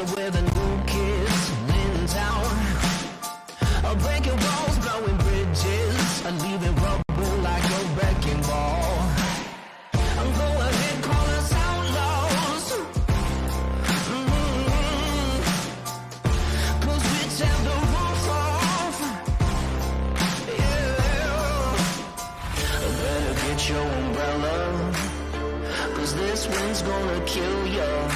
So we're the new kids in town. Breaking walls, blowing bridges, leaving rubble like a wrecking ball. Go ahead, call us outlaws. Cause we tear the roof off. Yeah. Better get your umbrella, cause this wind's gonna kill ya.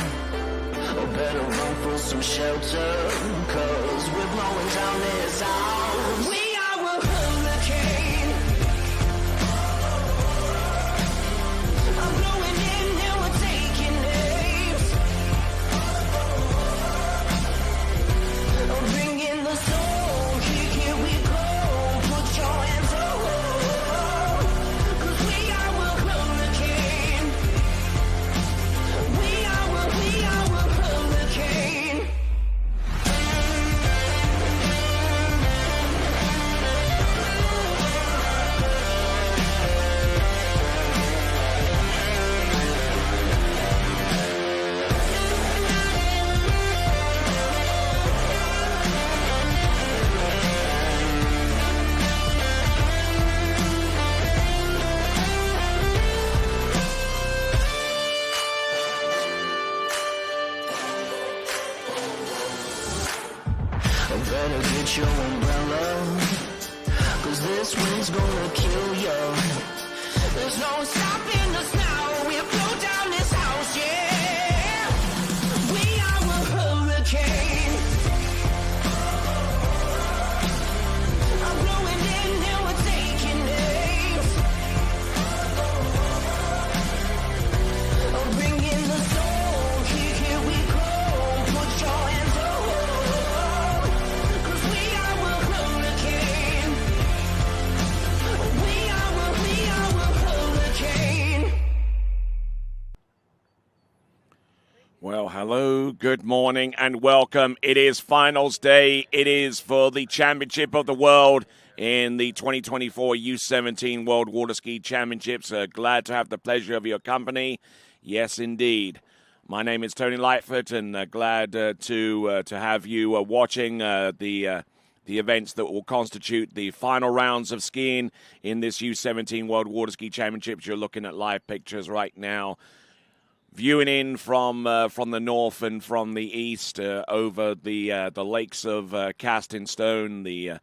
Or better run for some shelter, cause we're blowing down this house. We are a hurricane. I'm blowing in and we're taking names. Bring in the soul, here we go. Put your hands up, cause we are a hurricane. We are a hurricane. Better get your umbrella, cause this wind's gonna kill ya. There's no stopping us now, we'll blow down this house, yeah. We are a hurricane. I'm blowing in and we're taking names. Bring in the soul, here we go. Put your hands up. Well, hello, good morning, and welcome. It is finals day. It is for the Championship of the World in the 2024 U17 World Water Ski Championships. Glad to have the pleasure of your company. Yes, indeed. My name is Tony Lightfoot, and glad to have you watching the events that will constitute the final rounds of skiing in this U17 World Water Ski Championships. You're looking at live pictures right now. Viewing in from the north and from the east over the lakes of Casting Stone, the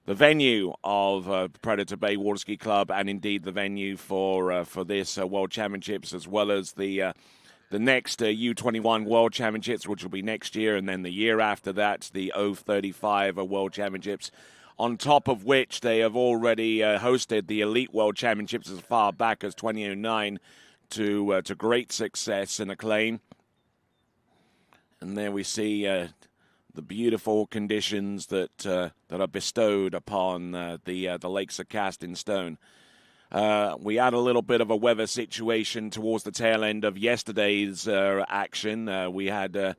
venue of Predator Bay Water Ski Club, and indeed the venue for this World Championships, as well as the next U21 World Championships, which will be next year, and then the year after that, the O35 World Championships. On top of which they have already hosted the Elite World Championships as far back as 2009. To great success and acclaim. And there we see the beautiful conditions that are bestowed upon the lakes of Casting Stone. We had a little bit of a weather situation towards the tail end of yesterday's action. We had to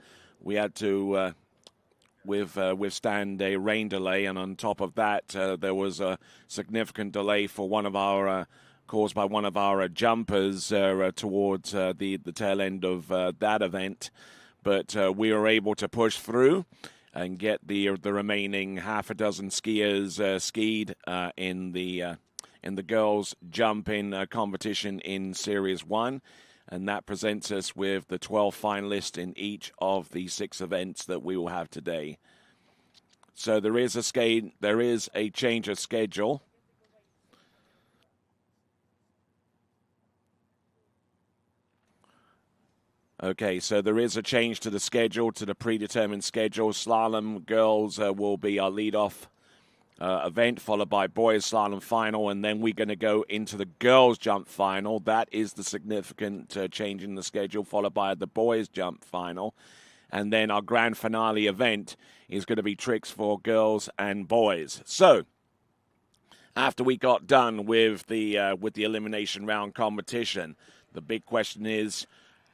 withstand a rain delay, and on top of that, there was a significant delay for caused by one of our jumpers towards the tail end of that event. But we were able to push through and get the remaining half a dozen skiers skied in the girls' jumping competition in Series 1. And that presents us with the 12 finalists in each of the 6 events that we will have today. So there is a change of schedule. Okay, so there is a change to the schedule, to the predetermined schedule. Slalom girls will be our lead-off event, followed by boys slalom final, and then we're going to go into the girls jump final. That is the significant change in the schedule, followed by the boys jump final. And then our grand finale event is going to be tricks for girls and boys. So, after we got done with the elimination round competition, the big question is,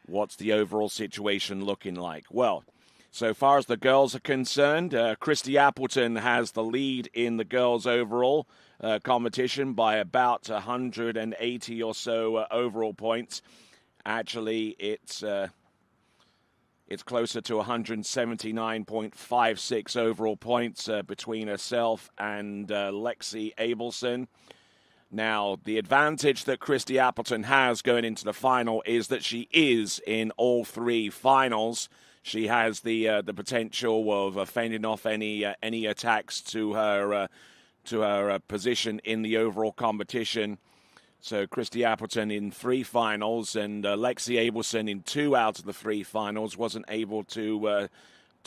what's the overall situation looking like? Well, so far as the girls are concerned, Christy Appleton has the lead in the girls' overall competition by about 180 or so overall points. Actually, it's It's closer to 179.56 overall points between herself and Lexi Abelson. Now, the advantage that Christy Appleton has going into the final is that she is in all three finals. She has the potential of fending off any attacks to her position in the overall competition. So Christy Appleton in 3 finals, and Lexi Abelson in 2 out of the 3 finals wasn't able to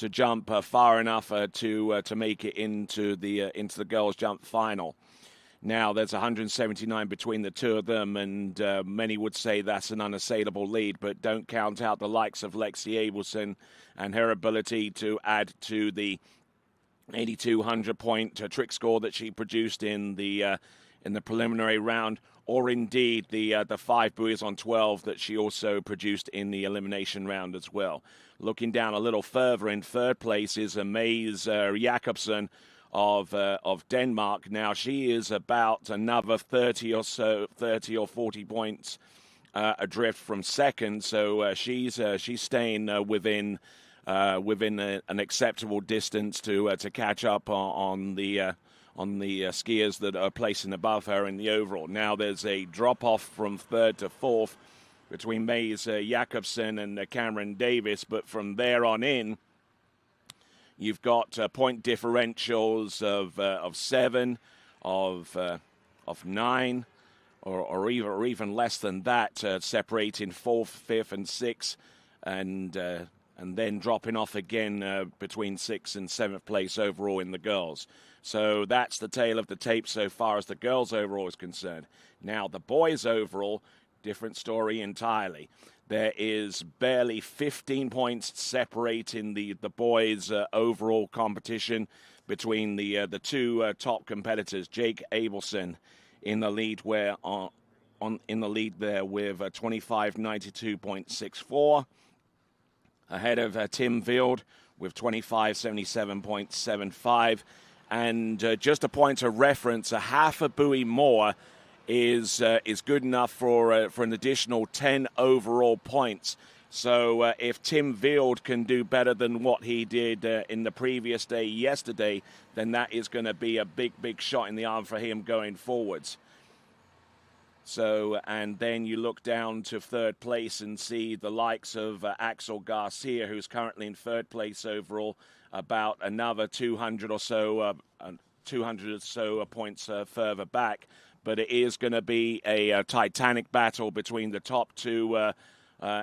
jump far enough to make it into the girls' jump final. Now there's 179 between the two of them, and many would say that's an unassailable lead, but don't count out the likes of Lexi Abelson and her ability to add to the 8,200 point trick score that she produced in the preliminary round, or indeed the 5 buoys on 12 that she also produced in the elimination round as well. Looking down a little further, in third place is Maze Jakobsen of Denmark. Now she is about another 30 or 40 points adrift from second, so she's staying within an acceptable distance to catch up on the skiers that are placing above her in the overall. Now there's a drop-off from third to fourth between Maze Jakobsen and Cameron Davis, but from there on in, you've got point differentials of 7, of 9, or even less than that, separating 4th, 5th, and 6th, and then dropping off again between 6th and 7th place overall in the girls. So that's the tale of the tape so far as the girls overall is concerned. Now the boys overall, different story entirely. There is barely 15 points separating the boys' overall competition between the 2 top competitors. Jake Abelson in the lead, in the lead there with 25.92.64, ahead of Tim Vild with 25.77.75. And just a point of reference, a half a buoy more is good enough for an additional 10 overall points. So if Tim Vild can do better than what he did in the previous day yesterday, then that is going to be a big shot in the arm for him going forwards. So, and then you look down to third place and see the likes of Axel Garcia, who's currently in third place overall, about another 200 or so points further back. But it is going to be a titanic battle between the top 2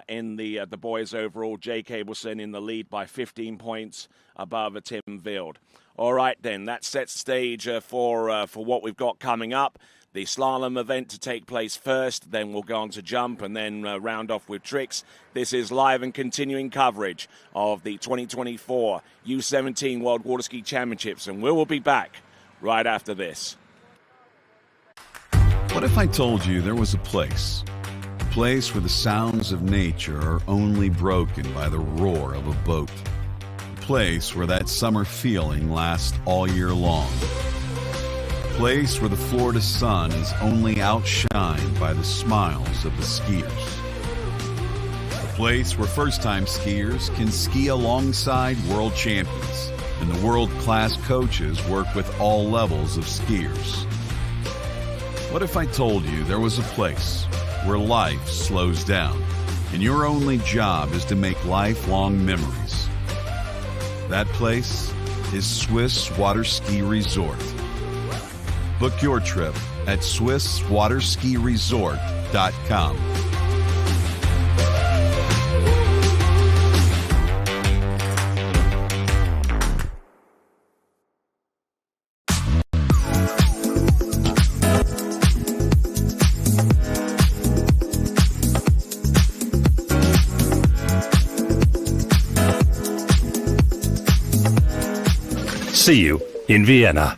in the boys overall. Jake Abelson in the lead by 15 points above Tim Vild. All right, then, that sets the stage for what we've got coming up. The slalom event to take place first, then we'll go on to jump and then round off with tricks. This is live and continuing coverage of the 2024 U17 World Water Ski Championships, and we will be back right after this. What if I told you there was a place where the sounds of nature are only broken by the roar of a boat, a place where that summer feeling lasts all year long, a place where the Florida sun is only outshined by the smiles of the skiers, a place where first-time skiers can ski alongside world champions and the world-class coaches work with all levels of skiers. What if I told you there was a place where life slows down and your only job is to make lifelong memories? That place is Swiss Water Ski Resort. Book your trip at SwissWaterSkiResort.com. See you in Vienna.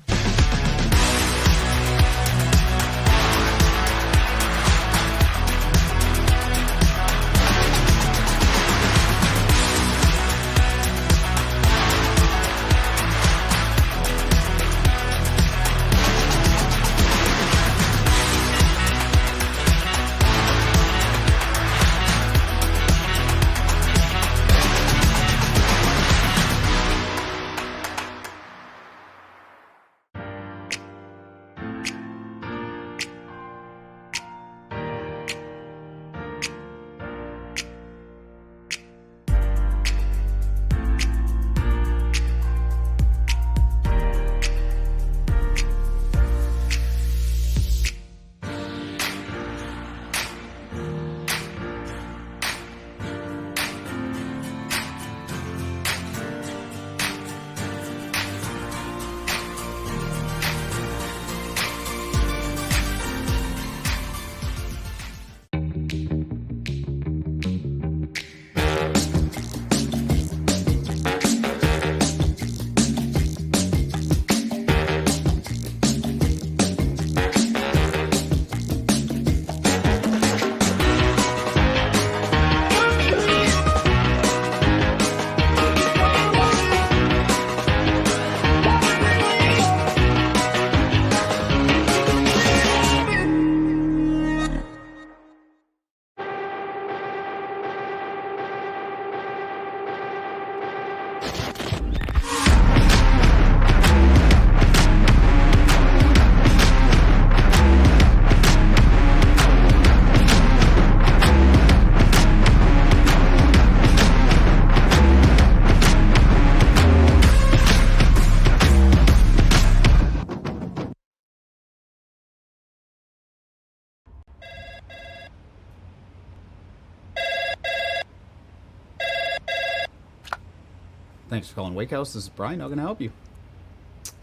Thanks for calling Wake House. This is Brian. How can I help you?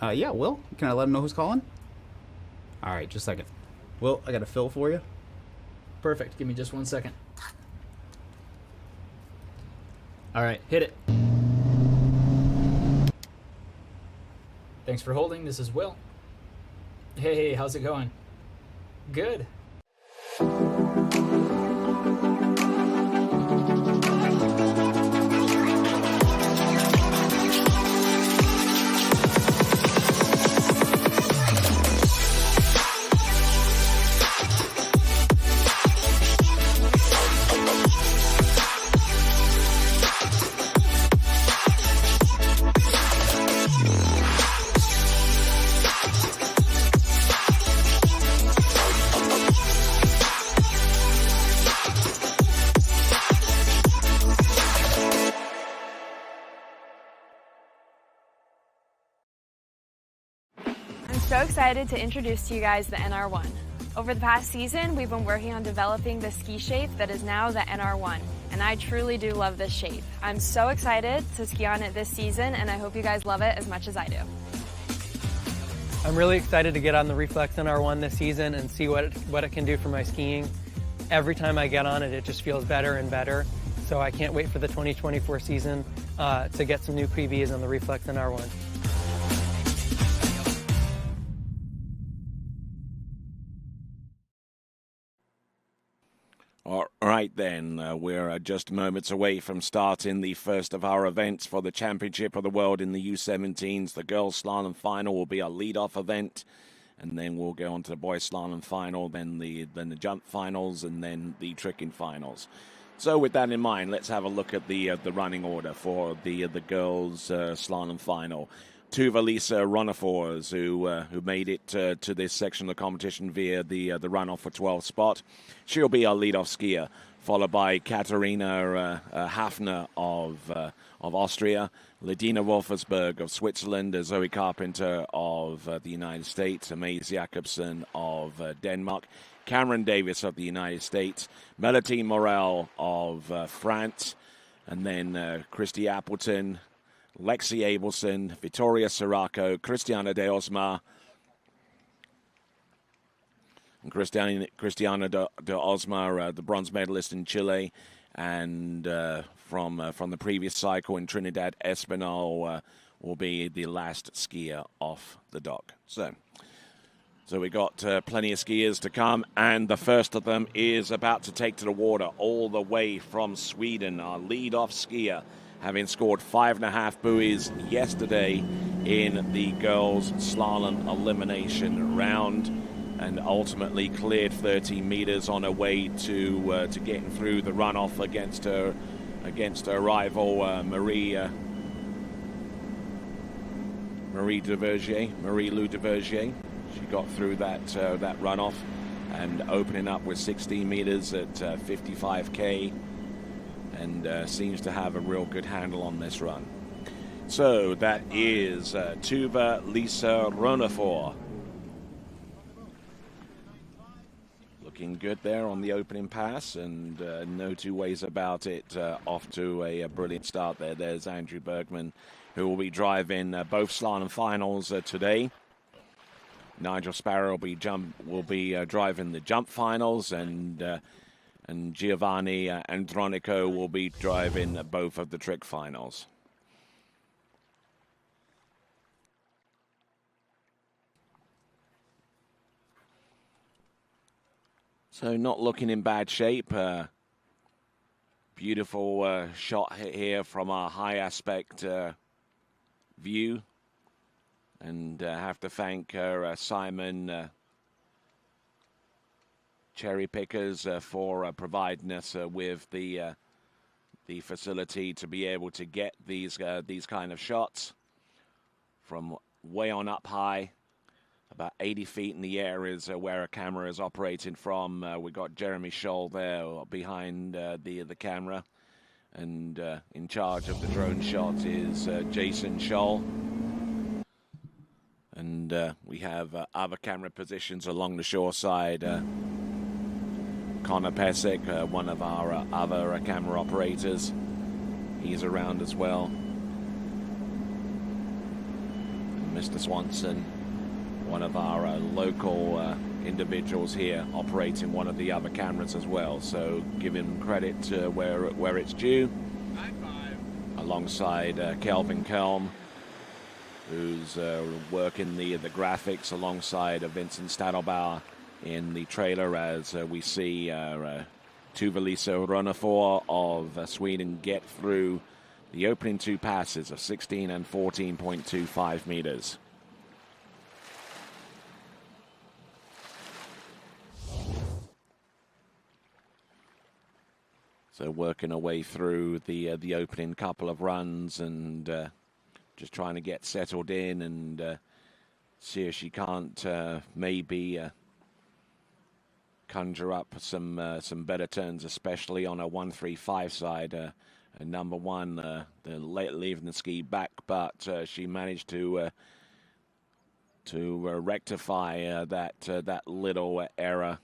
Yeah, Will. Can I let him know who's calling? All right, just a second. Will, I got a fill for you. Perfect. Give me just 1 second. All right, hit it. Thanks for holding. This is Will. Hey, how's it going? Good. So excited to introduce to you guys the NR1. Over the past season, we've been working on developing the ski shape that is now the NR1, and I truly do love this shape. I'm so excited to ski on it this season, and I hope you guys love it as much as I do. I'm really excited to get on the Reflex NR1 this season and see what it can do for my skiing. Every time I get on it, it just feels better and better. So I can't wait for the 2024 season to get some new PBs on the Reflex NR1. All right then, we're just moments away from starting the first of our events for the Championship of the World in the U17s. The girls' slalom final will be our lead-off event, and then we'll go on to the boys' slalom final, then the jump finals, and then the tricking finals. So with that in mind, let's have a look at the running order for the girls' slalom final. Tuva Lisa Runoff, who made it to this section of the competition via the runoff for 12th spot. She'll be our leadoff skier, followed by Katharina Hafner of Austria, Ledina Wolfersberg of Switzerland, Zoe Carpenter of the United States, Amaze Jakobsen of Denmark, Cameron Davis of the United States, Melody Morel of France, and then Christy Appleton, Lexi Abelson, Vittoria Sirocco, Cristiana de Osma, and Cristiana de Osma, the bronze medalist in Chile, and from the previous cycle in Trinidad, Espinal will be the last skier off the dock. So we got plenty of skiers to come, and the first of them is about to take to the water all the way from Sweden, our lead-off skier, having scored 5.5 buoys yesterday in the girls' slalom elimination round, and ultimately cleared 13 meters on her way to getting through the runoff against her rival Marie Lou Duvergier. She got through that runoff and opening up with 16 meters at 55K. And seems to have a real good handle on this run. So that is Tuva Lisa Runoff. Looking good there on the opening pass, and no two ways about it. Off to a brilliant start there. There's Andrew Bergman, who will be driving both slalom finals today. Nigel Sparrow will be driving the jump finals, and Giovanni Andronico will be driving both of the trick finals. So not looking in bad shape. Beautiful shot here from our high aspect view. And have to thank Simon Cherry Pickers for providing us with the facility to be able to get these kind of shots from way on up high. About 80 feet in the air is where a camera is operating from. We got Jeremy Scholl there behind the camera, and in charge of the drone shot is Jason Scholl. And we have other camera positions along the shore side. Connor Pesic, one of our other camera operators, he's around as well. Mr. Swanson, one of our local individuals here, operating one of the other cameras as well. So give him credit where it's due. Alongside Kelvin Kelm, who's working the graphics alongside Vincent Stadelbauer in the trailer, as we see Tuva-Lisa Runoff of Sweden get through the opening two passes of 16 and 14.25 meters. So working her way through the opening couple of runs and just trying to get settled in and see if she can't maybe conjure up some better turns, especially on a 1-3-5 side. Number one, leaving the ski back, but she managed to rectify that little error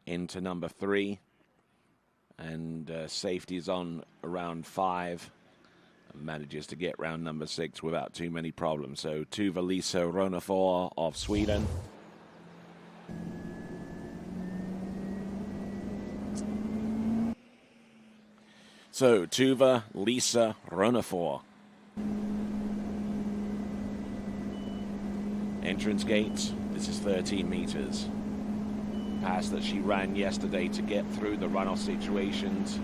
into number 3, and safety's on around 5. Manages to get round number 6 without too many problems. So Tuva-Lisa Runoff of Sweden. So Tuva-Lisa Runoff. Entrance gate, this is 13 meters. Pass that she ran yesterday to get through the runoff situations.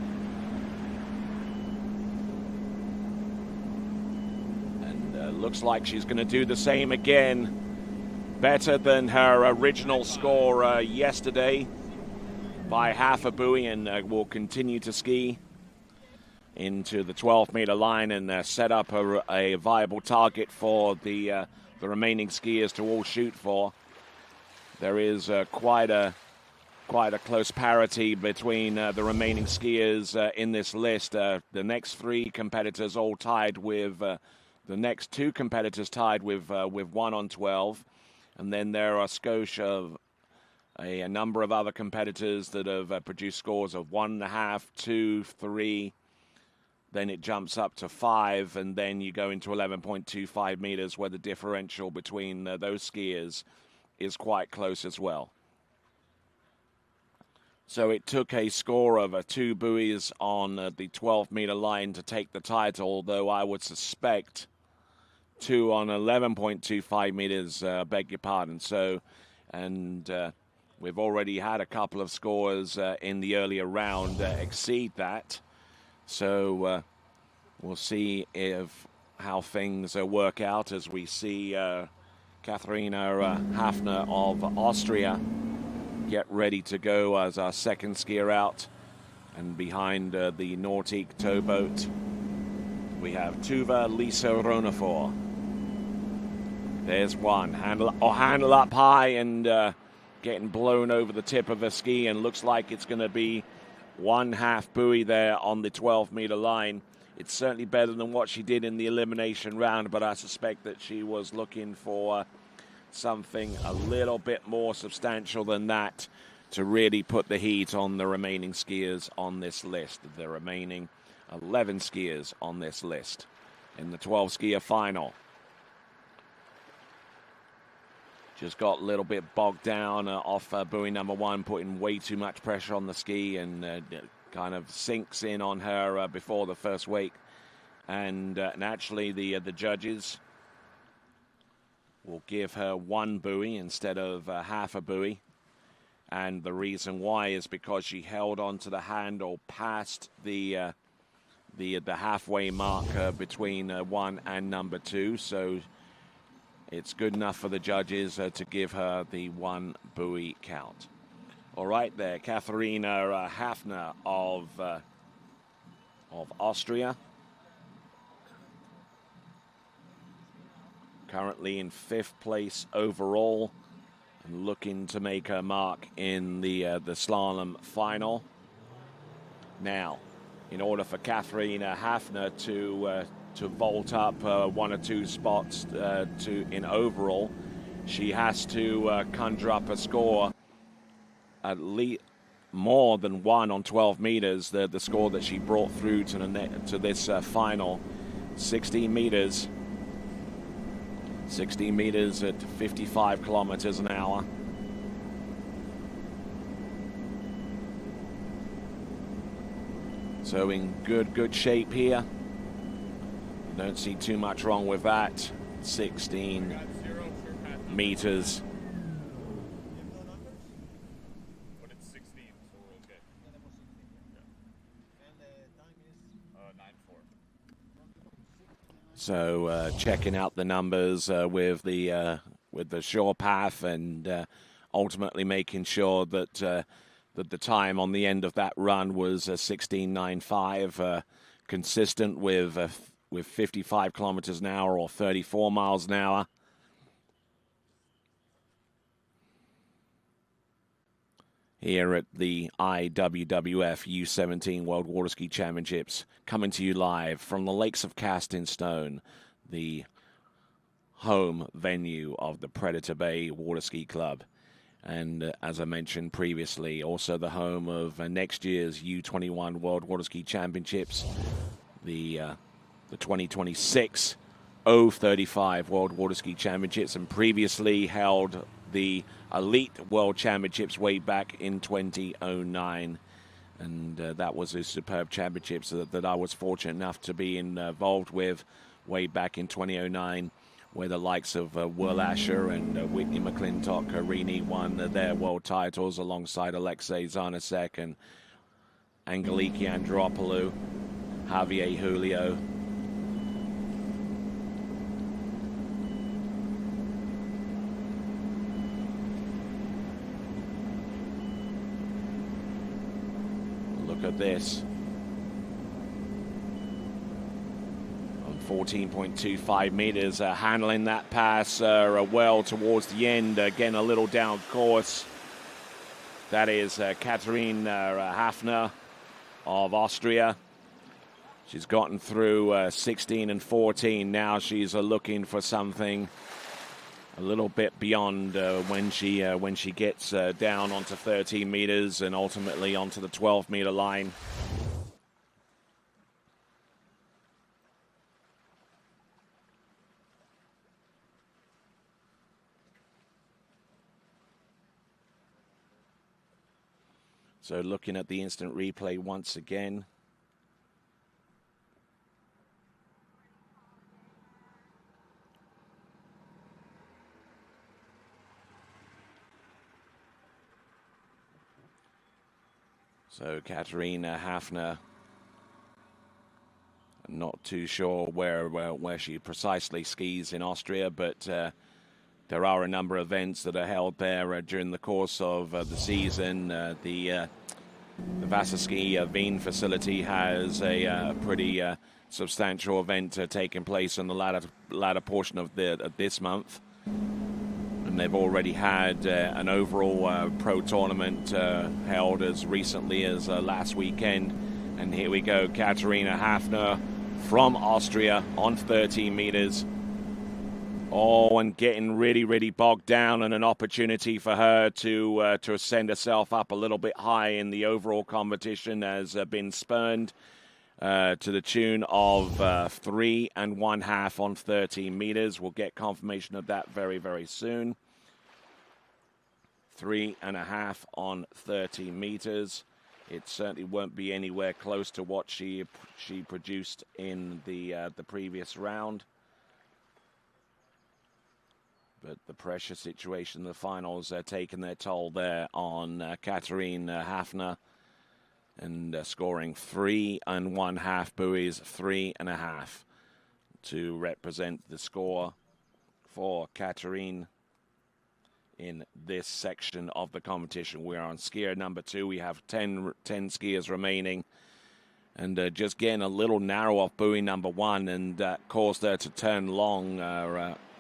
And looks like she's going to do the same again. Better than her original score yesterday by half a buoy, and will continue to ski into the 12-meter line and set up a viable target for the remaining skiers to all shoot for. There is quite a close parity between the remaining skiers in this list. The next 3 competitors all tied with the next 2 competitors tied with 1 on 12, and then there are a number of other competitors that have produced scores of 1.5, 2, 3. Then it jumps up to 5, and then you go into 11.25 meters, where the differential between those skiers is quite close as well. So it took a score of 2 buoys on the 12-meter line to take the title, although I would suspect 2 on 11.25 meters, beg your pardon. So, and we've already had a couple of scores in the earlier round exceed that. So we'll see how things work out as we see Katharina Hafner of Austria get ready to go as our second skier out. And behind the Nordic towboat, we have Tuva-Lisa Runoff. There's one. Handle up high and getting blown over the tip of her ski, and looks like it's going to be 1/2 buoy there on the 12-meter line. It's certainly better than what she did in the elimination round, but I suspect that she was looking for something a little bit more substantial than that to really put the heat on the remaining skiers on this list. The remaining 11 skiers on this list in the 12-skier final. Just got a little bit bogged down off buoy number 1, putting way too much pressure on the ski, and kind of sinks in on her before the first wake. And naturally, the judges will give her 1 buoy instead of half a buoy. And the reason why is because she held onto the handle past the halfway mark between 1 and number 2. So it's good enough for the judges to give her the 1 buoy count. All right, there, Katharina Hafner of Austria. Currently in 5th place overall, and looking to make her mark in the slalom final. Now, in order for Katharina Hafner to vault up 1 or 2 spots in overall, she has to conjure up a score at least more than 1 on 12 meters. The score that she brought through to this final 16 meters. 60 meters at 55 kilometers an hour. So in good shape here. Don't see too much wrong with that. 16 meters. But it's 16, so we're okay. And the time is 9:04. So checking out the numbers with the shore path, and ultimately making sure that that the time on the end of that run was 16:95, consistent with 55 kilometers an hour or 34 miles an hour. Here at the IWWF U17 World Water Ski Championships, coming to you live from the Lakes of Casting Stone, the home venue of the Predator Bay Water Ski Club. And as I mentioned previously, also the home of next year's U21 World Water Ski Championships, the 2026 035 World Water Ski Championships, and previously held the Elite World Championships way back in 2009. And that was a superb championships that I was fortunate enough to be involved with way back in 2009, where the likes of Will Asher and Whitney McClintock Rini won their world titles alongside Alexei Zarnasek and Angeliki Andropoulou, Javier Julio. Look at this. 14.25 meters, handling that pass well towards the end. Again, a little down course. That is Katharine Hafner of Austria. She's gotten through 16 and 14. Now she's looking for something a little bit beyond when she gets down onto 13 meters and ultimately onto the 12-meter line. So looking at the instant replay once again. So Katharina Hafner, I'm not too sure where she precisely skis in Austria, but there are a number of events that are held there during the course of the season. The Wasserski Wien facility has a pretty substantial event taking place in the latter portion of this month. And they've already had an overall pro tournament held as recently as last weekend. And here we go, Katharina Hafner from Austria on 13 meters. Oh, and getting really bogged down, and an opportunity for her to send herself up a little bit high in the overall competition has been spurned to the tune of 3 1/2 on 13 meters. We'll get confirmation of that very soon. 3 1/2 on 13 meters. It certainly won't be anywhere close to what she produced in the previous round. But the pressure situation in the finals taking their toll there on Katharine Hafner, and scoring 3 1/2 buoys, 3 1/2 to represent the score for Katharine in this section of the competition. We're on skier number 2. We have 10 skiers remaining, and just getting a little narrow off buoy number 1, and caused her to turn long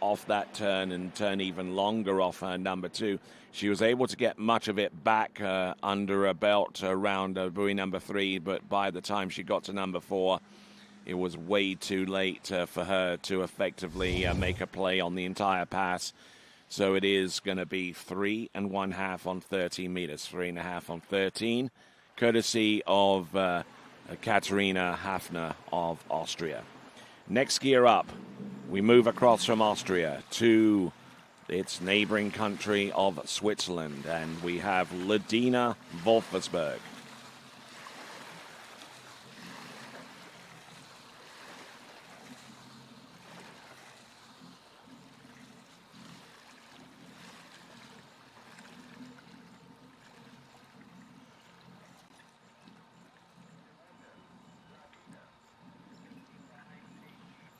off that turn and turn even longer off number 2. She was able to get much of it back under her belt around buoy number 3, but by the time she got to number 4, it was way too late for her to effectively make a play on the entire pass. So it is going to be 3 1/2 on 13 meters, 3 1/2 on 13, courtesy of Katharina Hafner of Austria. Next skier up, We move across from Austria to its neighboring country of Switzerland, and we have Ledina Wolfersberg.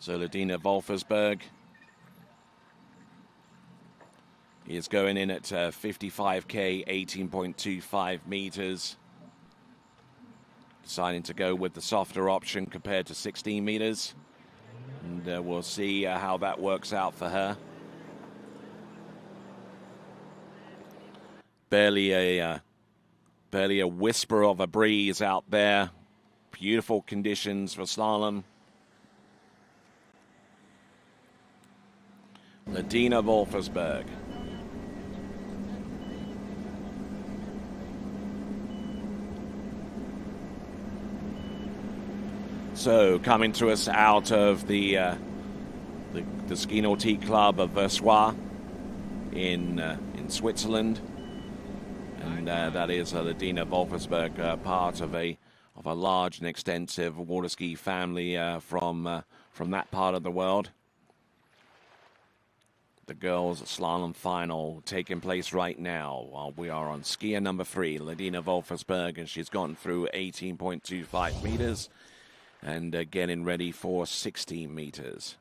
So Ledina Wolfersberg is going in at 55K, 18.25 meters. Deciding to go with the softer option compared to 16 meters. And we'll see how that works out for her. Barely a whisper of a breeze out there. Beautiful conditions for slalom. Ledina Wolfersberg. So coming to us out of the Ski Nautique Club of Versoix in Switzerland, and that is Ledina Wolfersberg, part of a large and extensive water ski family from that part of the world. The girls' slalom final taking place right now while we are on skier number 3, Ledina Wolfersberg, and she's gone through 18.25 meters and getting ready for 16 meters.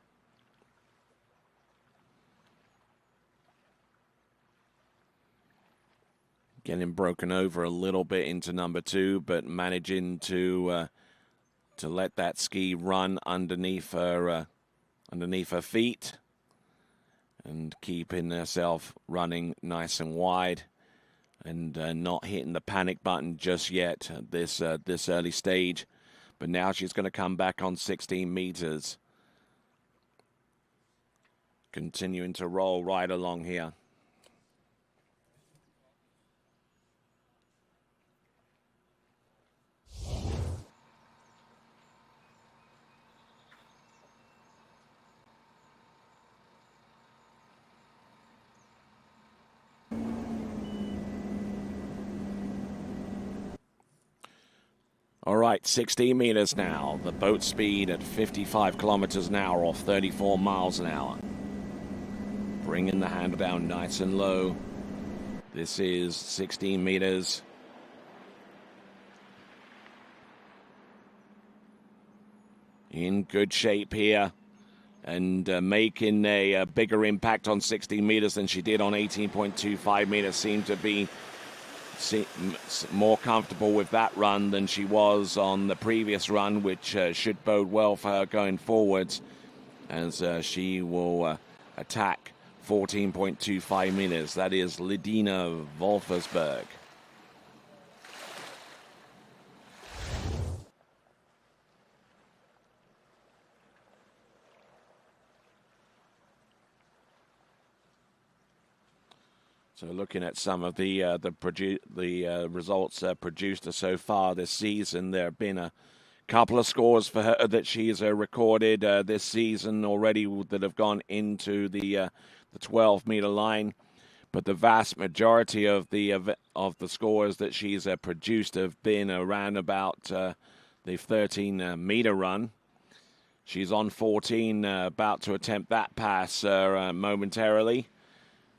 Getting broken over a little bit into number 2, but managing to let that ski run underneath her feet. And keeping herself running nice and wide, and not hitting the panic button just yet at this early stage. But now she's going to come back on 16 meters, continuing to roll right along here. All right, 16 meters now. The boat speed at 55 kilometers an hour or 34 miles an hour. Bringing the handle down nice and low. This is 16 meters. In good shape here. And making a bigger impact on 16 meters than she did on 18.25 meters. Seemed to be more comfortable with that run than she was on the previous run, which should bode well for her going forwards, as she will attack 14.25 meters. That is Ledina Wolfersberg. So looking at some of the results produced so far this season, there have been a couple of scores for her that she's recorded this season already that have gone into the 12-meter line. But the vast majority of the scores that she's produced have been around about the 13-meter run. She's on 14, about to attempt that pass momentarily.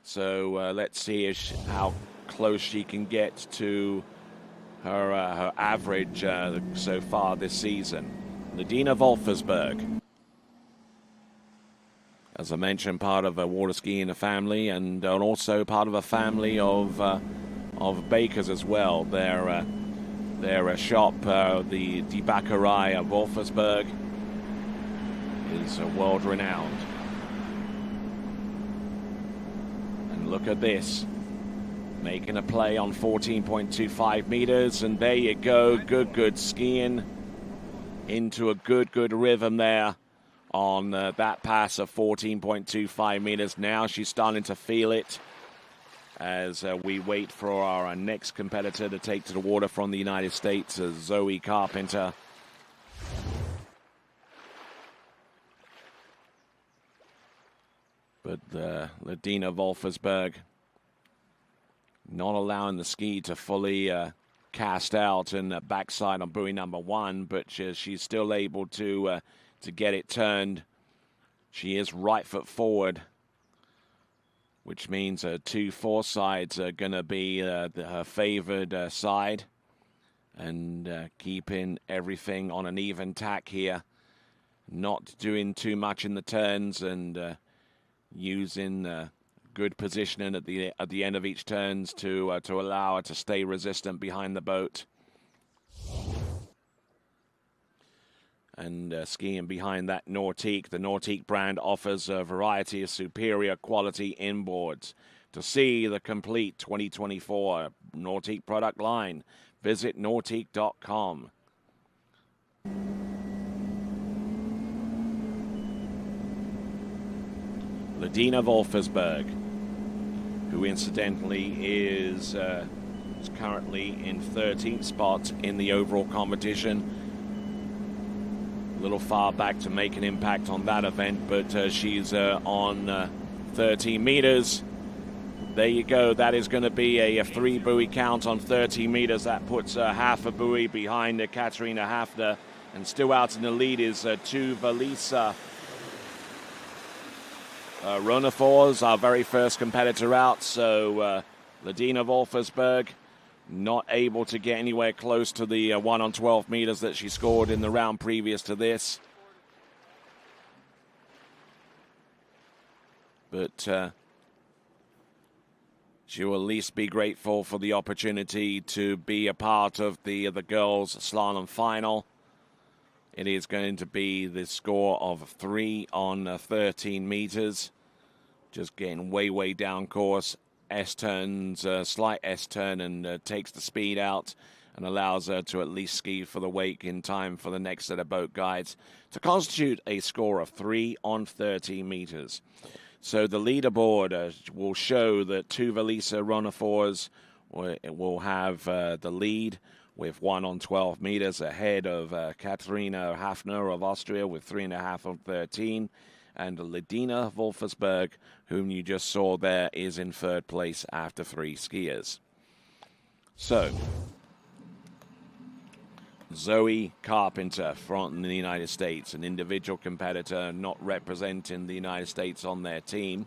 So let's see how close she can get to her average so far this season. Ledina Wolfersberg, as I mentioned, part of a water skiing family, and also part of a family of bakers as well. Their shop, the Die Bäckerei of Wolfersberg, is world renowned. Look at this, making a play on 14.25 meters, and there you go. Good skiing into a good rhythm there on that pass of 14.25 meters. Now she's starting to feel it as we wait for our next competitor to take to the water from the United States, Zoe Carpenter. But Ladina Wolfersberg not allowing the ski to fully cast out and backside on buoy number 1, but she's still able to get it turned. She is right foot forward, which means her 2 foresides are going to be her favored side, and keeping everything on an even tack here, not doing too much in the turns, and using good positioning at the end of each turns to allow her to stay resistant behind the boat. And skiing behind that Nautique. The Nautique brand offers a variety of superior quality inboards. To see the complete 2024 Nautique product line, visit nautique.com. Ladina Wolfersberg, who incidentally is currently in 13th spot in the overall competition. A little far back to make an impact on that event, but she's on 13 meters. There you go. That is going to be a 3 buoy count on 13 meters. That puts half a buoy behind Katarina Hafner, and still out in the lead is Tuvalisa Runoff, our very first competitor out. So Ladina Wolfersberg not able to get anywhere close to the 1 on 12 meters that she scored in the round previous to this. But she will at least be grateful for the opportunity to be a part of the girls' slalom final. It is going to be the score of 3 on 13 meters. Just getting way down course. S-turns, slight S-turn, and takes the speed out and allows her to at least ski for the wake in time for the next set of boat guides to constitute a score of 3 on 13 meters. So the leaderboard will show that Tuvalisa Runoff will have the lead with 1 on 12 meters ahead of Katarina Hafner of Austria with 3.5 on 13. And Ladina Wolfersberg, whom you just saw there, is in 3rd place after 3 skiers. So, Zoe Carpenter from the United States, an individual competitor not representing the United States on their team.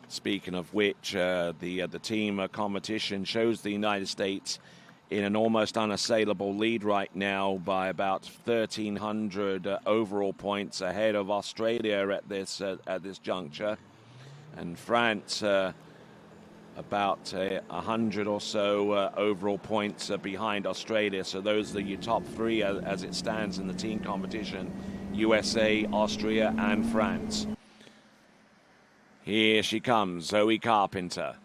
Speaking of which, the team competition shows the United States in an almost unassailable lead right now by about 1,300 overall points ahead of Australia at this juncture, and France about 100 or so overall points behind Australia. So those are your top 3 as it stands in the team competition: USA, Austria, and France. Here she comes, Zoe Carpenter.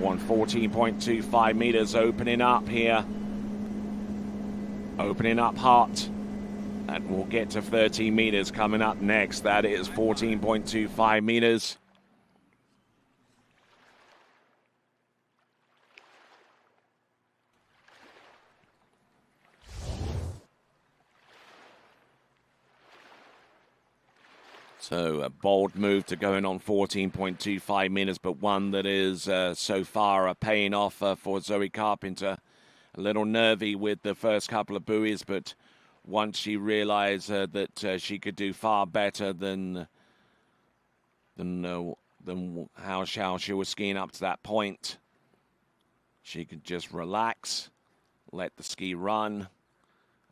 On 14.25 meters, opening up here. Opening up hot. And we'll get to 13 meters coming up next. That is 14.25 meters. So a bold move to going on 14.25 meters, but one that is so far paying off for Zoe Carpenter. A little nervy with the first couple of buoys, but once she realized that she could do far better than how she was skiing up to that point, she could just relax, let the ski run,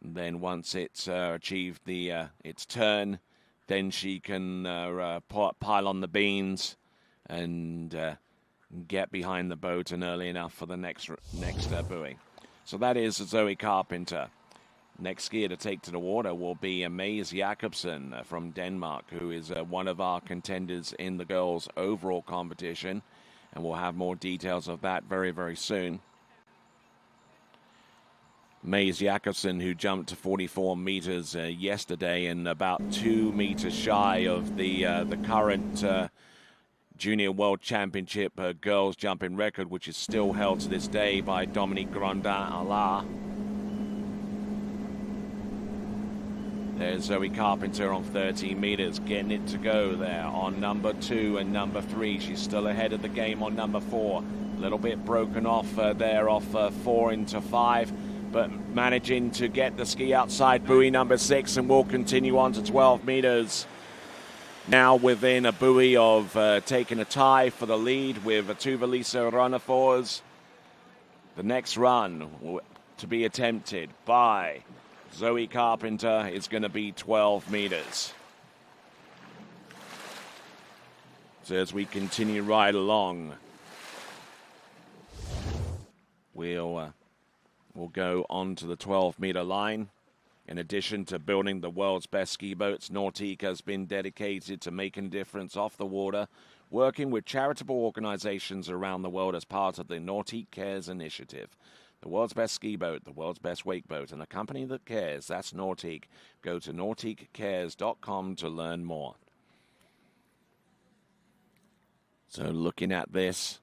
and then once it's achieved its turn, then she can pile on the beans and get behind the boat and early enough for the next buoy. So that is Zoe Carpenter. Next skier to take to the water will be Mads Jakobsen from Denmark, who is one of our contenders in the girls' overall competition. And we'll have more details of that very, very soon. Mads Jakobsen, who jumped to 44 meters yesterday and about 2 meters shy of the current Junior World Championship girls jumping record, which is still held to this day by Dominique Grandin-Allard. There's Zoe Carpenter on 13 meters, getting it to go there on number 2 and number 3. She's still ahead of the game on number 4. A little bit broken off there, off 4 into 5, but managing to get the ski outside buoy number 6 and will continue on to 12 meters. Now within a buoy of taking a tie for the lead with Tuva-Lisa Runoff. The next run to be attempted by Zoe Carpenter is going to be 12 meters. So as we continue right along, we'll go on to the 12-meter line. In addition to building the world's best ski boats, Nautique has been dedicated to making a difference off the water, working with charitable organizations around the world as part of the Nautique Cares initiative. The world's best ski boat, the world's best wake boat, and a company that cares. That's Nautique. Go to nautiquecares.com to learn more. So looking at this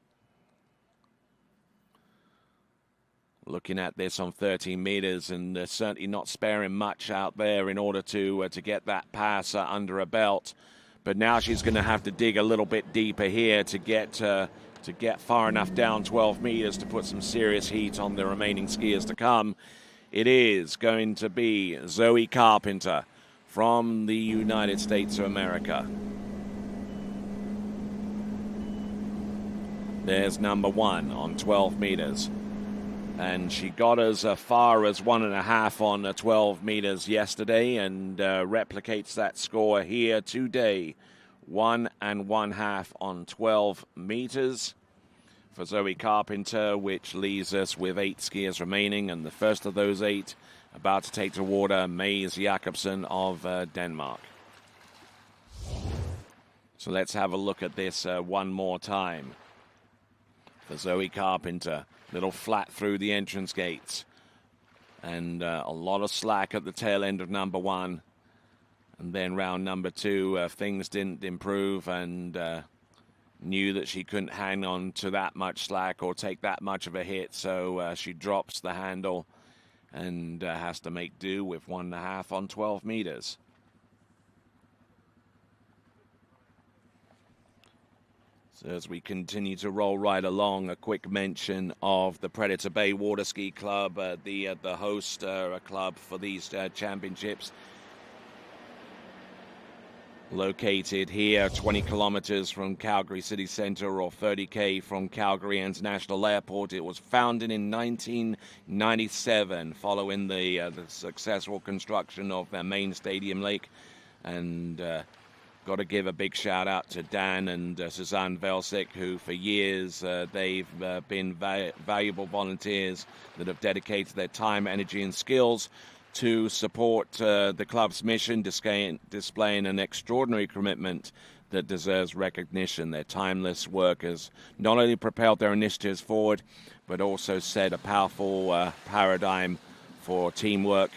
on 13 meters, and certainly not sparing much out there in order to get that pass under her belt. But now she's going to have to dig a little bit deeper here to get far enough down 12 meters to put some serious heat on the remaining skiers to come. It is going to be Zoe Carpenter from the United States of America. There's number 1 on 12 meters. And she got as far as 1.5 on 12 meters yesterday, and replicates that score here today. 1 1/2 on 12 meters for Zoe Carpenter, which leaves us with 8 skiers remaining, and the first of those 8 about to take to water, Mads Jakobsen of Denmark. So let's have a look at this one more time. For Zoe Carpenter, little flat through the entrance gates, and a lot of slack at the tail end of number 1. And then round number 2, things didn't improve, and knew that she couldn't hang on to that much slack or take that much of a hit, so she drops the handle and has to make do with 1.5 on 12 meters. So as we continue to roll right along, a quick mention of the Predator Bay Water Ski Club, the host club for these championships. Located here 20 kilometers from Calgary City Centre, or 30k from Calgary International Airport. It was founded in 1997 following the successful construction of their main stadium lake. And got to give a big shout out to Dan and Suzanne Velsic, who for years they've been valuable volunteers that have dedicated their time, energy and skills to support the club's mission, displaying an extraordinary commitment that deserves recognition. Their timeless work has not only propelled their initiatives forward, but also set a powerful paradigm for teamwork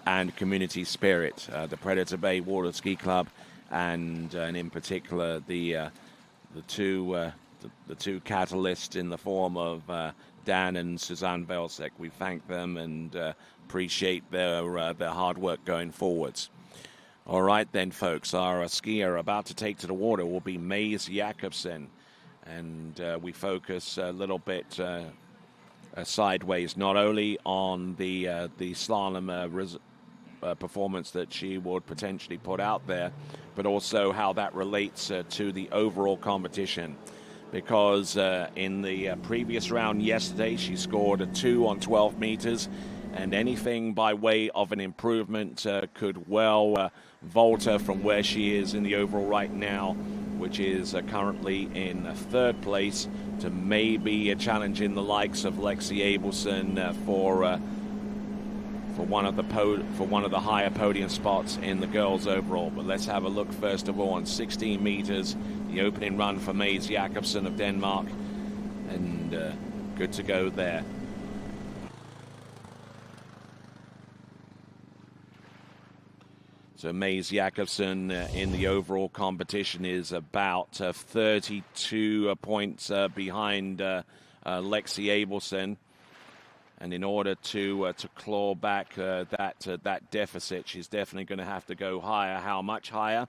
and community spirit. The Predator Bay Water Ski Club, and in particular the two catalysts in the form of Dan and Suzanne Velsic. We thank them and appreciate their hard work going forwards. All right then, folks, our skier about to take to the water will be Mads Jakobsen, and we focus a little bit sideways, not only on the slalom performance that she would potentially put out there, but also how that relates to the overall competition. Because in the previous round yesterday, she scored a 2 on 12 meters, and anything by way of an improvement could well vault her from where she is in the overall right now, which is currently in 3rd place, to maybe challenging the likes of Lexi Abelson for one of the higher podium spots in the girls overall. But let's have a look first of all on 16 meters, the opening run for Mads Jakobsen of Denmark, and good to go there. So Maze Jakobsen in the overall competition is about 32 points behind Lexi Abelson. And in order to claw back that deficit, she's definitely going to have to go higher. How much higher?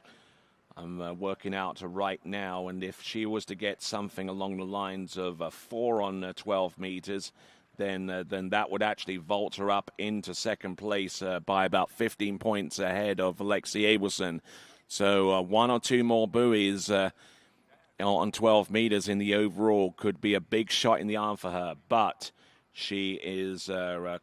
I'm working out right now. And if she was to get something along the lines of 4 on 12 meters, then that would actually vault her up into second place by about 15 points ahead of Alexi Abelson. So 1 or 2 more buoys on 12 meters in the overall could be a big shot in the arm for her. But she is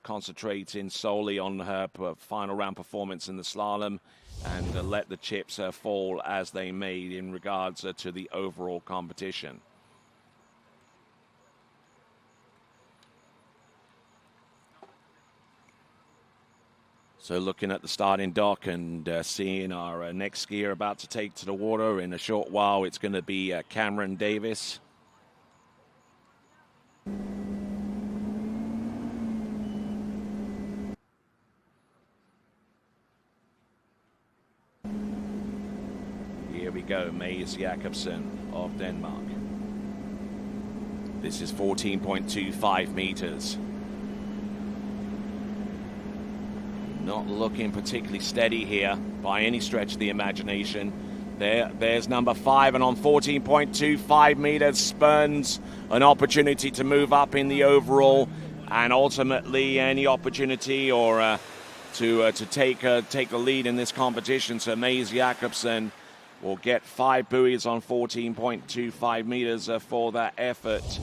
concentrating solely on her final round performance in the slalom and let the chips fall as they may in regards to the overall competition. So looking at the starting dock and seeing our next skier about to take to the water in a short while, it's going to be Cameron Davis. Here we go, Maze Jakobsen of Denmark. This is 14.25 meters. Not looking particularly steady here by any stretch of the imagination. There's number 5, and on 14.25 meters, spurns an opportunity to move up in the overall, and ultimately any opportunity or to take the lead in this competition. So Maze Jakobsen will get 5 buoys on 14.25 meters for that effort.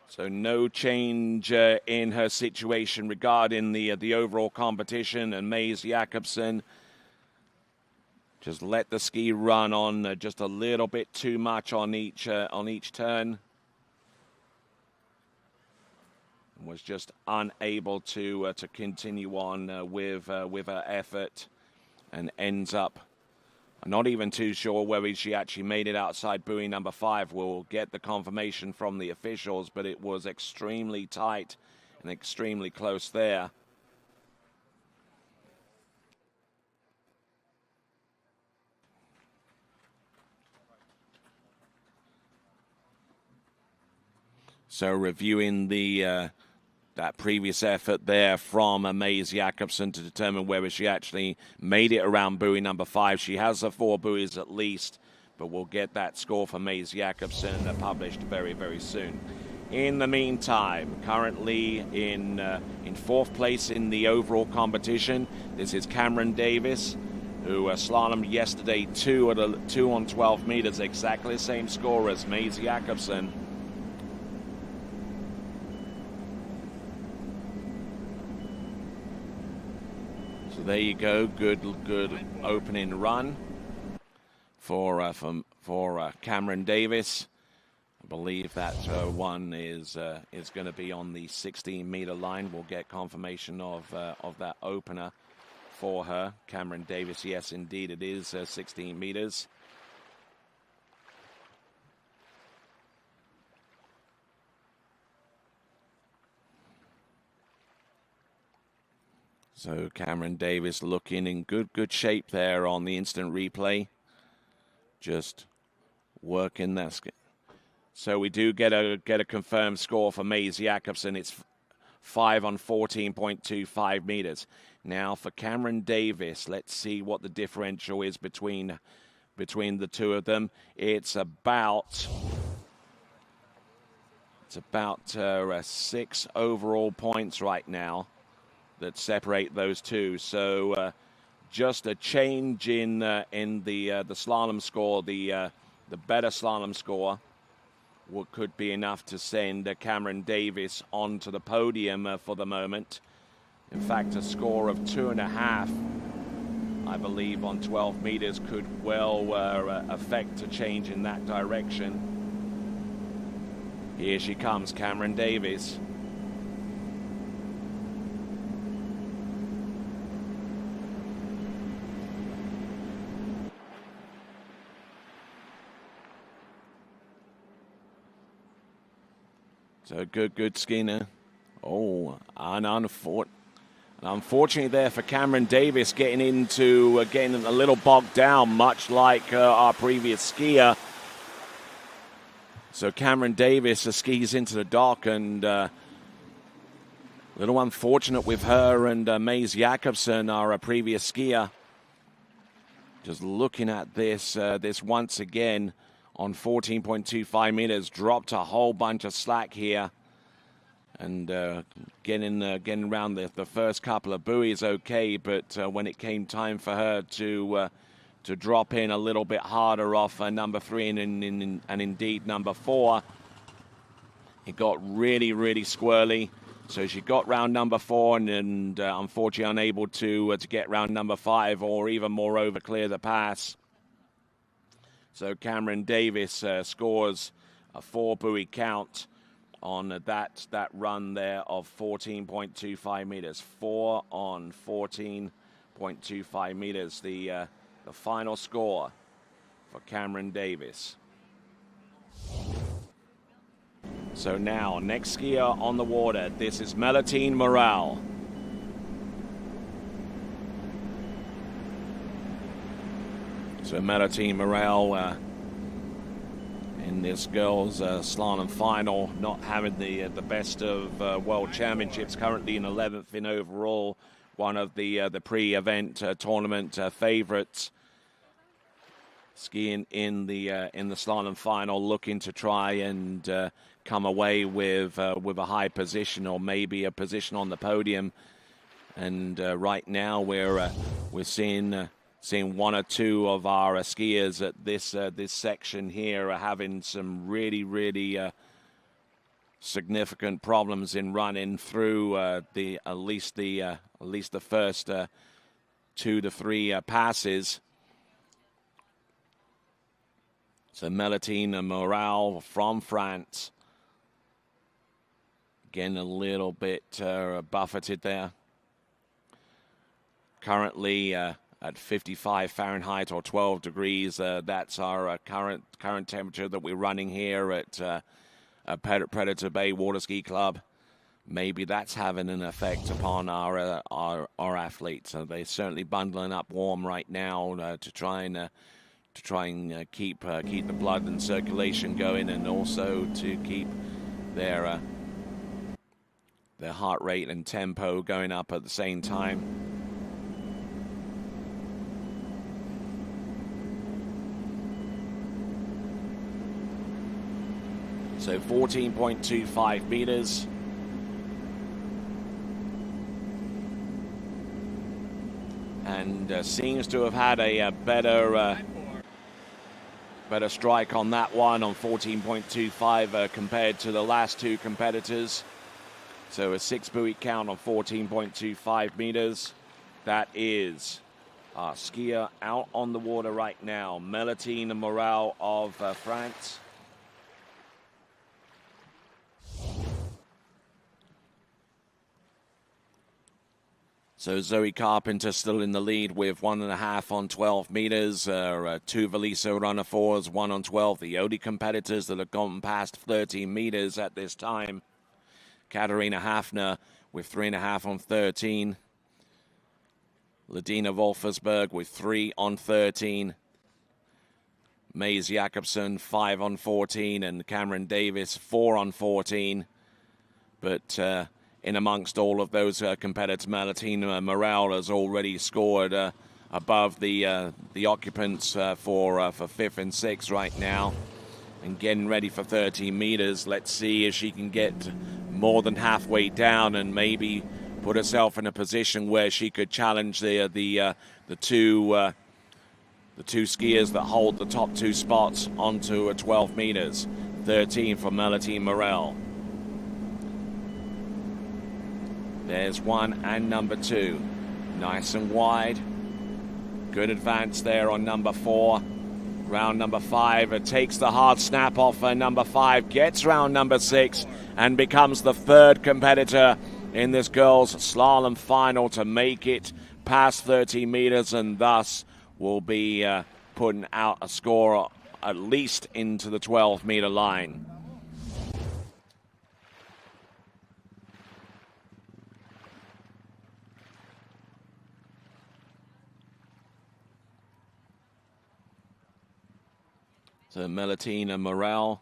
So no change in her situation regarding the overall competition, and Maze Jakobsen just let the ski run on just a little bit too much on each turn. Was just unable to continue on with her effort, and ends up. I'm not even too sure whether she actually made it outside buoy number 5. We'll get the confirmation from the officials, but it was extremely tight and extremely close there. So reviewing that previous effort there from Maze Jakobsen to determine whether she actually made it around buoy number 5. She has 4 buoys at least, but we'll get that score for Maze Jakobsen published very, very soon. In the meantime, currently in 4th place in the overall competition, this is Cameron Davis, who slalomed yesterday 2 on 12 meters, exactly the same score as Maze Jakobsen. There you go. Good opening run for Cameron Davis. I believe that one is going to be on the 16-meter line. We'll get confirmation of that opener for her, Cameron Davis. Yes, indeed, it is 16 meters. So Cameron Davis looking in good shape there on the instant replay. Just working that. So we do get a confirmed score for Maze Jakobsen. It's 5 on 14.25 meters. Now for Cameron Davis, let's see what the differential is between the two of them. It's about 6 overall points right now that separate those two. So just a change in the slalom score, the better slalom score could be enough to send Cameron Davis onto the podium for the moment. In fact, a score of 2.5, I believe, on 12 meters could well affect a change in that direction. Here she comes, Cameron Davis. So good skinner Oh, unfortunately there for Cameron Davis, getting a little bogged down, much like our previous skier. So Cameron Davis skis into the dock, and a little unfortunate with her and Mays Jakobsen, our previous skier. Just looking at this once again on 14.25 meters, dropped a whole bunch of slack here, and getting around the first couple of buoys okay, but when it came time for her to drop in a little bit harder off number 3 and indeed number 4, it got really, really squirrely. So she got round number 4 and unfortunately unable to get round number 5 or even moreover clear the pass. So Cameron Davis scores a 4 buoy count on that run there of 14.25 meters. 4 on 14.25 meters. The final score for Cameron Davis. So now, next skier on the water, this is Melitine Morale. So Melitine Morale in this girls' slalom final, not having the best of World Championships, currently in 11th in overall, one of the pre-event tournament favorites. Skiing in the slalom final, looking to try and come away with a high position or maybe a position on the podium. And right now we're seeing one or two of our skiers at this section here are having some really significant problems in running through at least the first 2 to 3 passes. So Melitine Morale from France. Again, a little bit buffeted there. Currently at 55 Fahrenheit or 12 degrees. That's our current temperature that we're running here at Predator Bay Water Ski Club. Maybe that's having an effect upon our athletes. So they're certainly bundling up warm right now to try and keep the blood and circulation going, and also to keep their heart rate and tempo going up at the same time. So 14.25 meters. And seems to have had a better strike on that one on 14.25 compared to the last 2 competitors. So a 6 buoy count on 14.25 meters. That is our skier out on the water right now, Melitine Morale of France. So Zoe Carpenter still in the lead with 1.5 on 12 meters. 2 Valiso runner 4s, 1 on 12. The only competitors that have gone past 13 meters at this time. Katharina Hafner with 3.5 on 13. Ladina Wolfersberg with 3 on 13. Mays Jakobsen 5 on 14. And Cameron Davis 4 on 14. But in amongst all of those competitors, Melitine Morale has already scored above the occupants for 5th and 6th right now, and getting ready for 13 meters. Let's see if she can get more than halfway down and maybe put herself in a position where she could challenge the two skiers that hold the top 2 spots onto 12 meters. 13 for Melitine Morale. There's 1 and number 2. Nice and wide. Good advance there on number 4. Round number 5 takes the hard snap off number 5, gets round number 6, and becomes the 3rd competitor in this girls' slalom final to make it past 30 meters, and thus will be putting out a score at least into the 12-meter line. So Melatina Morel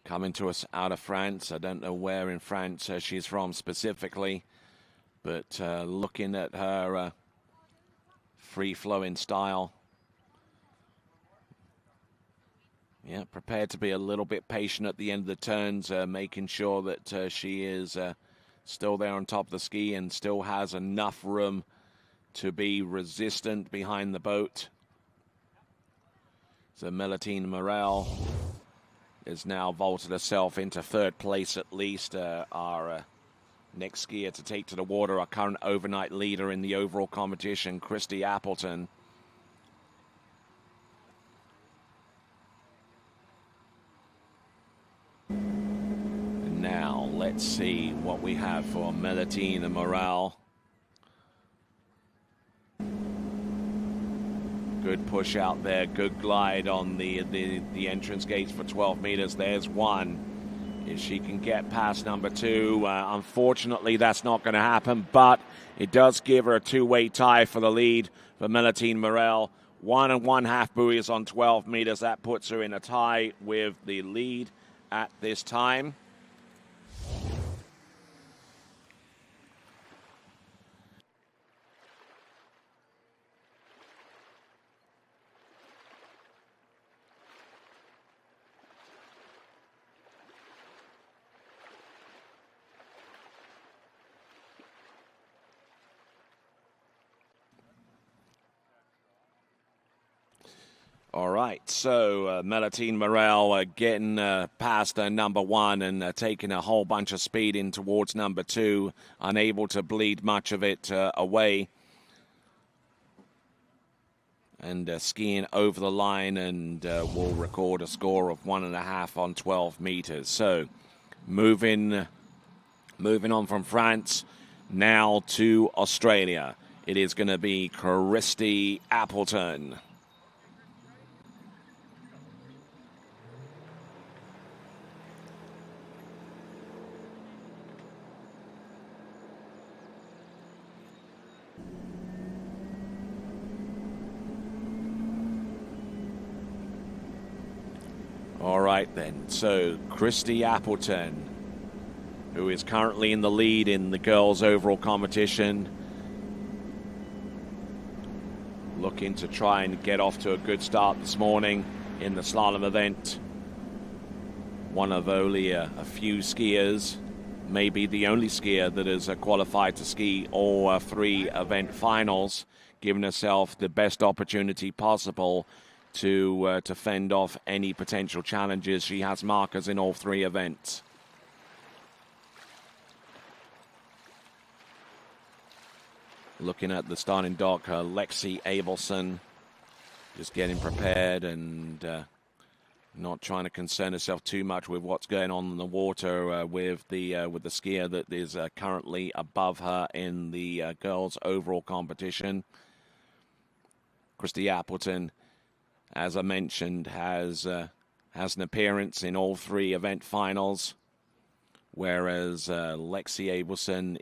coming to us out of France. I don't know where in France she's from specifically, but looking at her free-flowing style. Yeah, prepared to be a little bit patient at the end of the turns, making sure that she is still there on top of the ski and still has enough room to be resistant behind the boat. So Melatina Morel is now vaulted herself into third place at least. Our next skier to take to the water, our current overnight leader in the overall competition, Christy Appleton. And now let's see what we have for Melatina Morel. Good push out there, good glide on the entrance gates for 12 meters. There's one. If she can get past number 2, unfortunately that's not going to happen, but it does give her a two-way tie for the lead for Melatina Morel. 1 1/2 buoys on 12 meters. That puts her in a tie with the lead at this time. All right, so Melatina Morel getting past number 1 and taking a whole bunch of speed in towards number 2, unable to bleed much of it away. And skiing over the line, and will record a score of 1.5 on 12 meters. So moving on from France now to Australia. It is going to be Christy Appleton. All right then, so Christy Appleton, who is currently in the lead in the girls' overall competition, looking to try and get off to a good start this morning in the slalom event. One of only a few skiers, maybe the only skier that has qualified to ski all 3 event finals, giving herself the best opportunity possible to fend off any potential challenges. She has markers in all 3 events. Looking at the starting dock, Lexi Abelson just getting prepared and not trying to concern herself too much with what's going on in the water with the skier that is currently above her in the girls' overall competition. Christy Appleton, as I mentioned, has an appearance in all 3 event finals, whereas Lexi Abelson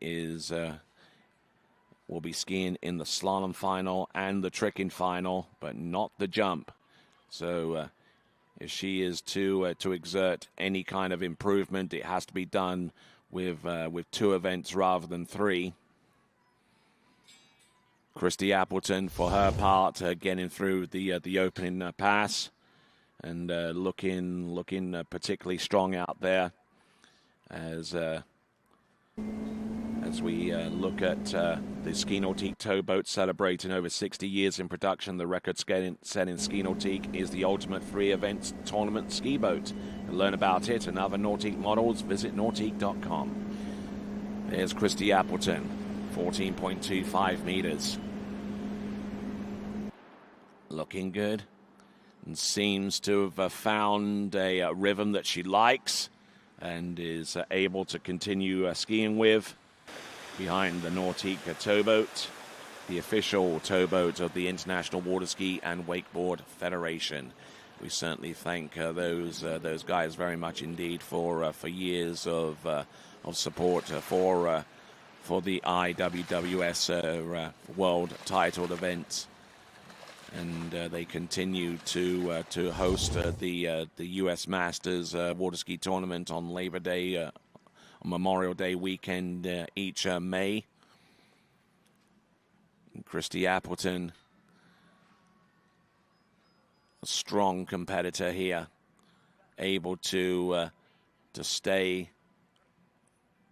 will be skiing in the slalom final and the tricking final, but not the jump. So if she is to exert any kind of improvement, it has to be done with 2 events rather than 3. Christy Appleton, for her part, getting through the opening pass and looking particularly strong out there as we look at the Ski Nautique towboat celebrating over 60 years in production. The record-setting Ski Nautique is the ultimate 3-event tournament ski boat. To learn about it and other Nautique models, visit nautique.com. There's Christy Appleton, 14.25 meters. Looking good, and seems to have found a rhythm that she likes and is able to continue skiing with behind the Nautique towboat, the official towboat of the International Water Ski and Wakeboard Federation. We certainly thank those guys very much indeed for years of support for the IWWF world titled events. And they continue to host the U.S. Masters water ski tournament on Labor Day, on Memorial Day weekend each May. And Christy Appleton, a strong competitor here, able to stay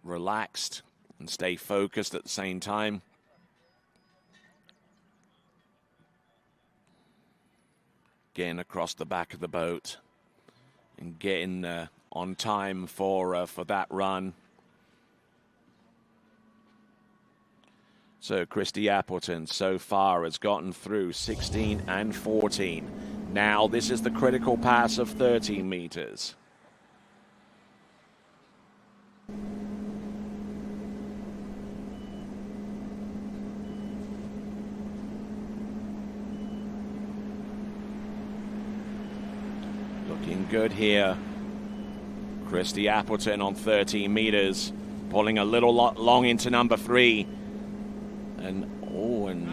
relaxed and stay focused at the same time. Getting across the back of the boat and getting on time for that run. So Christy Appleton so far has gotten through 16 and 14. Now this is the critical pass of 13 meters. Looking good here. Christy Appleton on 13 meters, pulling a little long into number 3. And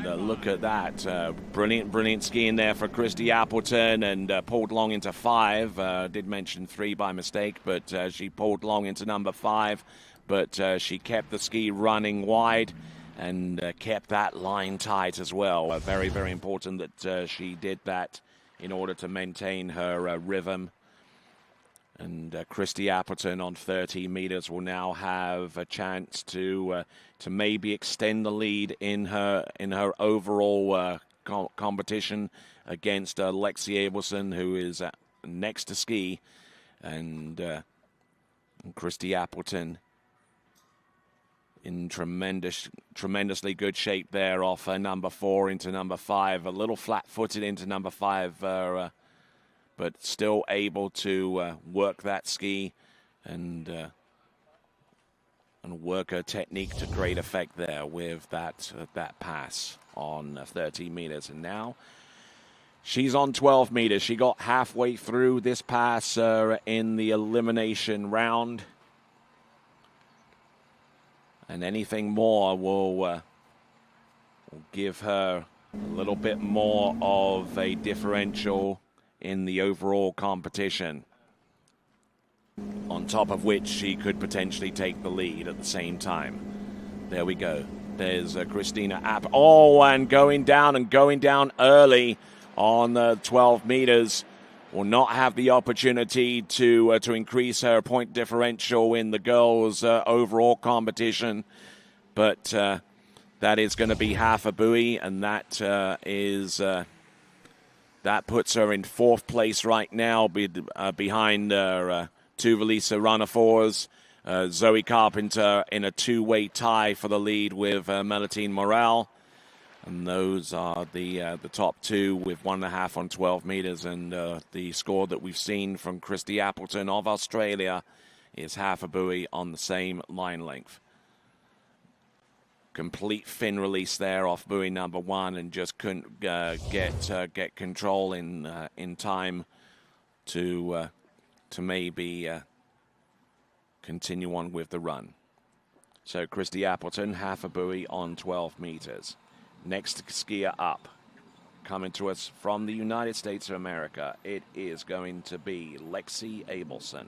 look at that. Brilliant skiing there for Christy Appleton, and pulled long into 5. Did mention 3 by mistake, but she pulled long into number 5. But she kept the ski running wide and kept that line tight as well. Very, very important that she did that in order to maintain her rhythm. And Christy Appleton on 30 meters will now have a chance to maybe extend the lead in her overall competition against Lexi Abelson, who is next to ski, and Christy Appleton in tremendously good shape there off number 4 into number 5. A little flat-footed into number 5. But still able to work that ski and work her technique to great effect there with that pass on 13 meters. And now she's on 12 meters. She got halfway through this pass in the elimination round. And anything more will give her a little bit more of a differential in the overall competition, on top of which she could potentially take the lead at the same time. There we go. There's Christina App. Oh, and going down early on 12 meters. Will not have the opportunity to increase her point differential in the girls' overall competition, but that is going to be half a buoy, and that is... that puts her in 4th place right now, behind Tuvalisa Runoff, Zoe Carpenter in a 2-way tie for the lead with Melitine Morale. And those are the top 2 with 1.5 on 12 meters. And the score that we've seen from Christy Appleton of Australia is half a buoy on the same line length. Complete fin release there off buoy number 1, and just couldn't get control in time to maybe continue on with the run. So Christy Appleton, half a buoy on 12 meters. Next skier up, coming to us from the United States of America, it is going to be Lexi Abelson.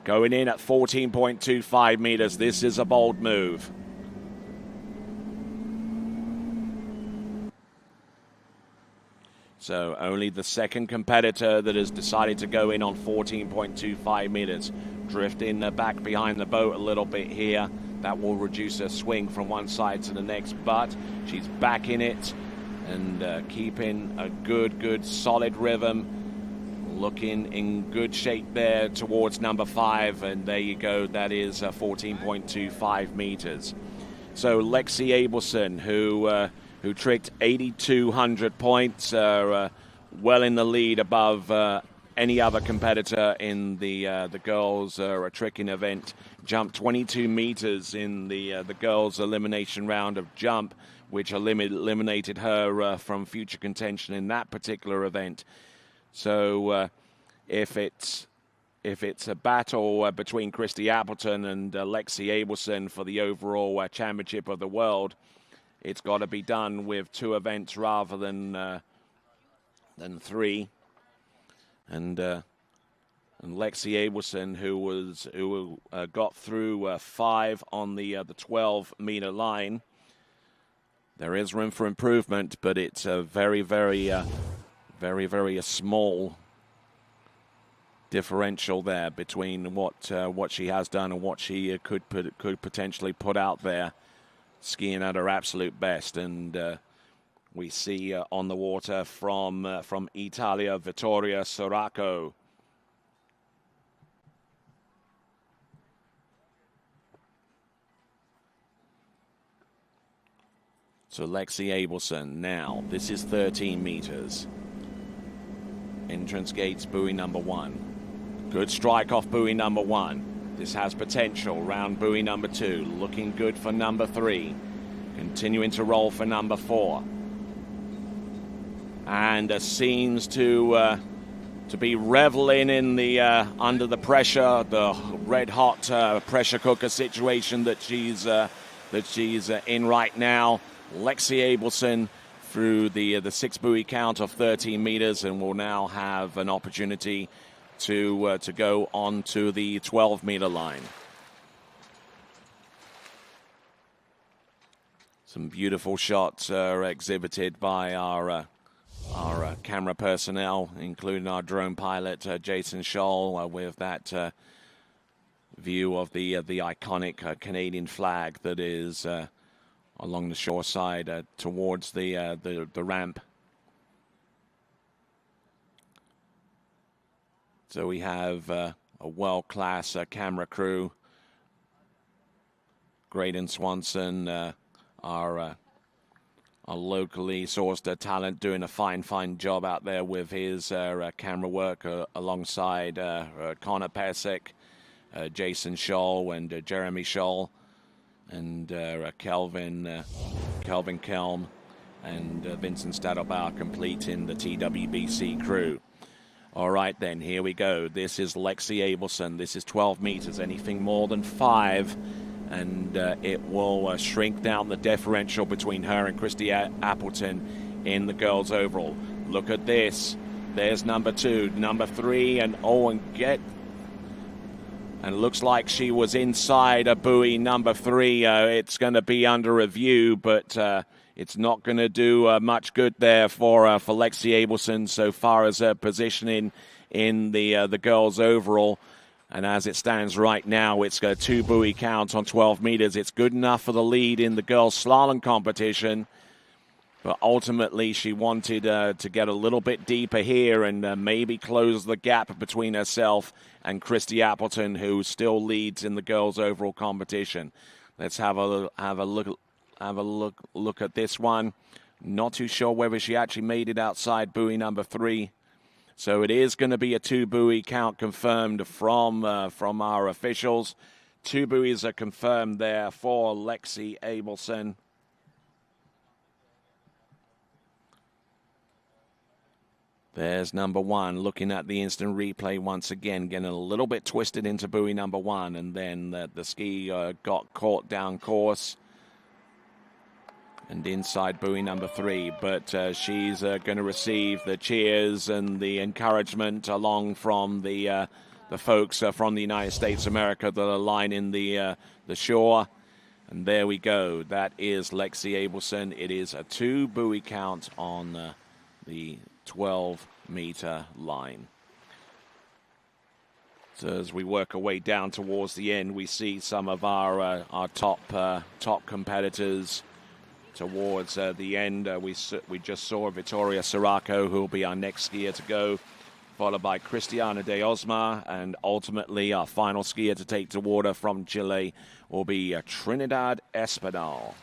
Going in at 14.25 meters. This is a bold move. So only the second competitor that has decided to go in on 14.25 meters. Drifting back behind the boat a little bit here. That will reduce her swing from one side to the next, but she's back in it and keeping a good, solid rhythm. Looking in good shape there towards number 5, and there you go. That is 14.25 meters. So Lexi Abelson, who tricked 8,200 points, well in the lead above any other competitor in the girls' tricking event. Jumped 22 meters in the girls' elimination round of jump, which eliminated her from future contention in that particular event. So if it's if it's a battle between Christy Appleton and Lexi Abelson for the overall championship of the world, it's got to be done with 2 events rather than 3. And Lexi Abelson, who got through 5 on the 12-meter line. There is room for improvement, but it's a very, very small differential there between what she has done and what she could potentially put out there, skiing at her absolute best. And we see on the water from Italia, Vittoria Soracco. So Lexi Abelson now. This is 13 meters. Entrance gates, buoy number 1. Good strike off buoy number 1. This has potential. Round buoy number 2. Looking good for number 3. Continuing to roll for number 4. And seems to be reveling in the under the pressure, the red hot pressure cooker situation that she's in right now. Lexi Abelson through the 6 buoy count of 13 meters, and will now have an opportunity to go on to the 12-meter line. Some beautiful shots are exhibited by our camera personnel, including our drone pilot Jason Scholl, with that view of the iconic Canadian flag that is along the shore side towards the ramp. So we have a world-class camera crew. Graydon Swanson, our locally sourced talent, doing a fine job out there with his camera work alongside Connor Pesek, Jason Scholl, and Jeremy Scholl, and Kelvin Kelm, and Vincent Stadobauer completing the TWBC crew. All right, then, here we go. This is Lexi Abelson. This is 12 meters. Anything more than 5, and it will shrink down the differential between her and Christy Appleton in the girls' overall. Look at this. There's number 2, number 3, and and it looks like she was inside a buoy number 3. It's going to be under review, but it's not going to do much good there for Lexi Abelson so far as her positioning in the girls' overall. And as it stands right now, it's a 2 buoy count on 12 meters. It's good enough for the lead in the girls' slalom competition. But ultimately, she wanted to get a little bit deeper here and maybe close the gap between herself and Christy Appleton, who still leads in the girls' overall competition. Let's have a look at this one. Not too sure whether she actually made it outside buoy number 3. So it is going to be a 2 buoy count confirmed from our officials. 2 buoys are confirmed there for Lexi Abelson. There's number 1 looking at the instant replay once again, getting a little bit twisted into buoy number 1, and then the ski got caught down course and inside buoy number 3. But she's going to receive the cheers and the encouragement along from the folks from the United States of America that are lining the shore. And there we go. That is Lexi Abelson. It is a 2 buoy count on the 12-meter line. So as we work our way down towards the end, we see some of our top competitors towards the end. We just saw Vittoria Soracco, who will be our next skier to go, followed by Cristiana de Osma, and ultimately our final skier to take to water from Chile will be Trinidad Espinal.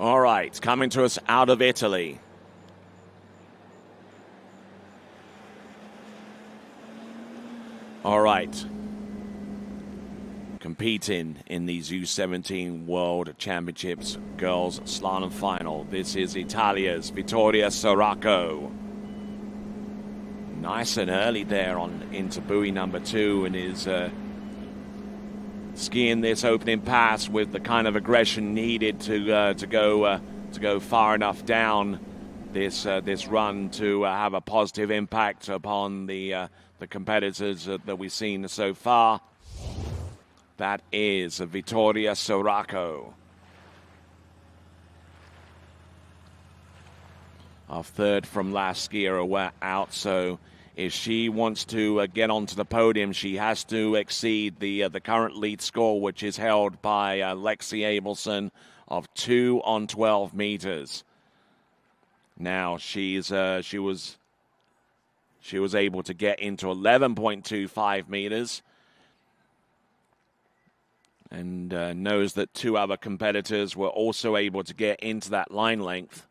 All right, coming to us out of Italy. All right. Competing in these U17 World Championships Girls Slalom Final. This is Italia's Vittoria Sirocco. Nice and early there on into buoy number 2 and is skiing this opening pass with the kind of aggression needed to go far enough down this run to have a positive impact upon the competitors that we've seen so far. That is Vittoria Sirocco. Our third from last skier out, so if she wants to get onto the podium, she has to exceed the current lead score, which is held by Lexi Abelson of 2 on 12 meters. Now she was able to get into 11.25 meters, and knows that 2 other competitors were also able to get into that line length.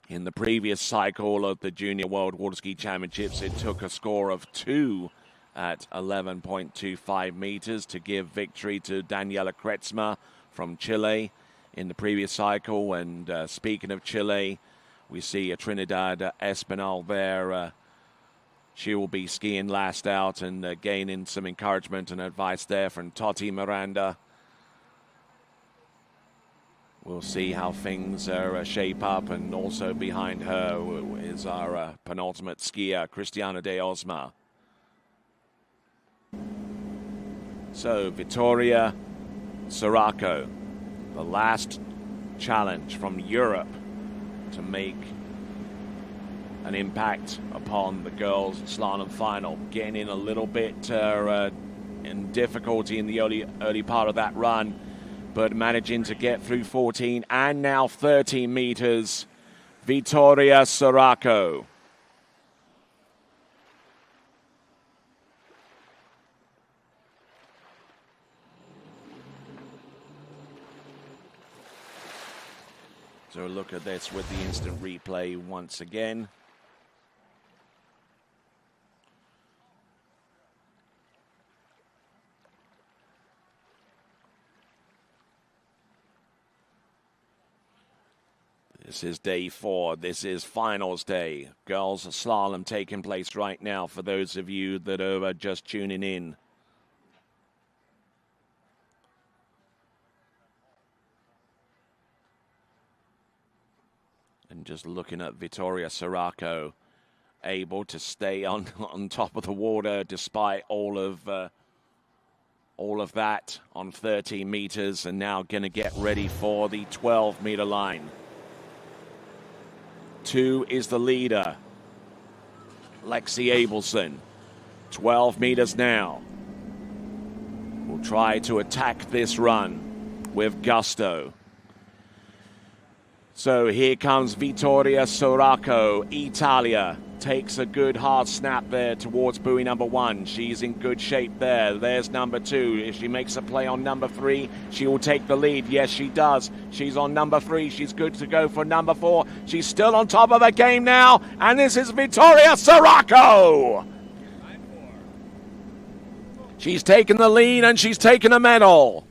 In the previous cycle of the Junior World Water Ski Championships, it took a score of 2 at 11.25 meters to give victory to Daniela Kretzmer from Chile in the previous cycle. And speaking of Chile, we see a Trinidad Espinal there. She will be skiing last out and gaining some encouragement and advice there from Toti Miranda. We'll see how things shape up, and also behind her is our penultimate skier, Cristiana de Osma. So, Vittoria Sirocco, the last challenge from Europe to make an impact upon the girls' slalom final. Getting in a little bit in difficulty in the early part of that run, but managing to get through 14 and now 13 meters. Vittoria Sirocco. So look at this with the instant replay once again. This is day 4. This is finals day. Girls slalom taking place right now for those of you that are just tuning in. And just looking at Vittoria Sirocco, able to stay on top of the water despite all of that on 13 meters, and now going to get ready for the 12-meter line. 2 is the leader, Lexi Abelson. 12 meters now. Will try to attack this run with gusto. So here comes Vittoria Sirocco, Italia. Takes a good hard snap there towards buoy number 1. She's in good shape there. There's number 2. If she makes a play on number 3, she will take the lead. Yes, she does. She's on number 3. She's good to go for number 4. She's still on top of the game now. And this is Vittoria Sirocco. She's taken the lead and she's taken a medal.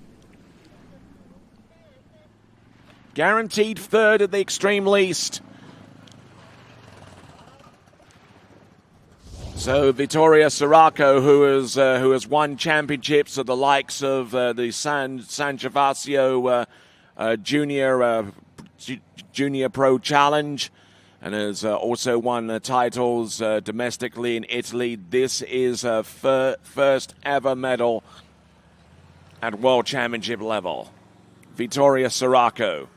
Guaranteed third at the extreme least. So Vittoria Sirocco, who has won championships at the likes of the San Gervasio Junior Pro Challenge, and has also won titles domestically in Italy. This is her first ever medal at World Championship level. Vittoria Sirocco.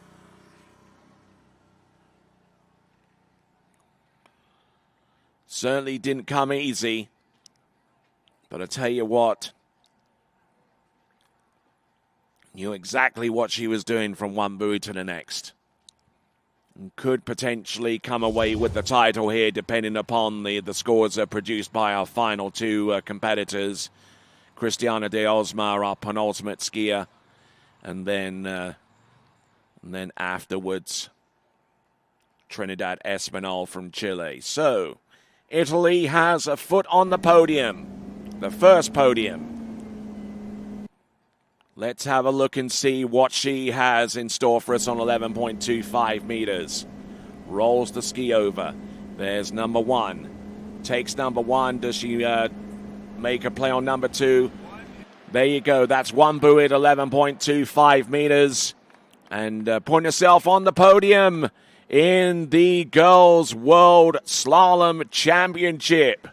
Certainly didn't come easy, but I tell you what, knew exactly what she was doing from one buoy to the next. And could potentially come away with the title here, depending upon the scores produced by our final 2 competitors. Cristiana de Osma, our penultimate skier, and then And then afterwards, Trinidad Espinal from Chile. So, Italy has a foot on the podium, the first podium. Let's have a look and see what she has in store for us on 11.25 meters. Rolls the ski over. There's number one. Takes number one. Does she make a play on number two? There you go. That's one buoy at 11.25 meters. And putting herself on the podium in the Girls World Slalom Championship.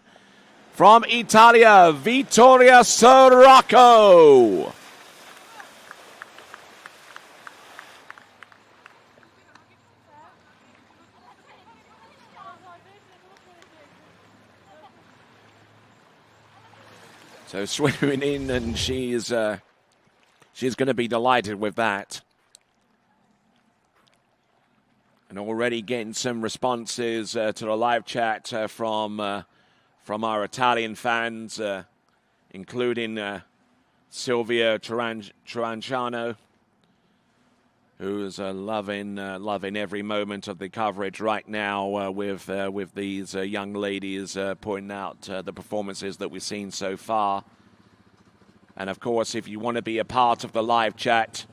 From Italia, Vittoria Sirocco. So swimming in, and she's going to be delighted with that. And already getting some responses to the live chat from our Italian fans, including Silvia Taranciano, who's loving every moment of the coverage right now with these young ladies pointing out the performances that we've seen so far. And of course, if you want to be a part of the live chat,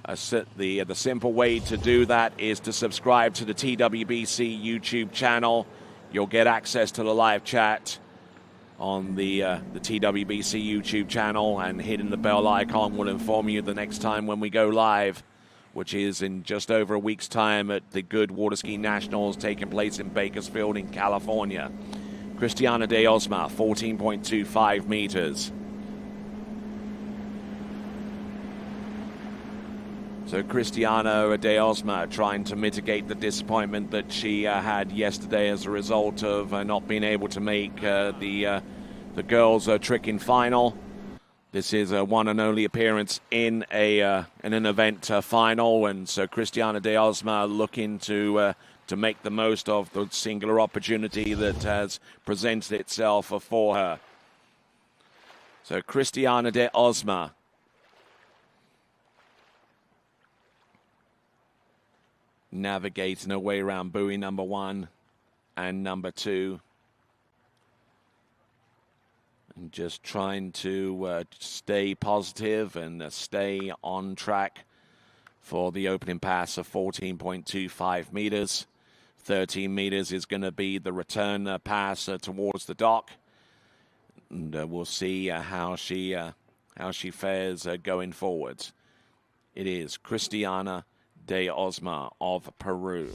the simple way to do that is to subscribe to the TWBC YouTube channel. You'll get access to the live chat on the TWBC YouTube channel, and hitting the bell icon will inform you the next time when we go live, which is in just over a week's time at the Good Water Ski Nationals taking place in Bakersfield in California. Cristiana de Osma, 14.25 meters. So Cristiana de Osma trying to mitigate the disappointment that she had yesterday as a result of not being able to make the girls' trick-in final. This is a one and only appearance in an event final, and so Cristiana de Osma looking to make the most of the singular opportunity that has presented itself for her. So Cristiana de Osma, navigating her way around buoy number one and number two. And just trying to stay positive and stay on track for the opening pass of 14.25 meters. 13 meters is going to be the return pass towards the dock. And we'll see how she fares going forward. It is Cristiana de Osma of Peru.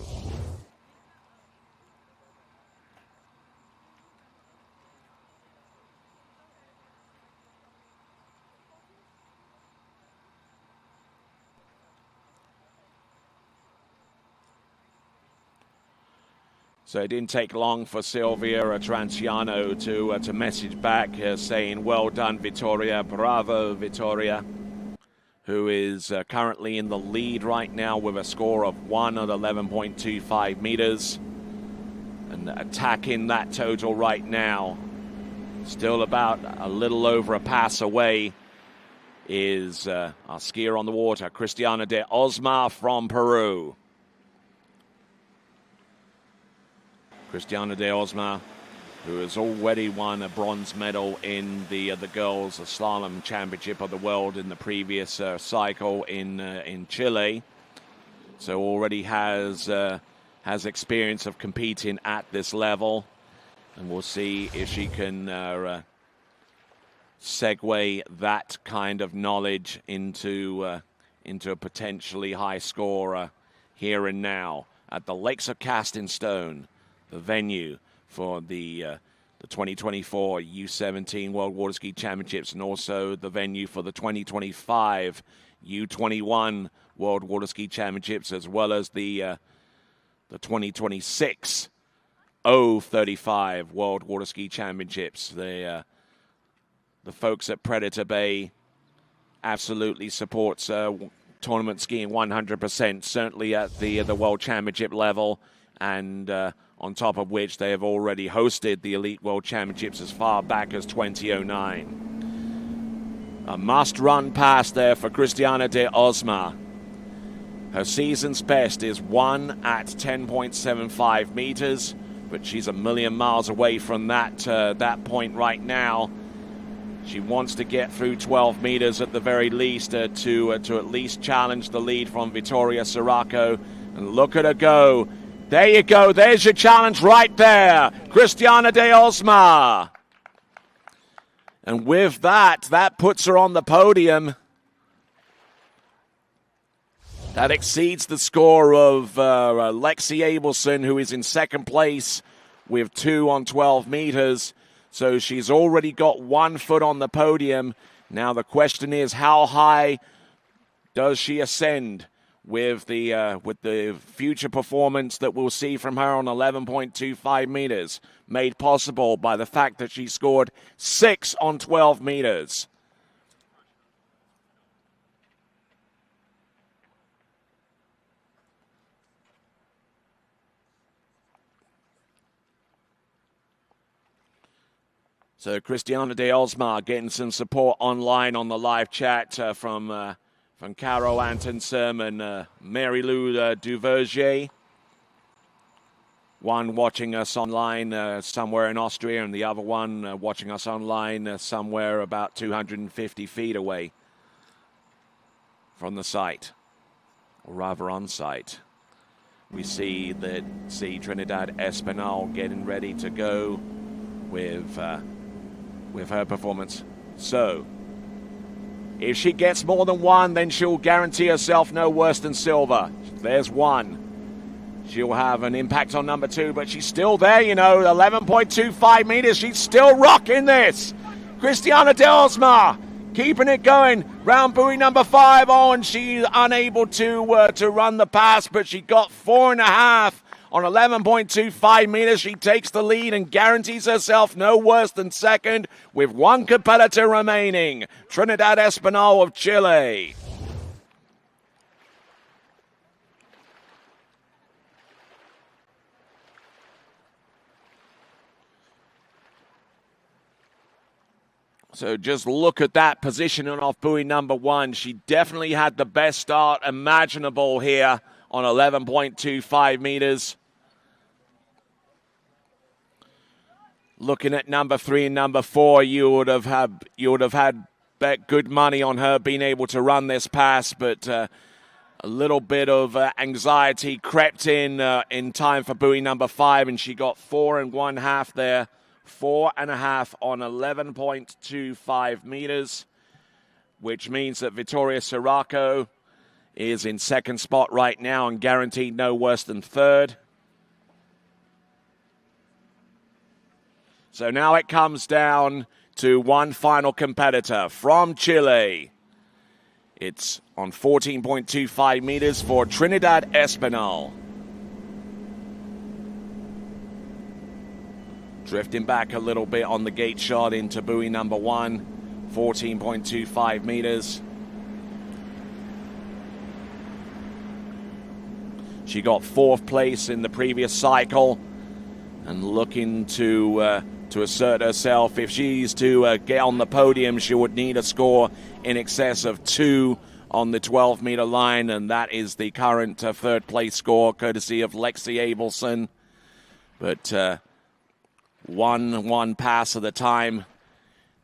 So it didn't take long for Silvia Taranciano to message back saying, well done, Vittoria, bravo, Vittoria, who is currently in the lead right now with a score of 1 at 11.25 meters. And attacking that total right now, still about a little over a pass away, is our skier on the water, Cristiana de Osma from Peru. Cristiana de Osma, who has already won a bronze medal in the Girls Slalom Championship of the World in the previous cycle in Chile, so already has experience of competing at this level, and we'll see if she can segue that kind of knowledge into a potentially high score here and now at the Lakes of Casting Stone, the venue for the 2024 U17 World Water Ski Championships, and also the venue for the 2025 U21 World Water Ski Championships, as well as the 2026 O35 World Water Ski Championships. The folks at Predator Bay absolutely supports tournament skiing 100%, certainly at the World Championship level, and on top of which they have already hosted the Elite World Championships as far back as 2009. A must-run pass there for Cristiana de Osma. Her season's best is 1 at 10.75 meters, but she's a million miles away from that point right now. She wants to get through 12 meters at the very least to at least challenge the lead from Vittoria Sirocco. And look at her go. There you go. There's your challenge right there. Cristiana de Osma. And with that puts her on the podium. That exceeds the score of Lexi Abelson, who is in second place with 2 on 12 meters. So she's already got 1 foot on the podium. Now the question is, how high does she ascend with the future performance that we'll see from her on 11.25 meters, made possible by the fact that she scored 6 on 12 meters. So Cristiana de Osma getting some support online on the live chat from Caro Antonsen and Mary Lou Duverger. One watching us online somewhere in Austria, and the other one watching us online somewhere about 250 feet away from the site, or rather on site. We see Trinidad Espinal getting ready to go with her performance. So if she gets more than 1, then she'll guarantee herself no worse than silver. There's 1. She'll have an impact on number 2, but she's still there, 11.25 meters. She's still rocking this. Cristiana de Osma keeping it going. Round buoy number 5 on. She's unable to run the pass, but she got 4.5 on 11.25 meters. She takes the lead and guarantees herself no worse than second with 1 competitor remaining. Trinidad Espinal of Chile. So just look at that positioning off buoy number 1. She definitely had the best start imaginable here on 11.25 meters. Looking at number 3 and number 4, you would have had bet good money on her being able to run this pass, but a little bit of anxiety crept in time for buoy number 5, and she got 4.5 there. 4.5 on 11.25 meters, which means that Vittoria Sirocco is in second spot right now and guaranteed no worse than third. So now it comes down to one final competitor from Chile. It's on 14.25 meters for Trinidad Espinal. Drifting back a little bit on the gate shot into buoy number 1, 14.25 meters. She got 4th place in the previous cycle and looking to assert herself. If she's to get on the podium, she would need a score in excess of 2 on the 12-meter line, and that is the current 3rd place score, courtesy of Lexi Abelson. But one pass at a time.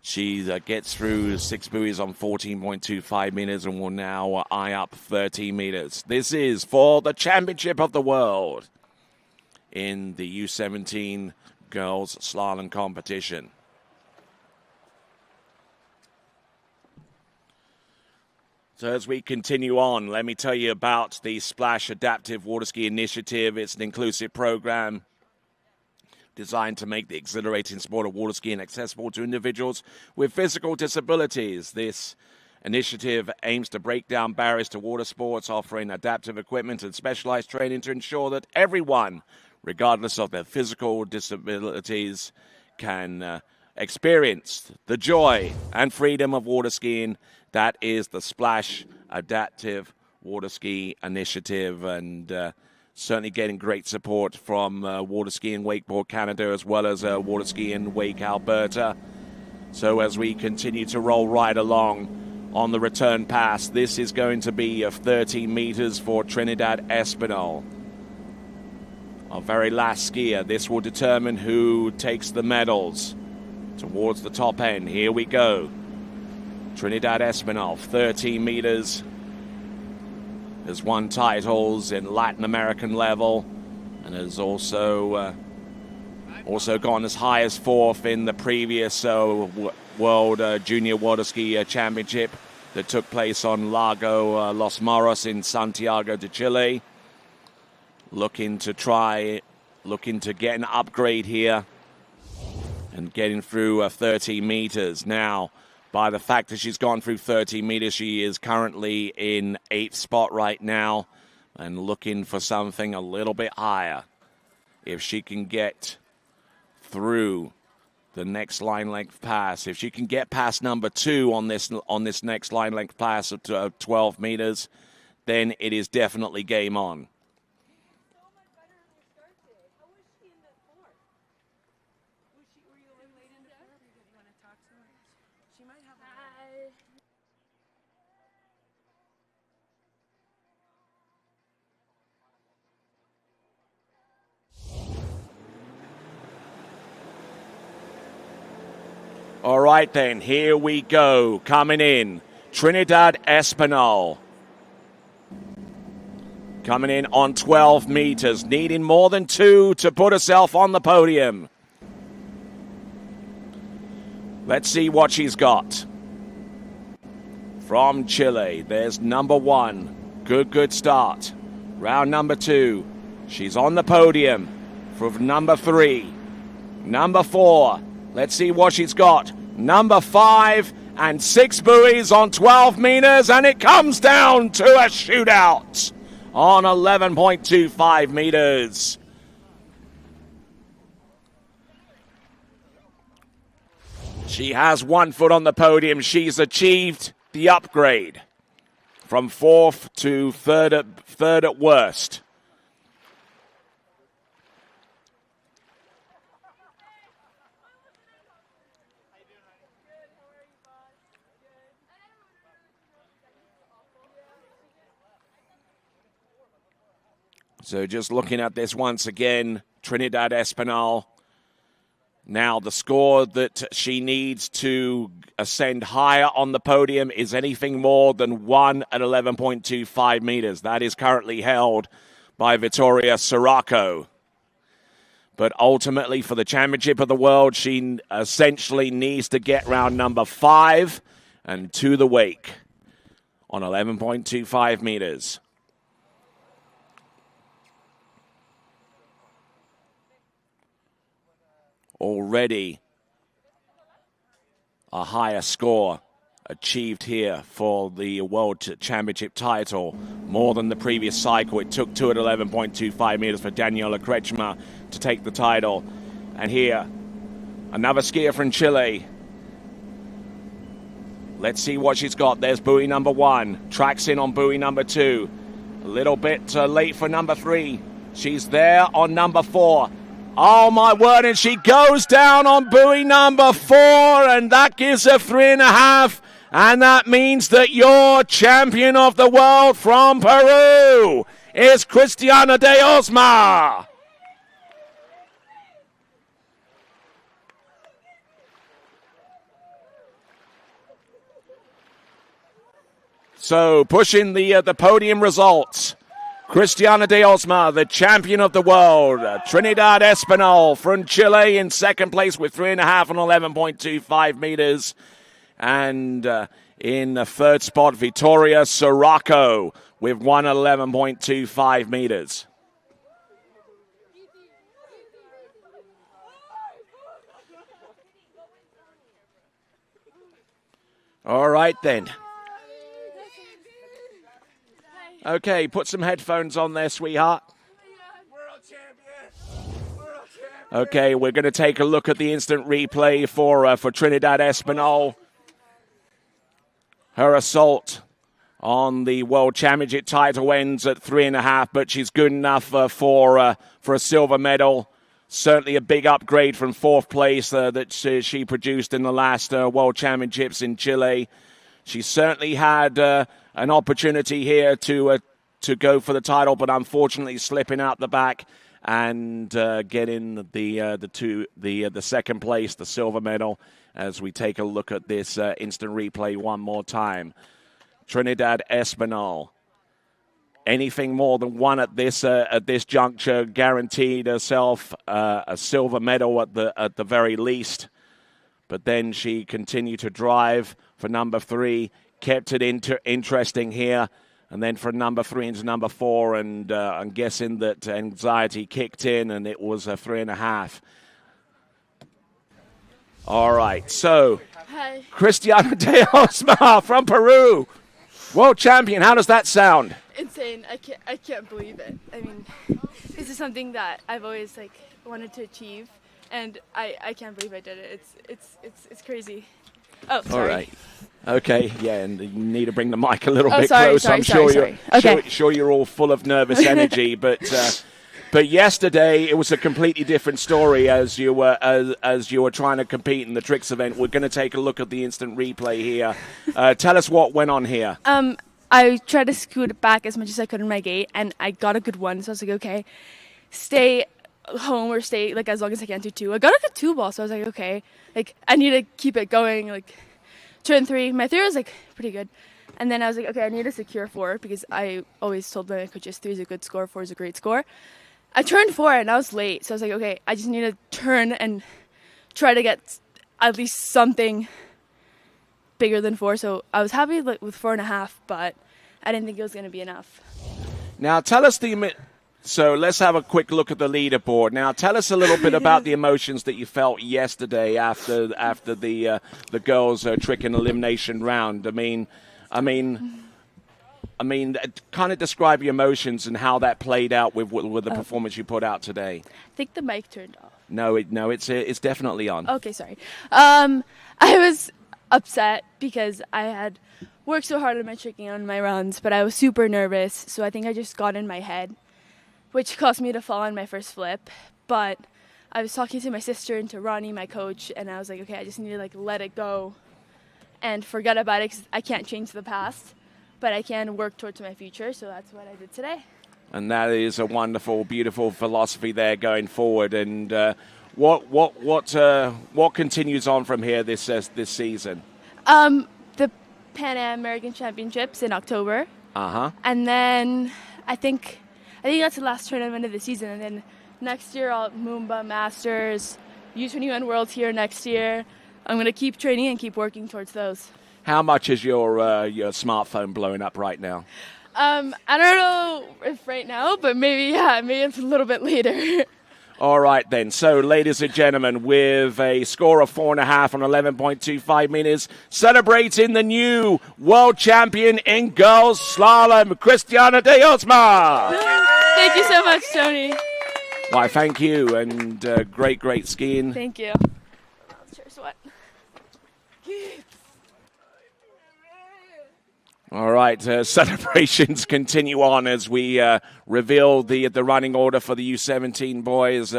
She gets through 6 buoys on 14.25 meters and will now eye up 13 meters. This is for the Championship of the World in the U17 girls slalom competition. So as we continue on, let me tell you about the Splash Adaptive Water Ski Initiative. It's an inclusive program designed to make the exhilarating sport of water skiing accessible to individuals with physical disabilities. This initiative aims to break down barriers to water sports, offering adaptive equipment and specialized training to ensure that everyone, regardless of their physical disabilities, can experience the joy and freedom of water skiing. That is the Splash Adaptive Water Ski Initiative, and certainly getting great support from Water Ski and Wakeboard Canada, as well as Water Ski and Wake Alberta. So as we continue to roll right along, on the return pass. This is going to be 13 meters for Trinidad Espinal. Our very last skier. This will determine who takes the medals towards the top end. Here we go. Trinidad Espinal, 13 meters. Has won titles in Latin American level and has also gone as high as fourth in the previous World Junior Water Ski Championship that took place on Lago Los Moros in Santiago de Chile. Looking to get an upgrade here and getting through 30 meters. Now, by the fact that she's gone through 30 meters, she is currently in 8th spot right now and looking for something a little bit higher. If she can get through the next line length pass, if she can get past number 2 on this next line length pass of 12 meters, then it is definitely game on. All right, then, here we go. Coming in, Trinidad Espinal. Coming in on 12 meters, needing more than 2 to put herself on the podium. Let's see what she's got. From Chile, there's number 1. Good start. Round number 2. She's on the podium for number 3. Number 4. Let's see what she's got. Number 5 and 6 buoys on 12 meters, and it comes down to a shootout on 11.25 meters. She has 1 foot on the podium. She's achieved the upgrade from 4th to 3rd at worst. So just looking at this once again, Trinidad Espinal. Now the score that she needs to ascend higher on the podium is anything more than 1 at 11.25 meters. That is currently held by Vittoria Sirocco. But ultimately for the Championship of the World, she essentially needs to get round number 5 and to the wake on 11.25 meters. Already a higher score achieved here for the World Championship title, more than the previous cycle. It took 2 at 11.25 meters for Daniela Kretschmer to take the title. And here, another skier from Chile. Let's see what she's got. There's buoy number 1. Tracks in on buoy number 2. A little bit late for number 3. She's there on number 4. Oh, my word, and she goes down on buoy number 4, and that gives her 3.5, and that means that your champion of the world from Peru is Cristiana de Osma. So, pushing the podium results. Cristiana de Osma, the champion of the world. Trinidad Espinal from Chile in second place with 3.5 on 11.25 meters. And in the third spot, Vittoria Sirocco with 1 at 11.25 meters. All right, then. Okay, put some headphones on there, sweetheart. Okay, we're going to take a look at the instant replay for Trinidad Espinal. Her assault on the World Championship title ends at 3.5, but she's good enough for a silver medal. Certainly a big upgrade from 4th place that she produced in the last World Championships in Chile. She certainly had an opportunity here to go for the title, but unfortunately slipping out the back and getting the second place, the silver medal, as we take a look at this instant replay one more time. Trinidad Espinal. Anything more than one at this juncture guaranteed herself a silver medal at the very least. But then she continued to drive for number 3, kept it interesting here, and then from number 3 into number 4, and I'm guessing that anxiety kicked in, and it was a 3.5. All right, so Hi. Cristiana de Osma from Peru, world champion. How does that sound? Insane. I can't believe it. I mean, this is something that I've always wanted to achieve, and I can't believe I did it. It's crazy. Oh, sorry. All right. Okay, yeah, and you need to bring the mic a little Oh, bit sorry, closer. sorry, I'm sorry, sure sorry. Okay. sure you're all full of nervous energy, but yesterday it was a completely different story as you were trying to compete in the tricks event. We're going to take a look at the instant replay here. Tell us what went on here. I tried to scoot it back as much as I could in my gate, and I got a good one. So I was like, okay, stay home or stay as long as I can do 2. I got a good 2 ball, so I was like, okay, I need to keep it going. Turn 3, my 3 was pretty good, and then I was like, okay, I need to secure 4 because I always told my coaches 3 is a good score, 4 is a great score. I turned 4 and I was late, so I was like, okay, I just need to turn and try to get at least something bigger than 4. So I was happy with 4.5, but I didn't think it was going to be enough. Now tell us so let's have a quick look at the leaderboard. Now tell us a little bit about the emotions that you felt yesterday after the girls' trick and elimination round. I mean, kind of describe your emotions and how that played out with the performance you put out today. I think the mic turned off. No, it's definitely on. Okay, sorry. I was upset because I had worked so hard on my tricking on my runs, but I was super nervous, so I think I just got in my head, which caused me to fall on my first flip. But I was talking to my sister and to Ronnie, my coach, and I was like, okay, I just need to let it go and forget about it because I can't change the past, but I can work towards my future, so that's what I did today. And that is a wonderful, beautiful philosophy there going forward. And what continues on from here this season? The Pan American Championships in October. Uh-huh. And then I think that's the last tournament of the season. And then next year, I'll Moomba Masters, U21 Worlds here next year. I'm going to keep training and keep working towards those. How much is your smartphone blowing up right now? I don't know if right now, but maybe it's a little bit later. All right, then. So, ladies and gentlemen, with a score of 4.5 on 11.25 meters, celebrating the new world champion in girls slalom, Cristiana de Osma. Thank you so much, Tony. Why, thank you, and great skiing. Thank you. Sure sweat. All right, celebrations continue on as we reveal the running order for the U17 boys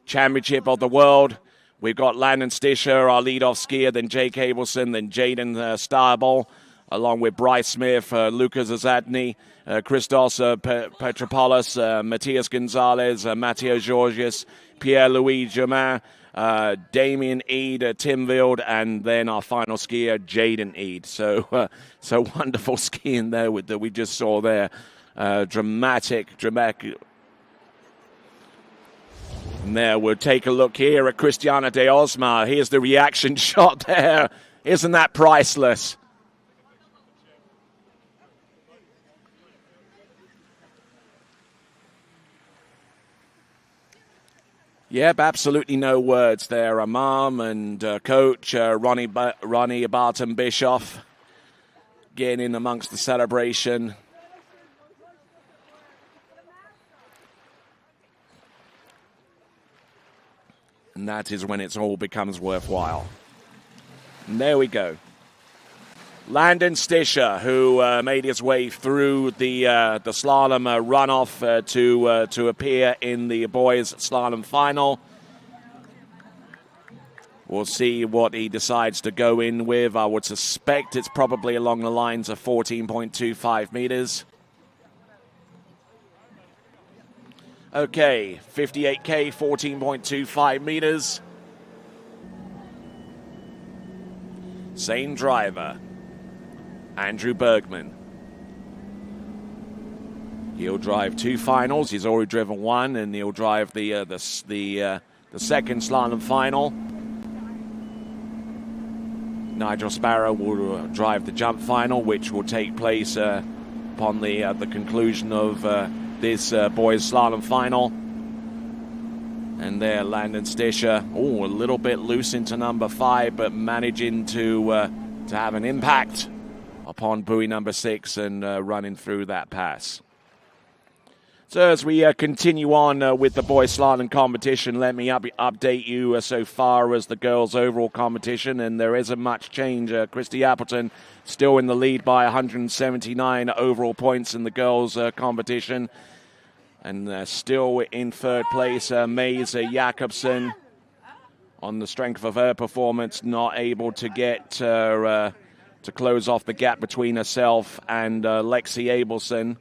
championship of the world. We've got Landon Stisher, our leadoff skier, then Jake Abelson, then Jaden Starball, along with Bryce Smith, Lucas Azadny, Christos Petropoulos, Matias Gonzalez, Matteo Georgius, Pierre-Louis Germain, Damien Eade, Tim Vild, and then our final skier, Jaden Eade. So wonderful skiing there that we just saw there. Dramatic. And there, we'll take a look here at Cristiana de Osma. Here's the reaction shot there. Isn't that priceless? Yep, absolutely no words there. Our mom and coach Ronnie Barton Bischoff getting in amongst the celebration. And that is when it all becomes worthwhile. And there we go. Landon Stisher, who made his way through the slalom runoff to appear in the boys' slalom final. We'll see what he decides to go in with. I would suspect it's probably along the lines of 14.25 meters. Okay, 58K, 14.25 meters. Same driver, Andrew Bergman. He'll drive 2 finals. He's already driven 1, and he'll drive the second slalom final. Nigel Sparrow will drive the jump final, which will take place upon the conclusion of this boys slalom final. And there, Landon Stischer, a little bit loose into number 5, but managing to have an impact upon buoy number 6 and running through that pass. So as we continue on with the boys slalom competition, let me update you so far as the girls' overall competition, and there isn't much change. Christy Appleton still in the lead by 179 overall points in the girls' competition. And still in third place, Maze Jakobsen, on the strength of her performance, not able to get to close off the gap between herself and Lexi Abelson.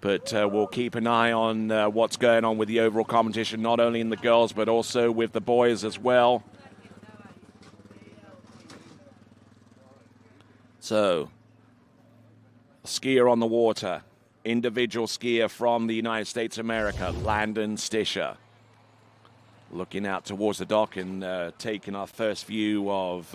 But we'll keep an eye on what's going on with the overall competition, not only in the girls, but also with the boys as well. So, skier on the water. Individual skier from the United States of America, Landon Stischer. Looking out towards the dock and taking our first view of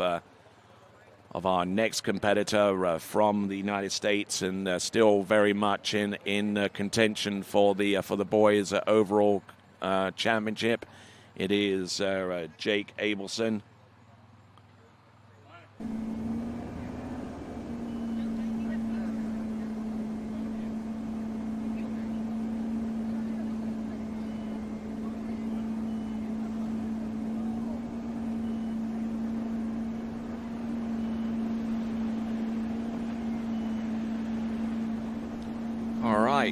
our next competitor from the United States, and still very much in contention for the boys' overall championship. It is Jake Abelson.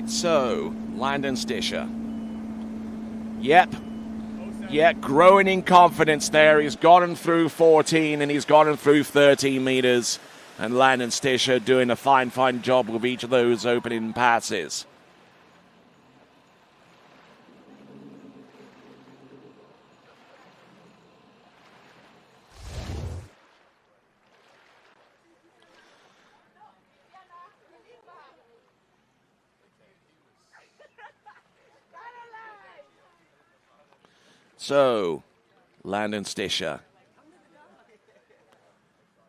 So, Landon Stischer. Yep, growing in confidence there. He's gotten through 14 and he's gotten through 13 meters. And Landon Stischer doing a fine job with each of those opening passes. So, Landon Stischer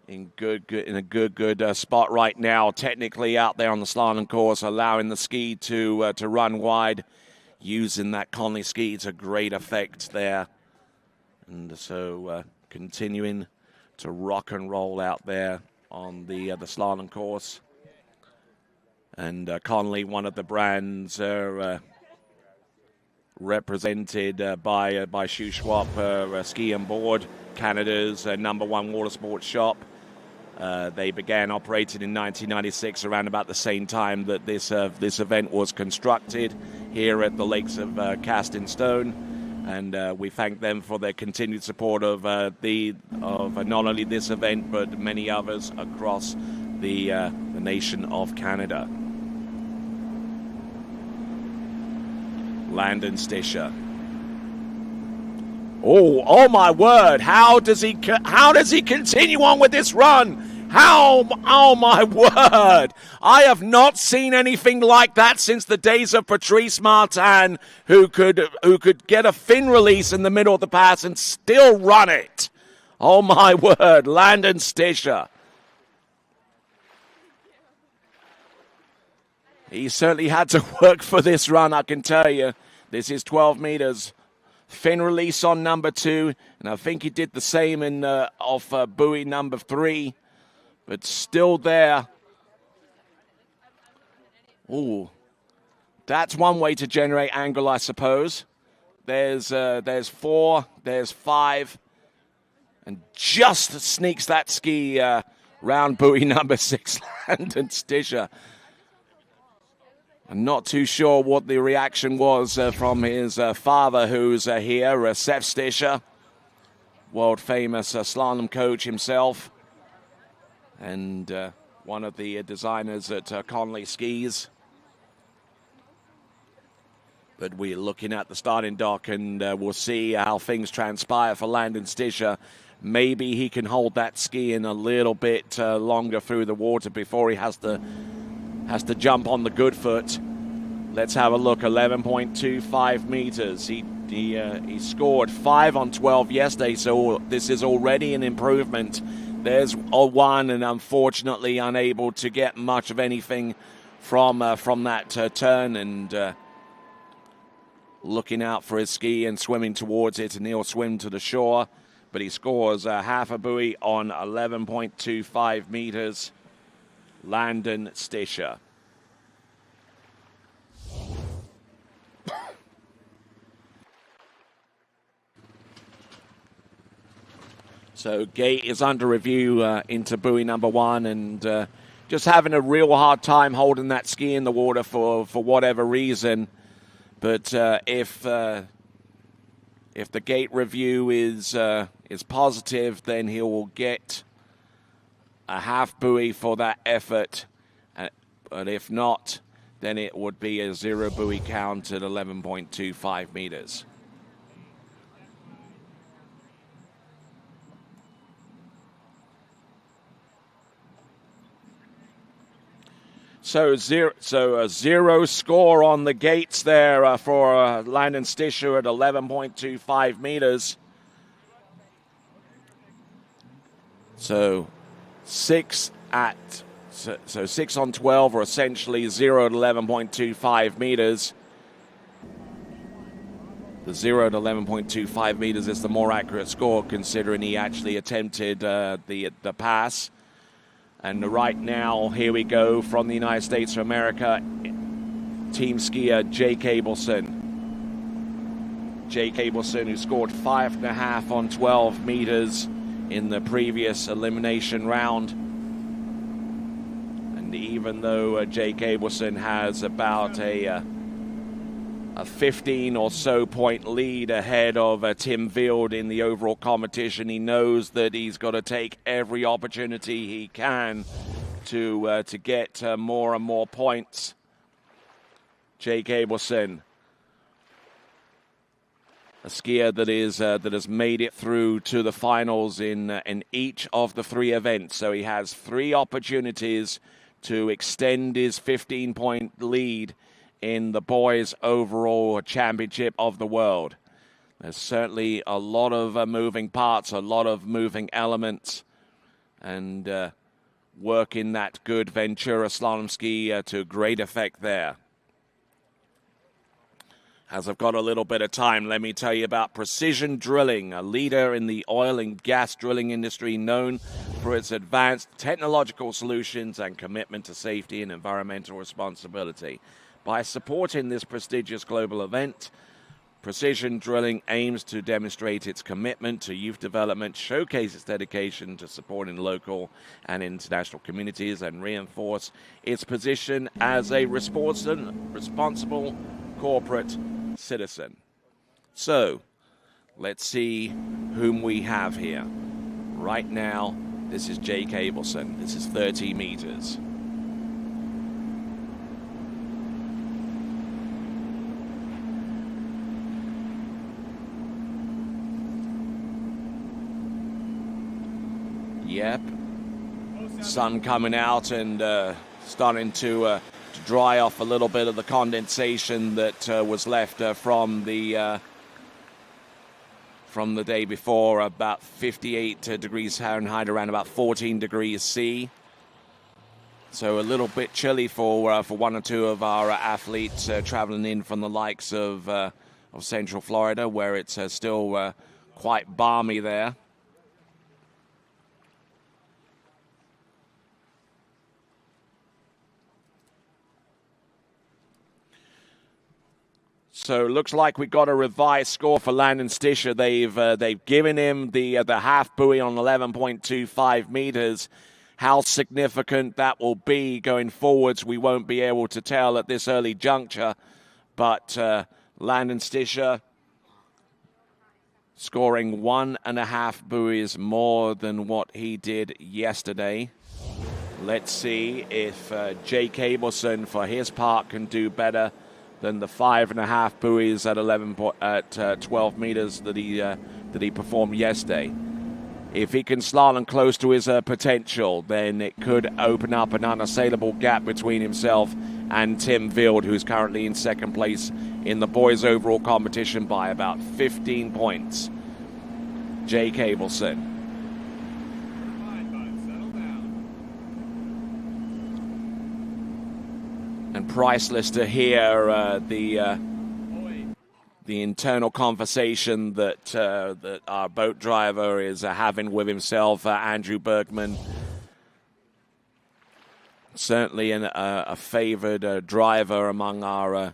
in a good spot right now. Technically out there on the slalom course, allowing the ski to run wide, using that Conley ski to great effect there, and so continuing to rock and roll out there on the slalom course. And Conley, one of the brands. Represented by Shuswap Ski and Board, Canada's #1 water sports shop. They began operating in 1996, around about the same time that this event was constructed here at the Lakes of Casting Stone, and we thank them for their continued support of not only this event but many others across the nation of Canada. Landon Stischer. Oh my word! How does he continue on with this run? Oh my word! I have not seen anything like that since the days of Patrice Martin, who could get a fin release in the middle of the pass and still run it. Oh my word! Landon Stischer. He certainly had to work for this run, I can tell you. This is 12 meters. Fin release on number 2, and I think he did the same in off buoy number 3, but still there. Ooh, that's one way to generate angle, I suppose. There's 4, there's 5, and just sneaks that ski round buoy number 6, Landon Stischer. I'm not too sure what the reaction was from his father, who's here, Seth Stischer. world famous slalom coach himself, and one of the designers at Conley Skis. But we're looking at the starting dock, and we'll see how things transpire for Landon Stischer. Maybe he can hold that ski in a little bit longer through the water before he has to jump on the good foot. Let's have a look. 11.25 meters. He scored 5 on 12 yesterday, so this is already an improvement. There's a 1, and unfortunately unable to get much of anything from that turn, and looking out for his ski and swimming towards it, and he'll swim to the shore. But he scores half a buoy on 11.25 meters. Landon Stischer. So gate is under review into buoy number 1, and just having a real hard time holding that ski in the water for whatever reason. But if the gate review is positive, then he will get a half buoy for that effort. But if not, then it would be a 0 buoy count at 11.25 meters. So a 0 score on the gates there for Landon Stischer at 11.25 meters. So 6 on 12 are essentially 0 at 11.25 meters. The 0 at 11.25 meters is the more accurate score, considering he actually attempted the pass. And right now, here we go from the United States of America, team skier Jake Abelson. Jake Abelson, who scored 5.5 on 12 meters in the previous elimination round. And even though Jake Abelson has about a 15 or so point lead ahead of Tim Vild in the overall competition, he knows that he's got to take every opportunity he can to get more and more points. Jake Abelson, a skier that has made it through to the finals in each of the 3 events. So he has 3 opportunities to extend his 15-point lead in the boys' overall championship of the world. There's certainly a lot of moving parts, a lot of moving elements, and working that good Ventura slalom ski to great effect there. As I've got a little bit of time, let me tell you about Precision Drilling, a leader in the oil and gas drilling industry known for its advanced technological solutions and commitment to safety and environmental responsibility. By supporting this prestigious global event, Precision Drilling aims to demonstrate its commitment to youth development, showcase its dedication to supporting local and international communities, and reinforce its position as a responsible corporate citizen. So, let's see whom we have here. Right now, this is Jake Abelson. This is 30 meters. Yep, sun coming out and starting to dry off a little bit of the condensation that was left from the day before. About 58 degrees Fahrenheit, around about 14 degrees C. So a little bit chilly for 1 or 2 of our athletes traveling in from the likes of Central Florida, where it's still quite balmy there. So it looks like we got a revised score for Landon Stischer. They've given him the half buoy on 11.25 meters. How significant that will be going forwards, we won't be able to tell at this early juncture. But Landon Stischer scoring 1.5 buoys more than what he did yesterday. Let's see if Jake Abelson, for his part, can do better than the 5.5 buoys at 12 meters that he performed yesterday. If he can slalom close to his potential, then it could open up an unassailable gap between himself and Tim Vild, who's currently in second place in the boys' overall competition by about 15 points. Jake Abelson. And priceless to hear the internal conversation that our boat driver is having with himself, Andrew Bergman. Certainly a favored driver among our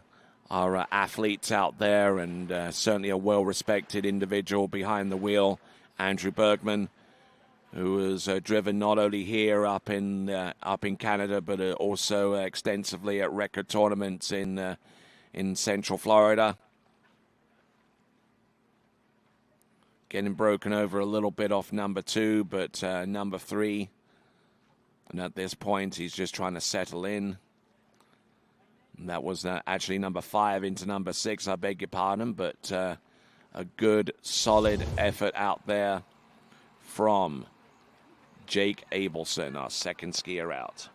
athletes out there, and certainly a well-respected individual behind the wheel, Andrew Bergman, who has driven not only here up in Canada, but also extensively at record tournaments in Central Florida. Getting broken over a little bit off number 2, but number 3. And at this point, he's just trying to settle in. And that was actually number 5 into number 6, I beg your pardon. But a good, solid effort out there from Jake Abelson, our second skier out.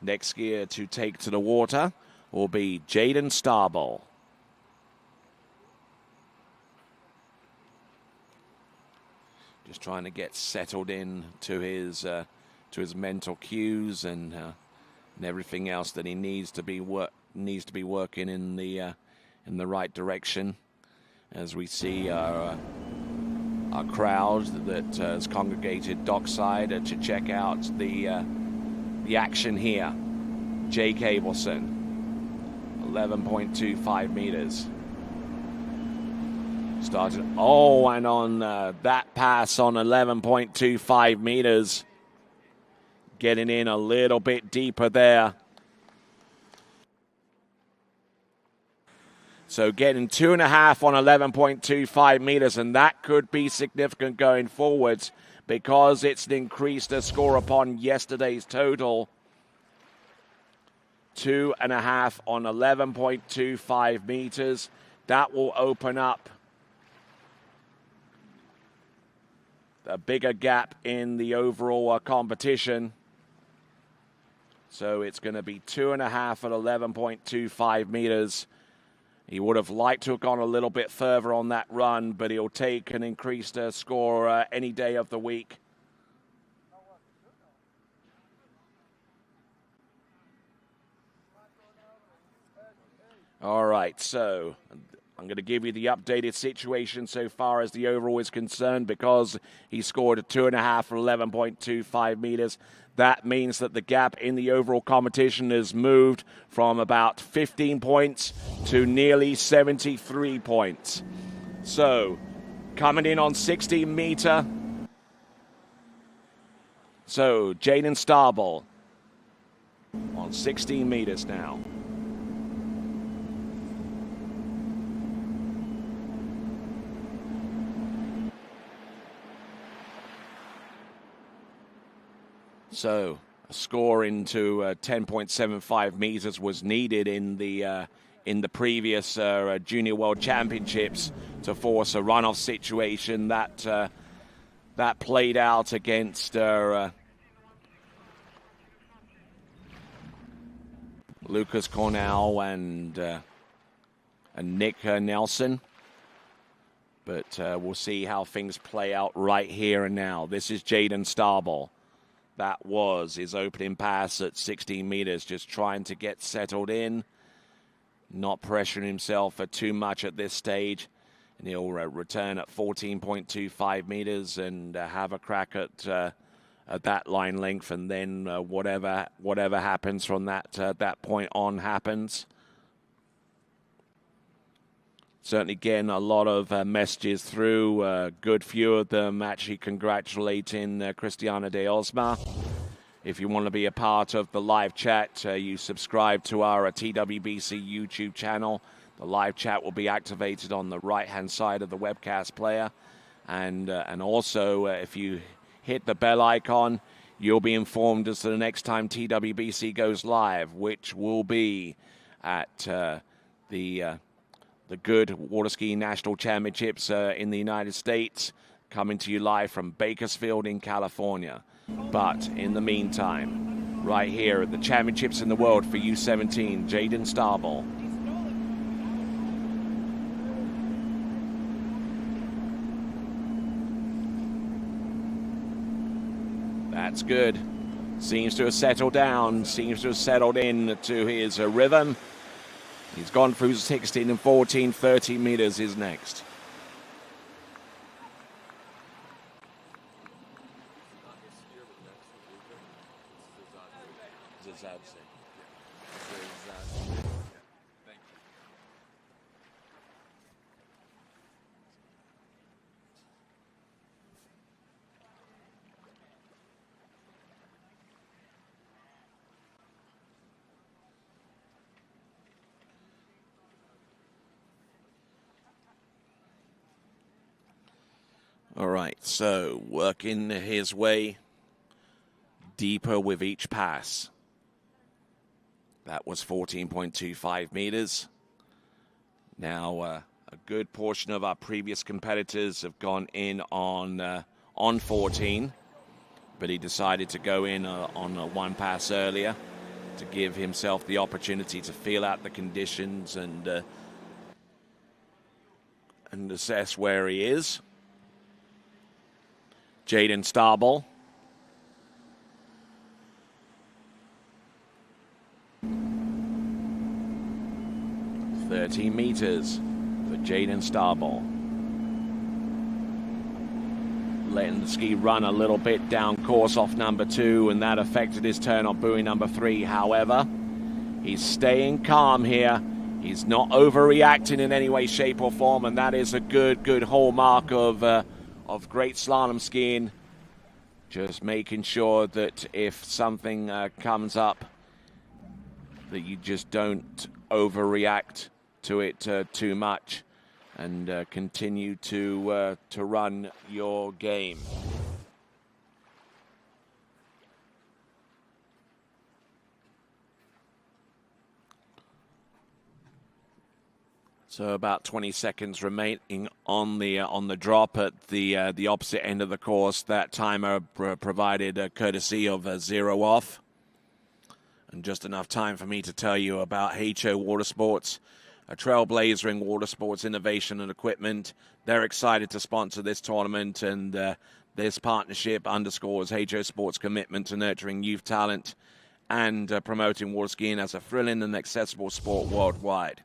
Next skier to take to the water will be Jaden Starball. Just trying to get settled in to his mental cues and everything else that he needs to be working in the right direction. As we see our crowd that has congregated dockside to check out the action here. Jake Abelson, 11.25 meters. Started, and on that pass on 11.25 meters, getting in a little bit deeper there. So getting 2.5 on 11.25 meters, and that could be significant going forwards because it's increased a score upon yesterday's total. 2.5 on 11.25 meters. That will open up a bigger gap in the overall competition. So it's going to be 2.5 at 11.25 meters. He would have liked to have gone a little bit further on that run, but he'll take an increased score any day of the week. All right, so I'm going to give you the updated situation so far as the overall is concerned, because he scored a 2.5 for 11.25 meters. That means that the gap in the overall competition has moved from about 15 points to nearly 73 points. So, coming in on 16 meter. So, Jaden Starball on 16 meters now. So a score into 10.75 meters was needed in the previous Junior World Championships to force a runoff situation that played out against Lucas Cornell and Nick Nelson. But we'll see how things play out right here and now. This is Jaden Starball. That was his opening pass at 16 meters, just trying to get settled in, not pressuring himself for too much at this stage. And he'll return at 14.25 meters and have a crack at that line length, and then whatever happens from that point on happens. Certainly getting a lot of messages through. Good few of them actually congratulating Christiana de Osma. If you want to be a part of the live chat, you subscribe to our TWBC YouTube channel. The live chat will be activated on the right-hand side of the webcast player. And also, if you hit the bell icon, you'll be informed as to the next time TWBC goes live, which will be at the Good Water Skiing National Championships in the United States, coming to you live from Bakersfield in California. But in the meantime, right here at the Championships in the World for U17, Jaden Starball. That's good. Seems to have settled down, seems to have settled in to his rhythm. He's gone through 16 and 14, 30 meters is next. All right, so working his way deeper with each pass. That was 14.25 meters. Now, a good portion of our previous competitors have gone in on 14, but he decided to go in on one pass earlier to give himself the opportunity to feel out the conditions and assess where he is. Jaden Starball. "13 meters for Jaden Starball. Letting the ski run a little bit down course off number 2, and that affected his turn on buoy number 3. However, he's staying calm here. He's not overreacting in any way, shape, or form, and that is a good hallmark of great slalom skiing. Just making sure that if something comes up, that you just don't overreact to it too much, and continue to run your game. So about 20 seconds remaining on the drop at the opposite end of the course. That timer provided courtesy of Zero Off. And just enough time for me to tell you about HO Watersports, a trailblazer in water sports innovation and equipment. They're excited to sponsor this tournament, and this partnership underscores HO Sports' commitment to nurturing youth talent and promoting water skiing as a thrilling and accessible sport worldwide.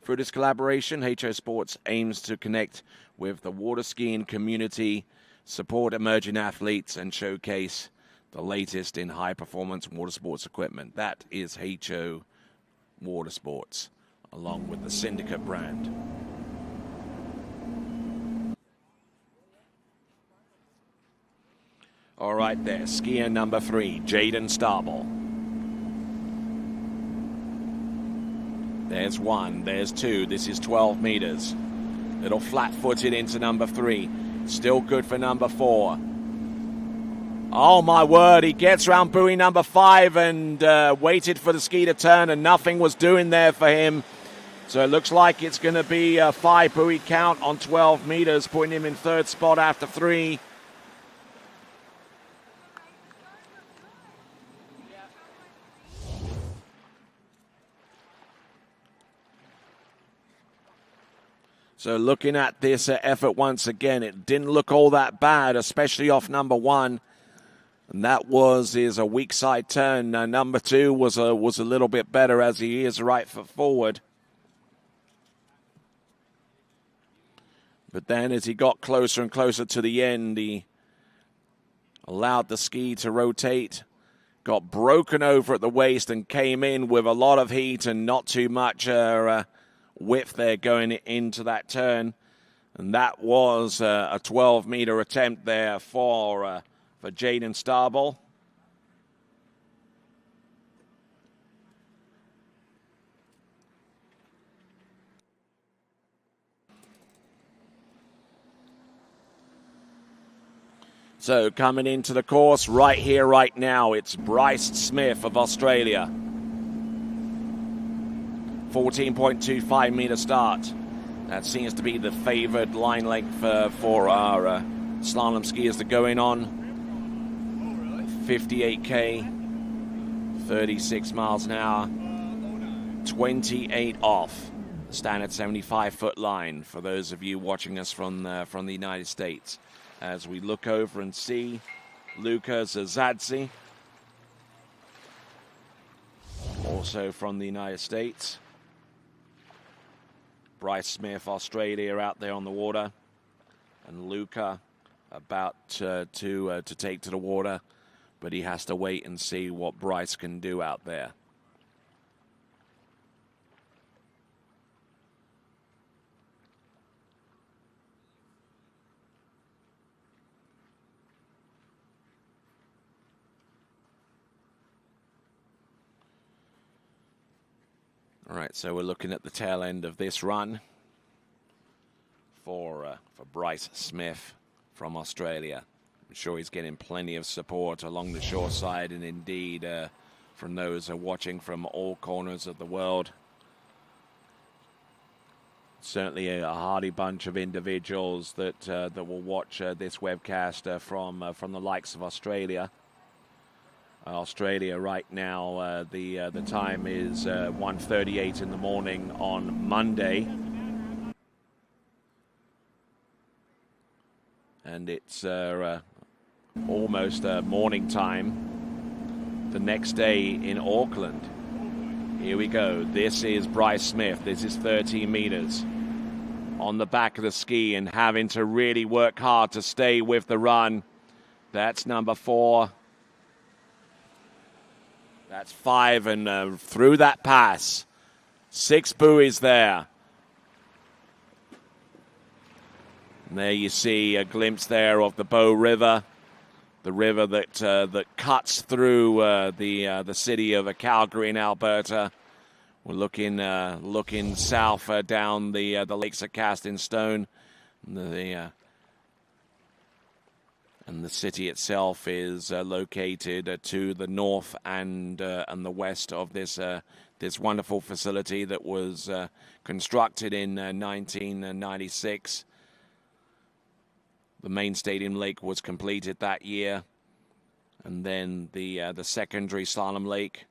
Through this collaboration, HO Sports aims to connect with the water skiing community, support emerging athletes, and showcase the latest in high-performance water sports equipment. That is HO Watersports, along with the Syndicate brand. All right there, skier number 3, Jaden Starball. There's 1, there's 2, this is 12 meters. Little flat-footed into number 3. Still good for number 4. Oh my word, he gets round buoy number 5 and waited for the ski to turn, and nothing was doing there for him. So it looks like it's going to be a 5 buoy count on 12 meters, putting him in 3rd spot after 3. So looking at this effort once again, it didn't look all that bad, especially off number 1. And that is a weak side turn. Number 2 was a little bit better, as he is right foot forward. But then as he got closer and closer to the end, he allowed the ski to rotate, got broken over at the waist, and came in with a lot of heat and not too much width there going into that turn. And that was a 12-meter attempt there for Jaden Starball. So coming into the course right here, right now, it's Bryce Smith of Australia. 14.25 meter start. That seems to be the favored line length for our slalom skiers that go in on. 58K, 36 miles an hour, 28 off. Standard 75-foot line for those of you watching us from the United States. As we look over and see Luka Zazadze, also from the United States. Bryce Smith, Australia, out there on the water, and Luka about to take to the water, but he has to wait and see what Bryce can do out there. All right, so we're looking at the tail end of this run for Bryce Smith from Australia. I'm sure he's getting plenty of support along the shore side, and indeed from those watching from all corners of the world. Certainly a hearty bunch of individuals that will watch this webcast from the likes of Australia. Australia right now, the time is 1:38 in the morning on Monday, and it's almost morning time the next day in Auckland. Here we go. This is Bryce Smith. This is 13 meters on the back of the ski and having to really work hard to stay with the run. That's number 4. That's 5, and through that pass, 6 buoys there. And there you see a glimpse there of the Bow River, the river that cuts through the city of Calgary in Alberta. We're looking south down the lakes of Casting Stone. And the city itself is located to the north and the west of this wonderful facility that was constructed in 1996. The main stadium lake was completed that year, and then the secondary slalom lake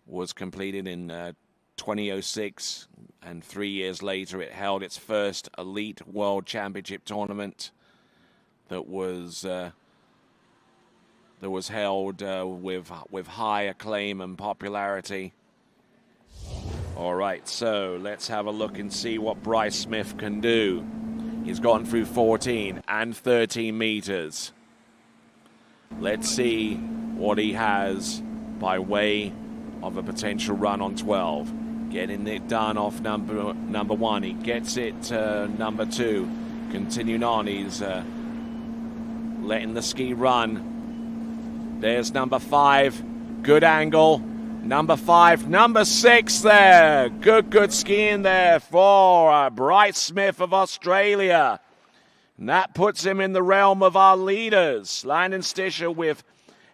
was completed in 2006, and 3 years later it held its first elite world championship tournament that was held with high acclaim and popularity. All right, so let's have a look and see what Bryce Smith can do. He's gone through 14 and 13 meters. Let's see what he has by way of a potential run on 12. Getting it done off number 1. He gets it to number 2. Continuing on, he's letting the ski run. There's number 5. Good angle. Number 5. Number 6 there. Good skiing there for Bryce Smith of Australia. And that puts him in the realm of our leaders. Landon Stisher with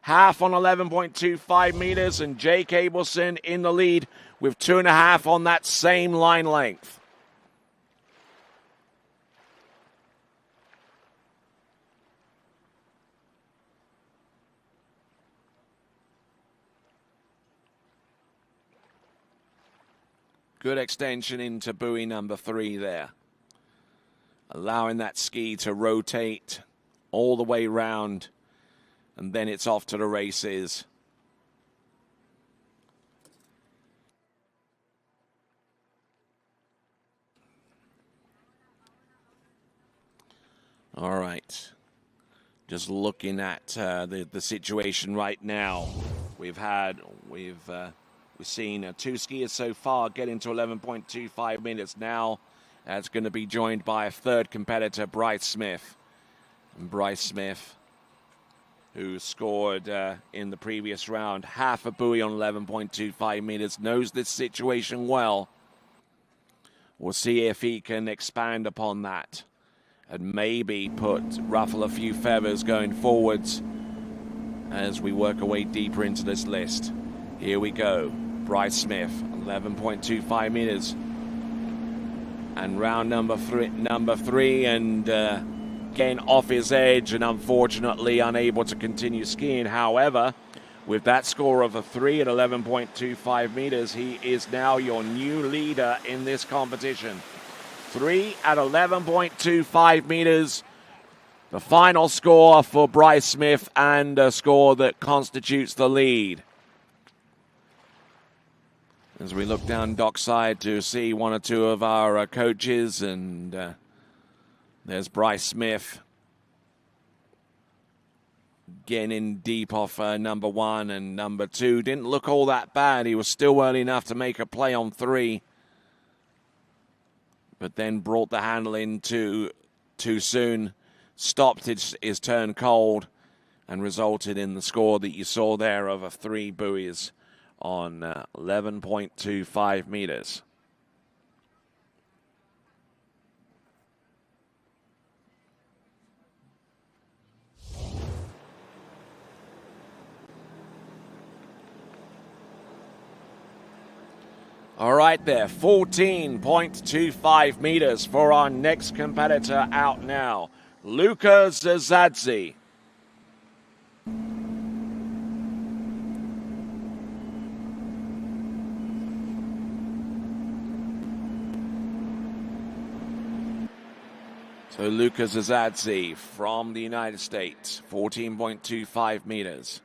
half on 11.25 meters, and Jake Abelson in the lead with 2.5 on that same line length. Good extension into buoy number 3 there. Allowing that ski to rotate all the way round, and then it's off to the races. All right. Just looking at the situation right now. We've seen 2 skiers so far get into 11.25 minutes. Now that's going to be joined by a third competitor, Bryce Smith. And Bryce Smith, who scored in the previous round half a buoy on 11.25 meters, knows this situation well. We'll see if he can expand upon that and maybe ruffle a few feathers going forwards as we work our way deeper into this list. Here we go. Bryce Smith, 11.25 meters. And round number three, and again off his edge and unfortunately unable to continue skiing. However, with that score of a 3 at 11.25 meters, he is now your new leader in this competition. 3 at 11.25 meters. The final score for Bryce Smith, and a score that constitutes the lead. As we look down dockside to see one or two of our coaches, and there's Bryce Smith getting in deep off number 1 and number 2. Didn't look all that bad. He was still early enough to make a play on 3, but then brought the handle in too soon, stopped his turn cold, and resulted in the score that you saw there of a 3 buoys on 11.25 meters. All right there, 14.25 meters for our next competitor out now, Luka Zazadze. So Luka Zazadze from the United States, 14.25 meters.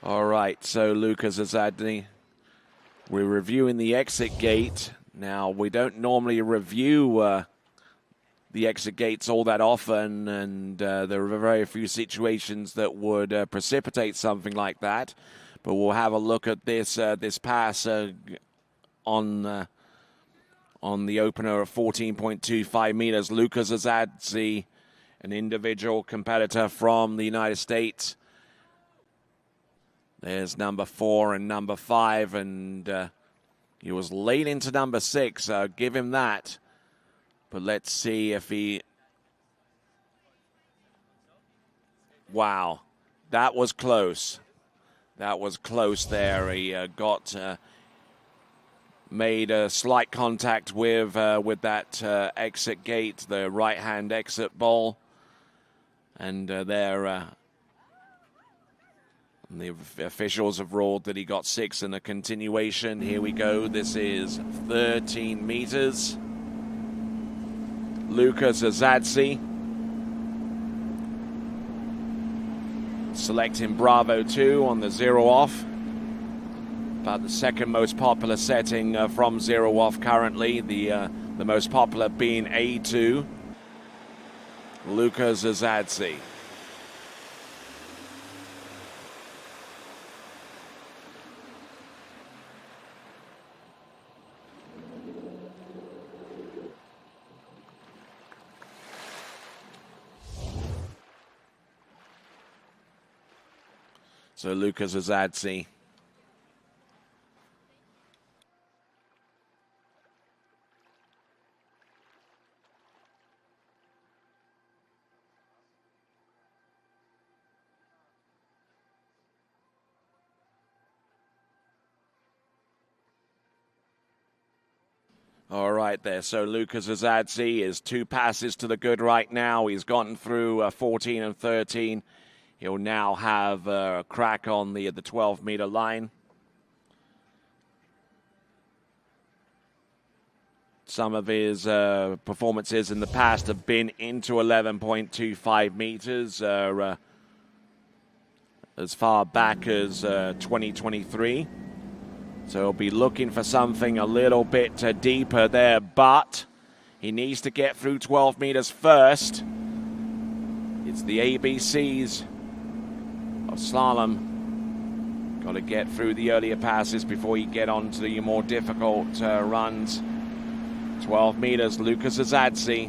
All right, so Luka Zazadze, we're reviewing the exit gate. Now, we don't normally review the exit gates all that often, and there are very few situations that would precipitate something like that. But we'll have a look at this pass on the opener of 14.25 meters. Luka Zazadze, an individual competitor from the United States. There's number 4 and number 5, and he was late into number 6. Give him that. But let's see if he... Wow, that was close. That was close there. He made a slight contact with that exit gate, the right-hand exit bowl, and there. The officials have ruled that he got 6 in a continuation. Here we go. This is 13 meters. Luka Zazadze selecting Bravo 2 on the 0 off. About the second most popular setting from 0 off currently. The most popular being A2. Luka Zazadze. So Luka Zazadze. All right there, so Luka Zazadze is 2 passes to the good right now. He's gotten through 14 and 13. He'll now have a crack on the 12-meter line. Some of his performances in the past have been into 11.25 meters as far back as 2023. So he'll be looking for something a little bit deeper there, but he needs to get through 12 meters first. It's the ABCs of slalom Got to get through the earlier passes before you get on to the more difficult runs. 12 meters, Lucas Azadzi.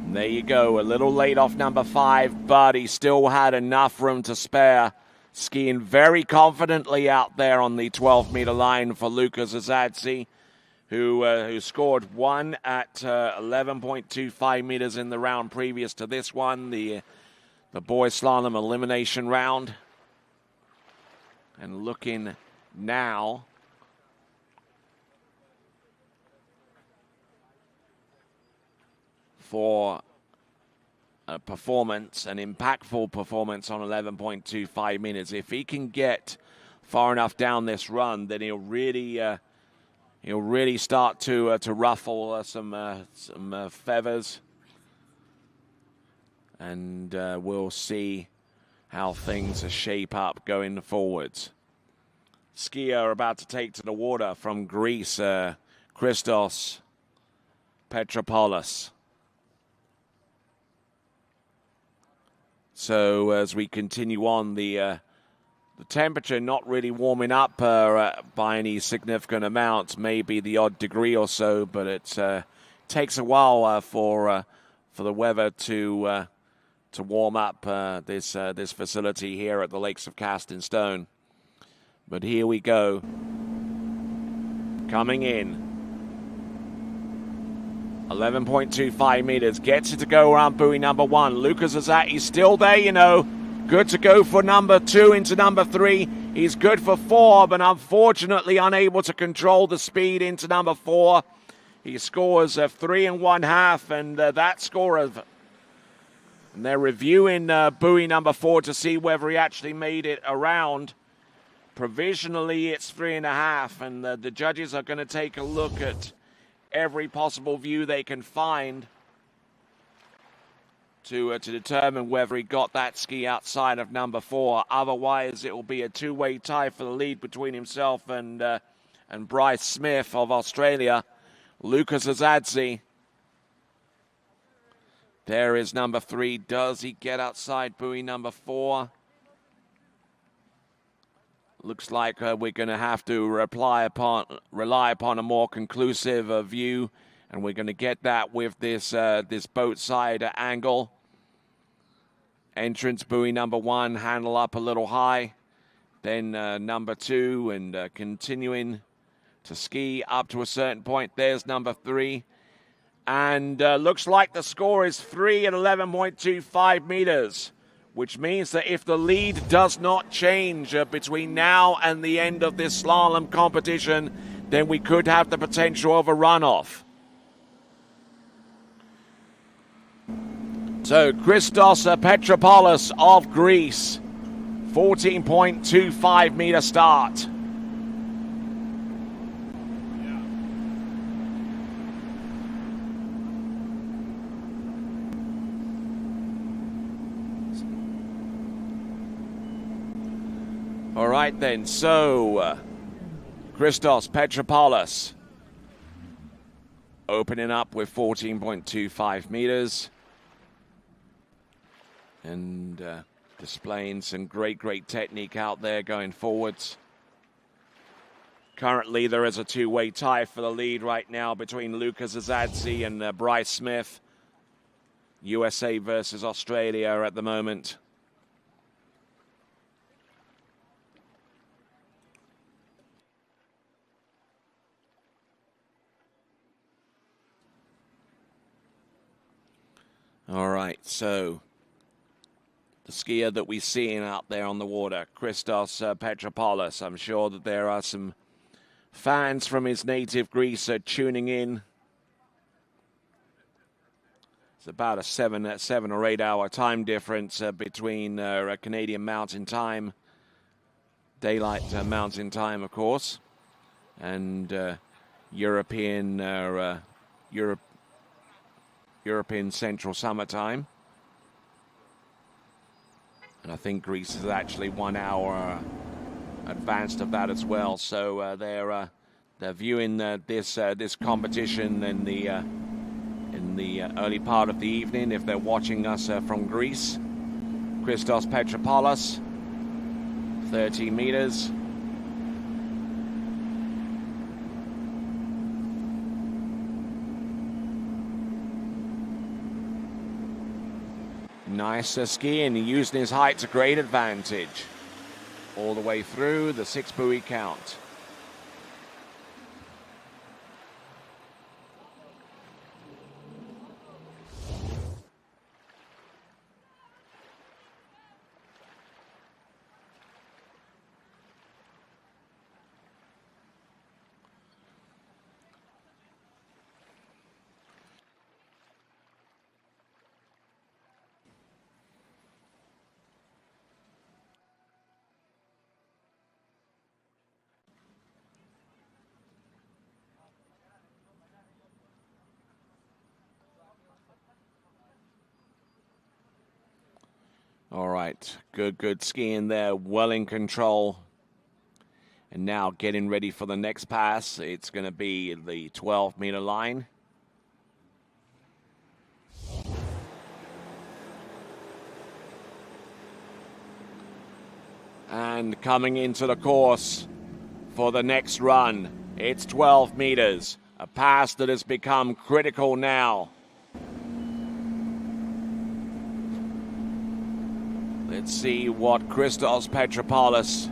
And there you go, a little late off number 5, but he still had enough room to spare. Skiing very confidently out there on the 12-meter line for Lucas Azadzi, who scored 1 at 11.25 meters in the round previous to this one, the boys slalom elimination round. And looking now for a performance, an impactful performance on 11.25 minutes. If he can get far enough down this run, then he'll really start to ruffle some feathers, and we'll see how things shape up going forwards. Skier about to take to the water from Greece, Christos Petropoulos. So as we continue on, the temperature not really warming up by any significant amount, maybe the odd degree or so, but it takes a while for the weather to warm up this facility here at the Lakes of Cast in Stone. But here we go, coming in. 11.25 meters, gets it to go around buoy number 1. Lucas Azadzi still there, you know. Good to go for number 2 into number 3. He's good for 4, but unfortunately unable to control the speed into number 4. He scores 3 1/2, and that score of... And they're reviewing buoy number 4 to see whether he actually made it around. Provisionally, it's 3 1/2, and the judges are going to take a look at every possible view they can find to determine whether he got that ski outside of number 4. Otherwise, it will be a two-way tie for the lead between himself and Bryce Smith of Australia. Lucas Azadzi. There is number 3. Does he get outside buoy number 4? Looks like we're going to have to rely upon a more conclusive view, and we're going to get that with this boat side angle. Entrance buoy number 1, handle up a little high. Then number 2, and continuing to ski up to a certain point. There's number 3. And looks like the score is 3 at 11.25 meters, which means that if the lead does not change between now and the end of this slalom competition, then we could have the potential of a runoff. So Christos Petropoulos of Greece, 14.25 meter start. All right then, so Christos Petropoulos opening up with 14.25 meters and displaying some great technique out there going forwards. Currently there is a two-way tie for the lead right now between Lucas Azadzi and Bryce Smith. USA versus Australia at the moment. All right, so the skier that we're seeing out there on the water, Christos Petropoulos. I'm sure that there are some fans from his native Greece tuning in. It's about a 7 or 8 hour time difference between Canadian Mountain Time, Daylight Mountain Time, of course, and European Central Summer Time. And I think Greece is actually 1 hour advanced of that as well. So they're viewing this competition in the early part of the evening if they're watching us from Greece. Christos Petropoulos, 13 meters. Nice skiing, using his height to great advantage. All the way through the 6 buoy count. All right, good skiing there, well in control. And now getting ready for the next pass. It's going to be the 12-meter line. And coming into the course for the next run, it's 12 meters, a pass that has become critical now. Let's see what Christos Petropoulos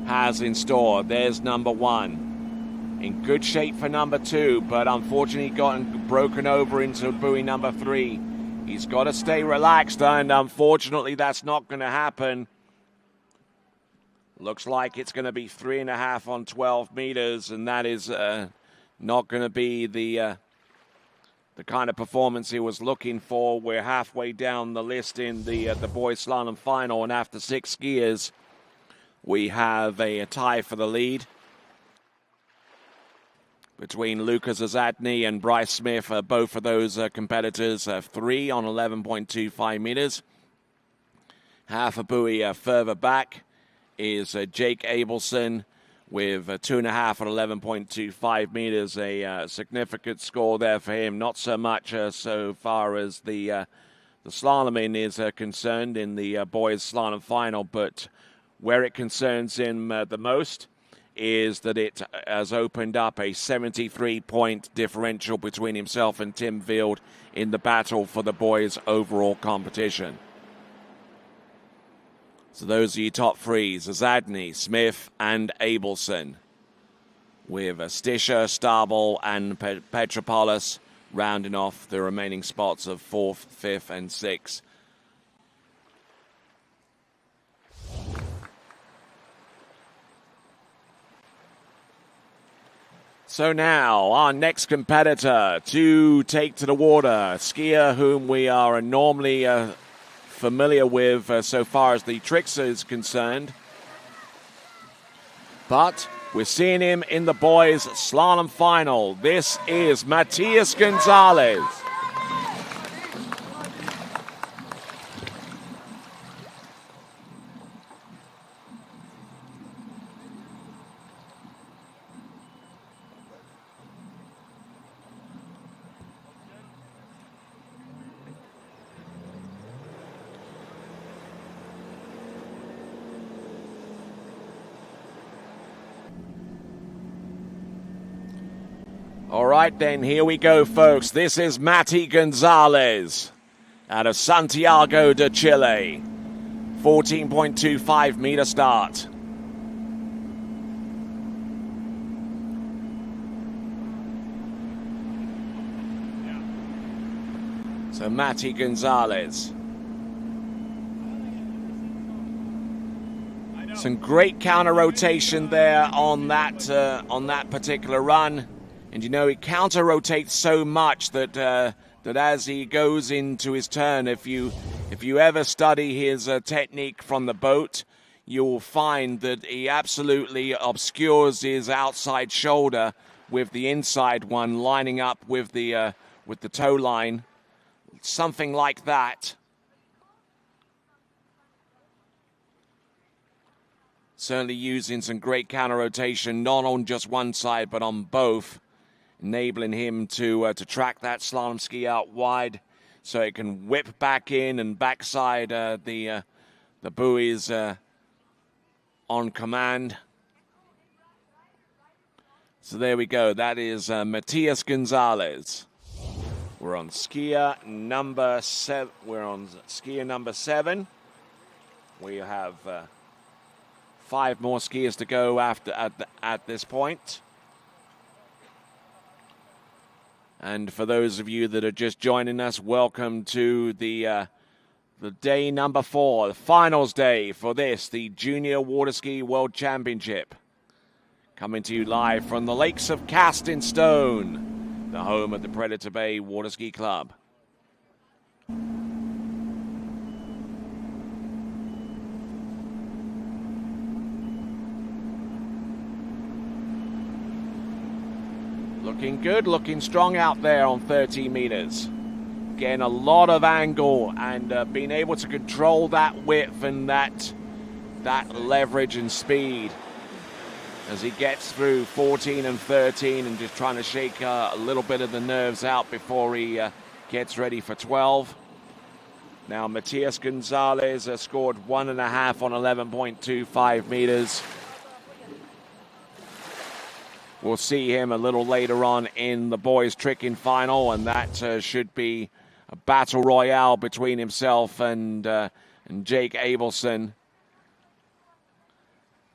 has in store. There's number 1. In good shape for number 2, but unfortunately gotten broken over into buoy number 3. He's got to stay relaxed, and unfortunately that's not going to happen. Looks like it's going to be 3.5 on 12 meters, and that is not going to be the kind of performance he was looking for. We're halfway down the list in the boys slalom final, and after 6 skiers, we have a tie for the lead between Lucas Azadny and Bryce Smith. Both of those competitors have 3 on 11.25 meters. Half a buoy further back is Jake Abelson with 2.5 at 11.25 meters. A significant score there for him. Not so much so far as the slaloming is concerned in the boys slalom final, but where it concerns him the most is that it has opened up a 73-point differential between himself and Tim Field in the battle for the boys' overall competition. So those are your top 3s, Azadny, Smith, and Abelson, with Stisha, Starball, and Petropoulos rounding off the remaining spots of 4th, 5th, and 6th. So now, our next competitor to take to the water, a skier whom we are normally familiar with so far as the tricks is concerned. But we're seeing him in the boys' slalom final. This is Matias Gonzalez. All right, then, here we go, folks. This is Mati Gonzalez out of Santiago de Chile. 14.25 meter start. So Mati Gonzalez. Some great counter rotation there on that particular run. And you know, he counter rotates so much that that as he goes into his turn, if you ever study his technique from the boat, you'll find that he absolutely obscures his outside shoulder with the inside one lining up with the toe line, something like that. Certainly using some great counter rotation, not on just one side but on both, enabling him to track that slalom ski out wide so it can whip back in and backside the the buoys on command. So there we go. That is Matias Gonzalez. We're on skier number 7. We have 5 more skiers to go at this point. And for those of you that are just joining us, welcome to the day number 4, the finals day for this, the Junior Water Ski World Championship. Coming to you live from the lakes of Castingstone, the home of the Predator Bay Water Ski Club. Looking good, looking strong out there on 30 meters. Getting a lot of angle and being able to control that width and that leverage and speed as he gets through 14 and 13 and just trying to shake a little bit of the nerves out before he gets ready for 12. Now Matias Gonzalez scored 1.5 on 11.25 meters. We'll see him a little later on in the boys' tricking final, and that should be a battle royale between himself and Jake Abelson.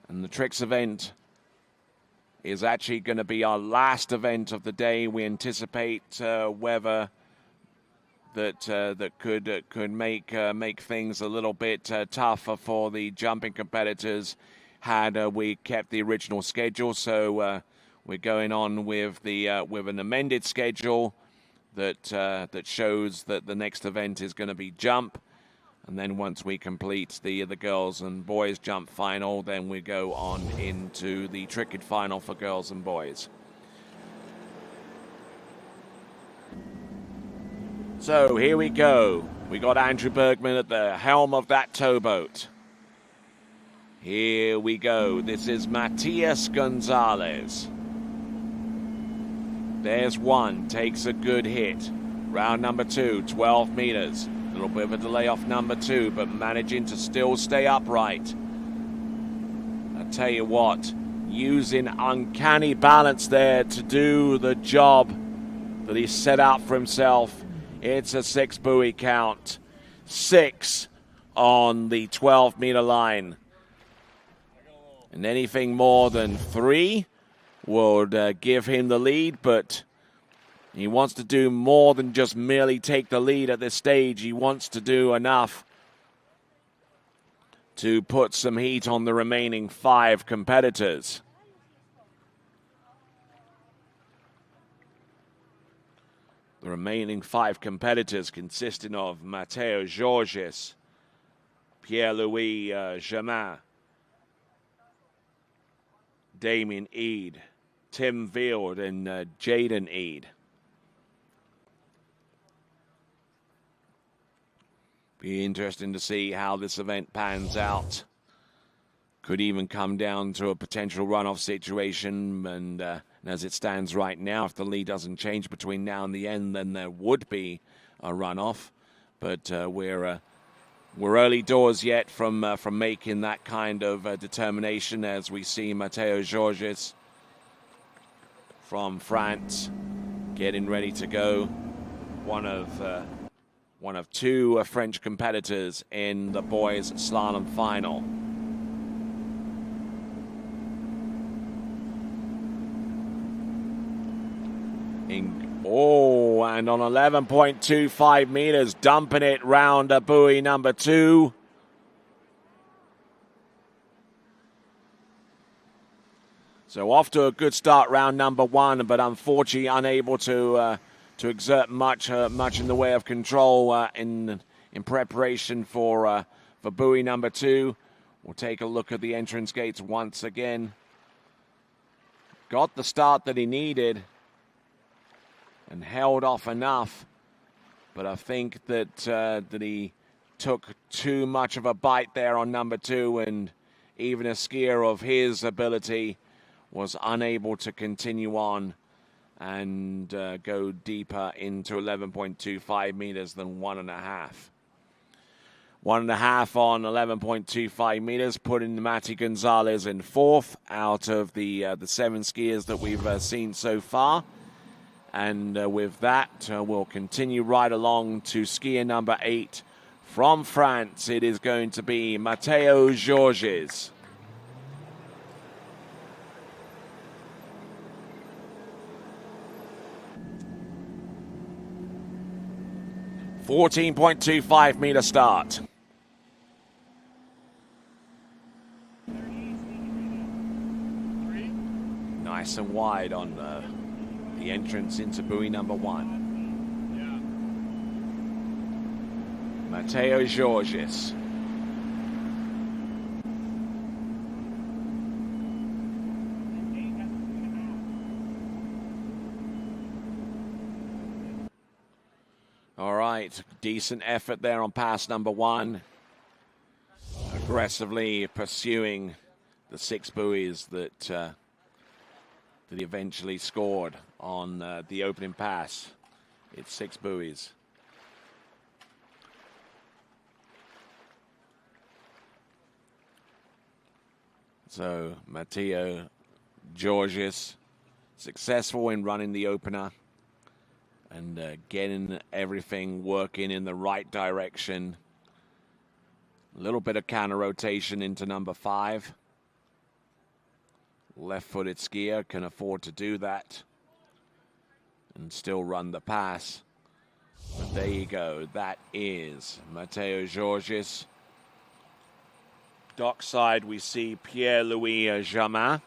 And the tricks event is actually going to be our last event of the day. We anticipate weather that could make things a little bit tougher for the jumping competitors had we kept the original schedule. So we're going on with an amended schedule that shows that the next event is going to be jump. And then once we complete the girls and boys jump final, then we go on into the tricking final for girls and boys. So here we go. We got Andrew Bergman at the helm of that towboat. Here we go. This is Matias Gonzalez. There's one, takes a good hit. Round number 2, 12 meters. A little bit of a delay off number 2, but managing to still stay upright. I tell you what, using uncanny balance there to do the job that he set out for himself. It's a 6 buoy count. 6 on the 12-meter line. And anything more than 3 would give him the lead, but he wants to do more than just merely take the lead at this stage. He wants to do enough to put some heat on the remaining 5 competitors. The remaining 5 competitors consisting of Matteo Georges, Pierre-Louis Germain, Damien Eade, Tim Field, and Jaden Eade. Be interesting to see how this event pans out. Could even come down to a potential runoff situation, and as it stands right now, if the lead doesn't change between now and the end, then there would be a runoff. But we're early doors yet from making that kind of determination, as we see Matteo Georges from France getting ready to go. One of 2 French competitors in the boys' slalom final. And on 11.25 meters, dumping it round a buoy number 2. So off to a good start round number 1, but unfortunately unable to exert much in the way of control in preparation for buoy number 2. We'll take a look at the entrance gates once again. Got the start that he needed and held off enough, but I think that he took too much of a bite there on number 2, and even a skier of his ability was unable to continue on and go deeper into 11.25 meters than 1.5. 1.5 on 11.25 meters, putting Matty Gonzalez in 4th out of the 7 skiers that we've seen so far. And with that, we'll continue right along to skier number 8 from France. It is going to be Matteo Georges. .25-meter start. Nice and wide on the entrance into buoy number 1. Matteo Georges. All right, decent effort there on pass number 1. Aggressively pursuing the 6 buoys that he eventually scored on the opening pass. It's 6 buoys. So Matteo Georges successful in running the opener and getting everything working in the right direction. A little bit of counter rotation into number 5. Left-footed skier can afford to do that and still run the pass. But there you go. That is Matteo Georges. Dockside, we see Pierre-Louis Jamin.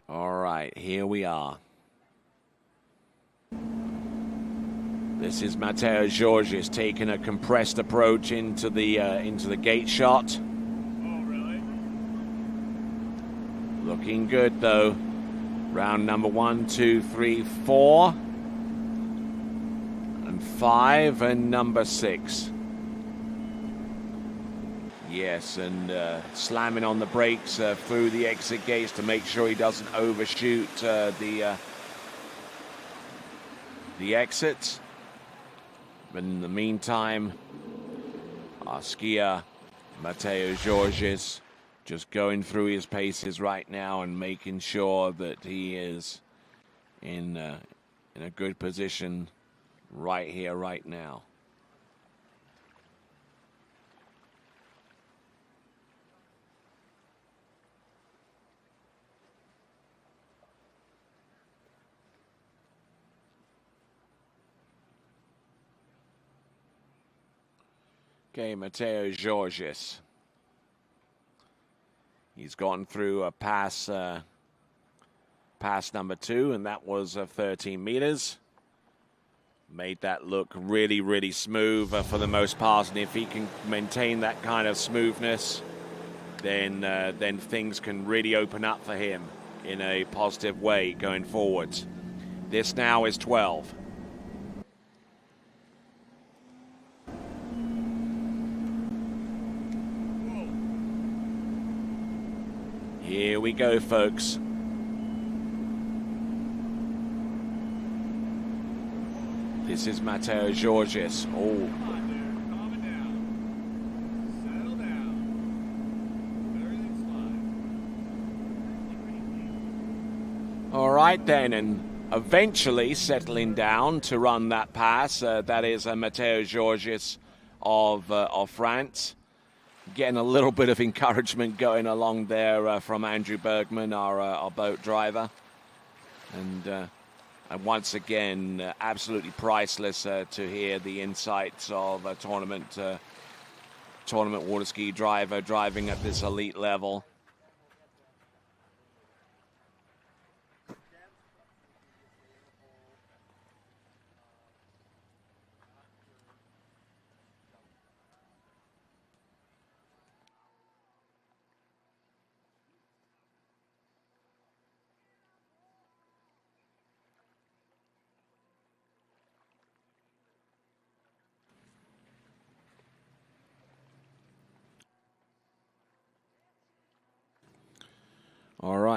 All right, here we are. This is Matteo Georges taking a compressed approach into the gate shot. Oh, really? Looking good though. Round number 1, 2, 3, 4, and 5, and number 6. Yes, and slamming on the brakes through the exit gates to make sure he doesn't overshoot the exits. But in the meantime, our skier, Matteo Georges, just going through his paces right now and making sure that he is in a good position right here, right now. Okay, Matteo Georges. He's gone through a pass number 2, and that was 13 meters. Made that look really, really smooth for the most part, and if he can maintain that kind of smoothness, then things can really open up for him in a positive way going forwards. This now is 12. Here we go, folks. This is Matteo Georges. Oh. Calm it down. Settle down. Everything's fine. All right, then, and eventually settling down to run that pass. That is Matteo Georges of France. Getting a little bit of encouragement going along there from Andrew Bergman, our boat driver. And once again, absolutely priceless to hear the insights of a tournament water ski driver driving at this elite level.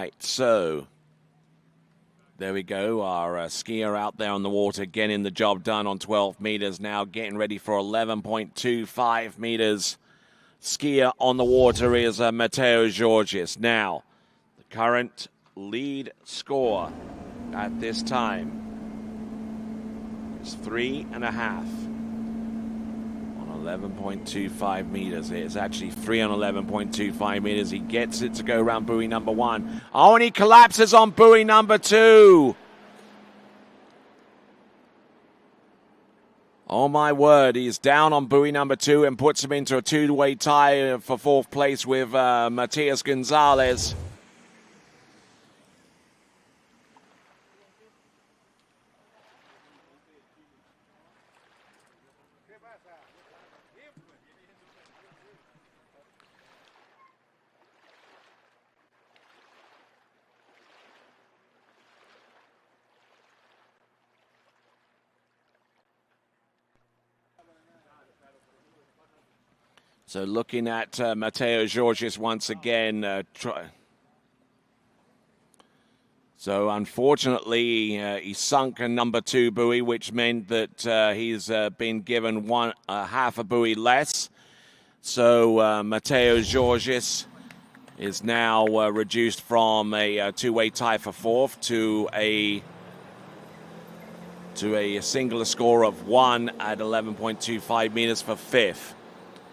right, so there we go. Our skier out there on the water getting the job done on 12 meters now, getting ready for 11.25 meters. Skier on the water is Matteo Georgis. Now, the current lead score at this time is 3.5 on 11.25 meters. It's actually 3 on 11.25 meters. He gets it to go around buoy number 1. Oh, and he collapses on buoy number 2. Oh, my word. He's down on buoy number 2 and puts him into a two-way tie for 4th place with Matias Gonzalez. So looking at Matteo Georgis once again. So unfortunately, he sunk a number 2 buoy, which meant that he's been given half a buoy less. So Matteo Georgis is now reduced from a two-way tie for 4th to a singular score of 1 at 11.25 meters for 5th.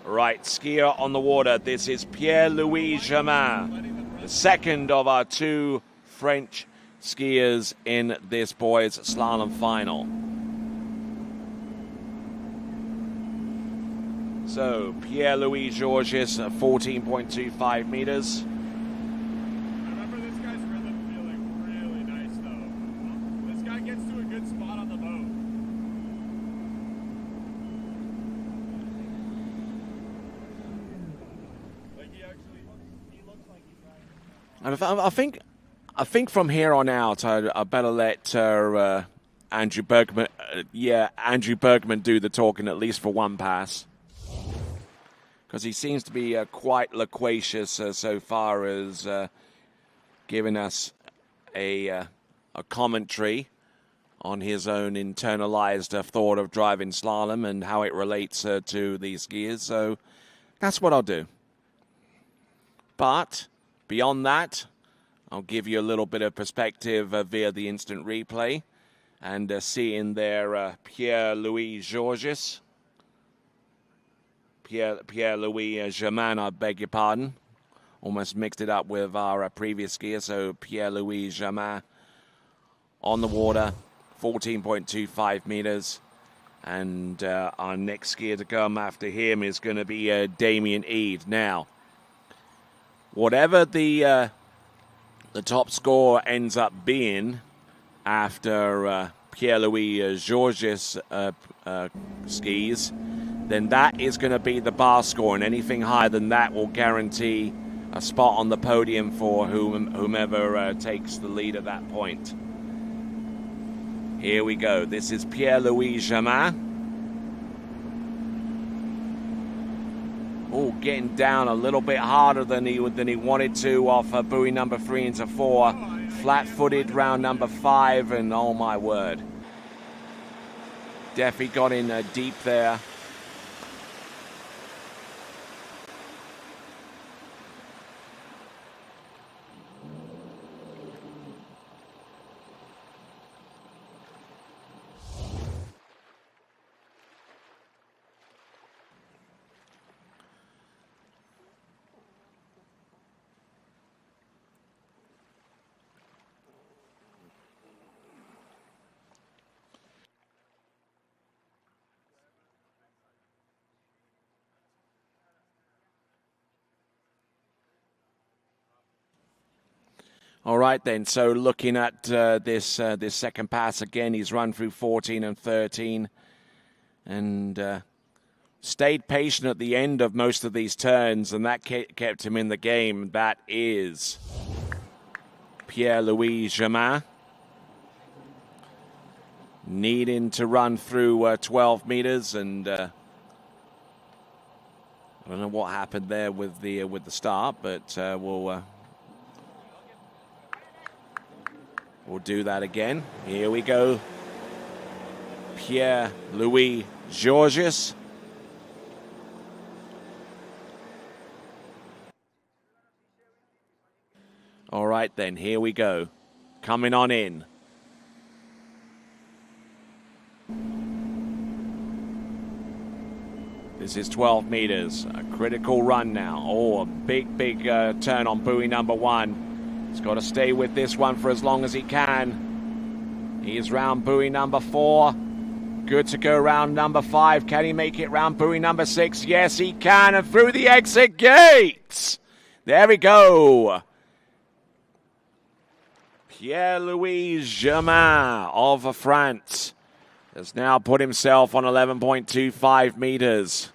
Right, skier on the water. This is Pierre-Louis Germain, the second of our 2 French skiers in this boys' slalom final. So, Pierre-Louis Georgis, 14.25 meters. I remember this guy's rhythm feeling really nice, though. This guy gets to a good spot on the boat. I think from here on out, I better let Andrew Bergman, Andrew Bergman do the talking at least for one pass, because he seems to be quite loquacious so far as giving us a commentary on his own internalized thought of driving slalom and how it relates to these skiers. So that's what I'll do. But beyond that, I'll give you a little bit of perspective via the instant replay, and seeing there Pierre-Louis Georgis. Pierre-Louis Germain, I beg your pardon. Almost mixed it up with our previous skier. So Pierre-Louis Germain on the water, 14.25 meters. And our next skier to come after him is going to be Damien Eade. Now, whatever the top score ends up being after Pierre-Louis Georgis skis, then that is going to be the bar score, and anything higher than that will guarantee a spot on the podium for whomever takes the lead at that point. Here we go. This is Pierre-Louis Germain. Oh, getting down a little bit harder than he wanted to off buoy number 3 into 4. Flat-footed round number 5, and oh my word. Definitely got in deep there. All right, then. So looking at this second pass again, he's run through 14 and 13 and stayed patient at the end of most of these turns, and that kept him in the game. That is Pierre-Louis Germain. Needing to run through 12 meters, and I don't know what happened there with the start, but we'll We'll do that again. Here we go. Pierre-Louis Georges. All right, then, here we go. Coming on in. This is 12 meters. A critical run now. Oh, a big turn on buoy number 1. He's got to stay with this one for as long as he can. He's round buoy number 4. Good to go round number 5. Can he make it round buoy number 6? Yes, he can. And through the exit gates. There we go. Pierre-Louis Germain of France has now put himself on 11.25 meters.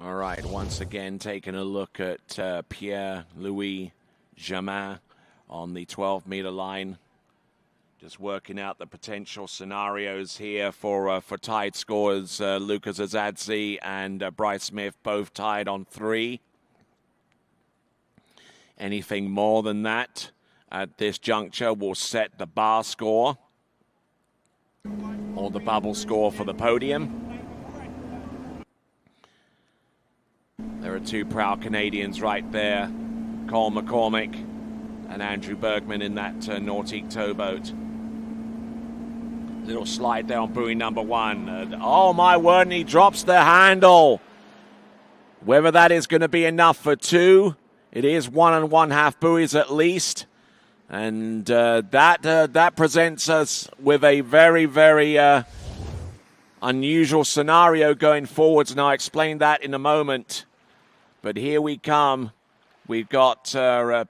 All right, once again, taking a look at Pierre-Louis Germain on the 12-meter line. Just working out the potential scenarios here for tied scores. Lucas Azadzi and Bryce Smith both tied on 3. Anything more than that at this juncture will set the bar score or the bubble score for the podium. There are 2 proud Canadians right there, Cole McCormick and Andrew Bergman in that Nautique towboat. Little slide there on buoy number 1. Oh my word, and he drops the handle. Whether that is going to be enough for 2, it is 1 1/2 buoys at least. And that presents us with a very, very unusual scenario going forwards, and I'll explain that in a moment. But here we come. We've got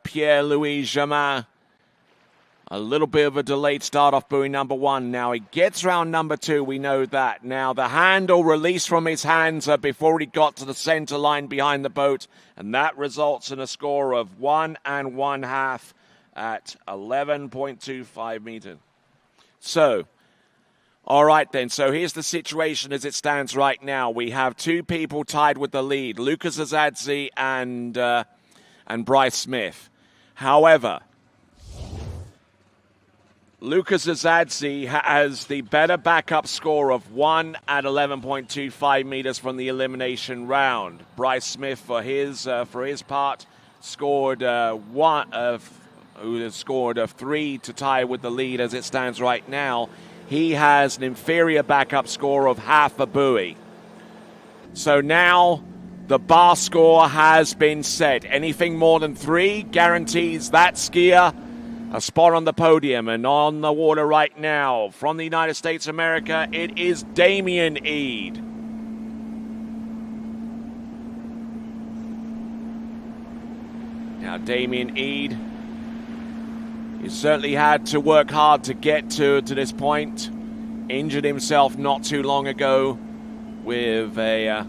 Pierre-Louis Germain. A little bit of a delayed start off buoy number 1. Now he gets round number 2, we know that. Now the handle released from his hands before he got to the center line behind the boat. And that results in a score of 1 1/2 at 11.25 meters. So, all right then, so here's the situation as it stands right now. We have 2 people tied with the lead, Lucas Azadzi and Bryce Smith. However, Lucas Azadzi has the better backup score of 1 at 11.25 meters from the elimination round. Bryce Smith, for his part, scored 3 to tie with the lead as it stands right now. He has an inferior backup score of 1/2 buoy. So now the bar score has been set. Anything more than 3 guarantees that skier a spot on the podium. And on the water right now, from the United States of America, it is Damien Eade. Now, Damien Eade, he certainly had to work hard to get to this point. Injured himself not too long ago with a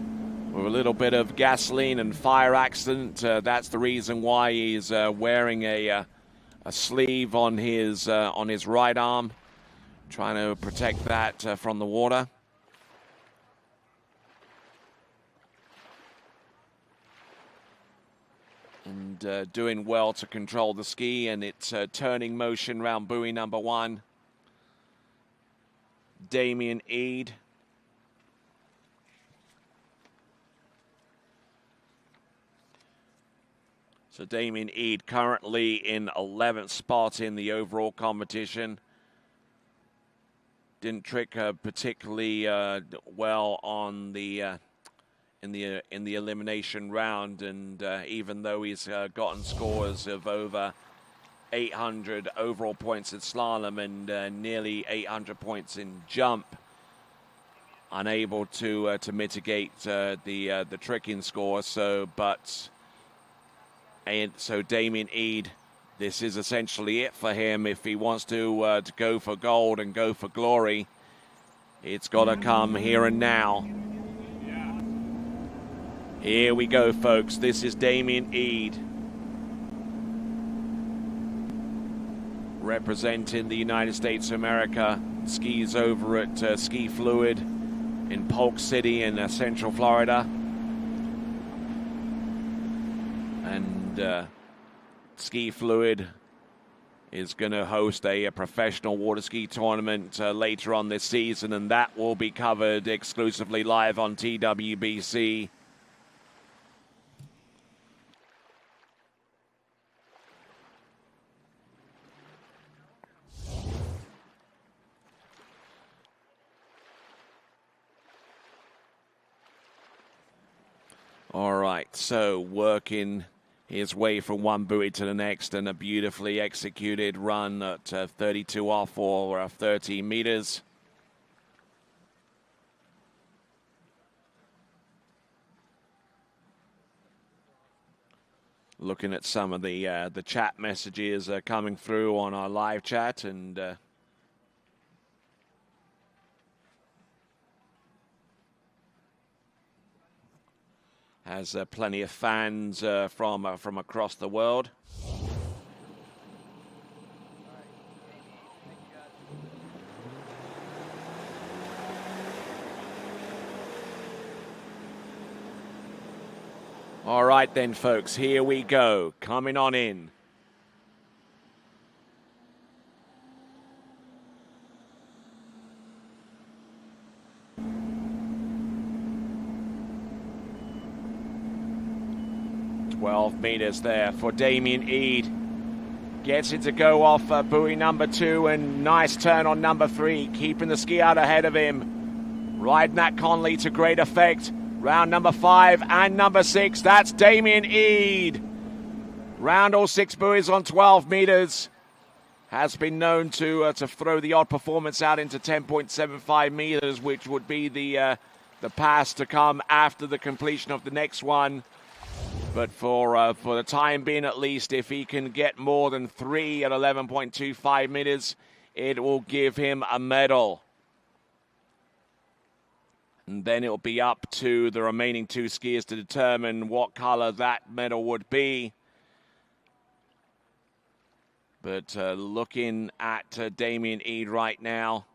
little bit of gasoline and fire accident. That's the reason why he's wearing a sleeve on his right arm, trying to protect that from the water. And doing well to control the ski and its turning motion round buoy number 1. Damien Eade. So Damien Eade currently in 11th spot in the overall competition. Didn't trick particularly well on the in the elimination round, and even though he's gotten scores of over 800 overall points in slalom and nearly 800 points in jump, unable to mitigate the tricking score. So, but And so Damien Eade, this is essentially it for him if he wants to go for gold and go for glory. It's got to come here and now. Here we go, folks. This is Damien Eade, representing the United States of America. Skis over at Ski Fluid in Polk City in Central Florida. And Ski Fluid is going to host a professional water ski tournament later on this season, and that will be covered exclusively live on TWBC. All right, so working his way from one buoy to the next, and a beautifully executed run at 32 off or 13 meters. Looking at some of the chat messages coming through on our live chat, and has plenty of fans from across the world. All right then, folks, here we go. Coming on in. Meters there for Damien Eade. Gets it to go off buoy number 2, and nice turn on number 3, keeping the ski out ahead of him. Riding that Conley to great effect. Round number 5 and number 6. That's Damien Eade. Round all 6 buoys on 12 meters. Has been known to throw the odd performance out into 10.75 meters, which would be the pass to come after the completion of the next one. But for the time being, at least, if he can get more than 3 at 11.25 meters, it will give him a medal. And then it'll be up to the remaining 2 skiers to determine what color that medal would be. But looking at Damien Eade right now,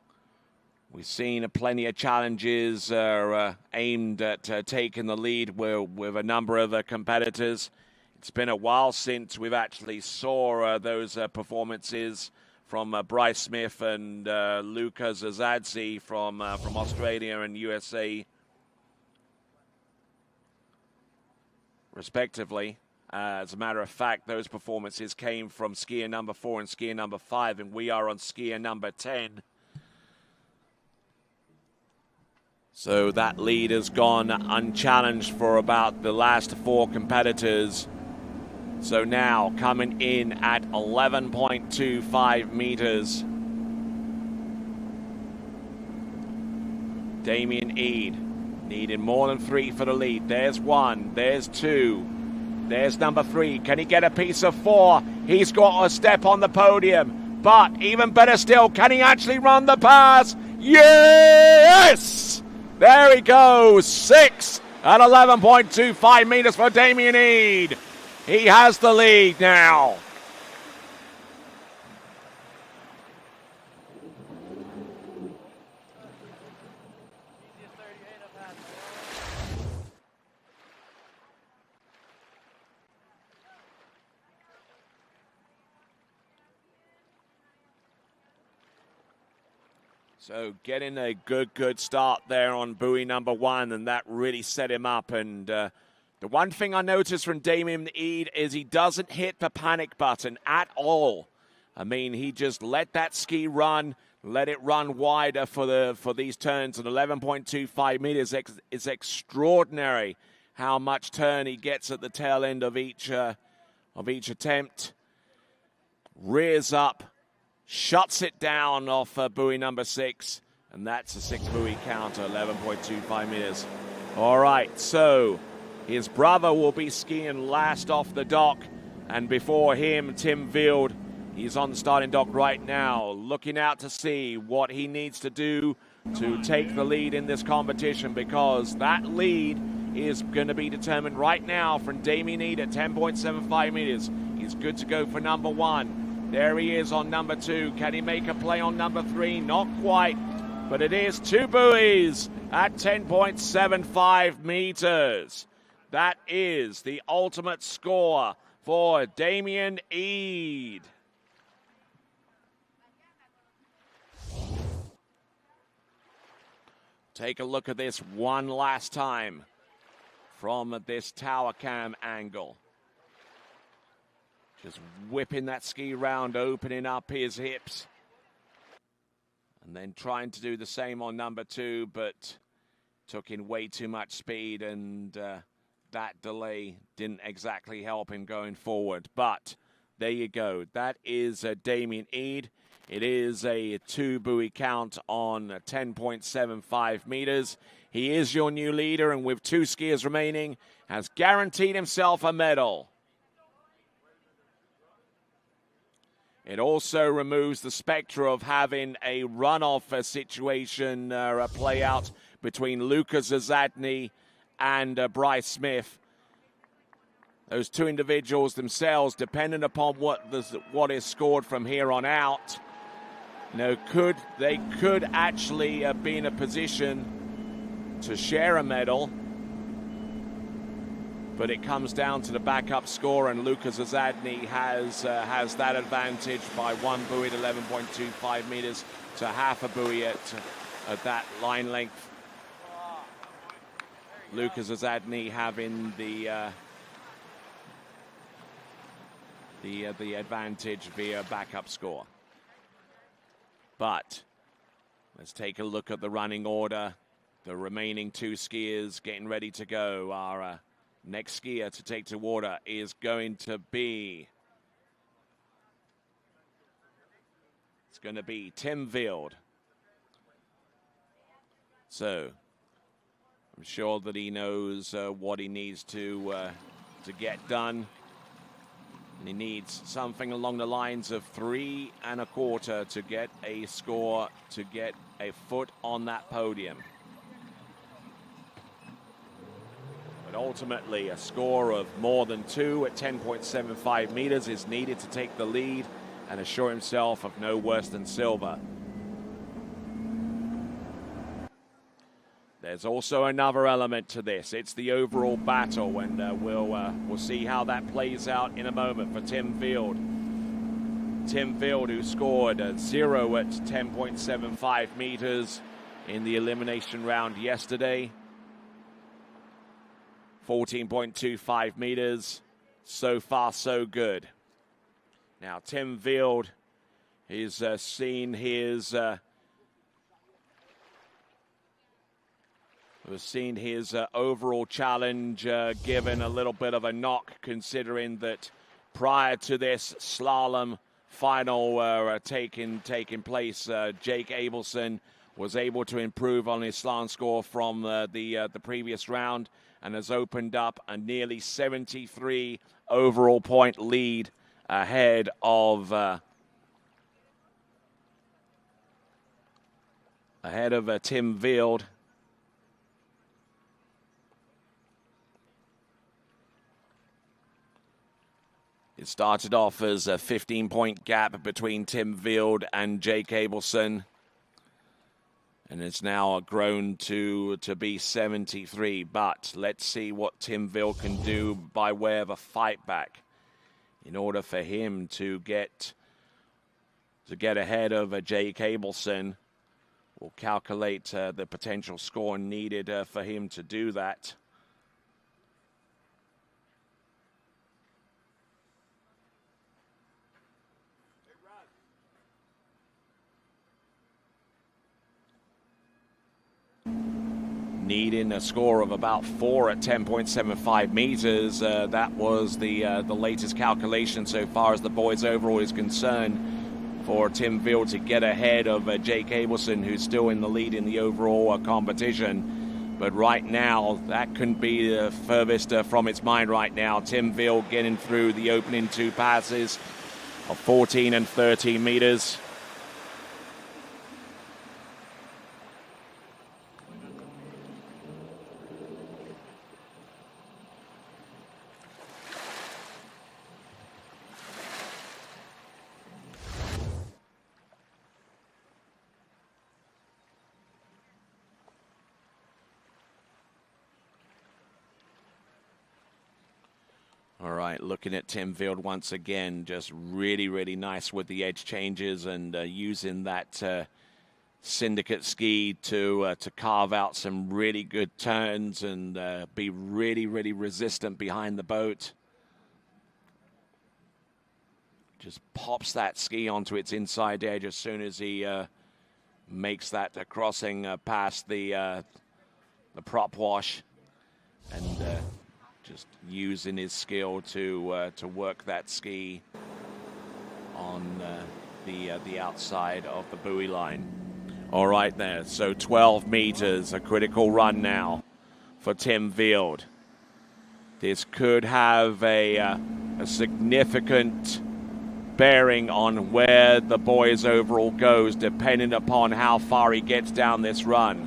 we've seen plenty of challenges aimed at taking the lead with a number of competitors. It's been a while since we've actually saw those performances from Bryce Smith and Luka Zazadze from Australia and USA, respectively. As a matter of fact, those performances came from skier number 4 and skier number 5, and we are on skier number 10. So that lead has gone unchallenged for about the last 4 competitors. So now coming in at 11.25 meters, Damien Eade needing more than 3 for the lead. There's 1, there's 2, there's number 3. Can he get a piece of 4? He's got a step on the podium. But even better still, can he actually run the pass? Yes! There he goes, 6 at 11.25 meters for Damien Eade. He has the lead now. So getting a good start there on buoy number 1, and that really set him up. And the one thing I noticed from Damien Eade is he doesn't hit the panic button at all. I mean, he just let that ski run, let it run wider for these turns. And 11.25 meters is extraordinary how much turn he gets at the tail end of each attempt. Rears up, shuts it down off buoy number 6, and that's a 6 buoy counter, 11.25 meters. All right, so his brother will be skiing last off the dock And before him, Tim Field, he's on the starting dock right now, looking out to see what he needs to do to take the lead in this competition, because that lead is going to be determined right now from Damien Eade at 10.75 meters. He's good to go for number 1. There he is on number 2. Can he make a play on number 3? Not quite, but it is 2 buoys at 10.75 meters. That is the ultimate score for Damien Eade. Take a look at this one last time from this tower cam angle. Just whipping that ski round, opening up his hips. And then trying to do the same on number 2, but took in way too much speed, and that delay didn't exactly help him going forward. But there you go. That is Damien Eade. It is a 2 buoy count on 10.75 meters. He is your new leader, and with 2 skiers remaining, has guaranteed himself a medal. It also removes the specter of having a runoff situation play out between Lucas Zadny and Bryce Smith. Those 2 individuals themselves, depending upon what is scored from here on out, they could actually be in a position to share a medal. But it comes down to the backup score, and Lucas Zadny has that advantage by 1 buoy at 11.25 meters to half a buoy at that line length. Lucas Zadny having the advantage via backup score. But let's take a look at the running order. The remaining 2 skiers getting ready to go. Our next skier to take to water is going to be Tim Field. So I'm sure that he knows what he needs to get done. And he needs something along the lines of 3 1/4 to get a score, to get a foot on that podium. But ultimately, a score of more than 2 at 10.75 meters is needed to take the lead and assure himself of no worse than silver. There's also another element to this. It's the overall battle, and we'll see how that plays out in a moment for Tim Field. Tim Field, who scored 0 at 10.75 meters in the elimination round yesterday. 14.25 meters. So far, so good. Now, Tim Field has seen his overall challenge given a little bit of a knock, considering that prior to this slalom final taking place, Jake Abelson was able to improve on his slalom score from the previous round and has opened up a nearly 73 overall point lead ahead of Tim Field. It started off as a 15-point gap between Tim Field and Jake Abelson, and it's now grown to be 73. But let's see what Tim Field can do by way of a fight back in order for him to get ahead of Jake Abelson. We'll calculate the potential score needed for him to do that. Needing a score of about 4 at 10.75 meters. That was the latest calculation so far as the boys overall is concerned for Tim Field to get ahead of Jake Abelson, who's still in the lead in the overall competition. But right now, that couldn't be the furthest from its mind right now. Tim Field getting through the opening two passes of 14 and 13 meters. All right, looking at Tim Field once again, just really, really nice with the edge changes and using that syndicate ski to carve out some really good turns and be really, really resistant behind the boat. Just pops that ski onto its inside edge as soon as he makes that crossing past the prop wash, and just using his skill to work that ski on the outside of the buoy line. All right there, so 12 meters, a critical run now for Tim Field. This could have a significant bearing on where the boys overall goes, depending upon how far he gets down this run.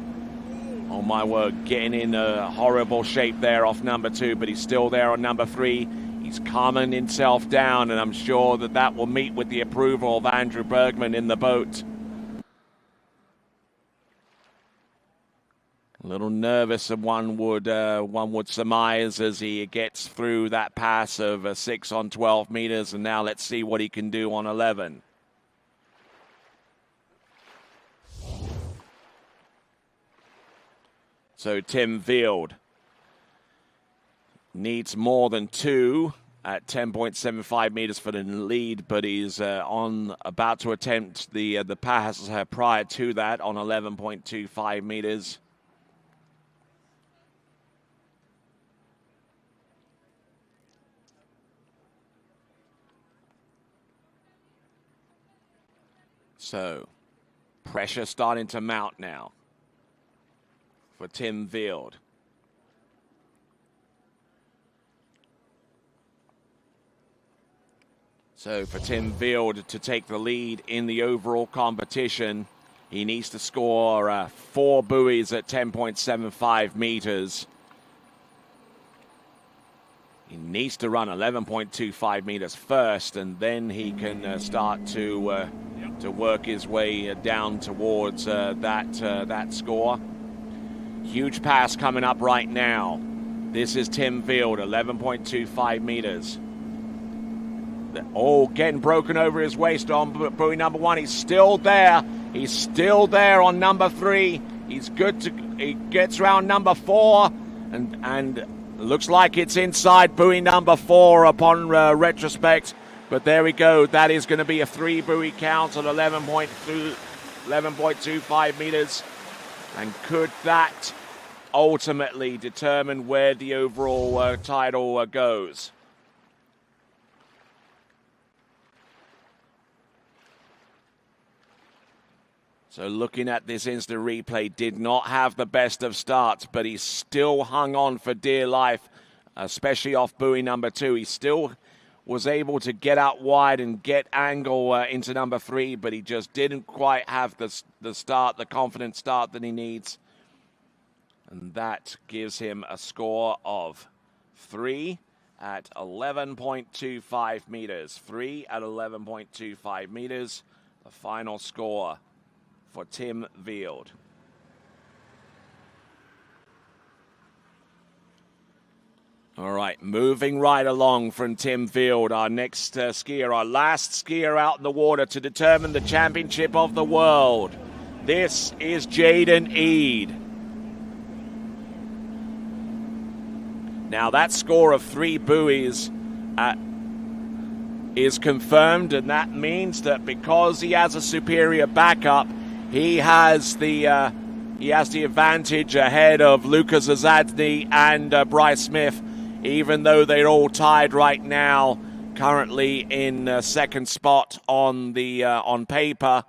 Oh my word, getting in a horrible shape there off number 2, but he's still there on number 3. He's calming himself down, and I'm sure that will meet with the approval of Andrew Bergman in the boat. A little nervous, and one would surmise, as he gets through that pass of 6 on 12 meters, and now let's see what he can do on 11. So Tim Field needs more than 2 at 10.75 meters for the lead, but he's about to attempt the pass prior to that on 11.25 meters. So pressure starting to mount now for Tim Field. So for Tim Field to take the lead in the overall competition, he needs to score 4 buoys at 10.75 meters. He needs to run 11.25 meters first, and then he can start to work his way down towards that score. Huge pass coming up right now. This is Tim Field, 11.25 meters. Oh, getting broken over his waist on buoy number 1. He's still there. He's still there on number 3. He's good he gets around number 4, and looks like it's inside buoy number 4 upon retrospect. But there we go. That is going to be a 3 buoy count at 11.25 meters. And could that ultimately determine where the overall title goes? So looking at this instant replay, did not have the best of starts, but he still hung on for dear life, especially off buoy number 2. He still was able to get out wide and get angle into number 3, but he just didn't quite have the confident start that he needs. And that gives him a score of 3 at 11.25 meters. 3 at 11.25 meters, the final score for Tim Field. All right, moving right along from Tim Field, our next skier, our last skier out in the water to determine the championship of the world. This is Jaden Eade. Now that score of 3 buoys is confirmed, and that means that because he has a superior backup, he has the advantage ahead of Lucas Azadny and Bryce Smith, even though they're all tied right now, currently in second spot on paper.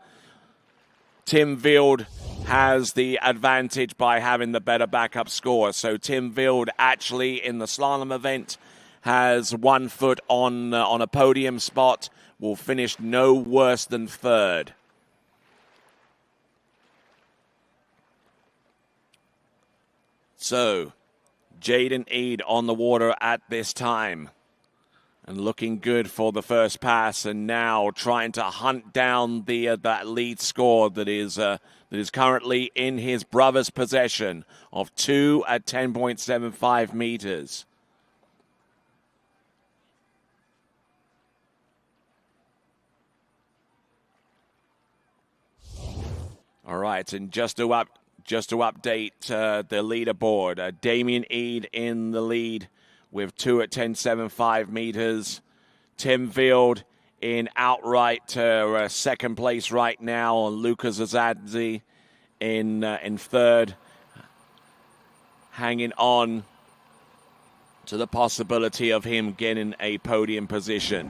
Tim Field has the advantage by having the better backup score. So Tim Wild actually in the slalom event has 1 foot on a podium spot, will finish no worse than third. So Jaden Eade on the water at this time and looking good for the first pass, and now trying to hunt down that lead score that is currently in his brother's possession of 2 at 10.75 meters. All right, and just to update the leaderboard, Damien Eade in the lead with 2 at 10.75 meters. Tim Wild in outright second place right now, and Lucas Azadzi in third, hanging on to the possibility of him getting a podium position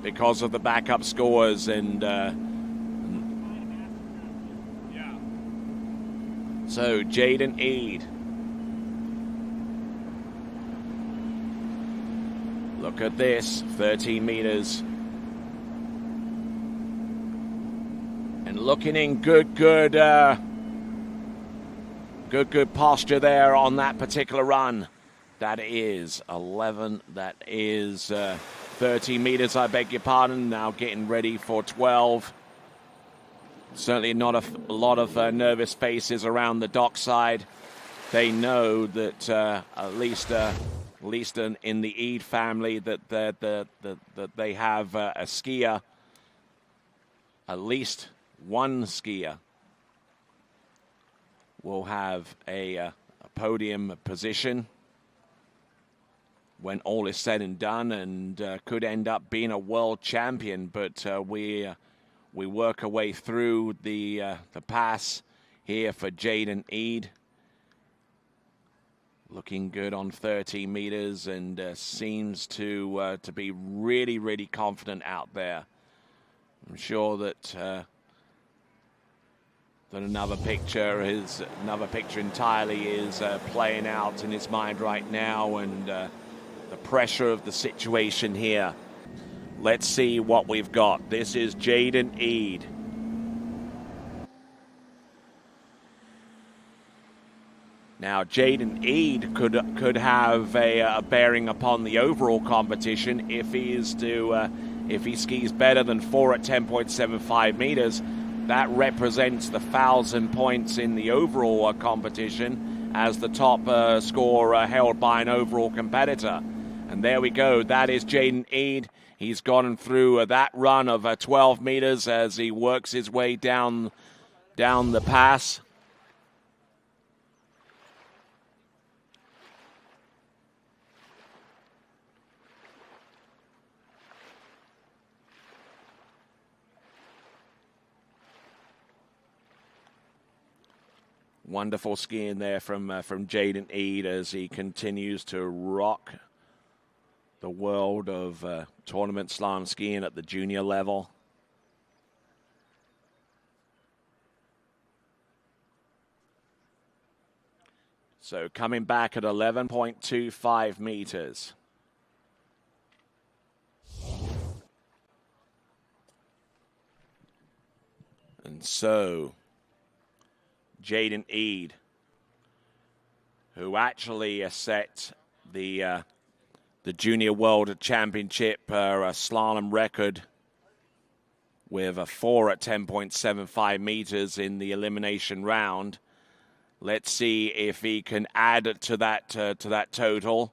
because of the backup scores. And so Jaden Eade, look at this, 13 meters. And looking in good posture there on that particular run. That is 11, that is 13 meters, I beg your pardon. Now getting ready for 12. Certainly not a lot of nervous faces around the dockside. They know that at least in the Eade family that they have a skier, at least one skier will have a podium position when all is said and done, and could end up being a world champion. But we work our way through the pass here for Jaden Eade. Looking good on 30 meters, and seems to be really confident out there. I'm sure that another picture entirely is playing out in his mind right now, and the pressure of the situation here. Let's see what we've got. This is Jaden Eade. Now, Jaden Eade could have a bearing upon the overall competition if he skis better than 4 at 10.75 meters. That represents the 1,000 points in the overall competition as the top score held by an overall competitor. And there we go. That is Jaden Eade. He's gone through that run of 12 meters as he works his way down the pass. Wonderful skiing there from Jaden Eade as he continues to rock the world of tournament slalom skiing at the junior level. So coming back at 11.25 meters. And so Jaden Eade, who actually set the Junior World Championship slalom record with a 4 at 10.75 meters in the elimination round. Let's see if he can add to that total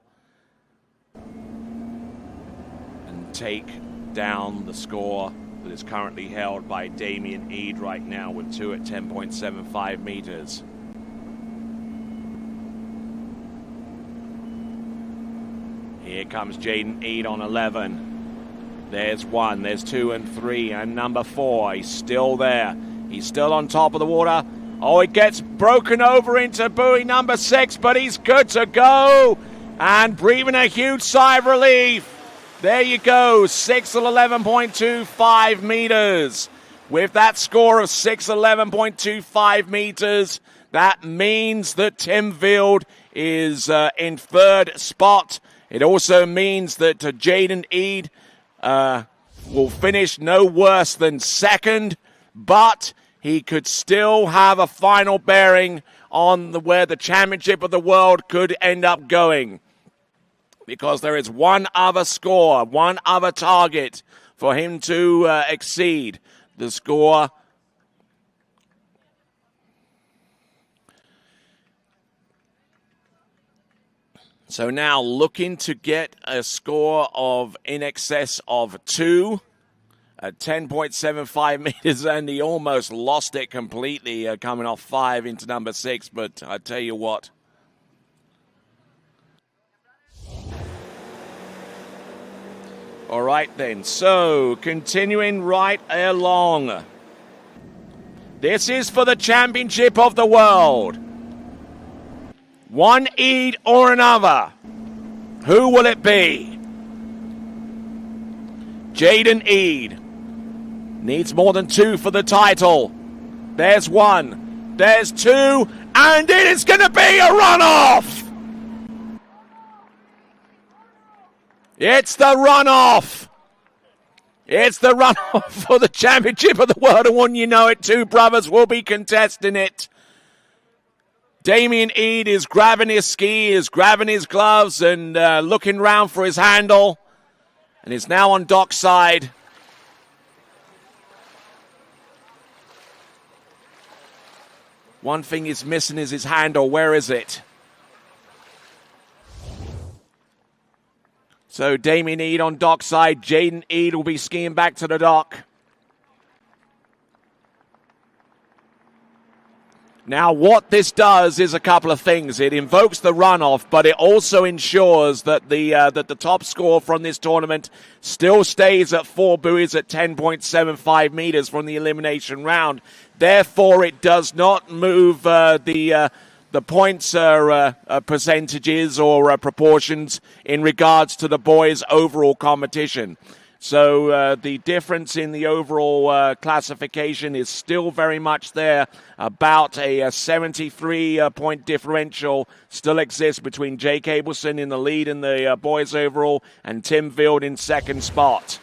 and take down the score that is currently held by Damien Eade right now with 2 at 10.75 meters. Here comes Jaden Eade on 11. There's 1, there's 2 and 3, and number 4. He's still there. He's still on top of the water. Oh, it gets broken over into buoy number 6, but he's good to go. And breathing a huge sigh of relief. There you go, 6 at 11.25 meters. with that score of 6:11.25 meters. That means that Tim Field is in third spot. It also means that Jaden Eade will finish no worse than second, but he could still have a final bearing on where the championship of the world could end up going, because there is one other score, one other target for him to exceed. The score so now looking to get a score of in excess of 2 at 10.75 meters, and he almost lost it completely coming off 5 into number 6, but I tell you what. All right then, so continuing right along. This is for the championship of the world. One Eade or another. Who will it be? Jaden Eade needs more than 2 for the title. There's 1. There's 2. And it is going to be a runoff. It's the runoff. It's the runoff for the championship of the world. And wouldn't you know it, 2 brothers will be contesting it. Damien Eade is grabbing his ski, is grabbing his gloves and looking round for his handle. And is now on dockside. One thing he's missing is his handle. Where is it? So Damien Eade on dockside. Jaden Eade will be skiing back to the dock. Now, what this does is a couple of things. It invokes the runoff, but it also ensures that the top score from this tournament still stays at 4 buoys at 10.75 meters from the elimination round. Therefore, it does not move the points percentages or proportions in regards to the boys' overall competition. So the difference in the overall classification is still very much there. About a 73-point differential still exists between Jake Abelson in the lead in the boys' overall and Tim Field in second spot.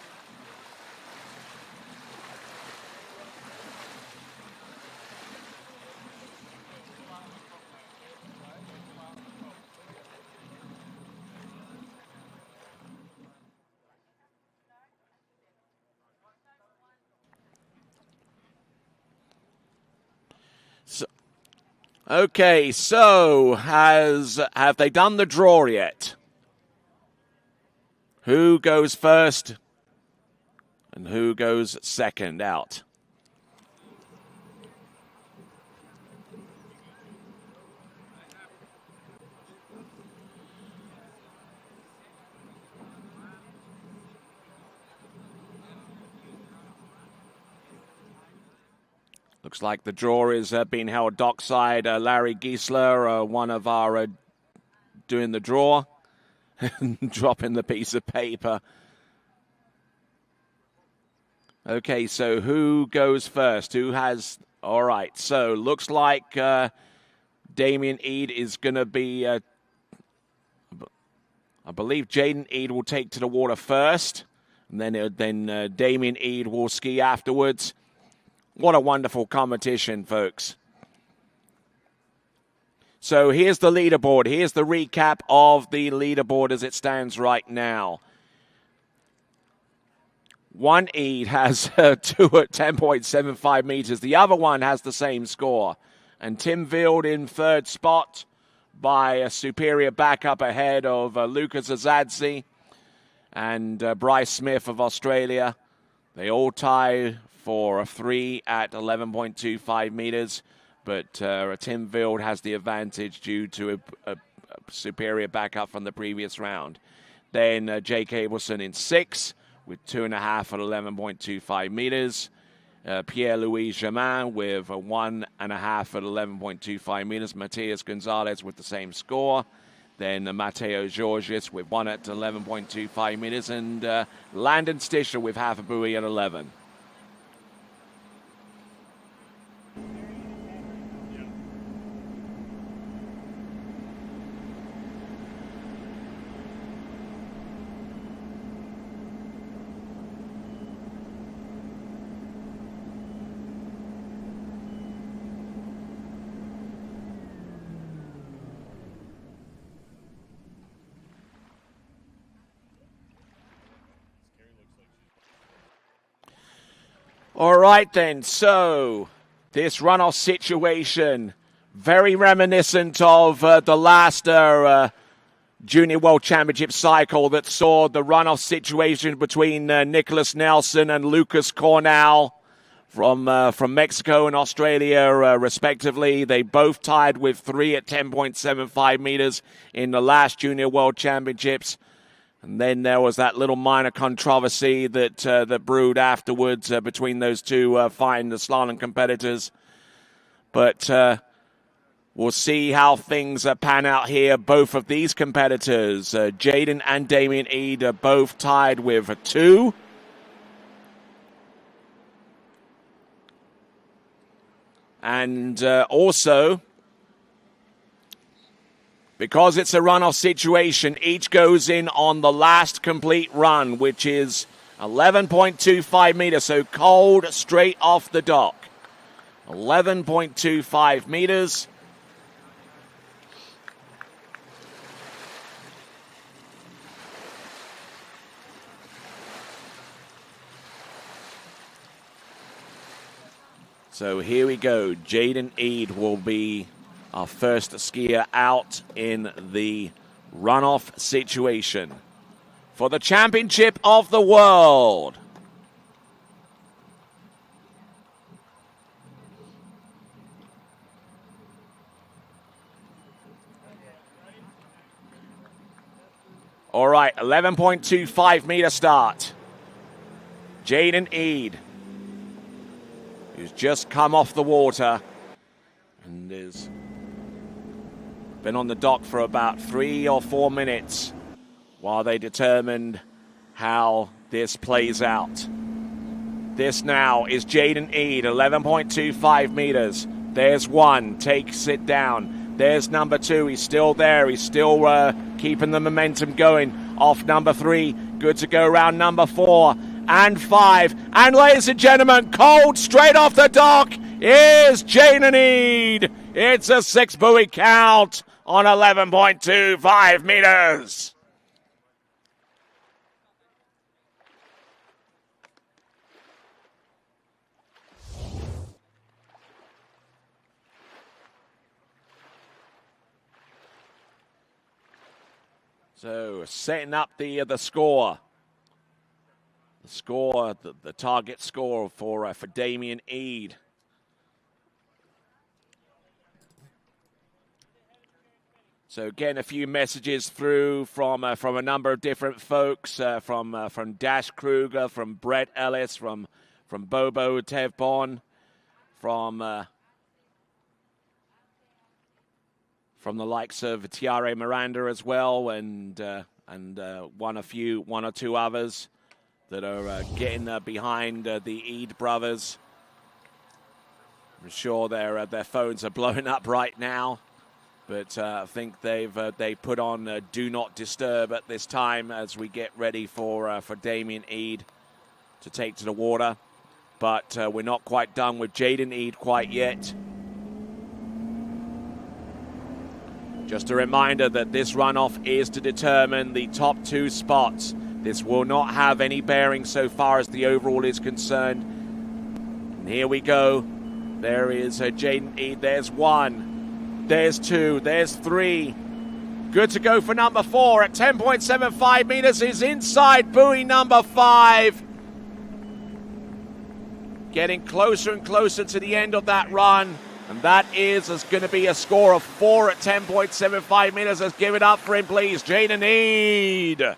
Okay, so have they done the draw yet? Who goes first and who goes second out? Looks like the draw is being held dockside. Larry Giesler, one of our doing the draw, dropping the piece of paper. Okay, so who goes first? Who has... All right, so looks like Damien Eade is going to be... I believe Jaden Eade will take to the water first, and then Damien Eade will ski afterwards. What a wonderful competition, folks. So here's the leaderboard. Here's the recap of the leaderboard as it stands right now. One Eade has 2 at 10.75 meters. The other one has the same score. And Tim Field in third spot by a superior backup ahead of Lucas Azadzi and Bryce Smith of Australia. They all tie for a 3 at 11.25 meters, but Tim Field has the advantage due to a superior backup from the previous round. Then Jake Abelson in 6 with 2.5 at 11.25 meters. Pierre-Louis Germain with a 1.5 at 11.25 meters. Matias Gonzalez with the same score. Then Matteo Georgis with 1 at 11.25 meters. And Landon Stischer with half a buoy at 11. All right then, so this runoff situation, very reminiscent of the last Junior World Championship cycle that saw the runoff situation between Nicholas Nelson and Lucas Cornell from Mexico and Australia, respectively. They both tied with 3 at 10.75 meters in the last Junior World Championships. And then there was that little minor controversy that brewed afterwards between those two fine slalom competitors. But we'll see how things pan out here. Both of these competitors, Jaden and Damien Eade, are both tied with 2. And also, because it's a runoff situation, each goes in on the last complete run, which is 11.25 meters, so cold straight off the dock. 11.25 meters. So here we go. Jaden Eade will be our first skier out in the runoff situation for the Championship of the World. All right, 11.25 meter start. Jaden Eade, who's just come off the water and is been on the dock for about 3 or 4 minutes while they determined how this plays out. This now is Jaden Eade, 11.25 meters. There's 1, takes it down. There's number 2, he's still there. He's still keeping the momentum going. Off number 3, good to go around number 4 and 5. And ladies and gentlemen, cold straight off the dock is Jaden Eade. It's a 6-buoy count on 11.25 meters. So setting up the score. The score, the target score for Damien Eade. So getting a few messages through from a number of different folks, from Dash Kruger, from Brett Ellis, from Bobo Tevbon, from the likes of Tiare Miranda as well, and one or two others that are getting behind the Eade brothers. I'm sure their phones are blowing up right now. But I think they put on Do Not Disturb at this time as we get ready for Damien Eade to take to the water. But we're not quite done with Jaden Eade quite yet. Just a reminder that this runoff is to determine the top 2 spots. This will not have any bearing so far as the overall is concerned. And here we go. There is Jaden Eade. There's 1. There's 2, there's 3. Good to go for number 4 at 10.75 meters is inside buoy number 5. Getting closer and closer to the end of that run. And that is going to be a score of 4 at 10.75 meters. Let's give it up for him, please. Jaden Eade.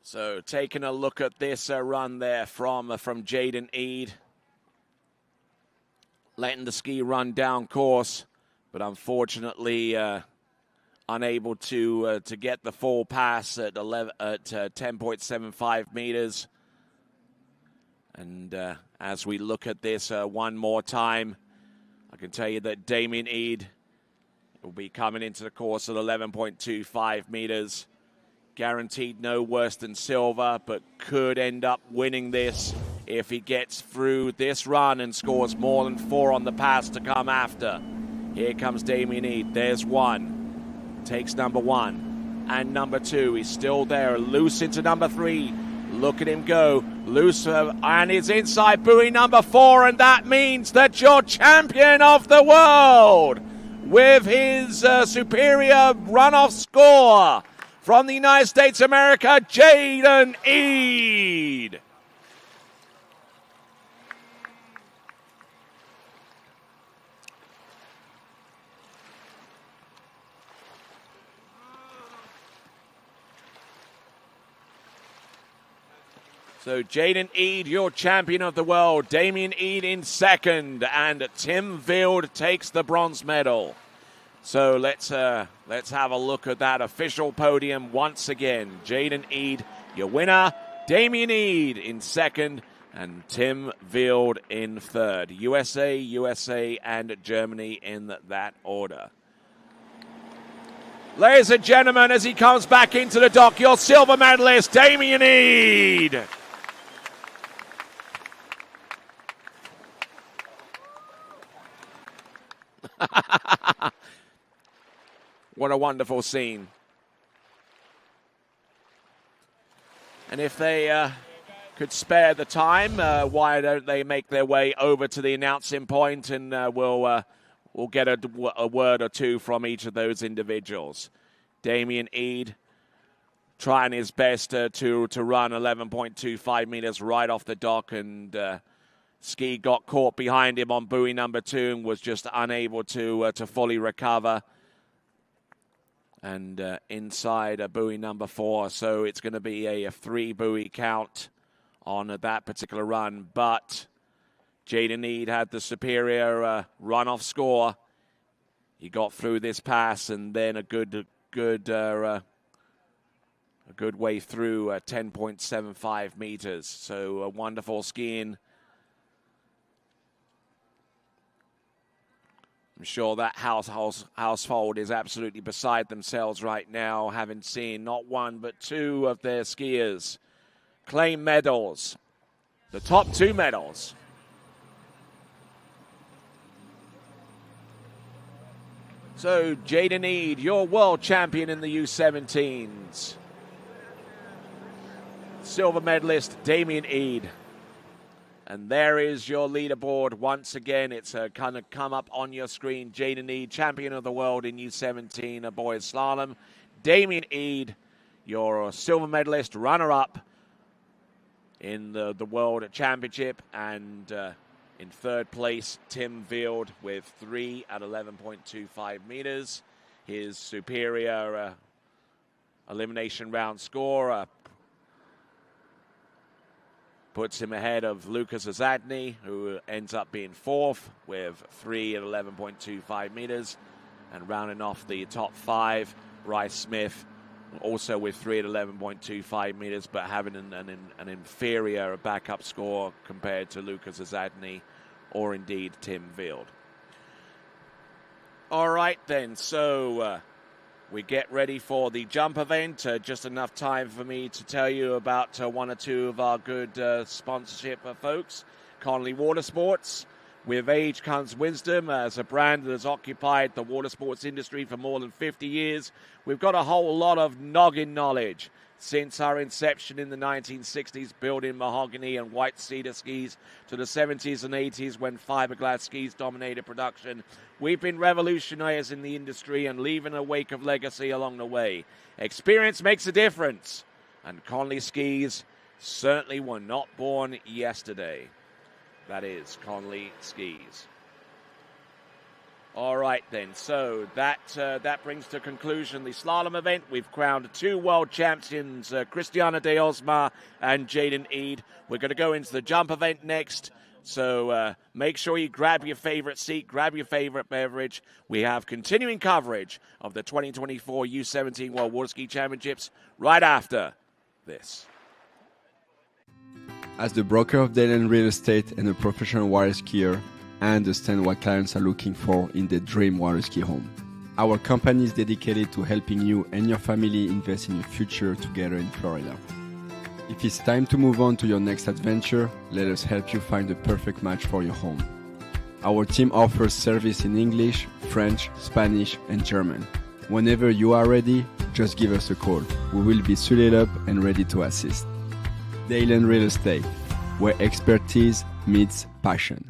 So taking a look at this run there from Jaden Eade. Letting the ski run down course, but unfortunately unable to get the full pass at 10.75 meters. And as we look at this one more time, I can tell you that Damien Eade will be coming into the course at 11.25 meters. Guaranteed no worse than silver, but could end up winning this if he gets through this run and scores more than 4 on the pass to come after. Here comes Damien Eade. There's 1. Takes number 1 and number 2. He's still there. Loose into number 3. Look at him go. Loose and is inside buoy number 4, and that means that your champion of the world, with his superior runoff score from the United States of America, Jaden Eade. So Jaden Eade, your champion of the world. Damien Eade in second, and Tim Vild takes the bronze medal. So let's have a look at that official podium once again. Jaden Eade, your winner. Damien Eade in second, and Tim Vild in third. USA, and Germany in that order. Ladies and gentlemen, as he comes back into the dock, your silver medalist, Damien Eade. What a wonderful scene. And if they could spare the time, why don't they make their way over to the announcing point, and we'll get a word or two from each of those individuals. Damien Eade trying his best to run 11.25 meters right off the dock, and Ski got caught behind him on buoy number 2 and was just unable to fully recover. And inside buoy number 4, so it's going to be a 3-buoy count on that particular run. But Jaden Eade had the superior runoff score. He got through this pass, and then a good way through 10.75 meters. So wonderful skiing. I'm sure that household is absolutely beside themselves right now, having seen not 1 but 2 of their skiers claim medals, the top 2 medals. So Jaden Eade, your world champion in the U17s. Silver medalist Damien Eade. And there is your leaderboard once again. It's kind of come up on your screen. Jaden Eade, champion of the world in U17 boys slalom. Damien Eade, your silver medalist, runner-up in the World Championship. And in third place, Tim Vild with 3 at 11.25 meters. His superior elimination round score puts him ahead of Lucas Azadny, who ends up being 4th with 3 at 11.25 meters. And rounding off the top 5, Bryce Smith, also with 3 at 11.25 meters, but having an inferior backup score compared to Lucas Azadny or indeed Tim Vild. All right then, so we get ready for the jump event. Just enough time for me to tell you about 1 or 2 of our good sponsorship folks. Connolly Water Sports. With age comes wisdom. As a brand that has occupied the water sports industry for more than 50 years, we've got a whole lot of noggin knowledge. Since our inception in the 1960s, building mahogany and white cedar skis, to the 70s and 80s when fiberglass skis dominated production, we've been revolutionizing the industry and leaving a wake of legacy along the way. Experience makes a difference, and Connolly skis certainly were not born yesterday. That is Connolly skis. All right, then. So that brings to conclusion the slalom event. We've crowned 2 world champions, Cristiana de Osma and Jaden Eade. We're going to go into the jump event next. So make sure you grab your favorite seat, grab your favorite beverage. We have continuing coverage of the 2024 U17 World Water Ski Championships right after this. As the broker of Dayland Real Estate and a professional water skier, I understand what clients are looking for in their dream water ski home. Our company is dedicated to helping you and your family invest in your future together in Florida. If it's time to move on to your next adventure, let us help you find the perfect match for your home. Our team offers service in English, French, Spanish, and German. Whenever you are ready, just give us a call. We will be suited up and ready to assist. Dalen Real Estate, where expertise meets passion.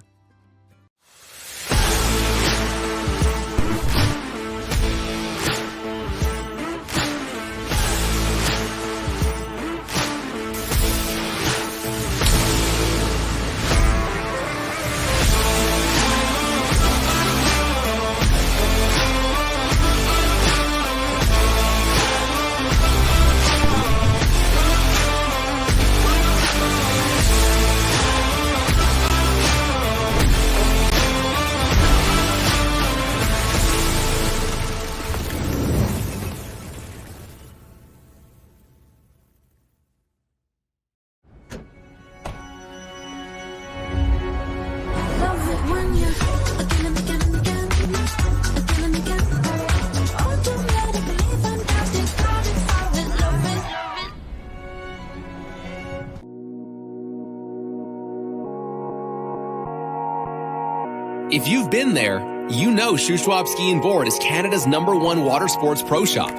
If you've been there, you know Shuswap Ski and Board is Canada's #1 water sports pro shop.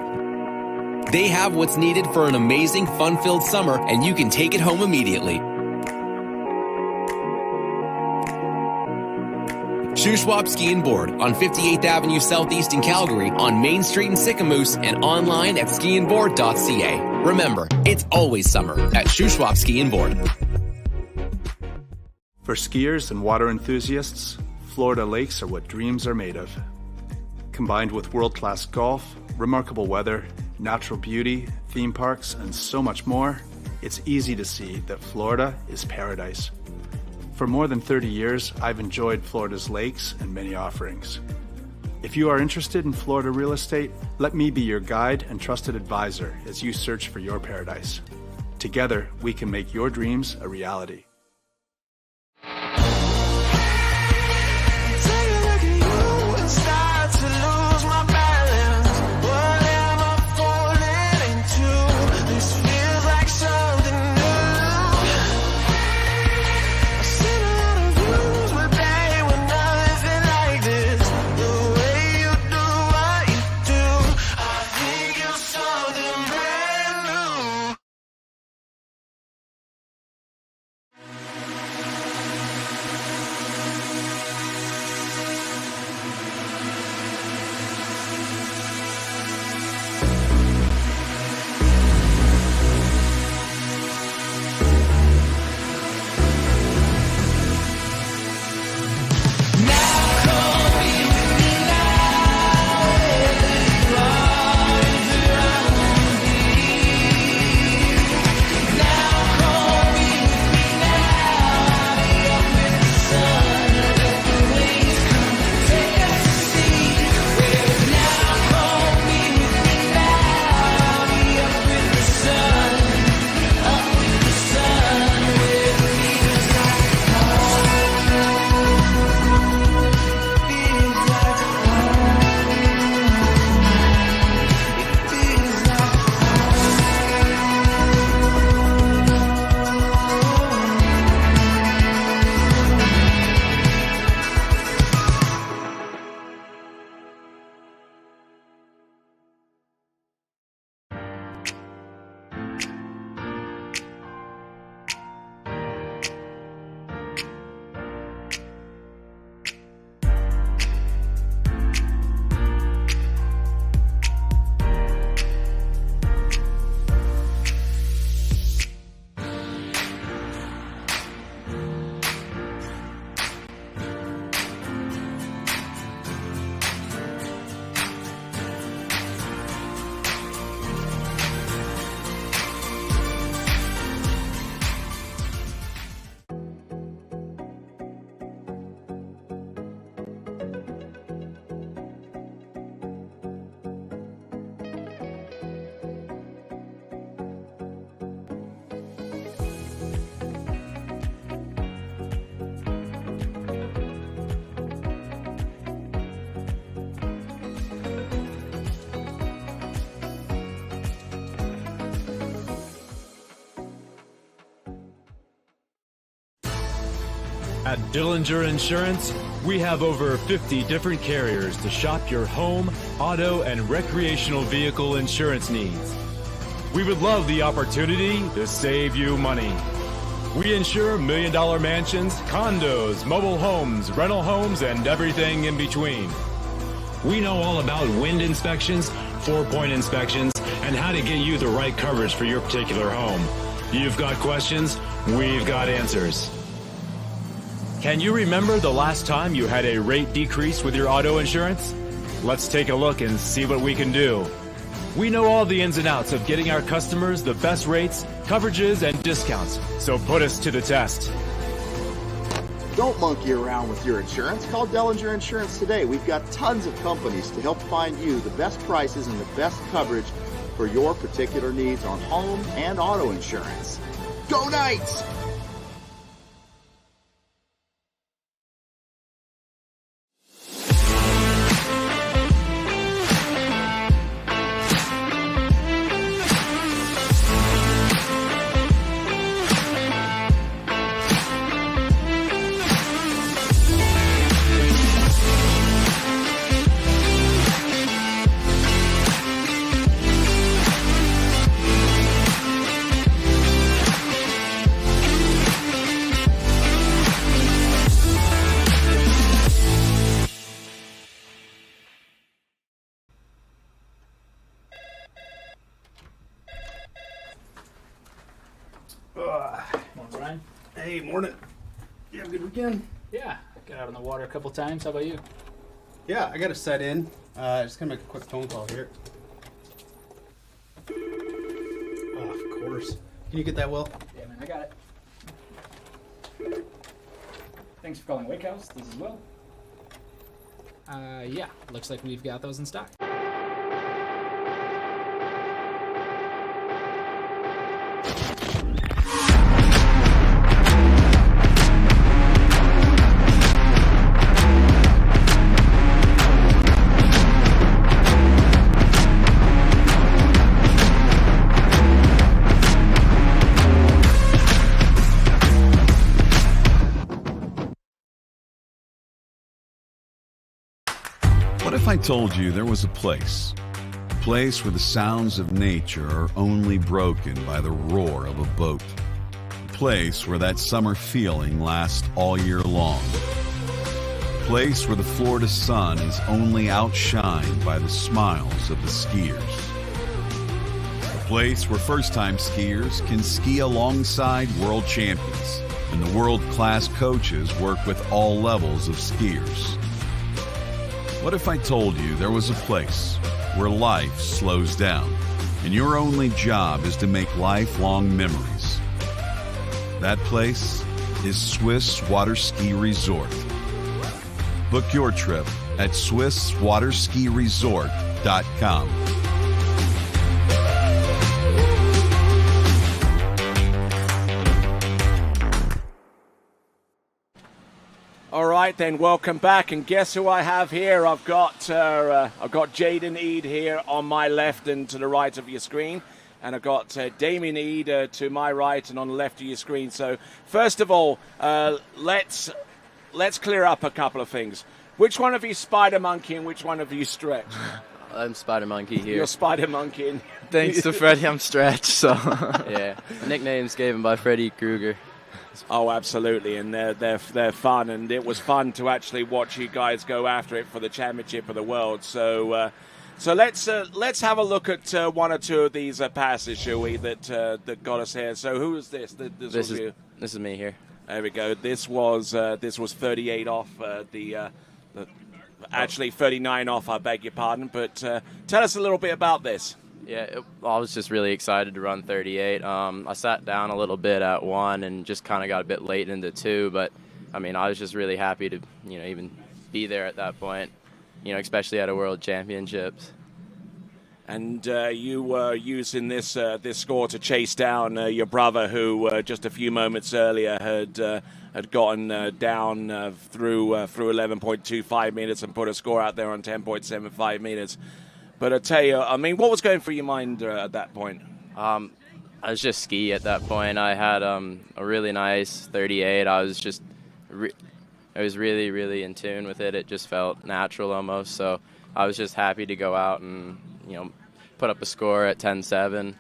They have what's needed for an amazing, fun-filled summer, and you can take it home immediately. Shuswap Ski and Board on 58th Avenue Southeast in Calgary, on Main Street in Sicamous, and online at skiandboard.ca. Remember, it's always summer at Shuswap Ski and Board. For skiers and water enthusiasts, Florida lakes are what dreams are made of. Combined with world-class golf, remarkable weather, natural beauty, theme parks, and so much more, it's easy to see that Florida is paradise. For more than 30 years, I've enjoyed Florida's lakes and many offerings. If you are interested in Florida real estate, let me be your guide and trusted advisor as you search for your paradise. Together, we can make your dreams a reality. At Dillinger Insurance, we have over 50 different carriers to shop your home, auto, and recreational vehicle insurance needs. We would love the opportunity to save you money. We insure million-dollar mansions, condos, mobile homes, rental homes, and everything in between. We know all about wind inspections, 4-point inspections, and how to get you the right coverage for your particular home. You've got questions, we've got answers. Can you remember the last time you had a rate decrease with your auto insurance? Let's take a look and see what we can do. We know all the ins and outs of getting our customers the best rates, coverages, and discounts, so put us to the test. Don't monkey around with your insurance. Call Dillinger Insurance today. We've got tons of companies to help find you the best prices and the best coverage for your particular needs on home and auto insurance. Go Knights! Morning, Brian. Hey, morning. You have a good weekend? Yeah, got out on the water a couple times. How about you? Yeah, I got to set in. Just gonna make a quick phone call here. Oh, of course. Can you get that, Will? Yeah, man, I got it. Thanks for calling Wake House. This is Will. Yeah, looks like we've got those in stock. What if I told you there was a place where the sounds of nature are only broken by the roar of a boat, a place where that summer feeling lasts all year long, a place where the Florida sun is only outshined by the smiles of the skiers, a place where first-time skiers can ski alongside world champions and the world-class coaches work with all levels of skiers. What if I told you there was a place where life slows down and your only job is to make lifelong memories? That place is Swiss Water Ski Resort. Book your trip at SwissWaterSkiResort.com. All right, then, welcome back. And guess who I have here? I've got Jaden Eade here on my left and to the right of your screen. And I've got Damien Eade to my right and on the left of your screen. So, first of all, let's clear up a couple of things. Which one of you Spider Monkey and which one of you Stretch? I'm Spider Monkey here. You're Spider Monkey. Thanks to Freddie, I'm Stretch. So yeah, nicknames given by Freddy Krueger. Oh, absolutely, and they're fun, and it was fun to actually watch you guys go after it for the championship of the world. So, let's have a look at one or two of these passes, shall we? That got us here. So, who is this? This is me here. There we go. This was 38 off actually 39 off. I beg your pardon, but tell us a little bit about this. Yeah, I was just really excited to run 38. I sat down a little bit at 1 and just kind of got a bit late into 2, but I mean, I was just really happy to, even be there at that point, especially at a World Championships. And you were using this score to chase down your brother, who just a few moments earlier had gotten down through 11.25 meters and put a score out there on 10.75 meters. But I tell you, I mean, what was going through your mind at that point? I was just ski at that point. I had a really nice 38. I was just I was really, really in tune with it. It just felt natural almost. So I was just happy to go out and, put up a score at 10.7.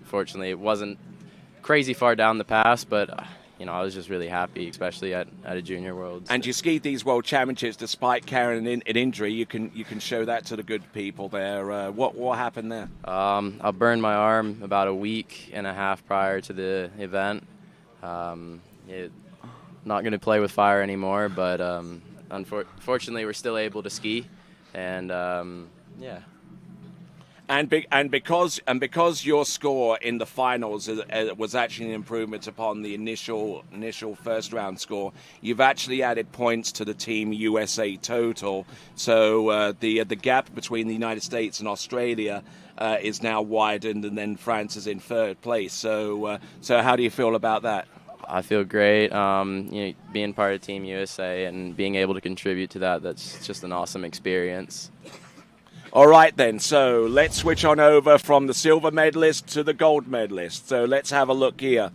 Fortunately, it wasn't crazy far down the pass, but I was just really happy, especially at a junior worlds. And you skied these world championships despite carrying an injury. You can show that to the good people there. What happened there? I burned my arm about a week and a half prior to the event. Not going to play with fire anymore, but unfortunately, we're still able to ski, and yeah. And because your score in the finals was actually an improvement upon the initial first round score, you've actually added points to the Team USA total. So the gap between the United States and Australia is now widened, and then France is in third place. So how do you feel about that? I feel great. Being part of Team USA and being able to contribute to that's just an awesome experience. All right, then. So let's switch on over from the silver medalist to the gold medalist. So let's have a look here.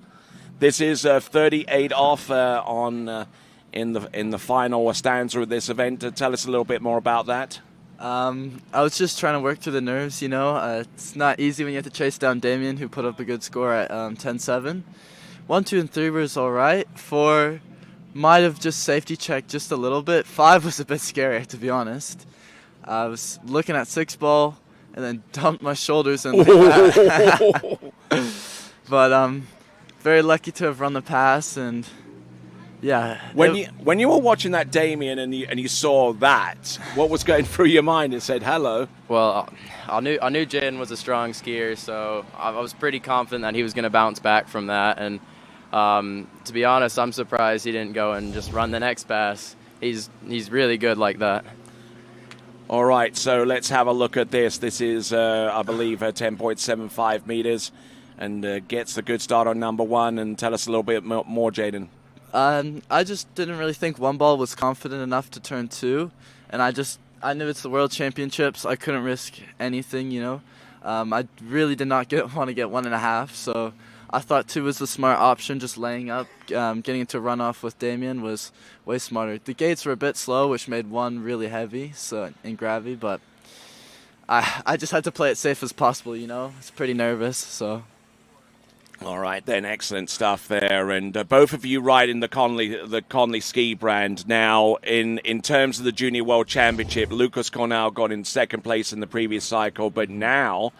This is 38 off in the final stanza of this event. Tell us a little bit more about that. I was just trying to work through the nerves, It's not easy when you have to chase down Damien, who put up a good score at 10.7. 1, 2, and 3 was all right. 4 might have just safety checked just a little bit. 5 was a bit scary, to be honest. I was looking at 6-ball and then dumped my shoulders in like that. But very lucky to have run the pass, and yeah. When you were watching that, Damien, and you saw that, what was going through your mind and said hello? Well, I knew Jaden was a strong skier, so I was pretty confident that he was going to bounce back from that. And to be honest, I'm surprised he didn't go and just run the next pass. He's really good like that. All right, so let's have a look at this. This is, I believe, 10.75 meters, and gets the good start on number 1. And tell us a little bit more, Jaden. I just didn't really think 1-ball was confident enough to turn 2, and I knew it's the World Championships. I couldn't risk anything, I really did not want to get 1.5, so I thought 2 was the smart option. Just laying up, getting into runoff with Damien was way smarter. The gates were a bit slow, which made 1 really heavy, so in gravity, but I just had to play it safe as possible, It's pretty nervous, so. All right, then, excellent stuff there, and both of you ride in the Conley ski brand. Now, in terms of the Junior World Championship, Lucas Cornell got in second place in the previous cycle, but now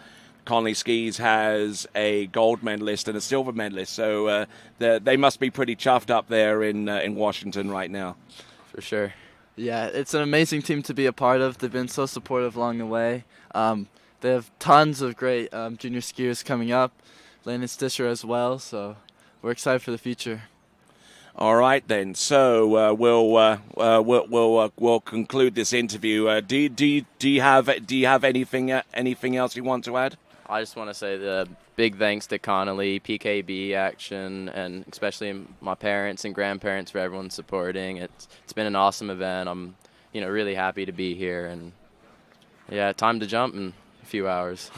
Conley Skis has a gold medalist and a silver medalist, so they must be pretty chuffed up there in Washington right now. For sure. Yeah, it's an amazing team to be a part of. They've been so supportive along the way. They have tons of great junior skiers coming up. Landon Stisher as well, so we're excited for the future. All right, then. So we'll conclude this interview. Do you have anything else you want to add? I just want to say the big thanks to Connolly, PKB Action, and especially my parents and grandparents for everyone supporting. It's been an awesome event. I'm really happy to be here, and yeah, time to jump in a few hours.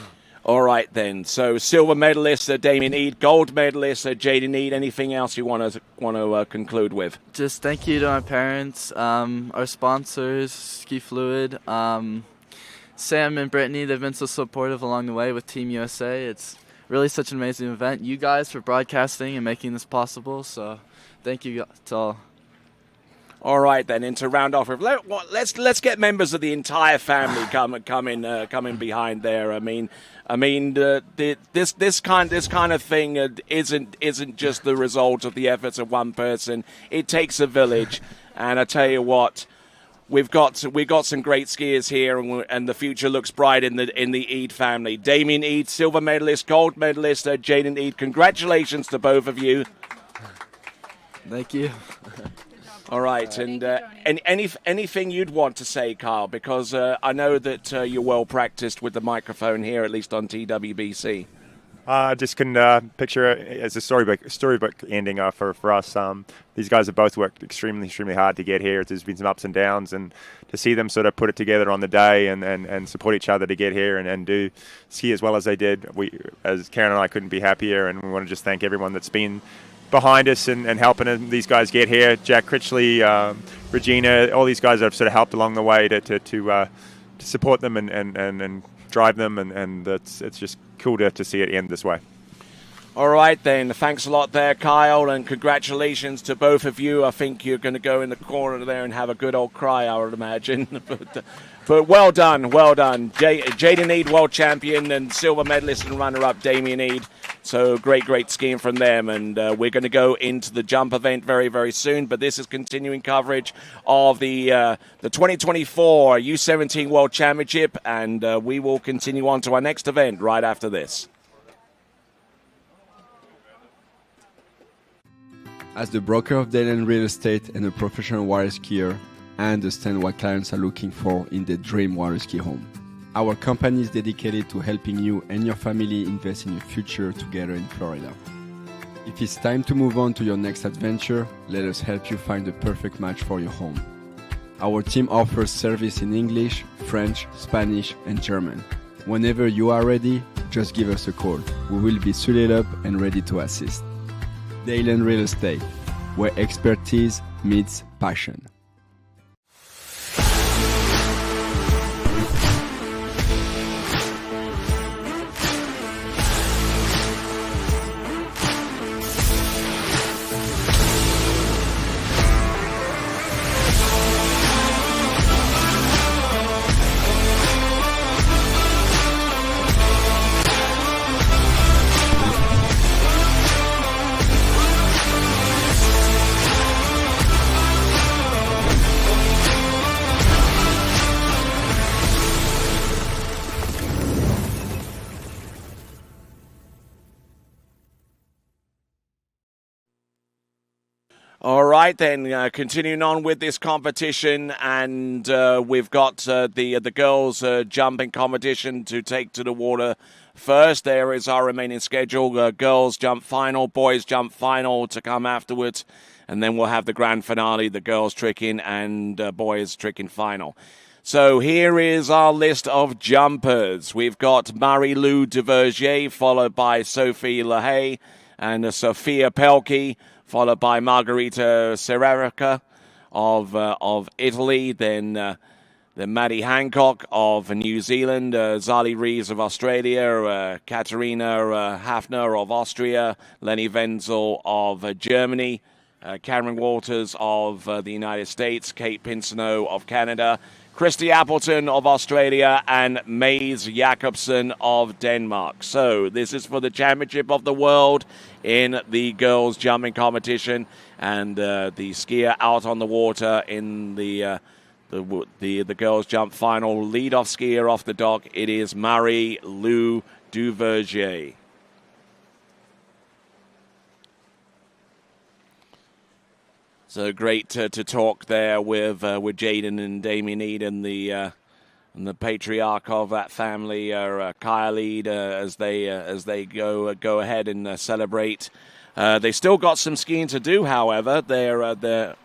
All right, then. So silver medalist Damien Eade, gold medalist Jaden Eade. Anything else you want to conclude with? Just thank you to my parents, our sponsors, Ski Fluid, Sam and Brittany. They've been so supportive along the way with Team USA. It's really such an amazing event. You guys for broadcasting and making this possible. So thank you to all. All right, then. And to round off with, let's get members of the entire family coming behind there. I mean, this kind of thing isn't just the result of the efforts of one person. It takes a village, and I tell you what, we've got some great skiers here, and the future looks bright in the Eade family. Damien Eade, silver medalist, gold medalist, Jaden Eade. Congratulations to both of you. Thank you. All right, and anything you'd want to say, Carl, because I know that you're well practiced with the microphone here, at least on TWBC. I just can picture it as a storybook ending for us. These guys have both worked extremely hard to get here. There's been some ups and downs, and to see them sort of put it together on the day and support each other to get here and do ski as well as they did, as Karen and I couldn't be happier, and we want to just thank everyone that's been behind us and helping these guys get here. Jack Critchley, Regina, all these guys have sort of helped along the way to support them and drive them, and it's just cool to see it end this way. All right, then. Thanks a lot there, Kyle, and congratulations to both of you. I think you're going to go in the corner there and have a good old cry, I would imagine. But well done, well done. Jaden Eade, world champion, and silver medalist and runner-up Damien Eade. So great skiing from them. And we're going to go into the jump event very, very soon. But this is continuing coverage of the 2024 U17 World Championship. And we will continue on to our next event right after this. As the broker of Dayland Real Estate and a professional water skier, I understand what clients are looking for in their dream water ski home. Our company is dedicated to helping you and your family invest in your future together in Florida. If it's time to move on to your next adventure, let us help you find the perfect match for your home. Our team offers service in English, French, Spanish, and German. Whenever you are ready, just give us a call. We will be suited up and ready to assist. Dayland Real Estate, where expertise meets passion. All right, then, continuing on with this competition, and we've got the girls' jumping competition to take to the water first. There is our remaining schedule. Girls jump final, boys jump final to come afterwards, and then we'll have the grand finale, the girls tricking and boys tricking final. So here is our list of jumpers. We've got Marie-Lou Duvergier, followed by Sophie LaHaye and Sophia Pelkey, followed by Margherita Sererica of Italy, then Maddie Hancock of New Zealand, Zali Rees of Australia, Katarina Hafner of Austria, Lenny Wenzel of Germany, Cameron Walters of the United States, Kate Pinsino of Canada, Christy Appleton of Australia, and Maze Jacobsen of Denmark. So this is for the Championship of the World in the girls jumping competition, and the skier out on the water in the girls jump final. Lead-off skier off the dock, it is Marie-Lou Duvergier. So great to talk there with Jaden and Damien Eade and the patriarch of that family, Kyle Eade, as they go ahead and celebrate. They still got some skiing to do, however. They're at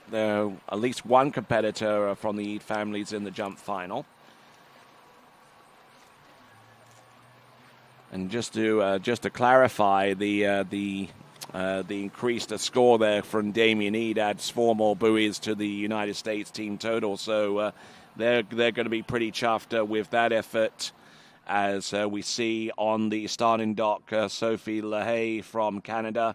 least one competitor from the Eade families in the jump final. And just to clarify, the increased score there from Damien Eade adds 4 more buoys to the United States team total. So they're going to be pretty chuffed with that effort. As we see on the starting dock, Sophie LaHaye from Canada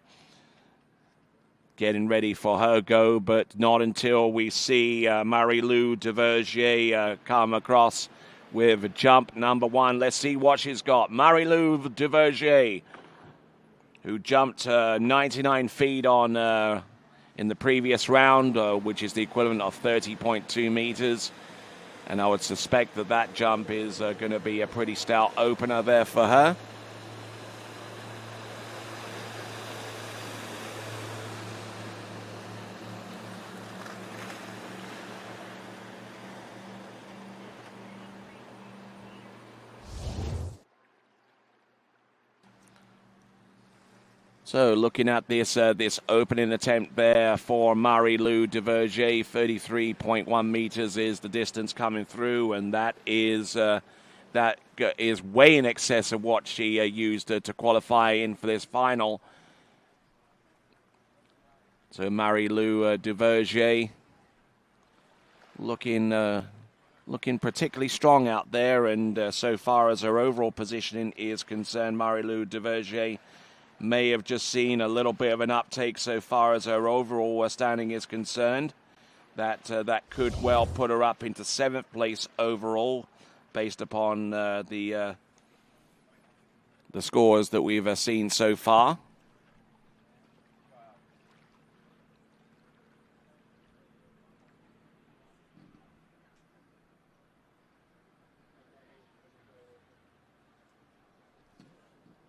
getting ready for her go, but not until we see Marie-Lou Duvergier come across with jump number 1. Let's see what she's got. Marie-Lou Duvergier, who jumped 99 feet on in the previous round, which is the equivalent of 30.2 meters. And I would suspect that jump is going to be a pretty stout opener there for her. So looking at this opening attempt there for Marie-Lou Duvergier, 33.1 meters is the distance coming through, and that is way in excess of what she used to qualify in for this final. So Marie-Lou Duverger looking particularly strong out there, and so far as her overall positioning is concerned, Marie-Lou Duverger may have just seen a little bit of an uptake so far as her overall standing is concerned. That could well put her up into 7th place overall, based upon the scores that we've seen so far.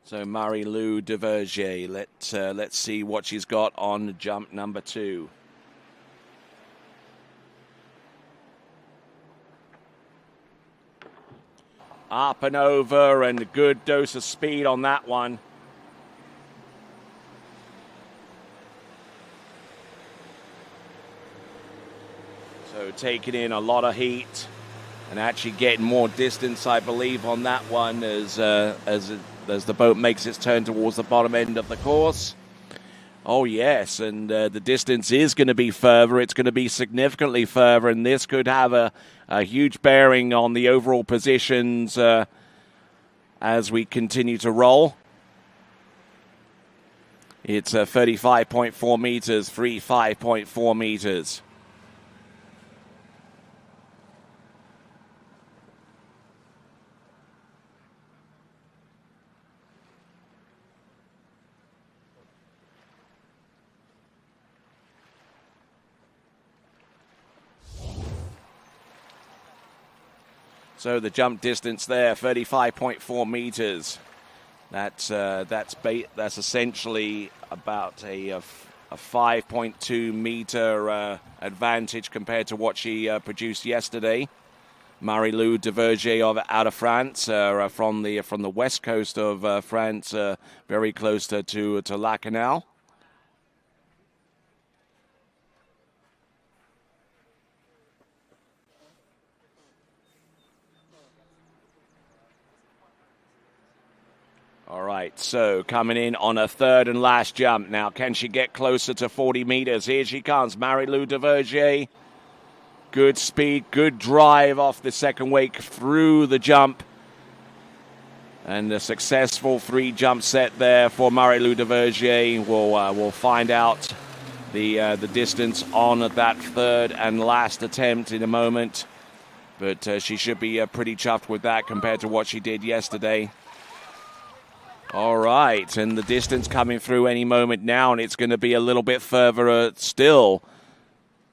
So Marie-Lou Duverger, let's see what she's got on jump number 2. Up and over, and a good dose of speed on that one. So taking in a lot of heat and actually getting more distance, I believe, on that one as the boat makes its turn towards the bottom end of the course. Oh, yes, and the distance is going to be further. It's going to be significantly further, and this could have a huge bearing on the overall positions as we continue to roll. It's 35.4 meters, 35.4 meters. So the jump distance there, 35.4 meters. That's essentially about a 5.2 meter advantage compared to what she produced yesterday. Marie-Lou Duverger out of France, from the west coast of France, very close to La Canal. All right, so coming in on a 3rd and last jump. Now, can she get closer to 40 meters? Here she comes, Marie-Lou Duverger. Good speed, good drive off the second wake through the jump. And a successful 3-jump set there for Marie-Lou Duverger. We'll find out the distance on that 3rd and last attempt in a moment. But she should be pretty chuffed with that compared to what she did yesterday. All right, and the distance coming through any moment now, and it's going to be a little bit further still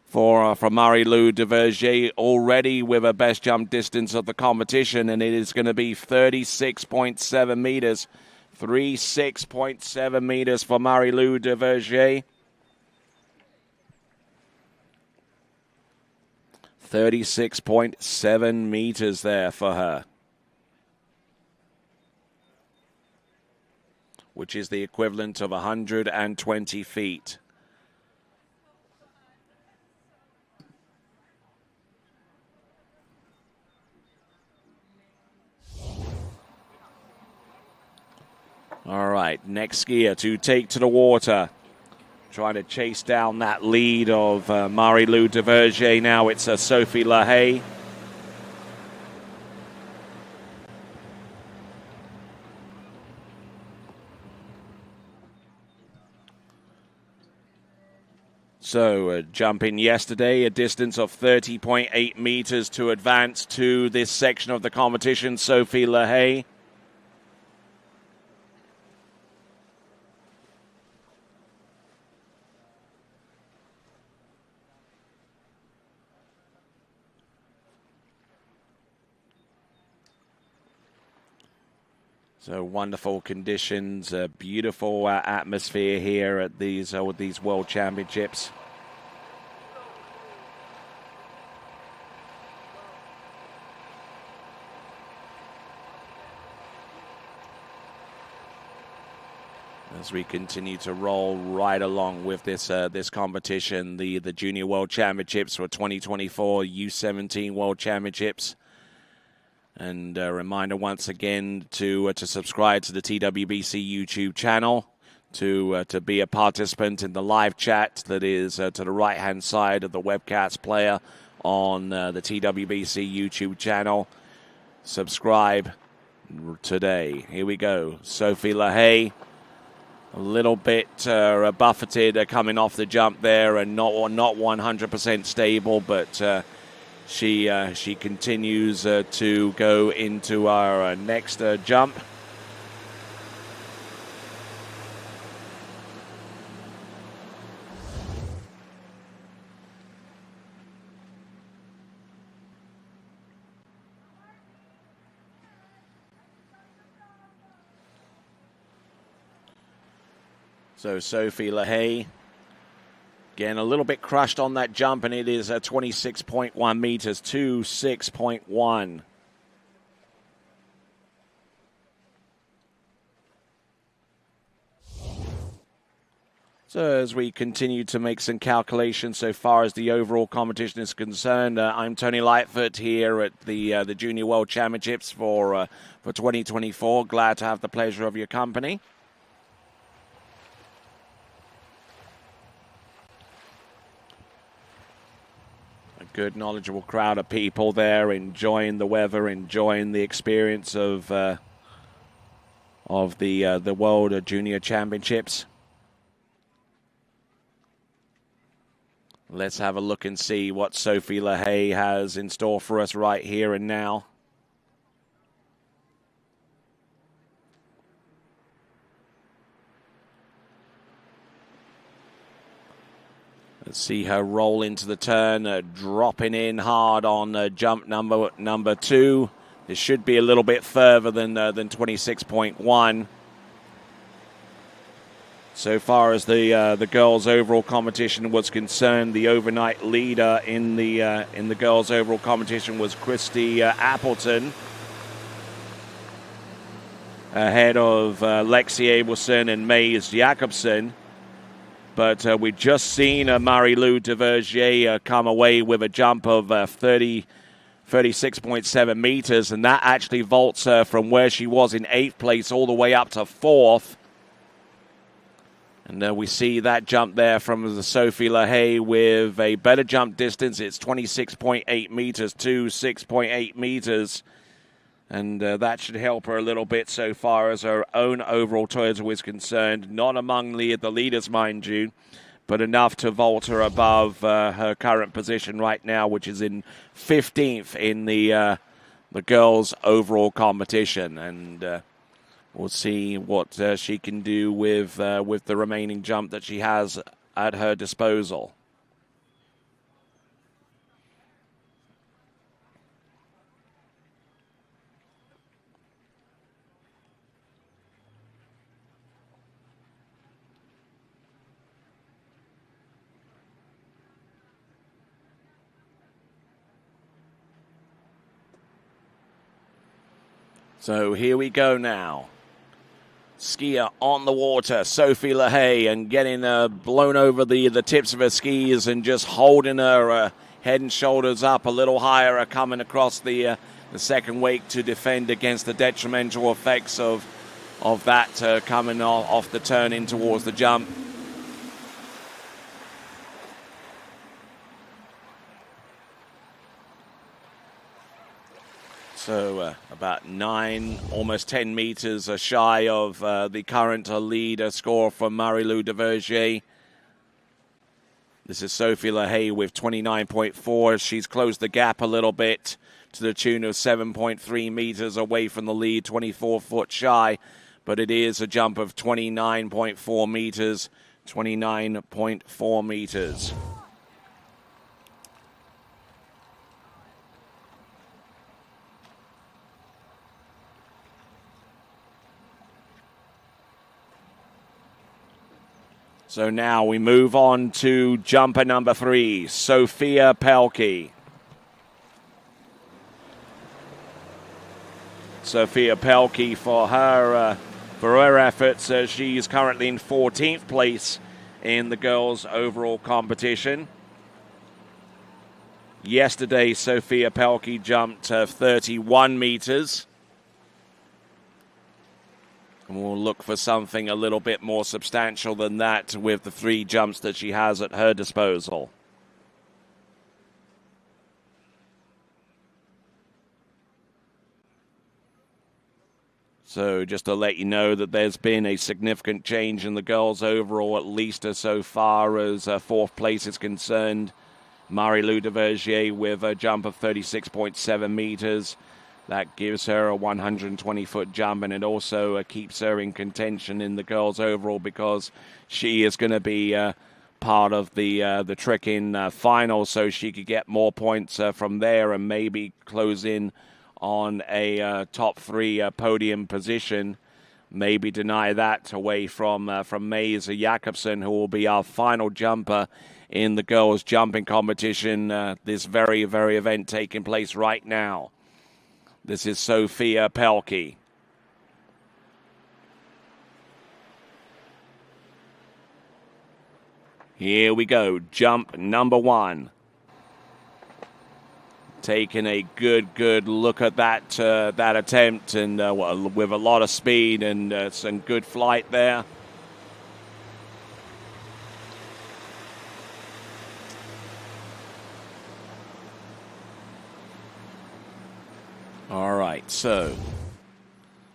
for Marie-Lou Duverger, already with her best jump distance of the competition, and it is going to be 36.7 meters. 36.7 meters for Marie-Lou Duverger. 36.7 meters there for her, which is the equivalent of 120 feet. All right, next skier to take to the water. Trying to chase down that lead of Marie-Lou Duverger. Now it's Sophie LaHaye. So, jumping yesterday, a distance of 30.8 meters to advance to this section of the competition, Sophie LaHaye. So wonderful conditions, beautiful atmosphere here at these World Championships. As we continue to roll right along with this competition, the Junior World Championships for 2024 U17 World Championships. And a reminder once again to subscribe to the TWBC YouTube channel, to be a participant in the live chat that is to the right-hand side of the webcast player on the TWBC YouTube channel. Subscribe today. Here we go. Sophie LaHaye, a little bit buffeted coming off the jump there, and not 100% stable, but she continues to go into our next jump. So Sophie LaHaye, again, a little bit crushed on that jump, and it is 26.1 meters, 26.1. So as we continue to make some calculations so far as the overall competition is concerned, I'm Tony Lightfoot here at the Junior World Championships for 2024. Glad to have the pleasure of your company. Good, knowledgeable crowd of people there, enjoying the weather, enjoying the experience of the World Junior Championships. Let's have a look and see what Sophie LaHaye has in store for us right here and now. Let's see her roll into the turn, dropping in hard on jump number 2. This should be a little bit further than 26.1. So far as the girls' overall competition was concerned, the overnight leader in the girls' overall competition was Christy Appleton, ahead of Lexi Abelson and Mays Jacobson. But we've just seen Marie-Lou Duvergier come away with a jump of 36.7 meters, and that actually vaults her from where she was in 8th place all the way up to 4th. And we see that jump there from the Sophie LaHaye with a better jump distance. It's 26.8 meters to 6.8 meters. And that should help her a little bit so far as her own overall total is concerned. Not among the leaders, mind you, but enough to vault her above her current position right now, which is in 15th in the girls' overall competition. And we'll see what she can do with the remaining jump that she has at her disposal. So here we go now. Skier on the water, Sophie LaHaye, and getting blown over the tips of her skis and just holding her head and shoulders up a little higher, coming across the second wake to defend against the detrimental effects of that coming off the turn in towards the jump. So about 9, almost 10 meters shy of the current lead score from Marie-Lou Duvergier. This is Sophie LaHaye with 29.4. She's closed the gap a little bit to the tune of 7.3 meters away from the lead, 24 foot shy. But it is a jump of 29.4 meters, 29.4 meters. So now we move on to jumper number 3, Sophia Pelkey. Sophia Pelkey, for her efforts, she's currently in 14th place in the girls' overall competition. Yesterday, Sophia Pelkey jumped 31 meters. And we'll look for something a little bit more substantial than that with the 3 jumps that she has at her disposal. So just to let you know that there's been a significant change in the girls overall, at least so far as 4th place is concerned. Marie-Lou Duvergier with a jump of 36.7 meters. That gives her a 120-foot jump, and it also keeps her in contention in the girls overall because she is going to be part of the trick-in final, so she could get more points from there and maybe close in on a top 3 podium position. Maybe deny that away from Maze Jakobsen, who will be our final jumper in the girls' jumping competition. This very, very event taking place right now. This is Sophia Pelkey. Here we go, jump number 1. Taking a good look at that attempt, and with a lot of speed and some good flight there. All right, so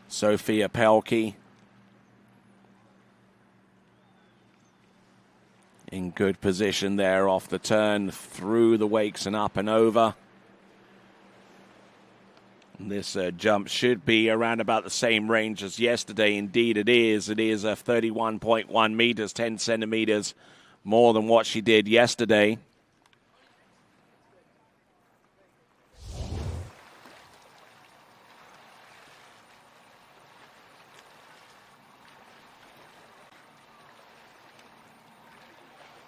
Sophia Pelkey in good position there off the turn, through the wakes and up and over. This jump should be around about the same range as yesterday. Indeed, it is. It is 31.1 meters, 10 centimeters more than what she did yesterday.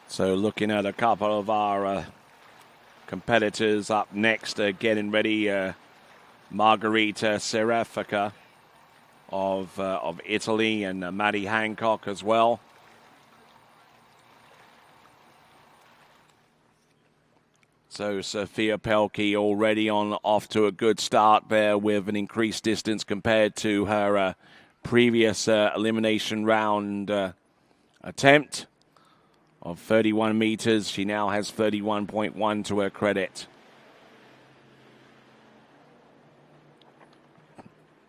So looking at a couple of our competitors up next, getting ready. Margherita Serafika of Italy, and Maddie Hancock as well. So Sophia Pelkey already off to a good start there with an increased distance compared to her previous elimination round attempt of 31 meters. She now has 31.1 to her credit.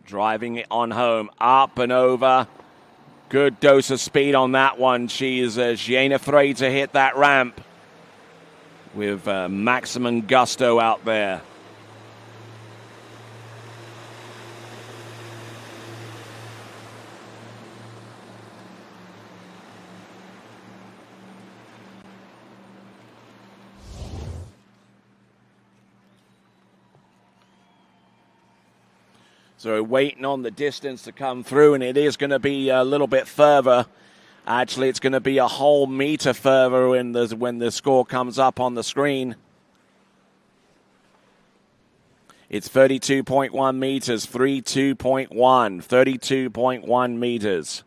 Driving it on home, up and over. Good dose of speed on that one. She is ain't afraid to hit that ramp with maximum gusto out there. So waiting on the distance to come through, and it is going to be a little bit further. Actually, it's going to be a whole meter further when the score comes up on the screen. It's 32.1 meters, 32.1 meters.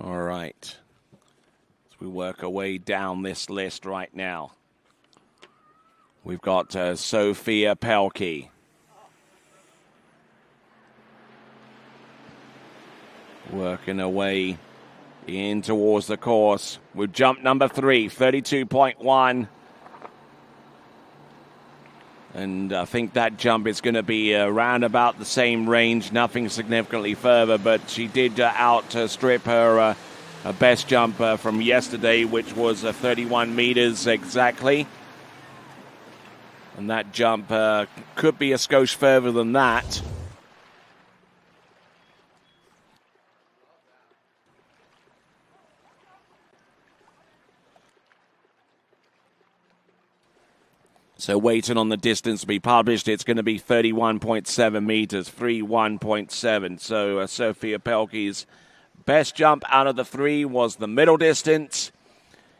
All right. As we work our way down this list right now, we've got Sophia Pelkey. Working her way in towards the course with jump number 3, 32.1. And I think that jump is going to be around about the same range, nothing significantly further, but she did outstrip her best jump from yesterday, which was 31 meters exactly. And that jump could be a skosh further than that. So waiting on the distance to be published, it's going to be 31.7 meters, 31.7. So Sophia Pelkey's best jump out of the three was the middle distance.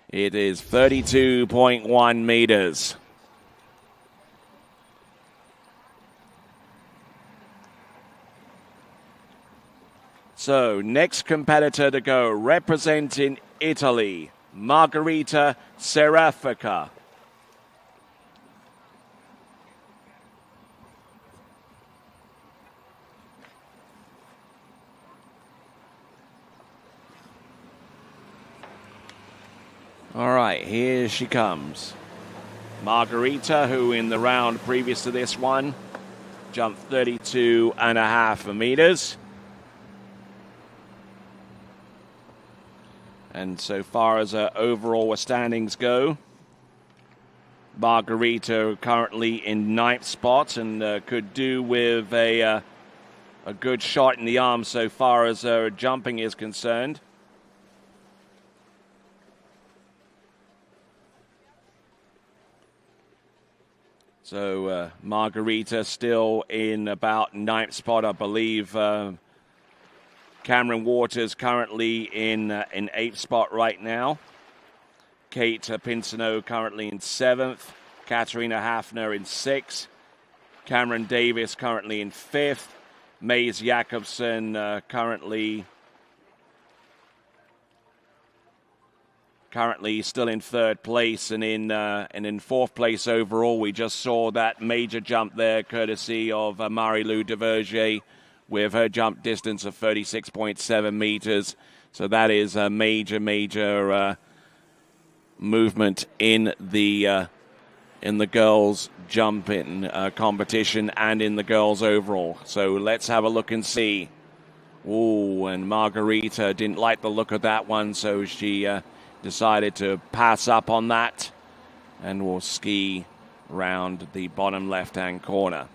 It is 32.1 meters. So, next competitor to go, representing Italy, Margherita Serafica. All right, here she comes. Margherita, who in the round previous to this one jumped 32.5 meters. And so far as overall standings go, Margherita currently in 9th spot and could do with a good shot in the arm so far as jumping is concerned. So Margherita still in about 9th spot, I believe. Cameron Waters currently in 8th spot right now. Kate Pinsino currently in 7th. Katarina Hafner in 6th. Cameron Davis currently in 5th. Mays Jakobsen currently still in 3rd place, and in 4th place overall. We just saw that major jump there, courtesy of Marie-Lou Duverger, with her jump distance of 36.7 meters. So that is a major movement in the girls jumping competition and in the girls overall. So let's have a look and see. Ooh, and Margherita didn't like the look of that one, so she decided to pass up on that and will ski round the bottom left-hand corner.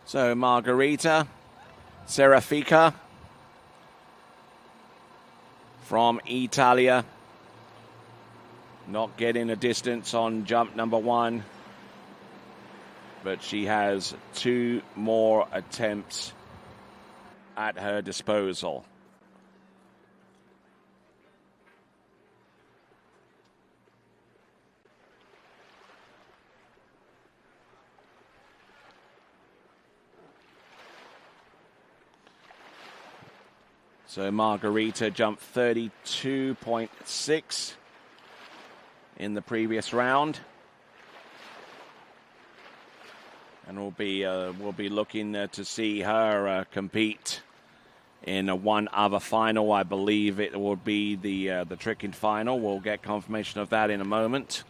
So Margherita Serafica from Italia, not getting a distance on jump number 1, but she has 2 more attempts at her disposal. So Margherita jumped 32.6 in the previous round, and we'll be looking to see her compete in one other final. I believe it will be the tricking final. We'll get confirmation of that in a moment.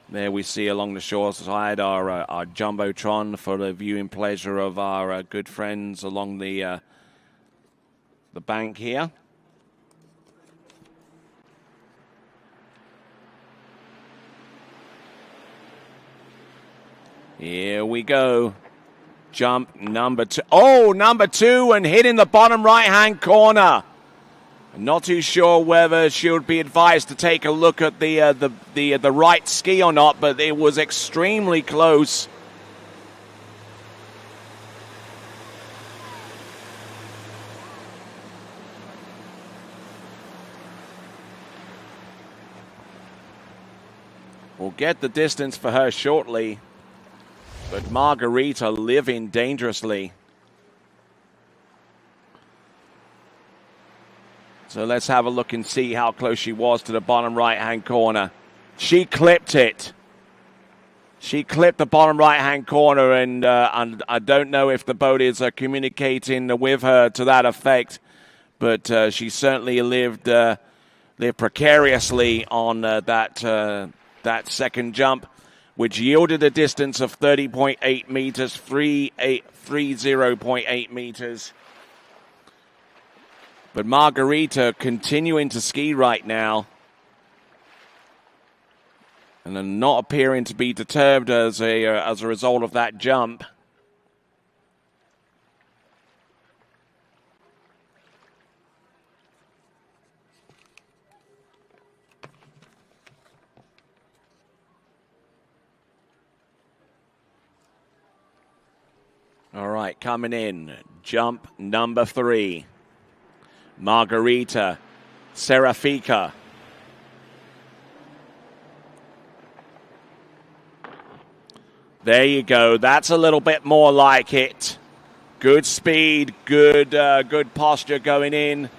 There we see along the shore side our jumbotron for the viewing pleasure of our good friends along the bank here. Here we go. Jump number 2. Oh, number 2, and hit in the bottom right-hand corner. Not too sure whether she would be advised to take a look at the right ski or not, but it was extremely close. We'll get the distance for her shortly, but Margherita living dangerously. So let's have a look and see how close she was to the bottom right-hand corner. She clipped it. She clipped the bottom right-hand corner, and I don't know if the boat is communicating with her to that effect, but she certainly lived precariously on that second jump, which yielded a distance of 30.8 meters, 30.8 meters. But Margherita continuing to ski right now. And then not appearing to be deterred as a result of that jump. All right, coming in, jump number 3. Margarita Serafika. There you go. That's a little bit more like it. Good speed, good posture going in.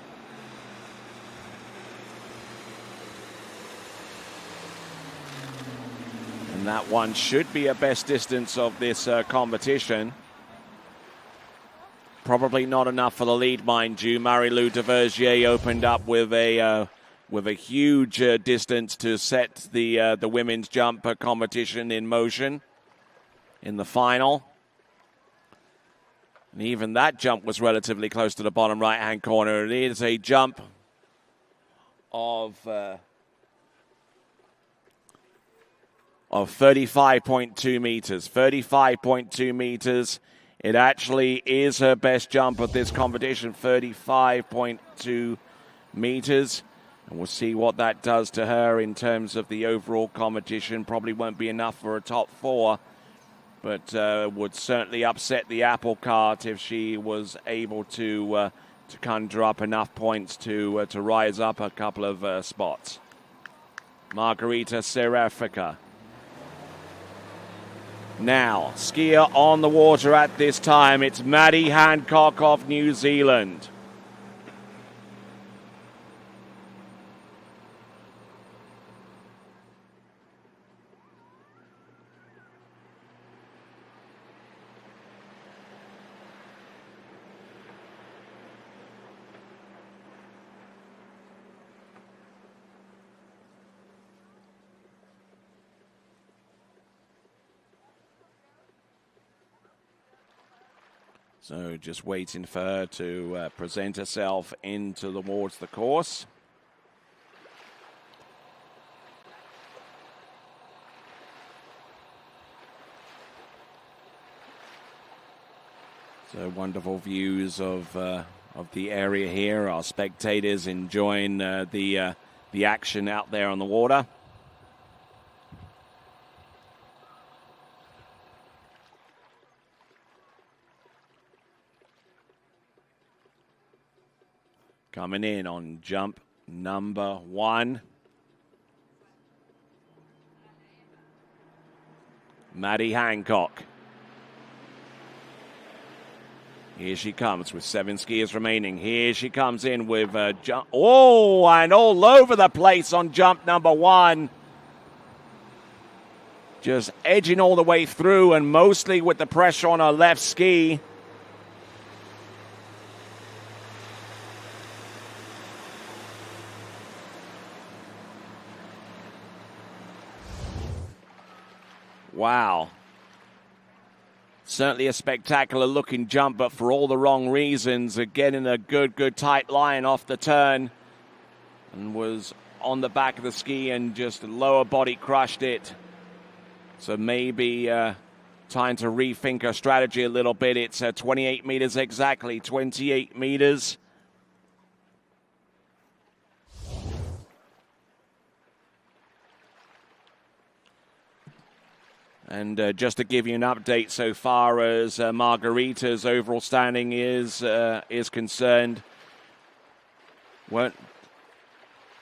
And that one should be a best distance of this competition. Probably not enough for the lead, mind you. Marie-Lou Devergier opened up with a huge distance to set the women's jump competition in motion in the final. And even that jump was relatively close to the bottom right-hand corner. It is a jump of 35.2 meters. 35.2 meters. It actually is her best jump of this competition, 35.2 meters. And we'll see what that does to her in terms of the overall competition. Probably won't be enough for a top 4, but would certainly upset the apple cart if she was able to conjure up enough points to rise up a couple of spots. Margarita Serafika. Now, skier on the water at this time, it's Maddie Hancock of New Zealand. So just waiting for her to present herself towards the course. So wonderful views of the area here. Our spectators enjoying the action out there on the water. Coming in on jump number 1. Maddie Hancock. Here she comes with 7 skiers remaining. Here she comes in with a jump. Oh, and all over the place on jump number 1. Just edging all the way through and mostly with the pressure on her left ski. Wow. Certainly a spectacular looking jump, but for all the wrong reasons. Getting a good tight line off the turn. And was on the back of the ski and just lower body crushed it. So maybe time to rethink her strategy a little bit. It's 28 meters exactly, 28 meters. And just to give you an update so far as Margarita's overall standing is concerned,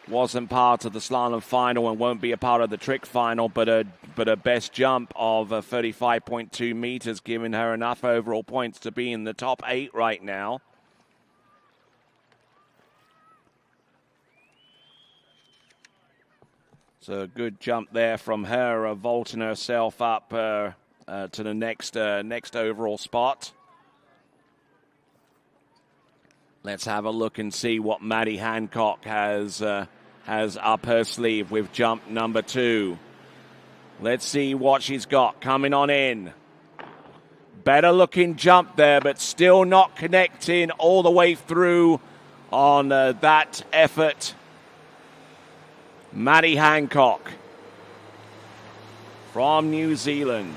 wasn't part of the slalom final and won't be a part of the trick final, but a best jump of 35.2 meters, giving her enough overall points to be in the top 8 right now. So a good jump there from her, vaulting herself up to the next overall spot. Let's have a look and see what Maddie Hancock has up her sleeve with jump number 2. Let's see what she's got coming on in. Better looking jump there, but still not connecting all the way through on that effort. Maddie Hancock. from New Zealand.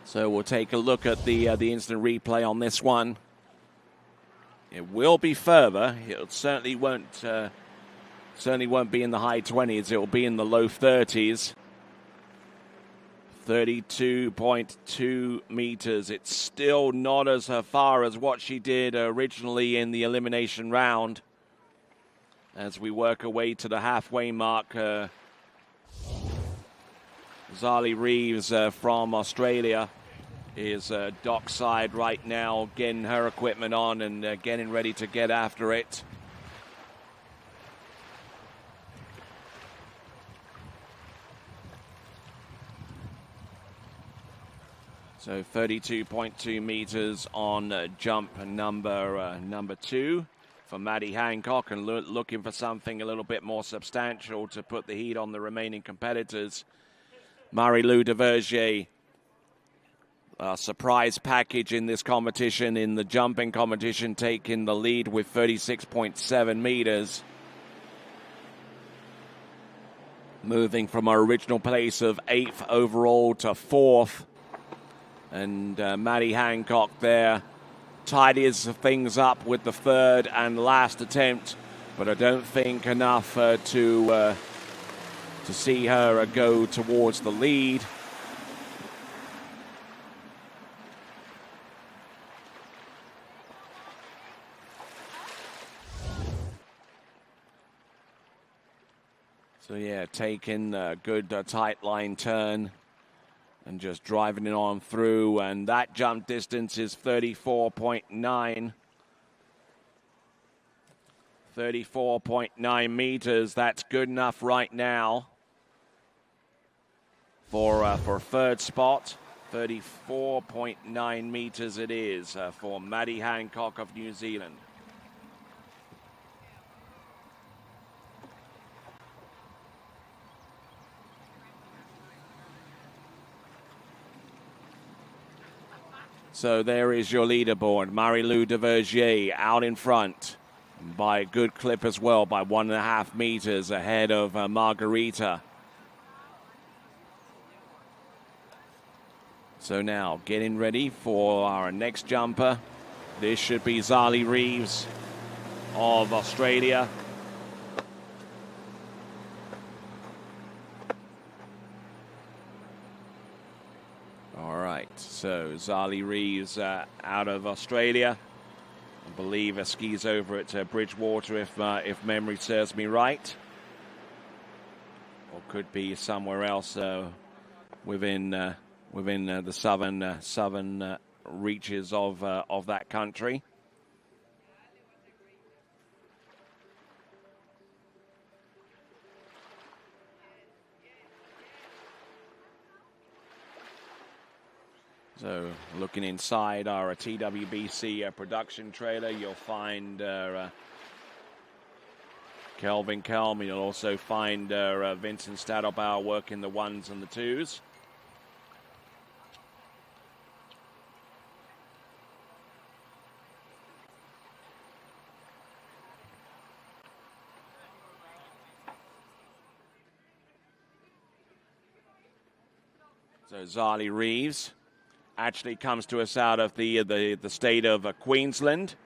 So we'll take a look at the instant replay on this one. It will be further. It certainly won't be in the high 20s. It will be in the low 30s. 32.2 meters. It's still not as far as what she did originally in the elimination round. As we work our way to the halfway mark, Zali Reeves from Australia is dockside right now, getting her equipment on and getting ready to get after it. So 32.2 meters on jump number 2 for Maddie Hancock, and looking for something a little bit more substantial to put the heat on the remaining competitors. Marie-Lou Duvergier, a surprise package in this competition, in the jumping competition, taking the lead with 36.7 meters. Moving from our original place of 8th overall to 4th. And Maddie Hancock there tidies things up with the 3rd and last attempt, but I don't think enough to see her go towards the lead. So yeah, taking a good tight line turn and just driving it on through, and that jump distance is 34.9. 34.9 meters. That's good enough right now for 3rd spot. 34.9 meters it is for Maddie Hancock of New Zealand. So there is your leaderboard. Marie-Lou Duvergier out in front by a good clip as well, by 1.5 meters ahead of Margarita. So now getting ready for our next jumper. This should be Zali Reeves of Australia. So Zali Reeves out of Australia. I believe skis over at Bridgewater, if memory serves me right, or could be somewhere else within the southern reaches of that country. So looking inside our TWBC production trailer, you'll find Kelvin Kelm. You'll also find Vincent Stadelbauer working the 1s and the 2s. So Zali Reeves actually comes to us out of the state of Queensland.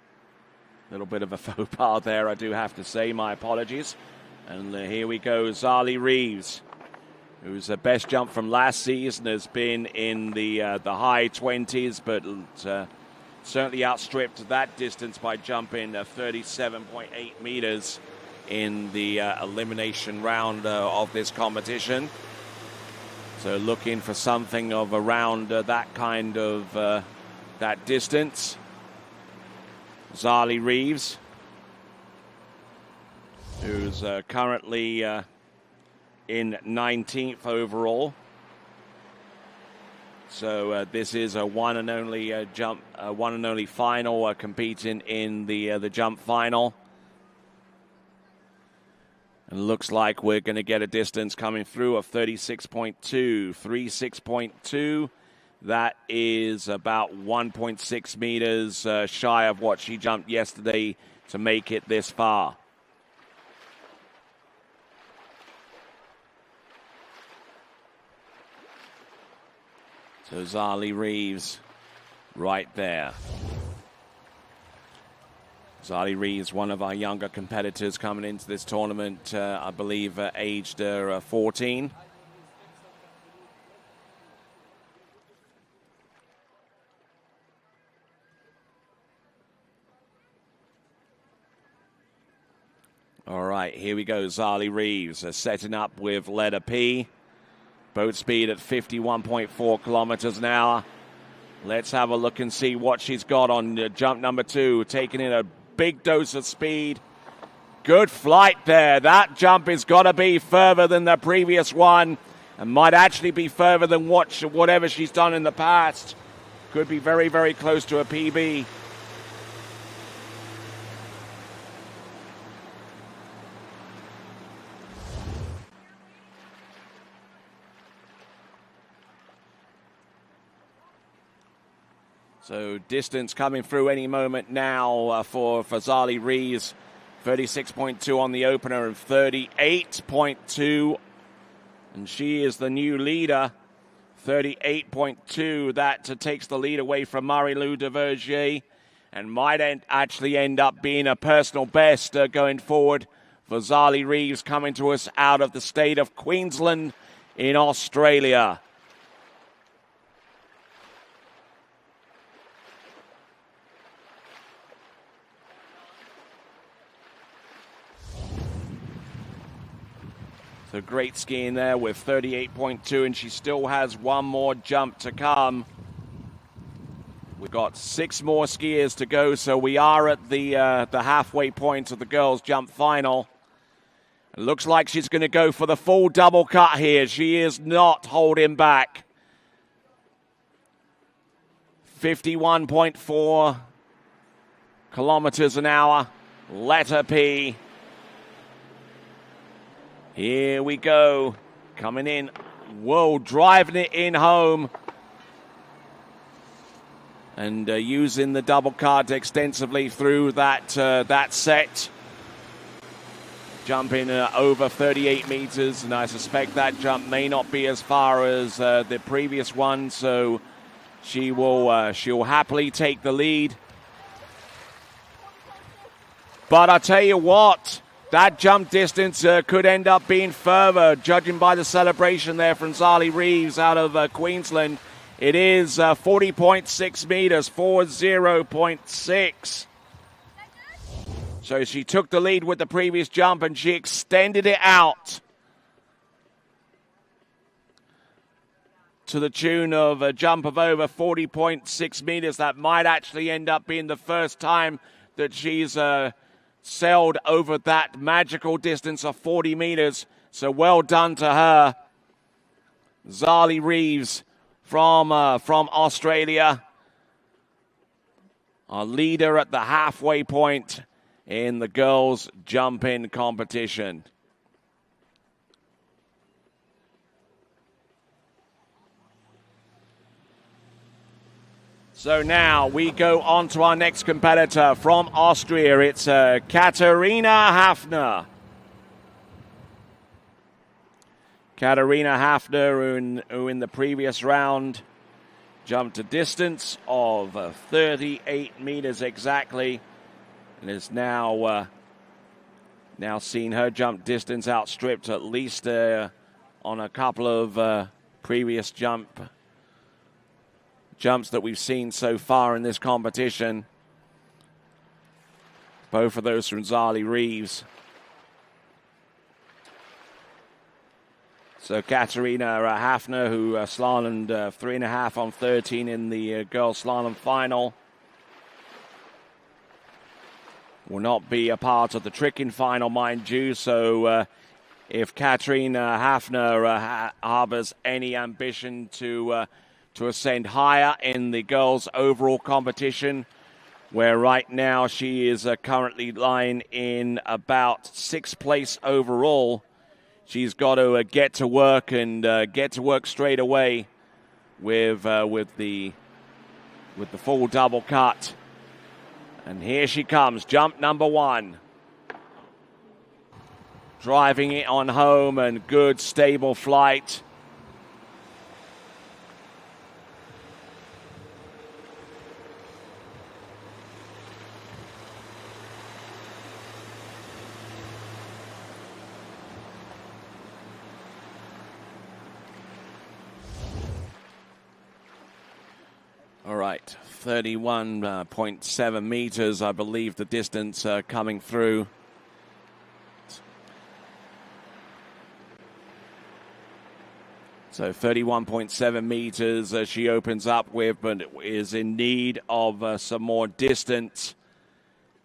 A little bit of a faux pas there, I do have to say. My apologies. And here we go, Zali Reeves, whose best jump from last season has been in the high 20s, but certainly outstripped that distance by jumping 37.8 meters in the elimination round of this competition. So looking for something of around that kind of that distance. Zali Reeves, who's currently in 19th overall. So this is a one and only final, competing in the jump final. And looks like we're going to get a distance coming through of 36.2, 36.2, That is about 1.6 meters shy of what she jumped yesterday to make it this far. So Zali Reeves right there. Zali Reeves, one of our younger competitors coming into this tournament, I believe aged 14. All right, here we go. Zali Reeves setting up with letter P. Boat speed at 51.4 kilometers an hour. Let's have a look and see what she's got on jump number 2. Taking in a big dose of speed. Good flight there. That jump has got to be further than the previous one and might actually be further than whatever she's done in the past. Could be very, very close to a PB. So distance coming through any moment now for Zali Reeves. 36.2 on the opener and 38.2. And she is the new leader. 38.2. That takes the lead away from Marie-Lou Duvergier and might actually end up being a personal best going forward for Zali Reeves, coming to us out of the state of Queensland in Australia. So great skiing there with 38.2, and she still has one more jump to come. We've got 6 more skiers to go, so we are at the halfway point of the girls' jump final. It looks like she's going to go for the full double cut here. She is not holding back. 51.4 kilometers an hour, letter P. Here we go, coming in, whoa, driving it in home. And using the double cut extensively through that set. Jumping over 38 meters, and I suspect that jump may not be as far as the previous one, so she'll happily take the lead. But I tell you what, that jump distance could end up being further, judging by the celebration there from Zali Reeves out of Queensland. It is 40.6 meters, 40.6. So she took the lead with the previous jump and she extended it out to the tune of a jump of over 40.6 meters. That might actually end up being the first time that she's sailed over that magical distance of 40 meters. So well done to her. Zali Reeves from Australia, our leader at the halfway point in the girls' jump-in competition. So now we go on to our next competitor from Austria. It's Katharina Hafner. Katharina Hafner, who in the previous round jumped a distance of 38 meters exactly, and is now seen her jump distance outstripped at least on a couple of previous jumps that we've seen so far in this competition. Both of those from Zali Reeves. So Katharina Hafner, who slalomed 3.5 on 13 in the girls' slalom final, will not be a part of the tricking final, mind you. So if Katharina Hafner harbors any ambition to ascend higher in the girls' overall competition, where right now she is currently lying in about 6th place overall, she's got to get to work and get to work straight away with the full double cut. And here she comes, jump number 1. Driving it on home, and good stable flight. All right, 31.7 meters, I believe the distance coming through. So 31.7 meters she opens up with, but is in need of some more distance.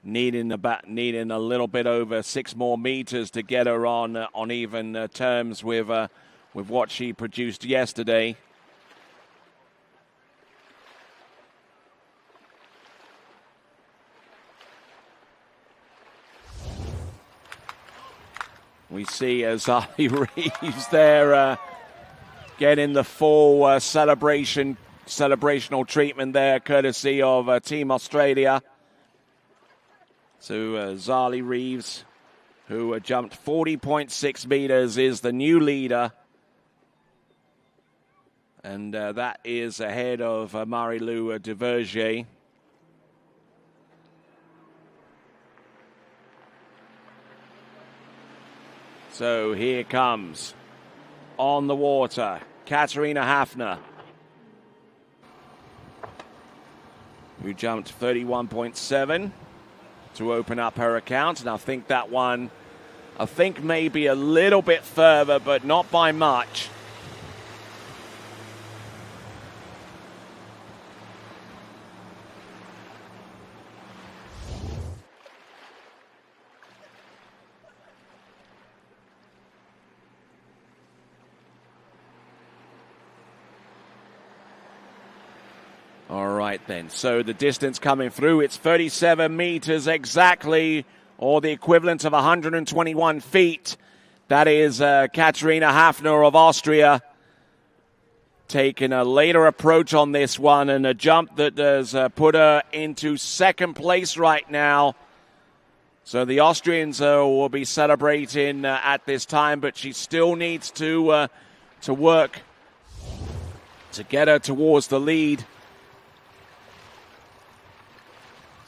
Needing a little bit over 6 more meters to get her on even terms with what she produced yesterday. We see Zali Reeves there getting the full celebrational treatment there, courtesy of Team Australia. So Zali Reeves, who jumped 40.6 meters, is the new leader. And that is ahead of Marie-Lou Duverger. So here comes, on the water, Katarina Hafner, who jumped 31.7 to open up her account. And I think that one, maybe a little bit further, but not by much. All right, then. So the distance coming through, it's 37 meters exactly, or the equivalent of 121 feet. That is Katarina Hafner of Austria taking a later approach on this one, and a jump that has put her into second place right now. So the Austrians will be celebrating at this time, but she still needs to work to get her towards the lead.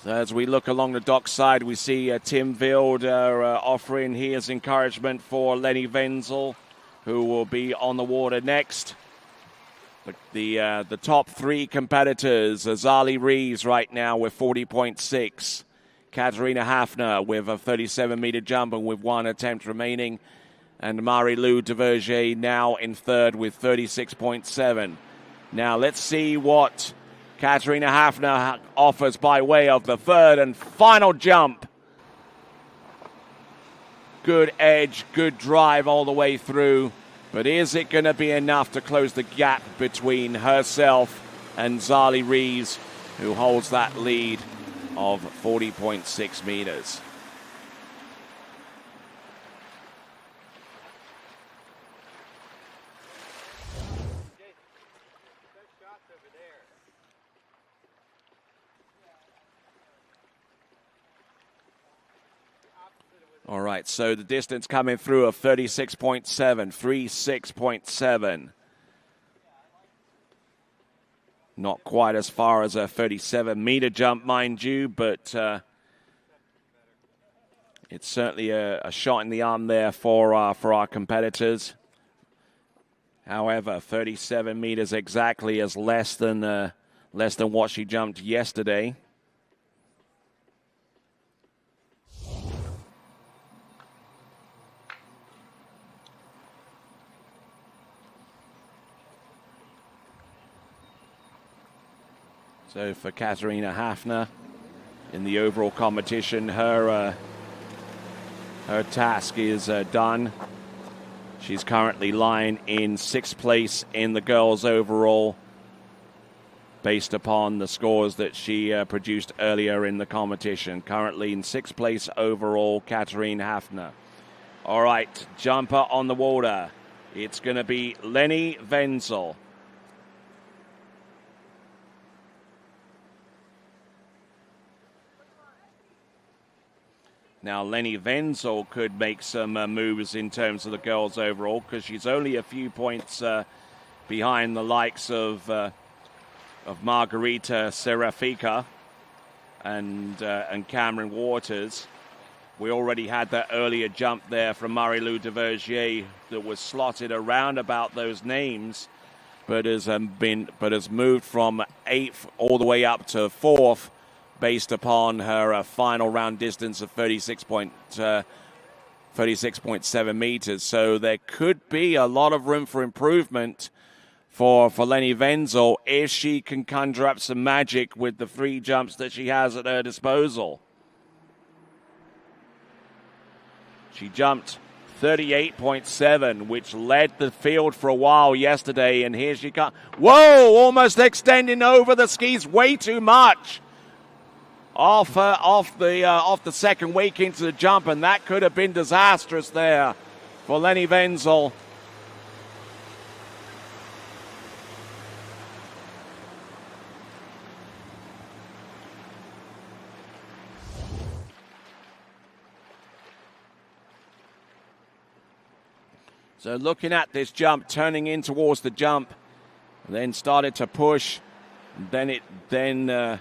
So as we look along the dockside, we see Tim Wild offering his encouragement for Lenny Wenzel, who will be on the water next. But the top 3 competitors, Zali Reeves right now with 40.6. Katarina Hafner with a 37-meter jump and with 1 attempt remaining. And Marie-Lou Duverger now in third with 36.7. Now let's see what Katarina Hafner offers by way of the third and final jump. Good edge, good drive all the way through. But is it going to be enough to close the gap between herself and Zali Reeves, who holds that lead of 40.6 meters? All right, so the distance coming through of 36.7, 36.7. Not quite as far as a 37-meter jump, mind you, but it's certainly a shot in the arm there for our competitors. However, 37 meters exactly is less than what she jumped yesterday. So for Katarina Hafner, in the overall competition, her task is done. She's currently lying in 6th place in the girls' overall, based upon the scores that she produced earlier in the competition. Currently in 6th place overall, Katarina Hafner. All right, jumper on the water. It's going to be Lenny Wenzel. Now, Lenny Wenzel could make some moves in terms of the girls overall, because she's only a few points behind the likes of Margarita Serafika and Cameron Waters. We already had that earlier jump there from Marie-Lou Duvergier that was slotted around about those names, but has moved from 8th all the way up to 4th based upon her final round distance of 36.7 meters. So there could be a lot of room for improvement for Lenny Wenzel if she can conjure up some magic with the 3 jumps that she has at her disposal. She jumped 38.7, which led the field for a while yesterday, and here she comes. Whoa, almost extending over the skis way too much off the second week into the jump, and that could have been disastrous there for Lenny Wenzel. So looking at this jump, turning in towards the jump, and then started to push. Then a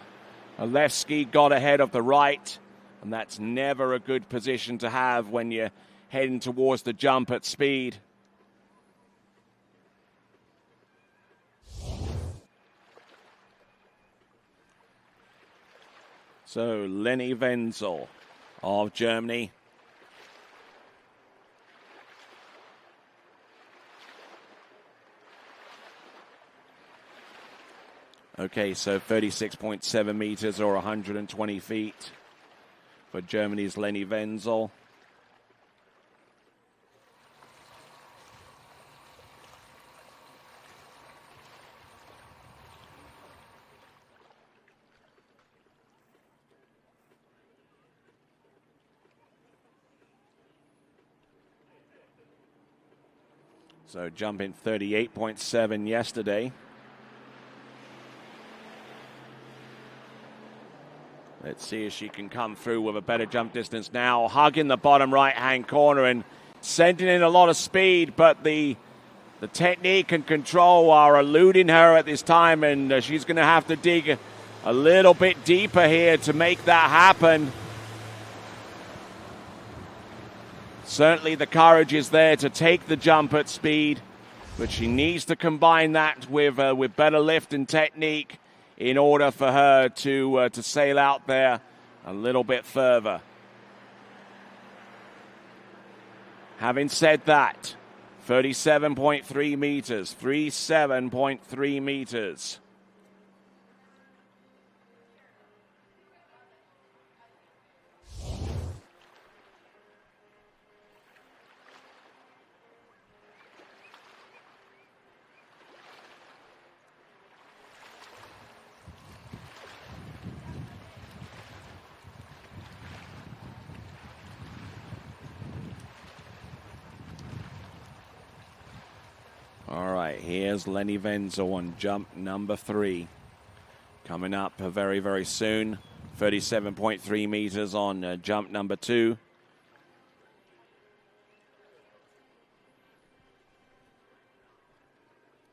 left ski got ahead of the right, and that's never a good position to have when you're heading towards the jump at speed. So Lenny Wenzel of Germany. Okay, so 36.7 meters or 120 feet for Germany's Lenny Wenzel. So jumping 38.7 yesterday. Let's see if she can come through with a better jump distance now. Hugging the bottom right-hand corner and sending in a lot of speed, but the technique and control are eluding her at this time, and she's going to have to dig a little bit deeper here to make that happen. Certainly the courage is there to take the jump at speed, but she needs to combine that with better lift and technique in order for her to sail out there a little bit further. Having said that, 37.3 meters, 37.3 meters. All right, here's Lenny Wenzel on jump number 3. Coming up very, very soon. 37.3 meters on jump number 2.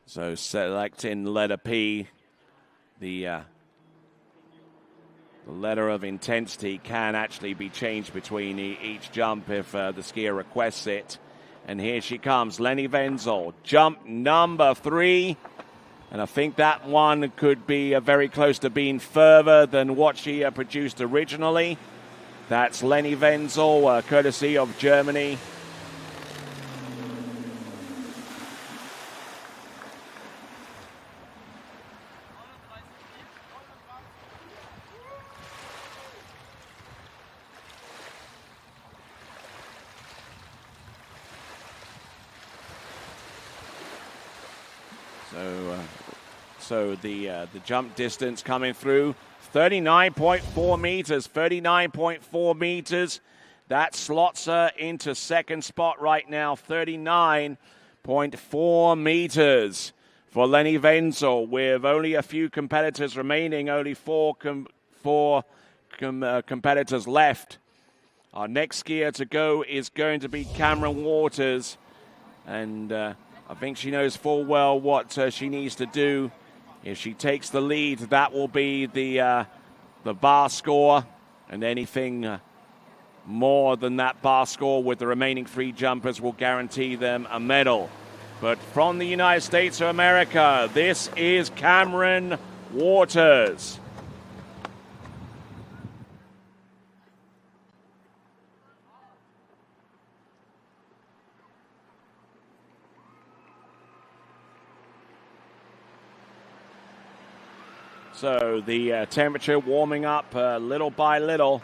So selecting letter P, the letter of intensity can actually be changed between each jump if the skier requests it. And here she comes, Lenny Wenzel, jump number 3. And I think that one could be very close to being further than what she produced originally. That's Lenny Wenzel, courtesy of Germany. So the jump distance coming through, 39.4 meters, 39.4 meters. That slots her into second spot right now, 39.4 meters for Lenny Wenzel, with only a few competitors remaining, only four competitors left Our next skier to go is going to be Cameron Waters. And I think she knows full well what she needs to do. If she takes the lead, that will be the bar score. And anything more than that bar score with the remaining 3 jumpers will guarantee them a medal. But from the United States of America, this is Cameron Waters. So the temperature warming up little by little.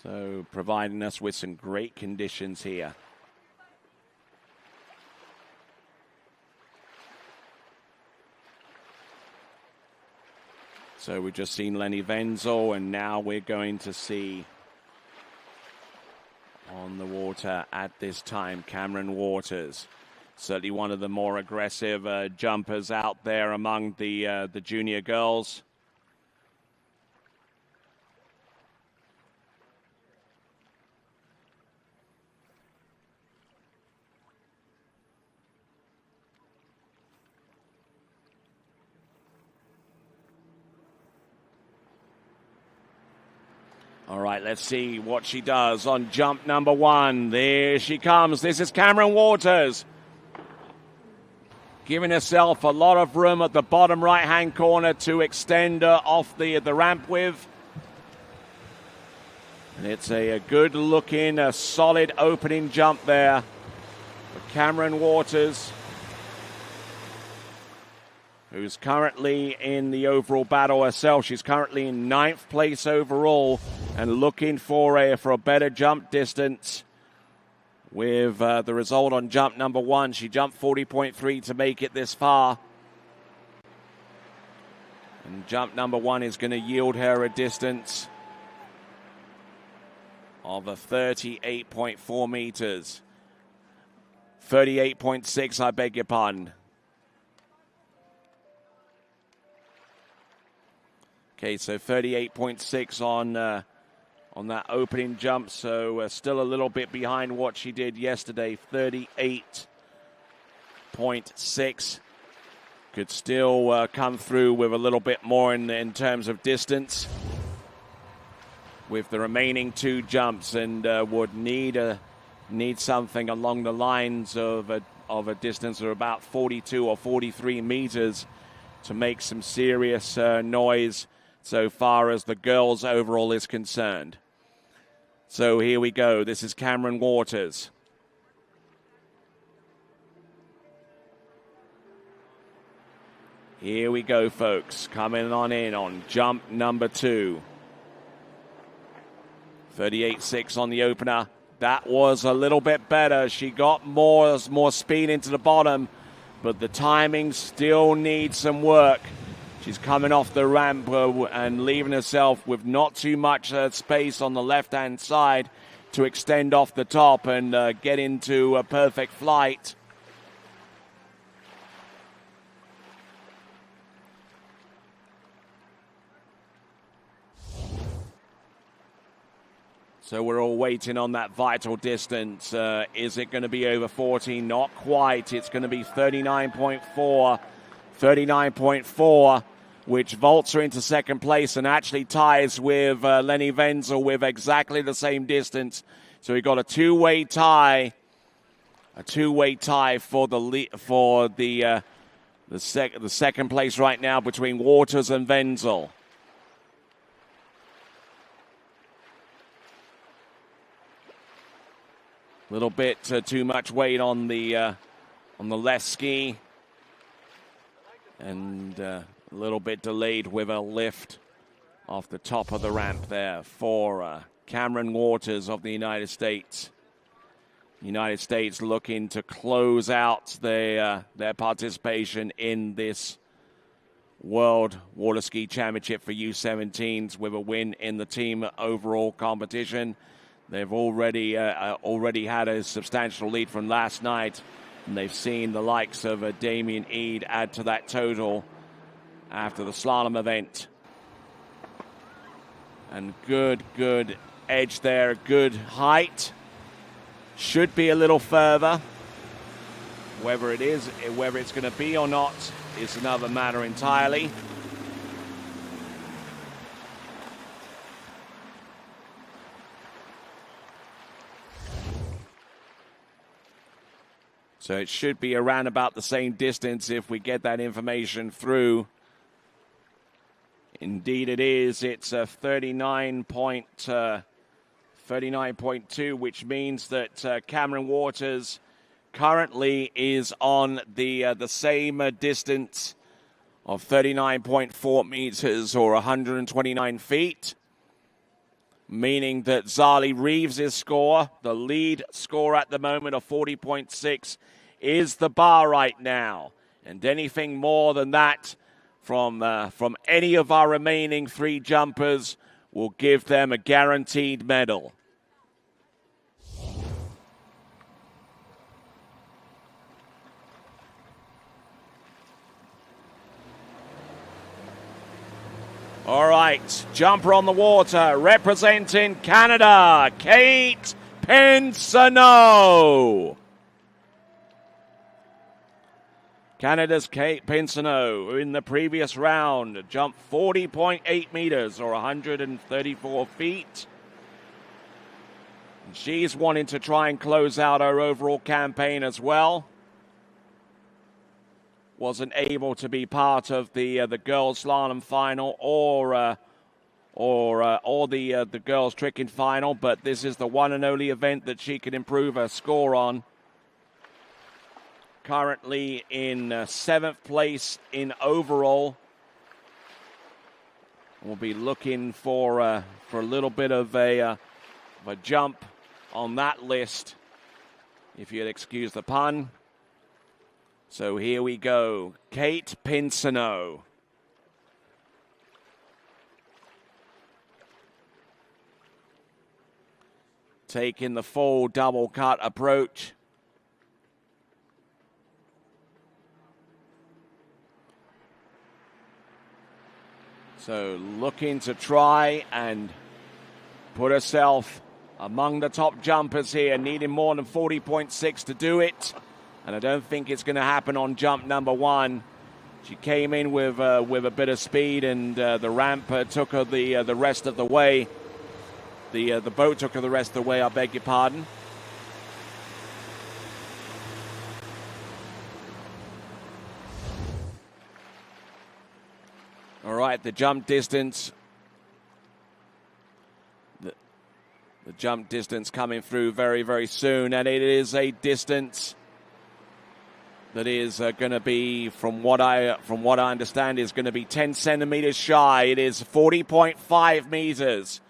So providing us with some great conditions here. So we've just seen Lenny Wenzel, and now we're going to see on the water at this time Cameron Waters. Certainly one of the more aggressive jumpers out there among the junior girls. All right, let's see what she does on jump number 1. There she comes. This is Cameron Waters. Giving herself a lot of room at the bottom right-hand corner to extend off the ramp with. And it's a good-looking, solid opening jump there for Cameron Waters, who's currently in the overall battle herself. She's currently in 9th place overall and looking for a better jump distance. With the result on jump number 1, she jumped 40.3 to make it this far. And jump number 1 is going to yield her a distance of 38.4 meters. 38.6, I beg your pardon. Okay, so 38.6 on that opening jump, so still a little bit behind what she did yesterday. 38.6. Could still come through with a little bit more in terms of distance with the remaining 2 jumps, and would need something along the lines of a distance of about 42 or 43 meters to make some serious noise so far as the girls overall is concerned. So here we go. This is Cameron Waters. Here we go, folks. Coming on in on jump number 2. 38.6 on the opener. That was a little bit better. She got more speed into the bottom, but the timing still needs some work. She's coming off the ramp and leaving herself with not too much space on the left-hand side to extend off the top and get into a perfect flight. So we're all waiting on that vital distance. Is it going to be over 40? Not quite. It's going to be 39.4. 39.4, which vaults her into second place and actually ties with Lenny Wenzel with exactly the same distance. So we got a two-way tie, for the second place right now between Waters and Wenzel. Little bit too much weight on the left ski. And a little bit delayed with a lift off the top of the ramp there for Cameron Waters of the United States. United States looking to close out their participation in this World Water Ski Championship for U17s with a win in the team overall competition. They've already had a substantial lead from last night And they've seen the likes of Damien Eade add to that total after the slalom event. And good edge there, good height. Should be a little further. Whether it's going to be or not is another matter entirely. So it should be around about the same distance if we get that information through. Indeed it is. It's a 39.2, which means that Cameron Waters currently is on the same distance of 39.4 meters or 129 feet. Meaning that Zali Reeves' score, the lead score at the moment of 40.6, is the bar right now. And anything more than that from any of our remaining three jumpers will give them a guaranteed medal. All right, jumper on the water, representing Canada, Kate Pinsonneau. Canada's Kate Pinsonneau, who in the previous round jumped 40.8 meters or 134 feet. And she's wanting to try and close out her overall campaign as well. Wasn't able to be part of the girls' slalom final or the girls' tricking final, but this is the one and only event that she can improve her score on. Currently in 7th place in overall. We'll be looking for a little bit of a jump on that list, if you'd excuse the pun. So here we go, Kate Pinsonneau. Taking the full double cut approach. So looking to try and put herself among the top jumpers here, needing more than 40.6 to do it. And I don't think it's going to happen on jump number one. She came in with a bit of speed, and the ramp took her the rest of the way. The boat took her the rest of the way, I beg your pardon. All right, the jump distance. The jump distance coming through very, very soon, and it is a distance that is going to be, from what I understand, is going to be 10 centimeters shy. It is 40.5 meters.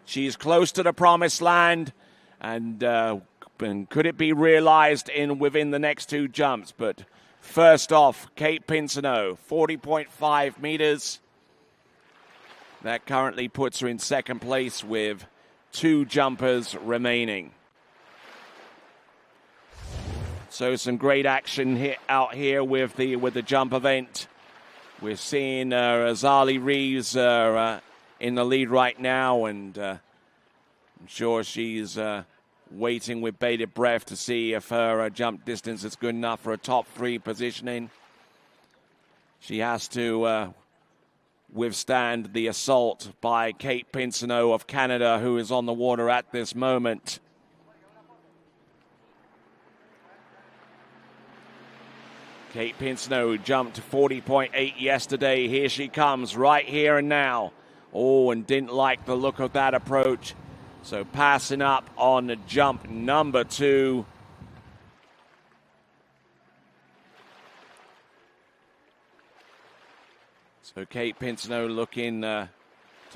She's close to the promised land, and could it be realized within the next two jumps? But first off, Kate Pinsonneau, 40.5 meters. That currently puts her in second place with two jumpers remaining. So some great action out here with the jump event. We're seeing Zali Reeves in the lead right now, and I'm sure she's waiting with bated breath to see if her jump distance is good enough for a top three positioning. She has to withstand the assault by Kate Pinsonneau of Canada, who is on the water at this moment. Kate Pinsonneau jumped 40.8 yesterday. Here she comes, right here and now. Oh, and didn't like the look of that approach. So passing up on jump number two. So Kate Pinsonneau looking to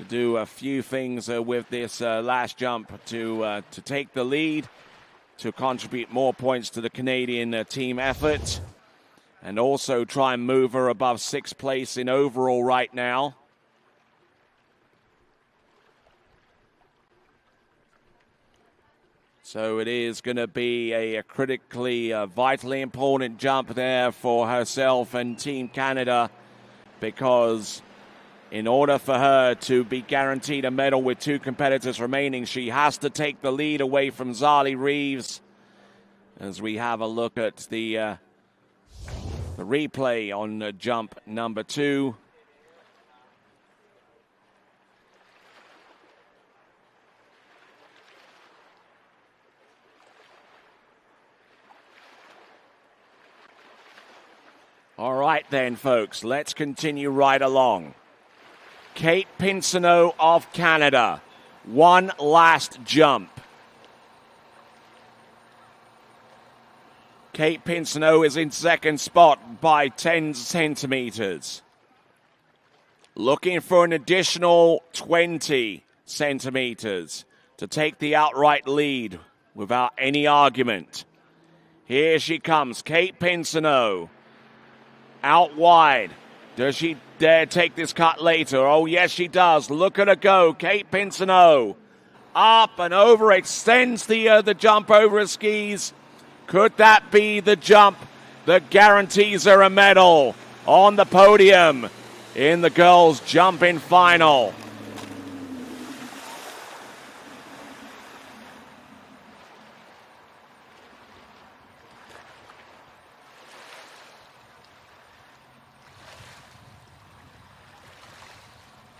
do a few things with this last jump to take the lead, to contribute more points to the Canadian team effort, and also try and move her above sixth place in overall right now. So it is going to be a critically, vitally important jump there for herself and Team Canada, because in order for her to be guaranteed a medal with 2 competitors remaining, she has to take the lead away from Zali Reeves. As we have a look at the replay on jump number 2. All right then, folks, let's continue right along. Kate Pinsoneau of Canada, one last jump. Kate Pinsoneau is in second spot by 10 centimeters. Looking for an additional 20 centimeters to take the outright lead without any argument. Here she comes, Kate Pinsoneau. Out wide. Does she dare take this cut later? Oh, yes, she does. Look at her go. Kate Pinsoneau. Up and over. Extends the jump over her skis. Could that be the jump that guarantees her a medal on the podium in the girls' jumping final?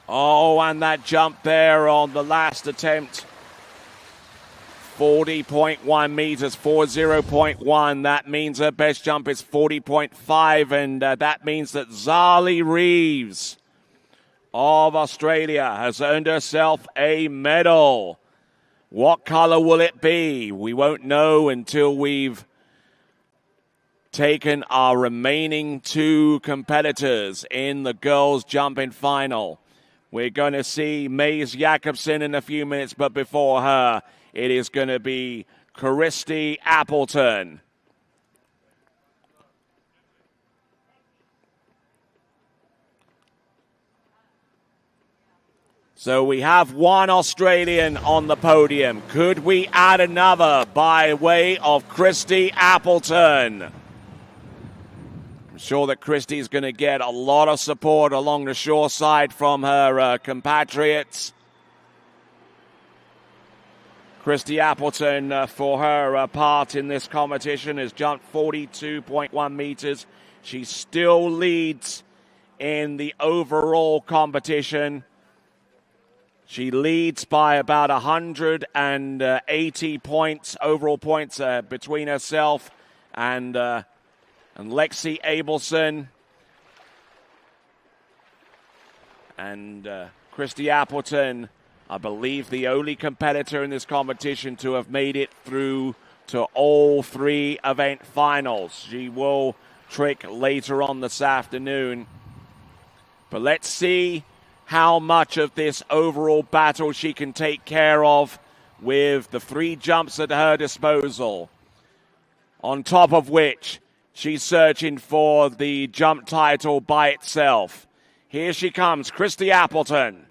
Oh, and that jump there on the last attempt. 40.1 meters, 40.1. That means her best jump is 40.5, and that means that Zali Reeves of Australia has earned herself a medal. What color will it be? We won't know until we've taken our remaining 2 competitors in the girls' jumping final. We're going to see Mays Jakobsen in a few minutes, but before her, it is going to be Christy Appleton. So we have one Australian on the podium. Could we add another by way of Christy Appleton? I'm sure that Christy's going to get a lot of support along the shore side from her compatriots. Christy Appleton, for her part in this competition, has jumped 42.1 meters. She still leads in the overall competition. She leads by about 180 points, overall points, between herself and Lexi Abelson. And Christy Appleton, I believe the only competitor in this competition to have made it through to all 3 event finals. She will trick later on this afternoon. But let's see how much of this overall battle she can take care of with the 3 jumps at her disposal. On top of which, she's searching for the jump title by itself. Here she comes, Christy Appleton.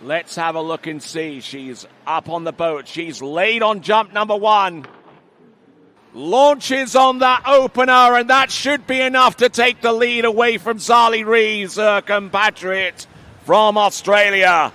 Let's have a look and see. She's up on the boat. She's laid on jump number 1. Launches on that opener, and that should be enough to take the lead away from Zali Reeves, her compatriot from Australia.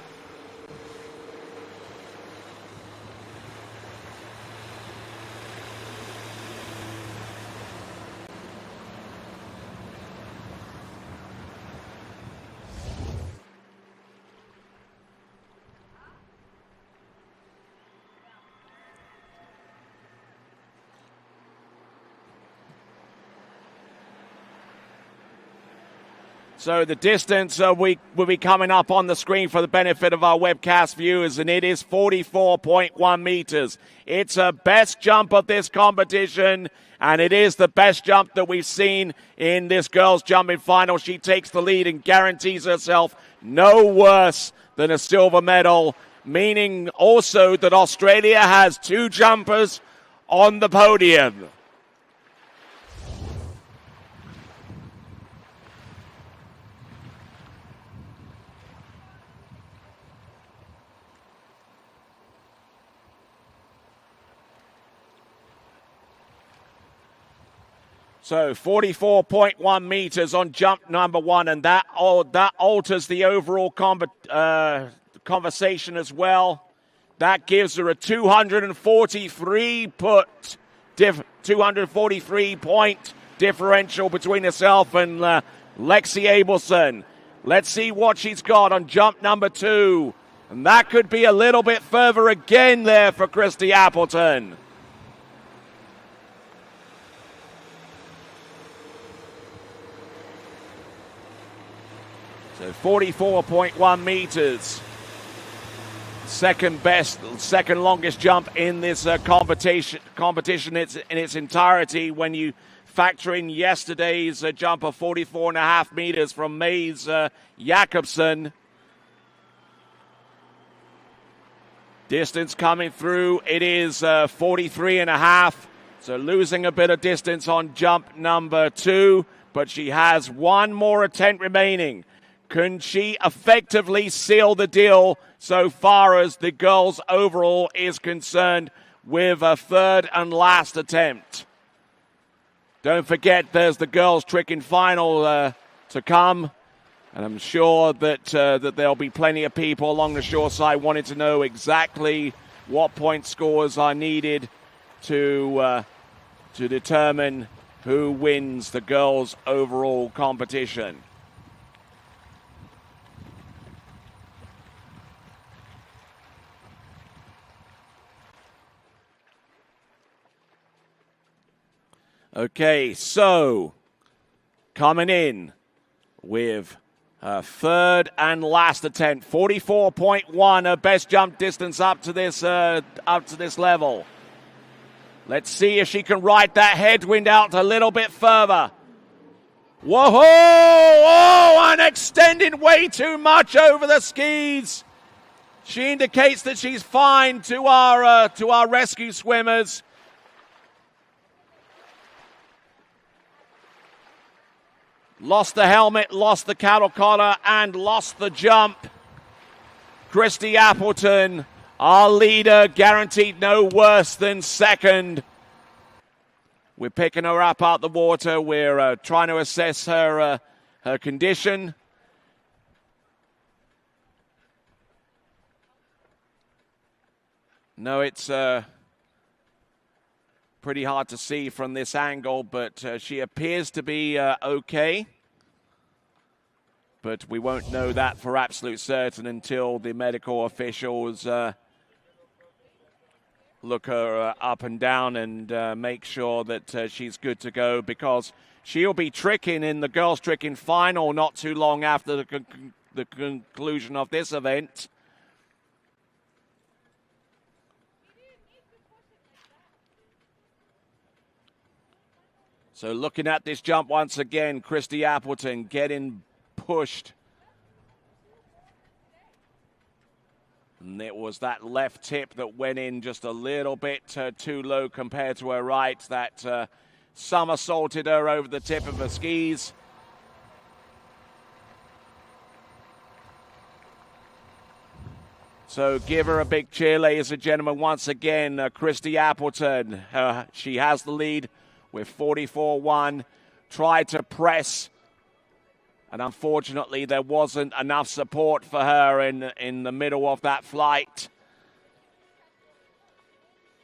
So the distance will be coming up on the screen for the benefit of our webcast viewers, and it is 44.1 meters. It's her best jump of this competition, and it is the best jump that we've seen in this girls' jumping final. She takes the lead and guarantees herself no worse than a silver medal, meaning also that Australia has 2 jumpers on the podium. So 44.1 meters on jump number 1, and that alters the overall conversation as well. That gives her a 243 point differential between herself and Lexi Abelson. Let's see what she's got on jump number 2. And that could be a little bit further again there for Christy Appleton. So 44.1 meters. Second longest jump in this competition in its entirety when you factor in yesterday's jump of 44.5 meters from Mays Jakobsen. Distance coming through, it is 43.5. So losing a bit of distance on jump number 2, but she has one more attempt remaining. Can she effectively seal the deal so far as the girls overall is concerned with a third and last attempt? Don't forget there's the girls trick in final to come. And I'm sure that there'll be plenty of people along the shore side wanting to know exactly what point scores are needed to determine who wins the girls' overall competition. Okay, so coming in with her third and last attempt, 44.1, her best jump distance up to this level. Let's see if she can ride that headwind out a little bit further. Whoa! Oh, and extending way too much over the skis. She indicates that she's fine to our rescue swimmers. Lost the helmet, lost the cattle collar, and lost the jump. Christy Appleton, our leader, guaranteed no worse than second. We're picking her up out the water. We're trying to assess her condition. No, it's pretty hard to see from this angle, but she appears to be okay. But we won't know that for absolute certain until the medical officials look her up and down and make sure that she's good to go, because she'll be tricking in the girls' tricking final not too long after the conclusion of this event. So looking at this jump once again, Christy Appleton getting pushed. And it was that left tip that went in just a little bit too low compared to her right. That somersaulted her over the tip of her skis. So give her a big cheer, ladies and gentlemen. Once again, Christy Appleton. She has the lead with 44.1, tried to press, and unfortunately there wasn't enough support for her in the middle of that flight.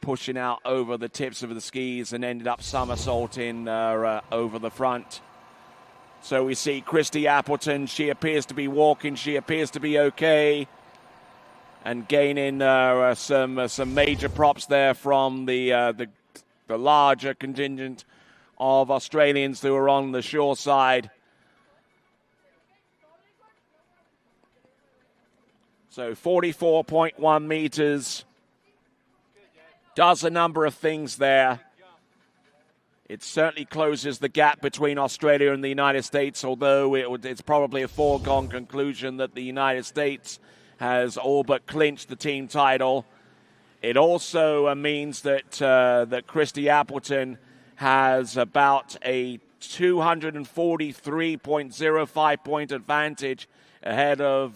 Pushing out over the tips of the skis and ended up somersaulting over the front. So we see Christy Appleton, she appears to be walking, she appears to be okay, and gaining some major props there from the larger contingent of Australians who are on the shore side. So 44.1 meters does a number of things there. It certainly closes the gap between Australia and the United States, although it's probably a foregone conclusion that the United States has all but clinched the team title. It also means that that Christy Appleton has about a 243.05 point advantage ahead of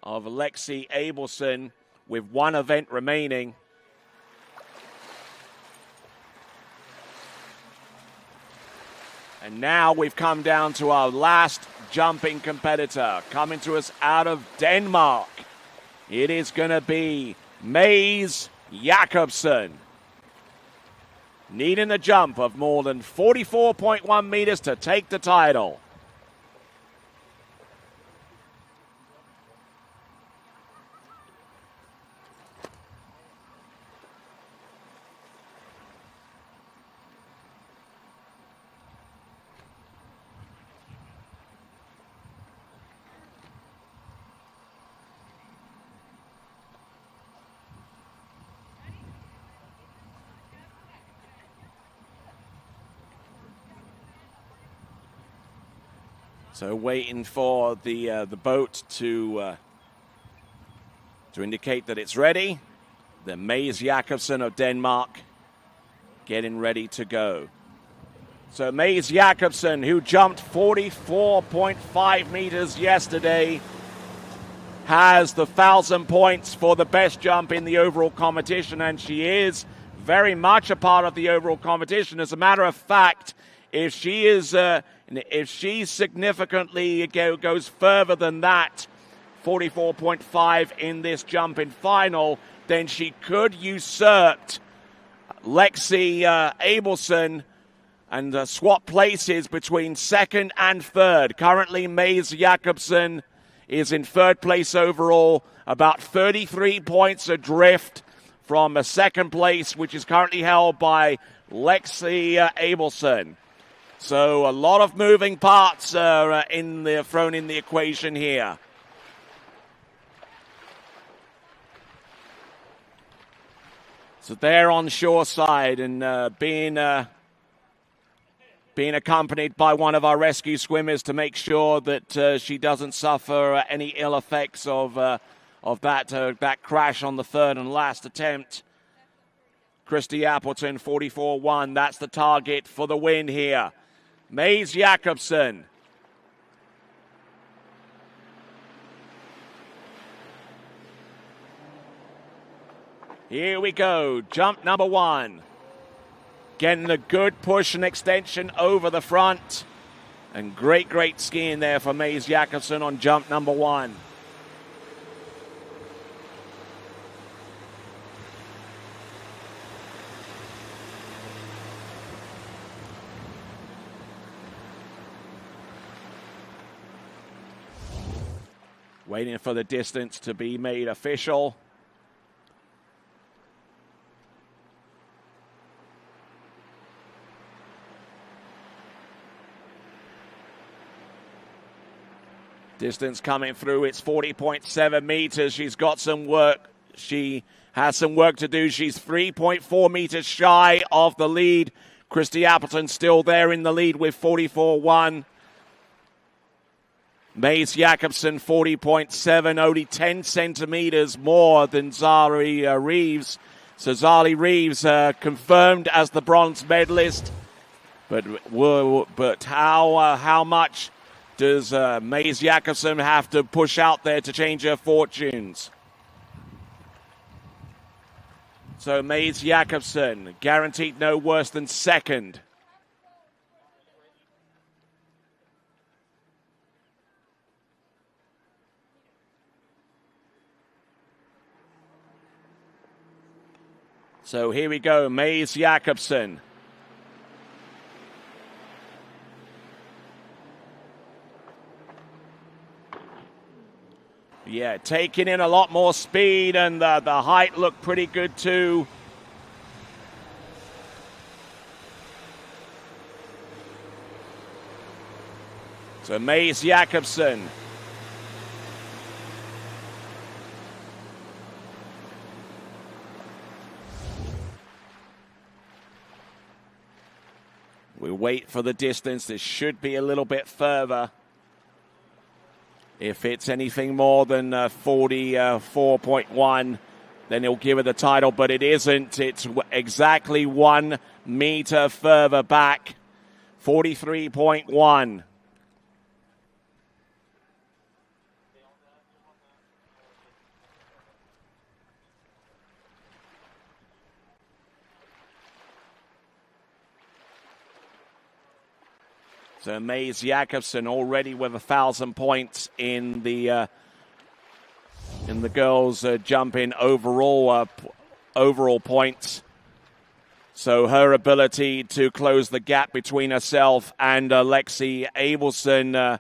Lexi Abelson with one event remaining. And now we've come down to our last jumping competitor, coming to us out of Denmark. It is going to be Mads Jakobsen. Needing a jump of more than 44.1 meters to take the title. So waiting for the boat to indicate that it's ready. The Mads Jakobsen of Denmark getting ready to go. So Mads Jakobsen, who jumped 44.5 meters yesterday, has the 1,000 points for the best jump in the overall competition, and she is very much a part of the overall competition. As a matter of fact, if she significantly goes further than that, 44.5 in this jump in final, then she could usurp Lexi Abelson and swap places between second and third. Currently, Mads Jakobsen is in third place overall, about 33 points adrift from a second place, which is currently held by Lexi Abelson. So a lot of moving parts are thrown in the equation here. So they're on shore side and being accompanied by one of our rescue swimmers to make sure that she doesn't suffer any ill effects of that crash on the third and last attempt. Christy Appleton, 44.1. That's the target for the win here. Mads Jakobsen. Here we go. Jump number one. Getting a good push and extension over the front. And great skiing there for Mads Jakobsen on jump number one. Waiting for the distance to be made official. Distance coming through, it's 40.7 meters. She's got some work. She has some work to do. She's 3.4 meters shy of the lead. Christy Appleton still there in the lead with 44.1. Mads Jakobsen, 40.7, only 10 centimeters more than Zali Reeves. So Zali Reeves confirmed as the bronze medalist. But how much does Mads Jakobsen have to push out there to change her fortunes? So Mads Jakobsen, guaranteed no worse than second. So here we go, Mads Jakobsen. Yeah, taking in a lot more speed, and the height looked pretty good too. So Mads Jakobsen. We wait for the distance. This should be a little bit further. If it's anything more than 44.1, then he'll give her the title, but it isn't. It's exactly 1 meter further back, 43.1. So Maze Jakobsen already with 1,000 points in the girls' jumping overall points. So her ability to close the gap between herself and Lexi Abelson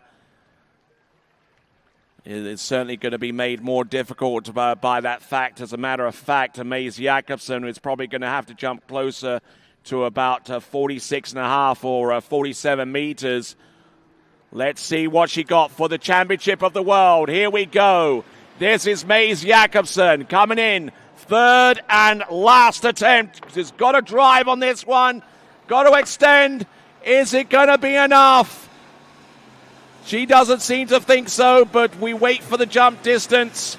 is certainly going to be made more difficult by that fact. As a matter of fact, Maze Jakobsen is probably going to have to jump closer to about 46.5 or 47 meters. Let's see what she got for the championship of the world. Here we go. This is Maze Jakobsen coming in. Third and last attempt. She's got to drive on this one. Got to extend. Is it going to be enough? She doesn't seem to think so, but we wait for the jump distance.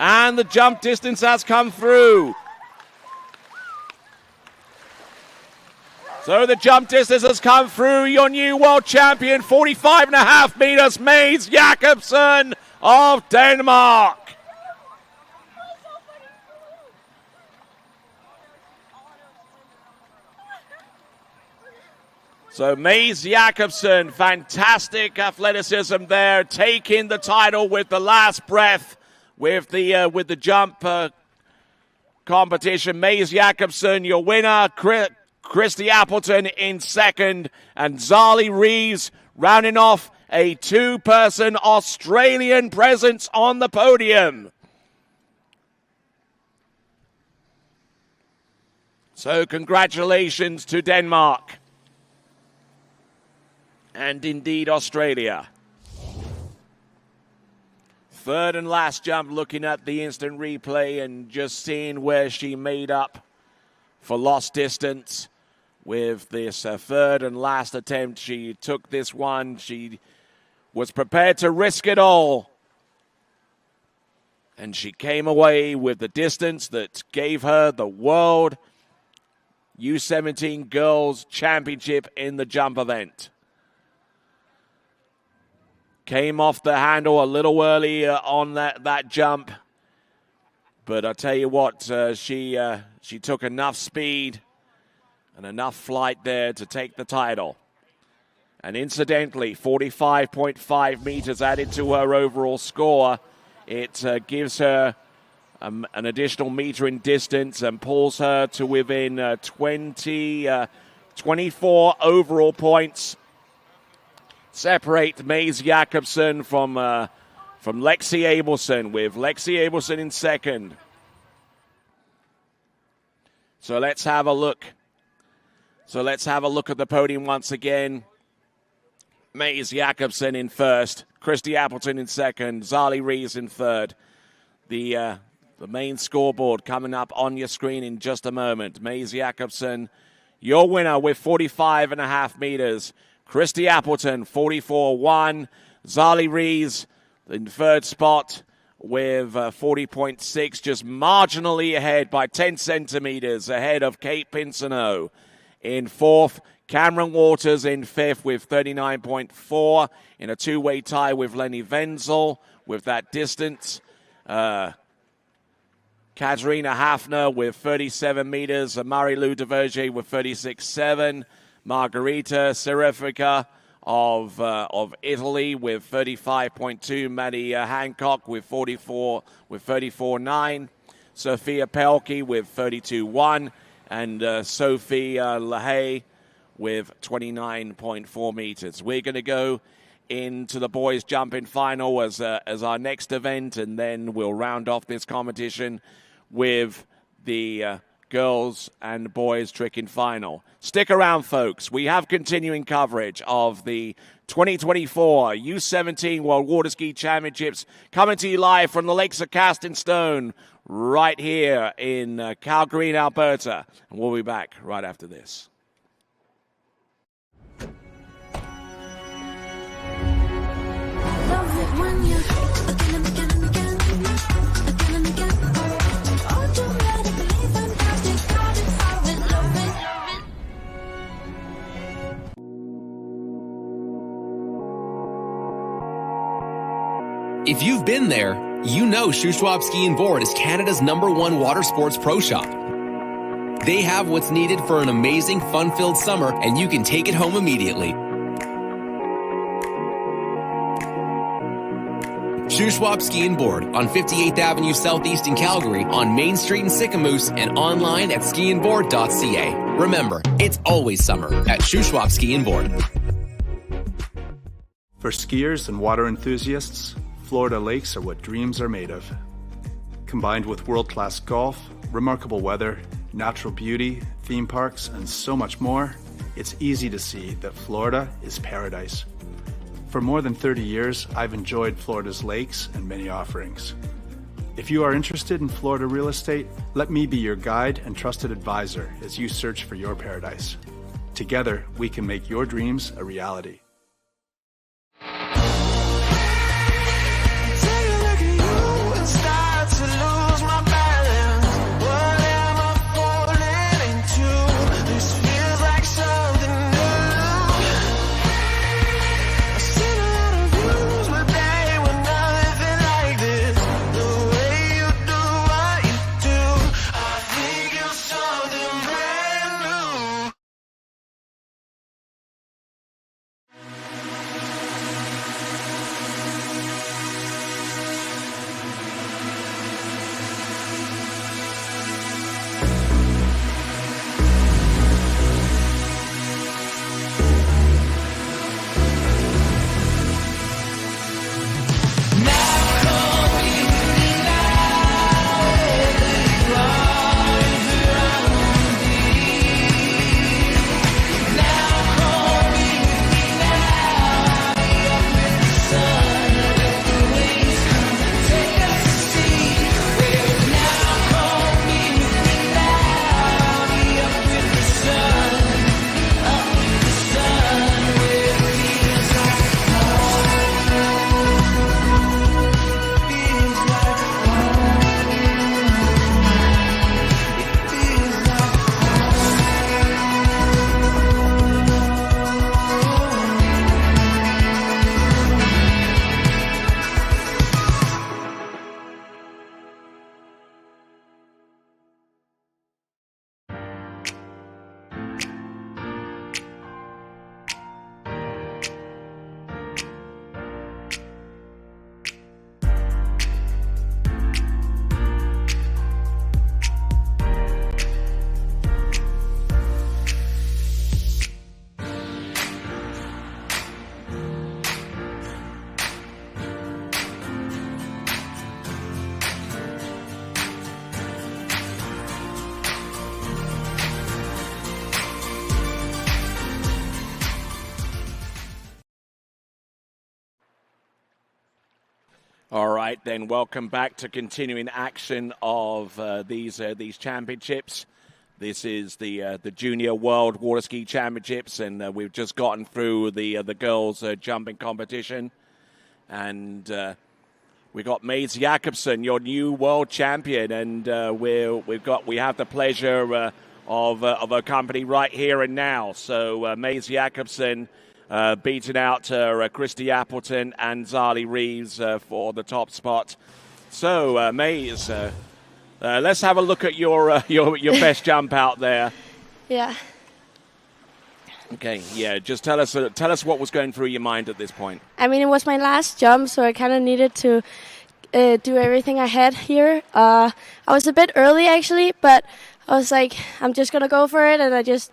And the jump distance has come through. So the jump distance has come through. Your new world champion, 45.5 meters, Maze Jakobsen of Denmark. So Maze Jakobsen, fantastic athleticism there, taking the title with the last breath with the jump competition. Maze Jakobsen, your winner. Christy Appleton in second, and Zali Reeves rounding off a two-person Australian presence on the podium. So congratulations to Denmark and indeed Australia. Third and last jump, looking at the instant replay and just seeing where she made up for lost distance. With this third and last attempt, she took this one. She was prepared to risk it all. And she came away with the distance that gave her the World U17 Girls Championship in the jump event. Came off the handle a little early on that jump. But I tell you what, she took enough speed and enough flight there to take the title. And incidentally, 45.5 meters added to her overall score. It gives her an additional meter in distance and pulls her to within 24 overall points. Separate Maze Jakobsen from Lexi Abelson, with Lexi Abelson in second. So let's have a look. Let's have a look at the podium once again. Maze Jakobsen in first, Christy Appleton in second, Zali Reeves in third. The main scoreboard coming up on your screen in just a moment. Maze Jakobsen, your winner with 45.5 meters. Christy Appleton, 44.1. Zali Reeves in third spot with 40.6, just marginally ahead by 10 centimeters ahead of Kate Pinsoneau. In fourth, Cameron Waters in fifth with 39.4 in a two-way tie with Lenny Wenzel with that distance. Katerina Hafner with 37 meters. Marie-Lou Deverge with 36.7. Margarita Serifica of Italy with 35.2. Maddie Hancock with 34.9. Sophia Pelkey with 32.1. And Sophie LaHaye with 29.4 meters. We're going to go into the boys jumping final as our next event, and then we'll round off this competition with the girls and boys tricking final. Stick around, folks. We have continuing coverage of the 2024 U17 World Water Ski Championships coming to you live from the Lakes of Casting Stone right here in Calgary, Alberta. And we'll be back right after this. If you've been there, you know Shuswap Ski and Board is Canada's #1 water sports pro shop. They have what's needed for an amazing, fun-filled summer, and you can take it home immediately. Shuswap Ski and Board on 58th Avenue Southeast in Calgary, on Main Street in Sicamous, and online at skiandboard.ca. Remember, it's always summer at Shuswap Ski and Board. For skiers and water enthusiasts, Florida lakes are what dreams are made of. Combined with world-class golf, remarkable weather, natural beauty, theme parks, and so much more, it's easy to see that Florida is paradise. For more than 30 years, I've enjoyed Florida's lakes and many offerings. If you are interested in Florida real estate, let me be your guide and trusted advisor as you search for your paradise. Together, we can make your dreams a reality. All right, then. Welcome back to continuing action of these championships. This is the Junior World Water Ski Championships, and we've just gotten through the girls' jumping competition, and we got Mads Jakobsen, your new world champion, and we have the pleasure of a company right here and now. So Mads Jakobsen beating out Christy Appleton and Zali Reeves for the top spot. So Mads, let's have a look at your best jump out there. Yeah. Okay, yeah. Just tell us what was going through your mind at this point. I mean, it was my last jump, so I kind of needed to do everything I had here. I was a bit early actually, but I was like, I'm just gonna go for it, and I just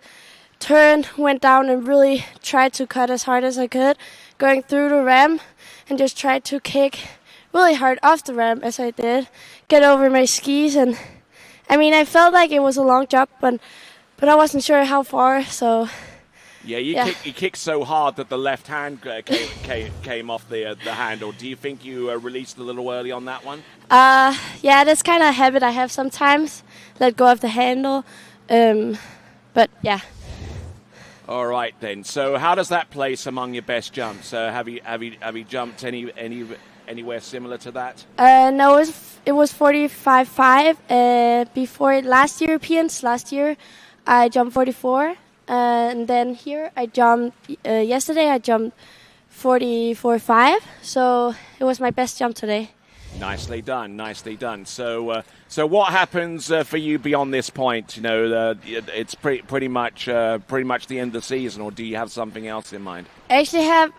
turned, went down, and really tried to cut as hard as I could, going through the ramp, and just tried to kick really hard off the ramp as I did, get over my skis, and I mean, I felt like it was a long jump, but I wasn't sure how far, so. Yeah, you kicked so hard that the left hand came off the handle. Do you think you released a little early on that one? Yeah, that's kind of a habit I have sometimes. Let go of the handle, but yeah. All right then. So how does that place among your best jumps? Have you jumped anywhere similar to that? No, it was 45.5. Before last year, I jumped 44. And then here I jumped, yesterday I jumped 44.5. So it was my best jump today. Nicely done, nicely done. So, what happens for you beyond this point? You know, it's pretty much the end of the season, or do you have something else in mind? I actually have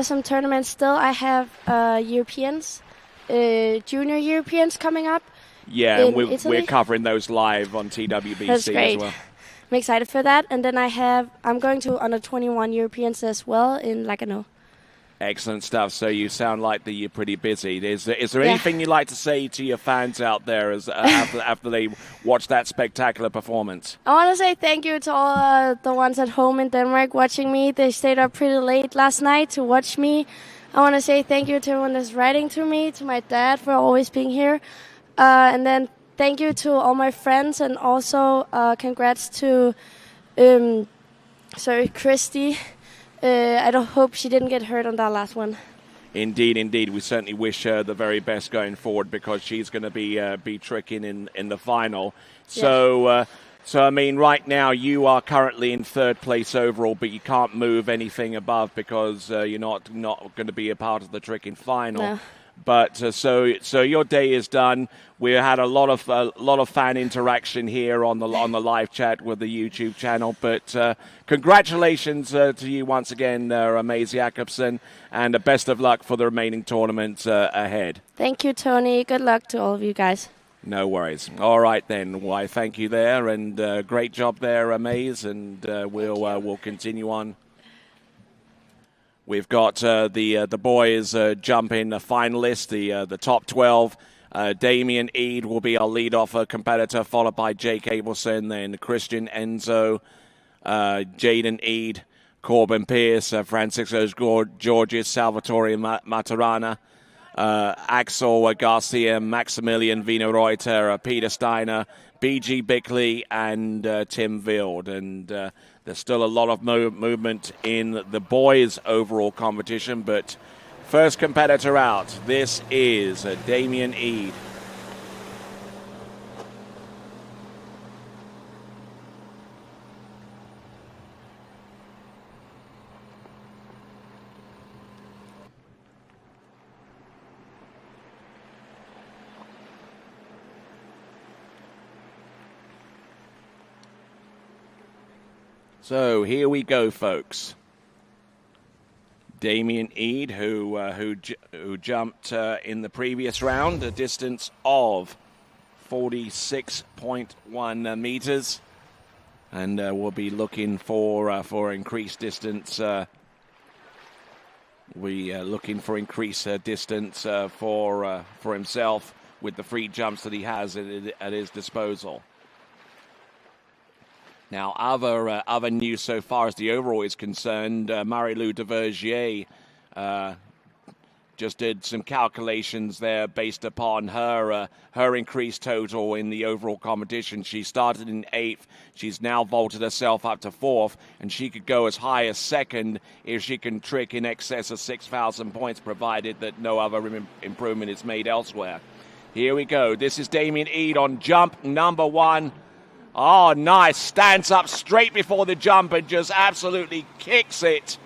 some tournaments still. I have Europeans, junior Europeans coming up. Yeah, and Italy. we're covering those live on TWBC That's great. as well. I'm excited for that. And then I'm going to under 21 Europeans as well in Lagano. Excellent stuff. So you sound like that you're pretty busy. Is there anything you'd like to say to your fans out there as after they watch that spectacular performance? I want to say thank you to all the ones at home in Denmark watching me. They stayed up pretty late last night to watch me. I want to say thank you to everyone that's writing to me, to my dad for always being here. And then thank you to all my friends, and also congrats to Christy. I don't hope she didn't get hurt on that last one. Indeed, indeed. We certainly wish her the very best going forward, because she's going to be tricking in the final. So, I mean, right now you are currently in third place overall, but you can't move anything above because you're not going to be a part of the tricking final. No. But so your day is done. We had a lot of fan interaction here on the live chat with the YouTube channel. But congratulations to you once again, Amaze Jakobsen, and best of luck for the remaining tournaments ahead. Thank you, Tony. Good luck to all of you guys. No worries. All right then. Why, thank you there, and great job there, Amaze, and we'll continue on. We've got the boys jumping finalists, the top 12. Damien Eade will be our lead-off competitor, followed by Jake Abelson, then Christian Enzo, Jaden Eade, Corbin Pierce, Francisco Georges, Salvatore Maturana, Axel Garcia, Maximilian Wiener Reuter, Peter Steiner, BG Bickley, and Tim Wild. And there's still a lot of movement in the boys' overall competition, but first competitor out, this is Damien Eade. So here we go, folks. Damien Eade, who jumped in the previous round, a distance of 46.1 meters, and we'll be looking for increased distance. Looking for increased distance for himself with the free jumps that he has at his disposal. Now, other news so far as the overall is concerned, Marie-Lou Devergier just did some calculations there based upon her increased total in the overall competition. She started in 8th. She's now vaulted herself up to 4th, and she could go as high as 2nd if she can trick in excess of 6,000 points, provided that no other improvement is made elsewhere. Here we go. This is Damien Eade on jump number 1. Oh, nice. Stands up straight before the jump and just absolutely kicks it.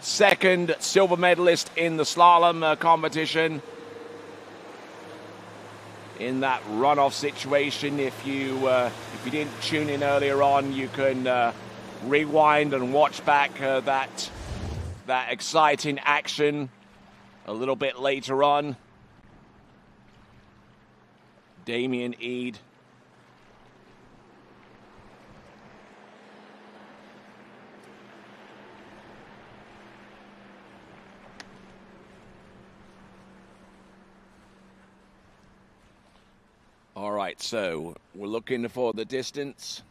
Second silver medalist in the slalom competition. In that runoff situation, if you didn't tune in earlier on, you can rewind and watch back that exciting action a little bit later on. Damien Eade. All right, so we're looking for the distance.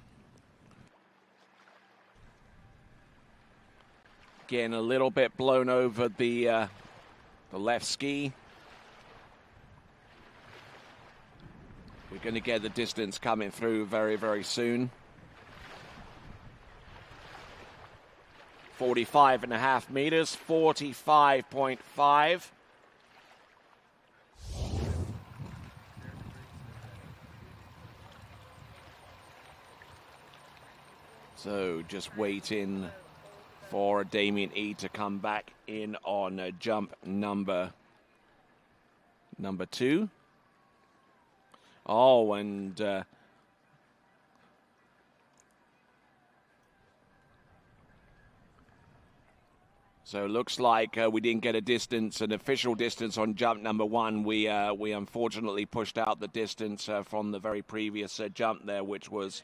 Again, a little bit blown over the left ski. We're going to get the distance coming through very, very soon. 45.5 meters, 45.5. So just waiting for Damien E to come back in on jump number 2. Oh, and so it looks like we didn't get an official distance on jump number 1. We unfortunately pushed out the distance from the very previous jump there, which was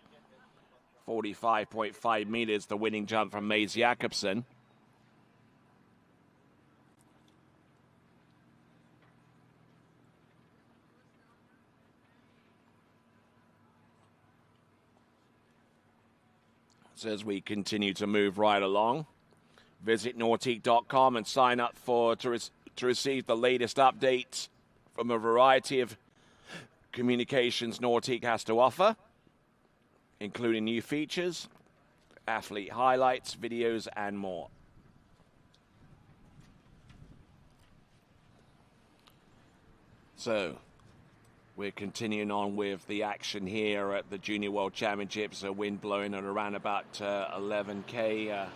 45.5 meters, the winning jump from Mads Jakobsen. So as we continue to move right along, visit Nautique.com and sign up to receive the latest updates from a variety of communications Nautique has to offer, including new features, athlete highlights, videos, and more. So, we're continuing on with the action here at the Junior World Championships. A wind blowing at around about 11K.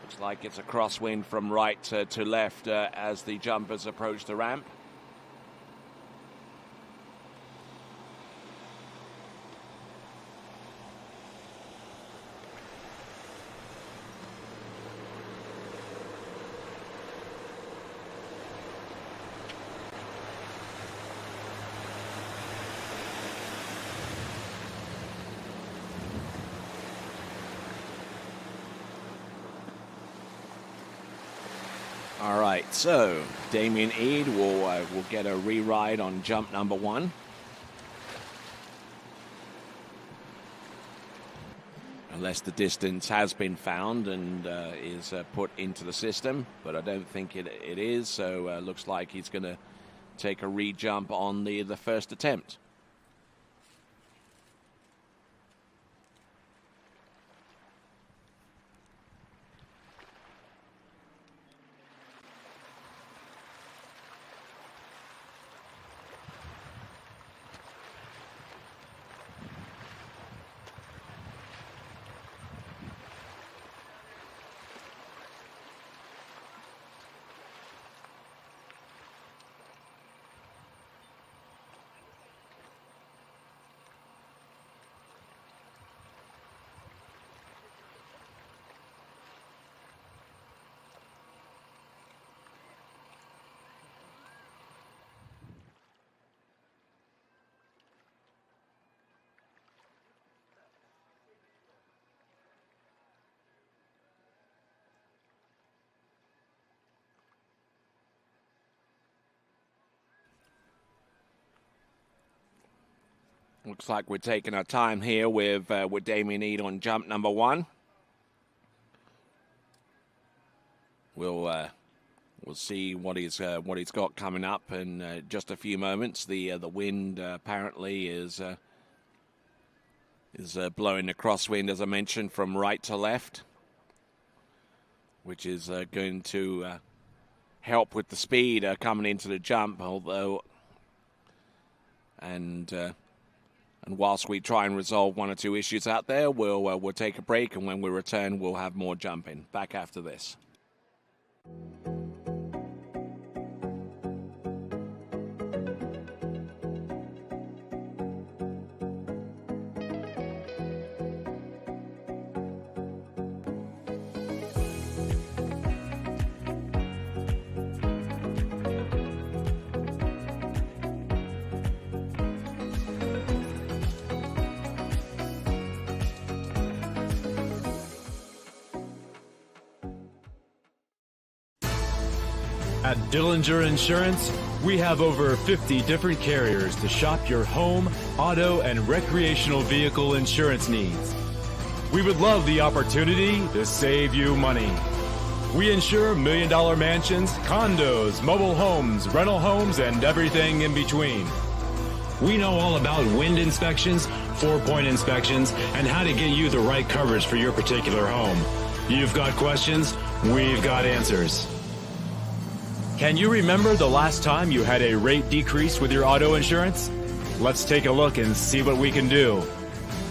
Looks like it's a crosswind from right to left as the jumpers approach the ramp. All right, so Damien Eade will get a re-ride on jump number 1. Unless the distance has been found and is put into the system, but I don't think it is, so looks like he's going to take a re-jump on the first attempt. Looks like we're taking our time here with Damien Eade on jump number 1. We'll see what he's got coming up in just a few moments. The wind apparently is blowing the crosswind, as I mentioned, from right to left, which is going to help with the speed coming into the jump. Although, and whilst we try and resolve one or two issues out there, we'll take a break, and when we return, we'll have more jumping. Back after this. At Dillinger Insurance, we have over 50 different carriers to shop your home, auto, and recreational vehicle insurance needs. We would love the opportunity to save you money. We insure million-dollar mansions, condos, mobile homes, rental homes, and everything in between. We know all about wind inspections, 4-point inspections, and how to get you the right coverage for your particular home. You've got questions, we've got answers. Can you remember the last time you had a rate decrease with your auto insurance? Let's take a look and see what we can do.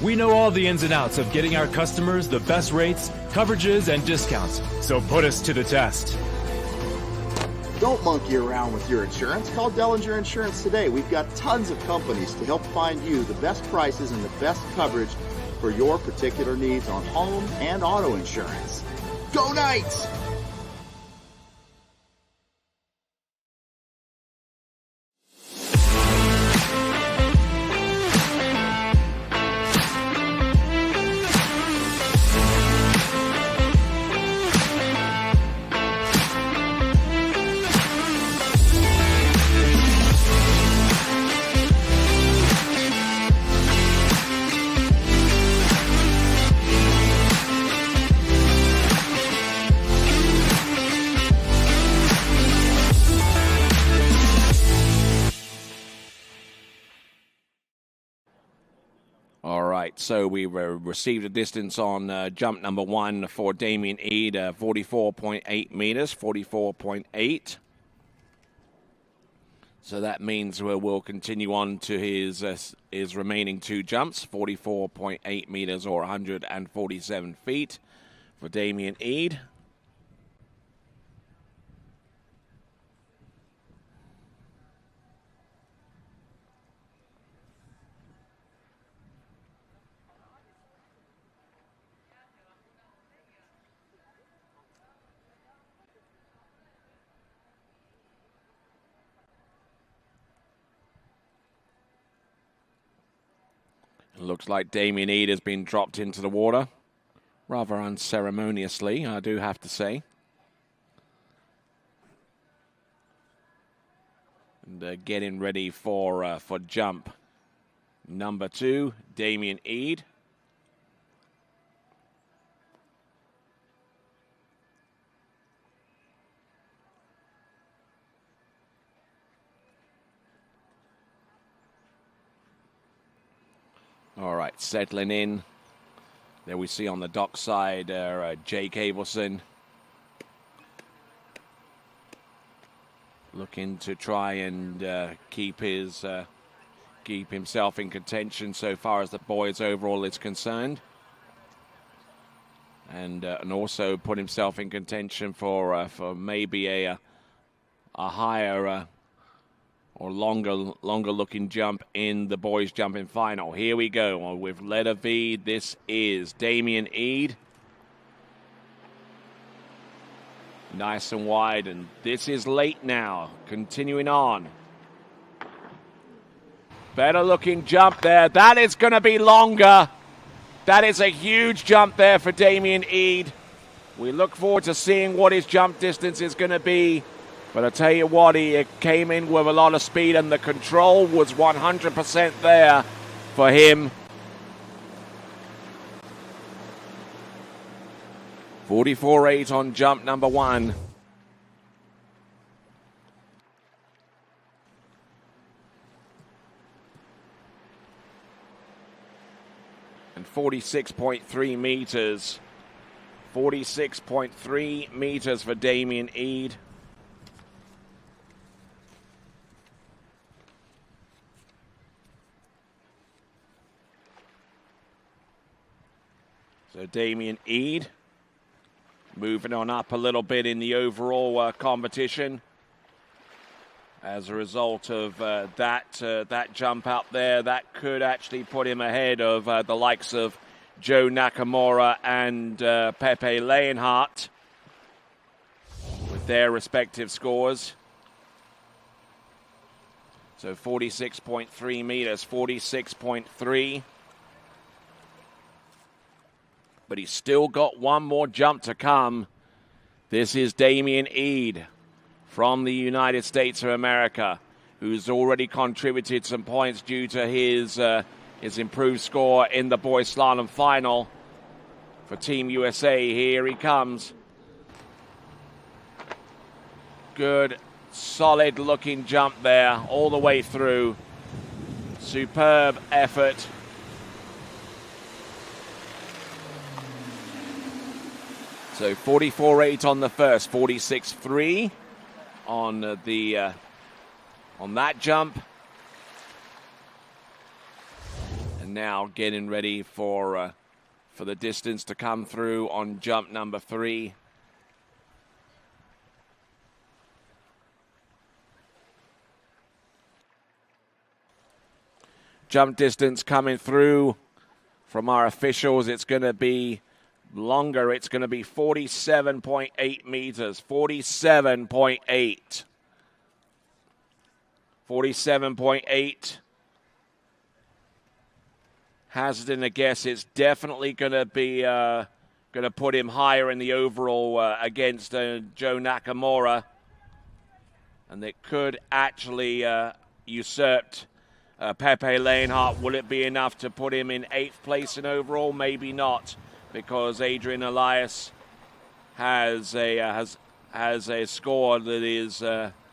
We know all the ins and outs of getting our customers the best rates, coverages, and discounts. So put us to the test. Don't monkey around with your insurance. Call Dellinger Insurance today. We've got tons of companies to help find you the best prices and the best coverage for your particular needs on home and auto insurance. Go Knights! So we received a distance on jump number 1 for Damien Eade, 44.8 meters, 44.8. So that means we'll continue on to his remaining 2 jumps, 44.8 meters or 147 feet for Damien Eade. Looks like Damien Eade has been dropped into the water, rather unceremoniously, I do have to say. And getting ready for jump number 2, Damien Eade. All right, settling in. There we see on the dock side Jake Abelson looking to try and keep himself in contention so far as the boys overall is concerned, and also put himself in contention for maybe a higher or longer looking jump in the boys jumping final. Here we go with letter V. This is Damien Eade. Nice and wide, and this is late now. Continuing on. Better looking jump there. That is going to be longer. That is a huge jump there for Damien Eade. We look forward to seeing what his jump distance is going to be. But I tell you what, he came in with a lot of speed, and the control was 100% there for him. 44.8 on jump number 1. And 46.3 meters. 46.3 meters for Damien Eade. So Damien Eade moving on up a little bit in the overall competition as a result of that jump out there. That could actually put him ahead of the likes of Joe Nakamura and Pepe Leonhardt with their respective scores. So 46.3 meters, 46.3. But he's still got one more jump to come. This is Damien Eade from the United States of America, who's already contributed some points due to his improved score in the boys slalom final for Team USA. Here he comes. Good, solid looking jump there all the way through. Superb effort. So 44.8 on the first, 46.3 on on that jump. And now getting ready for the distance to come through on jump number 3. Jump distance coming through from our officials. It's going to be longer. It's going to be 47.8 meters. 47.8. 47.8. Hazarding a guess, it's definitely going to be going to put him higher in the overall against Joe Nakamura, and it could actually usurp Pepe Leonhardt. Will it be enough to put him in 8th place in overall? Maybe not, because Adrian Elias has a score that is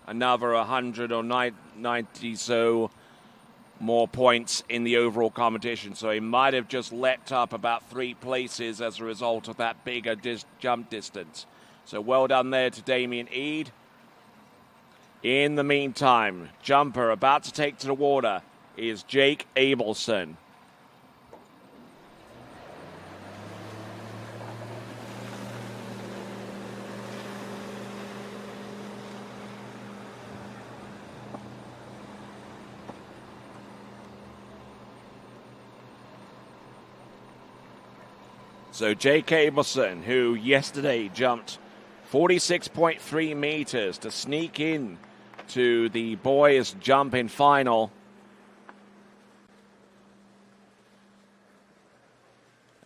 another 100 or 90 so more points in the overall competition. So he might have just leapt up about 3 places as a result of that bigger jump distance. So well done there to Damien Eade. In the meantime, jumper about to take to the water is Jake Abelson. So Jake Abelson, who yesterday jumped 46.3 meters to sneak in to the boys' jumping final.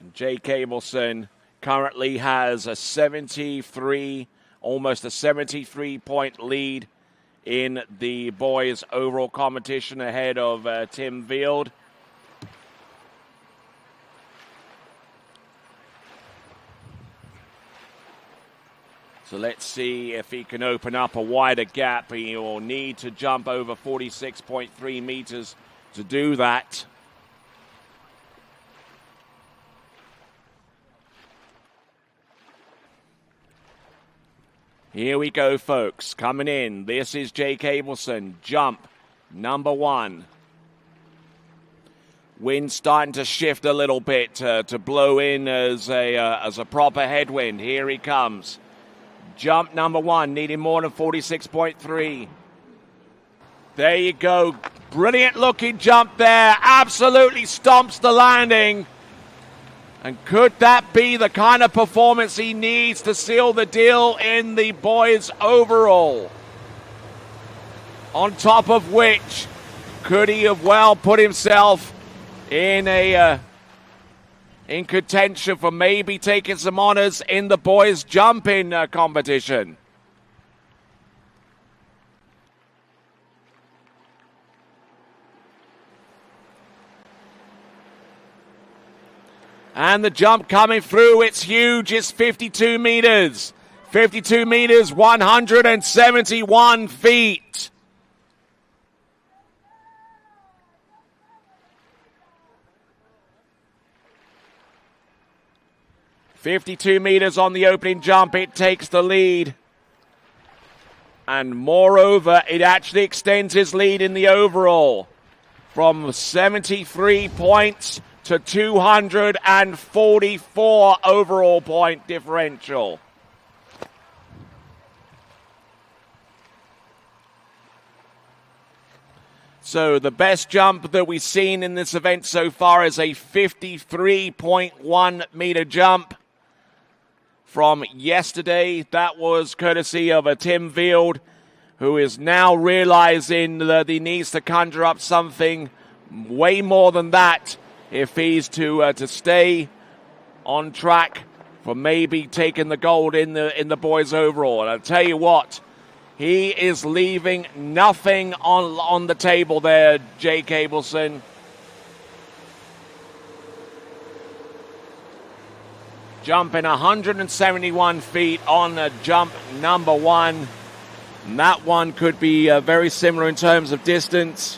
And Jake Abelson currently has a 73, almost a 73-point lead in the boys' overall competition ahead of Tim Field. So let's see if he can open up a wider gap. He will need to jump over 46.3 meters to do that. Here we go, folks. Coming in. This is Jake Abelson. Jump number 1. Wind starting to shift a little bit to blow in as a proper headwind. Here he comes. Jump number 1, needing more than 46.3. There you go. Brilliant looking jump there. Absolutely stomps the landing. And could that be the kind of performance he needs to seal the deal in the boys' overall? On top of which, could he have well put himself in in contention for maybe taking some honors in the boys' jumping competition? And the jump coming through, it's huge, it's 52 meters. 52 meters, 171 feet. .52 meters on the opening jump, it takes the lead. And moreover, it actually extends his lead in the overall from 73 points to 244 overall point differential. So the best jump that we've seen in this event so far is a 53.1 meter jump. From yesterday, that was courtesy of a Tim Field, who is now realizing that he needs to conjure up something way more than that if he's to stay on track for maybe taking the gold in the boys' overall. And I'll tell you what, he is leaving nothing on the table there, Jake Abelson. Jumping 171 feet on jump number 1. And that one could be very similar in terms of distance.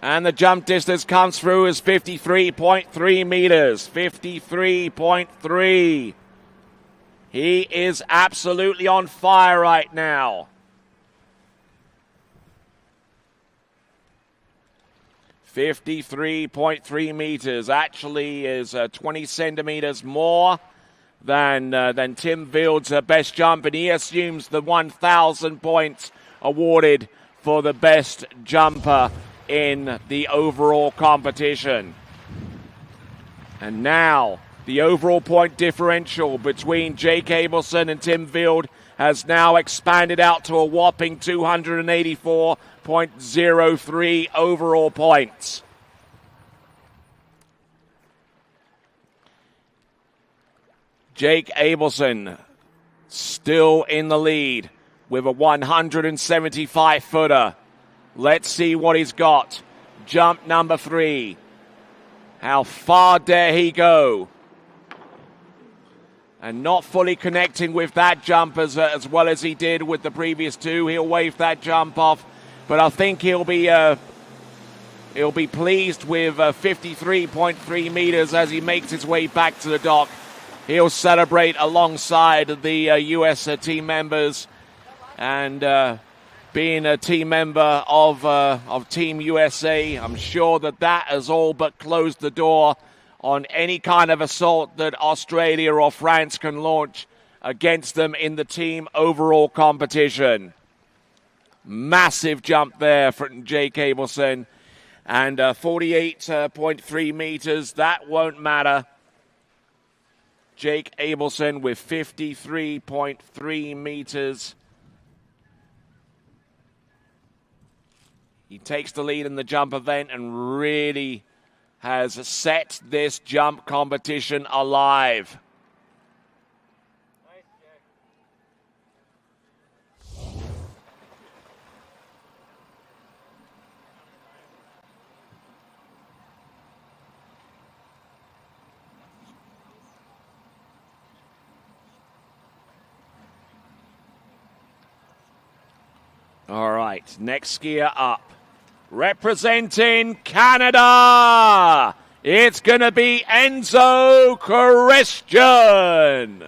And the jump distance comes through as 53.3 meters. 53.3. He is absolutely on fire right now. 53.3 meters actually is 20 centimeters more than Tim Field's best jump, and he assumes the 1,000 points awarded for the best jumper in the overall competition. And now the overall point differential between Jake Abelson and Tim Field has now expanded out to a whopping 284.03 overall points. Jake Abelson still in the lead with a 175-footer. Let's see what he's got. Jump number 3. How far dare he go? And not fully connecting with that jump as well as he did with the previous 2. He'll wave that jump off, but I think he'll be pleased with 53.3 meters as he makes his way back to the dock. He'll celebrate alongside the U.S. Team members, and being a team member of Team USA, I'm sure that has all but closed the door on any kind of assault that Australia or France can launch against them in the team overall competition. Massive jump there from Jake Abelson, and 48.3 meters, that won't matter. Jake Abelson with 53.3 meters. He takes the lead in the jump event and really has set this jump competition alive. All right, next skier up. Representing Canada, it's going to be Enzo Christian.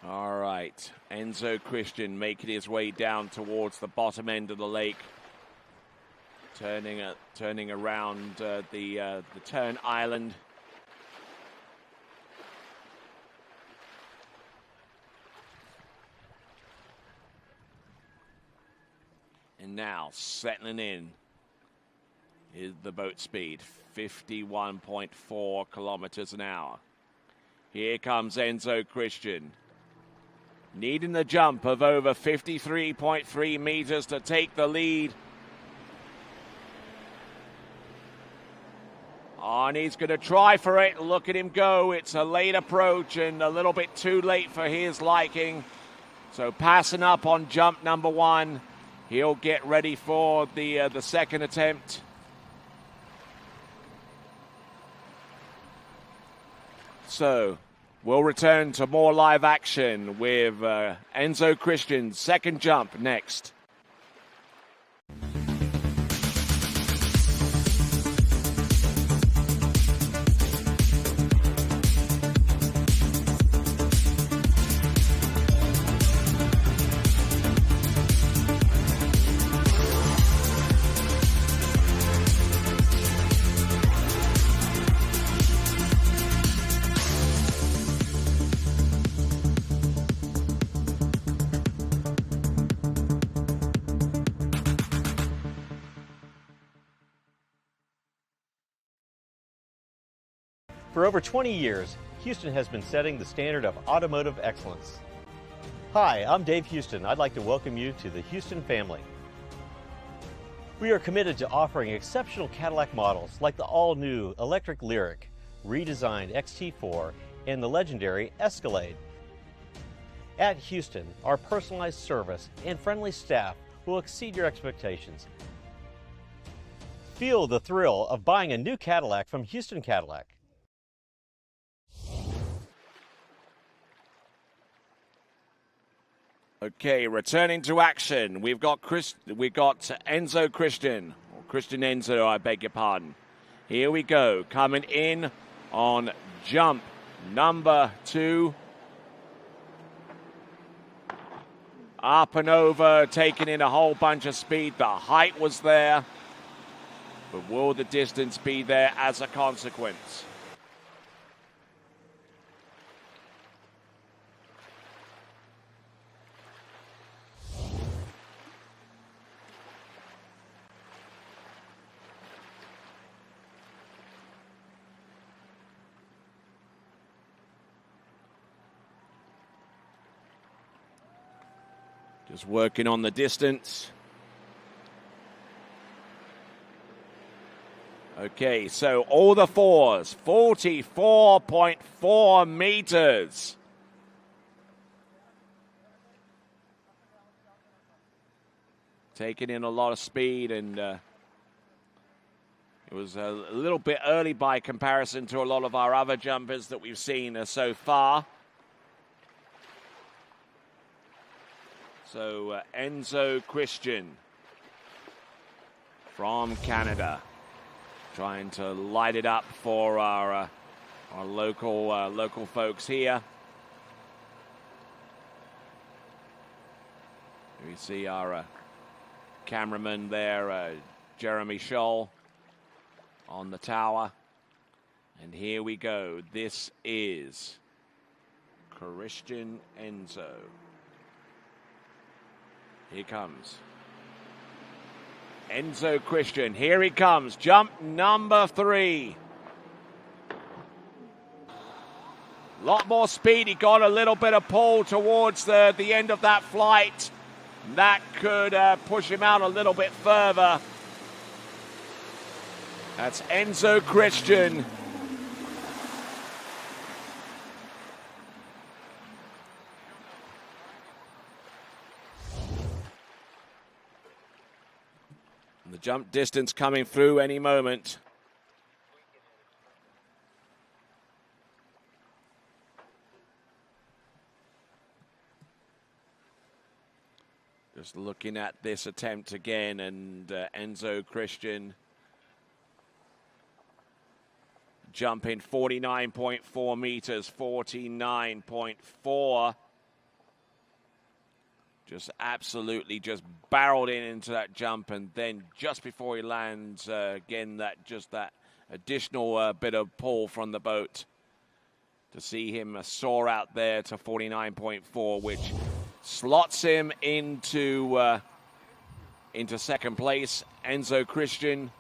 All right, Enzo Christian making his way down towards the bottom end of the lake, turning around the turn island. And now settling in is the boat speed, 51.4 kilometers an hour. Here comes Enzo Christian, needing the jump of over 53.3 meters to take the lead. And he's going to try for it. Look at him go. It's a late approach and a little bit too late for his liking. So passing up on jump number 1. He'll get ready for the second attempt. So we'll return to more live action with Enzo Christian's second jump next. For over 20 years, Houston has been setting the standard of automotive excellence. Hi, I'm Dave Houston. I'd like to welcome you to the Houston family. We are committed to offering exceptional Cadillac models like the all-new electric Lyric, redesigned XT4, and the legendary Escalade. At Houston, our personalized service and friendly staff will exceed your expectations. Feel the thrill of buying a new Cadillac from Houston Cadillac. Okay, returning to action. We've got Enzo Christian, or Christian Enzo, I beg your pardon. Here we go, coming in on jump number 2. Up and over, taking in a whole bunch of speed. The height was there, but will the distance be there as a consequence? Just working on the distance. Okay, so all the fours, 44.4 meters. Taking in a lot of speed, and it was a little bit early by comparison to a lot of our other jumpers that we've seen so far. So Enzo Christian from Canada, trying to light it up for our local folks here. We see our cameraman there, Jeremy Scholl, on the tower. And here we go. This is Christian Enzo. Here comes Enzo Christian. Here he comes. Jump number 3. A lot more speed. He got a little bit of pull towards the end of that flight. That could push him out a little bit further. That's Enzo Christian. The jump distance coming through any moment. Just looking at this attempt again, and Enzo Christian jumping 49.4 meters, 49.4. Just absolutely just barreled into that jump, and then just before he lands, again, that additional bit of pull from the boat to see him soar out there to 49.4, which slots him into second place. Enzo Christian.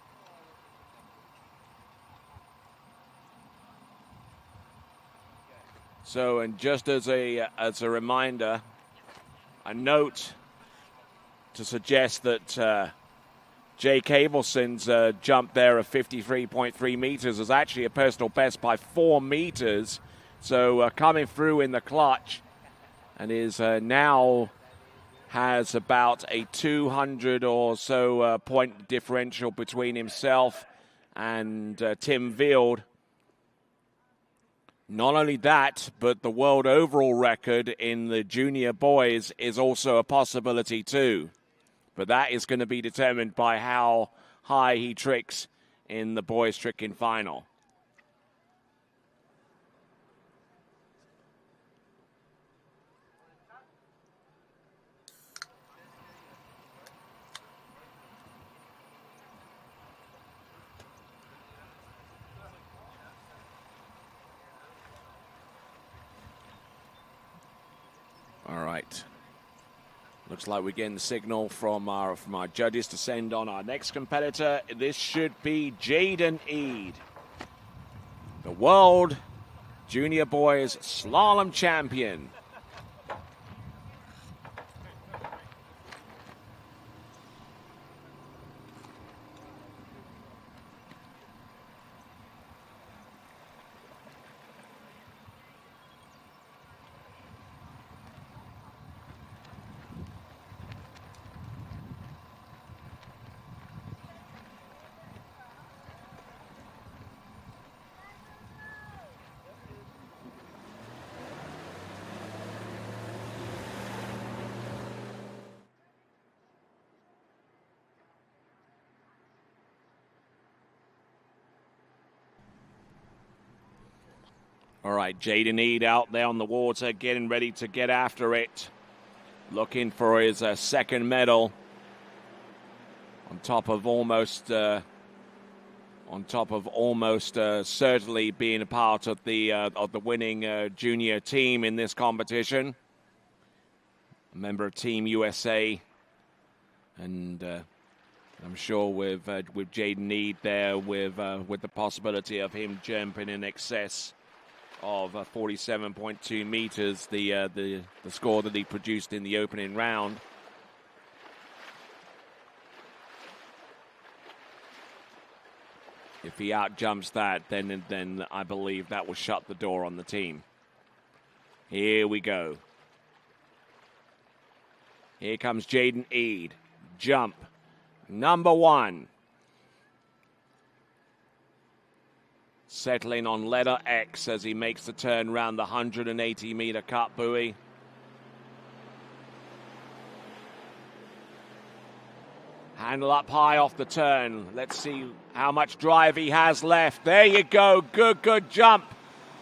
So, and just as a reminder, a note to suggest that Jay Cabelson's jump there of 53.3 meters is actually a personal best by 4 meters. So coming through in the clutch, and is now has about a 200 or so point differential between himself and Tim Vield. Not only that, but the world overall record in the junior boys is also a possibility too. But that is going to be determined by how high he tricks in the boys tricking final. All right. Looks like we're getting the signal from our judges to send on our next competitor. This should be Jaden Eade, the world junior boys slalom champion. All right, Jaden Eade out there on the water, getting ready to get after it. Looking for his second medal. On top of almost certainly being a part of the winning junior team in this competition. A member of Team USA, and I'm sure with Jaden Eade there, with the possibility of him jumping in excess of 47.2 meters, the score that he produced in the opening round. If he outjumps that, then I believe that will shut the door on the team. Here we go. Here comes Jaden Eade. Jump number 1. Settling on letter X as he makes the turn around the 180-meter cut buoy. Handle up high off the turn. Let's see how much drive he has left. There you go. Good jump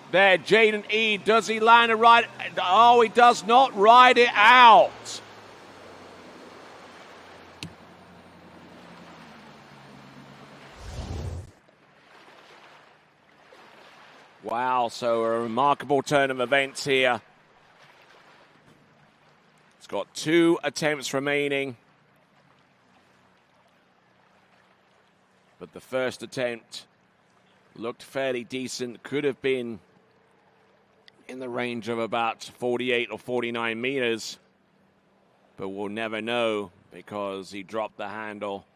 there, Jaden Eade. Does he land it right? Oh, he does not. Ride it out. Wow, so a remarkable turn of events here. It's got 2 attempts remaining. But the first attempt looked fairly decent. Could have been in the range of about 48 or 49 meters. But we'll never know because he dropped the handle.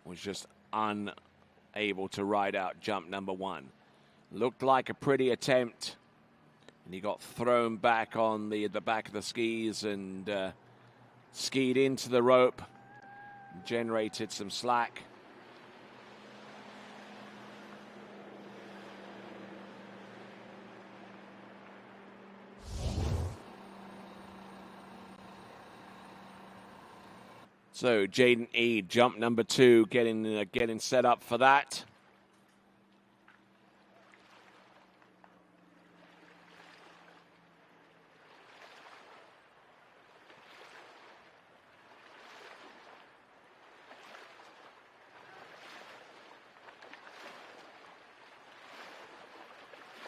Was just unable to ride out jump number 1. Looked like a pretty attempt. And he got thrown back on the back of the skis and skied into the rope. Generated some slack. So Jaden Eade, jump number 2, getting set up for that.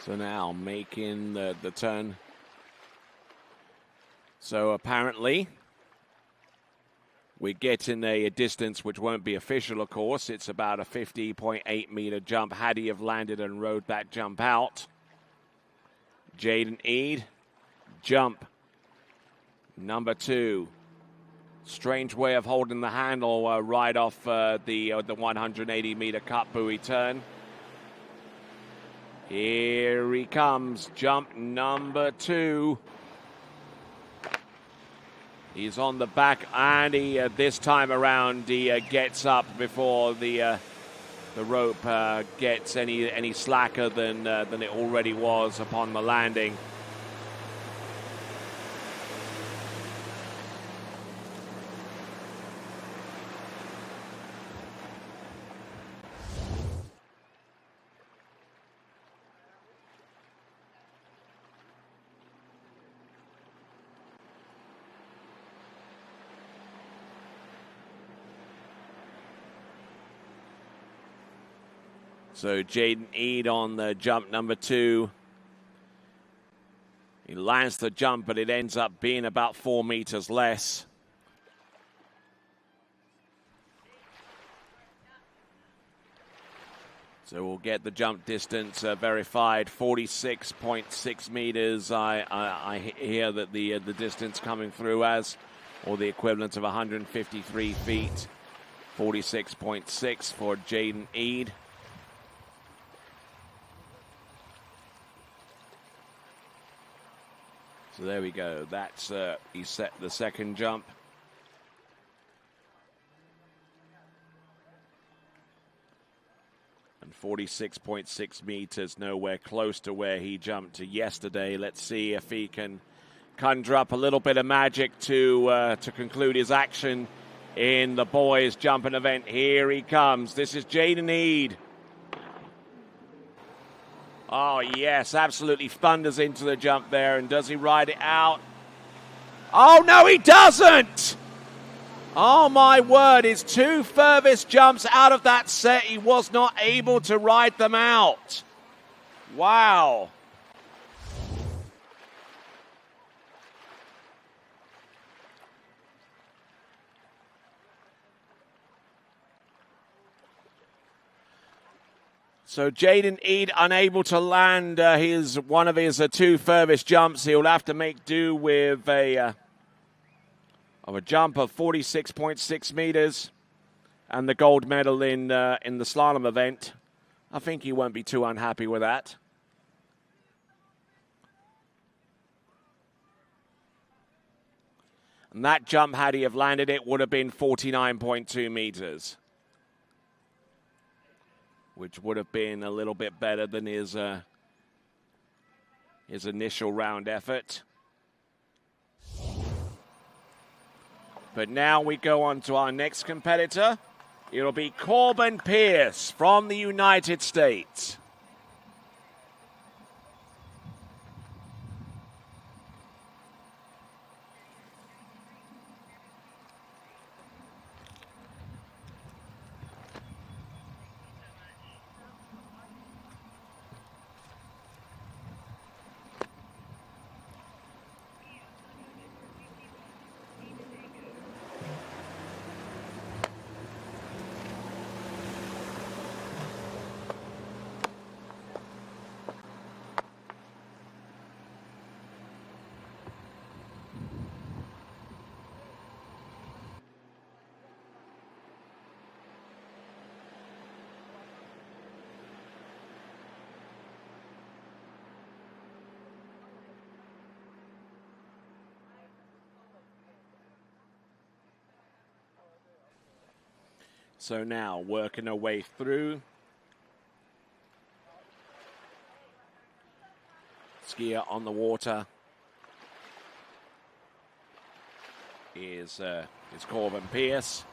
So now making the turn. So apparently we're getting a distance which won't be official, of course. It's about a 50.8 meter jump. Had he have landed and rode that jump out. Jaden Eade, jump number 2. Strange way of holding the handle right off the 180 meter cut buoy turn. Here he comes, jump number 2. He's on the back, and he this time around he gets up before the rope gets any slacker than it already was upon the landing. So Jaden Eade on the jump number 2. He lands the jump, but it ends up being about 4 meters less. So we'll get the jump distance verified, 46.6 meters. I hear that the distance coming through as, or the equivalent of 153 feet, 46.6 for Jaden Eade. So there we go. That's he set the second jump. And 46.6 meters, nowhere close to where he jumped to yesterday. Let's see if he can conjure up a little bit of magic to conclude his action in the boys jumping event. Here he comes. This is Jaden Eade. Oh, yes, absolutely thunders into the jump there. And does he ride it out? Oh, no, he doesn't! Oh, my word, his 2 furthest jumps out of that set, he was not able to ride them out. Wow. So Jaden Eade unable to land one of his 2 furthest jumps. He'll have to make do with a jump of 46.6 meters and the gold medal in the slalom event. I think he won't be too unhappy with that. And that jump, had he have landed it, would have been 49.2 meters. Which would have been a little bit better than his initial round effort. But now we go on to our next competitor. It'll be Corbin Pierce from the United States. So now working our way through. Skier on the water is Corbin Pierce.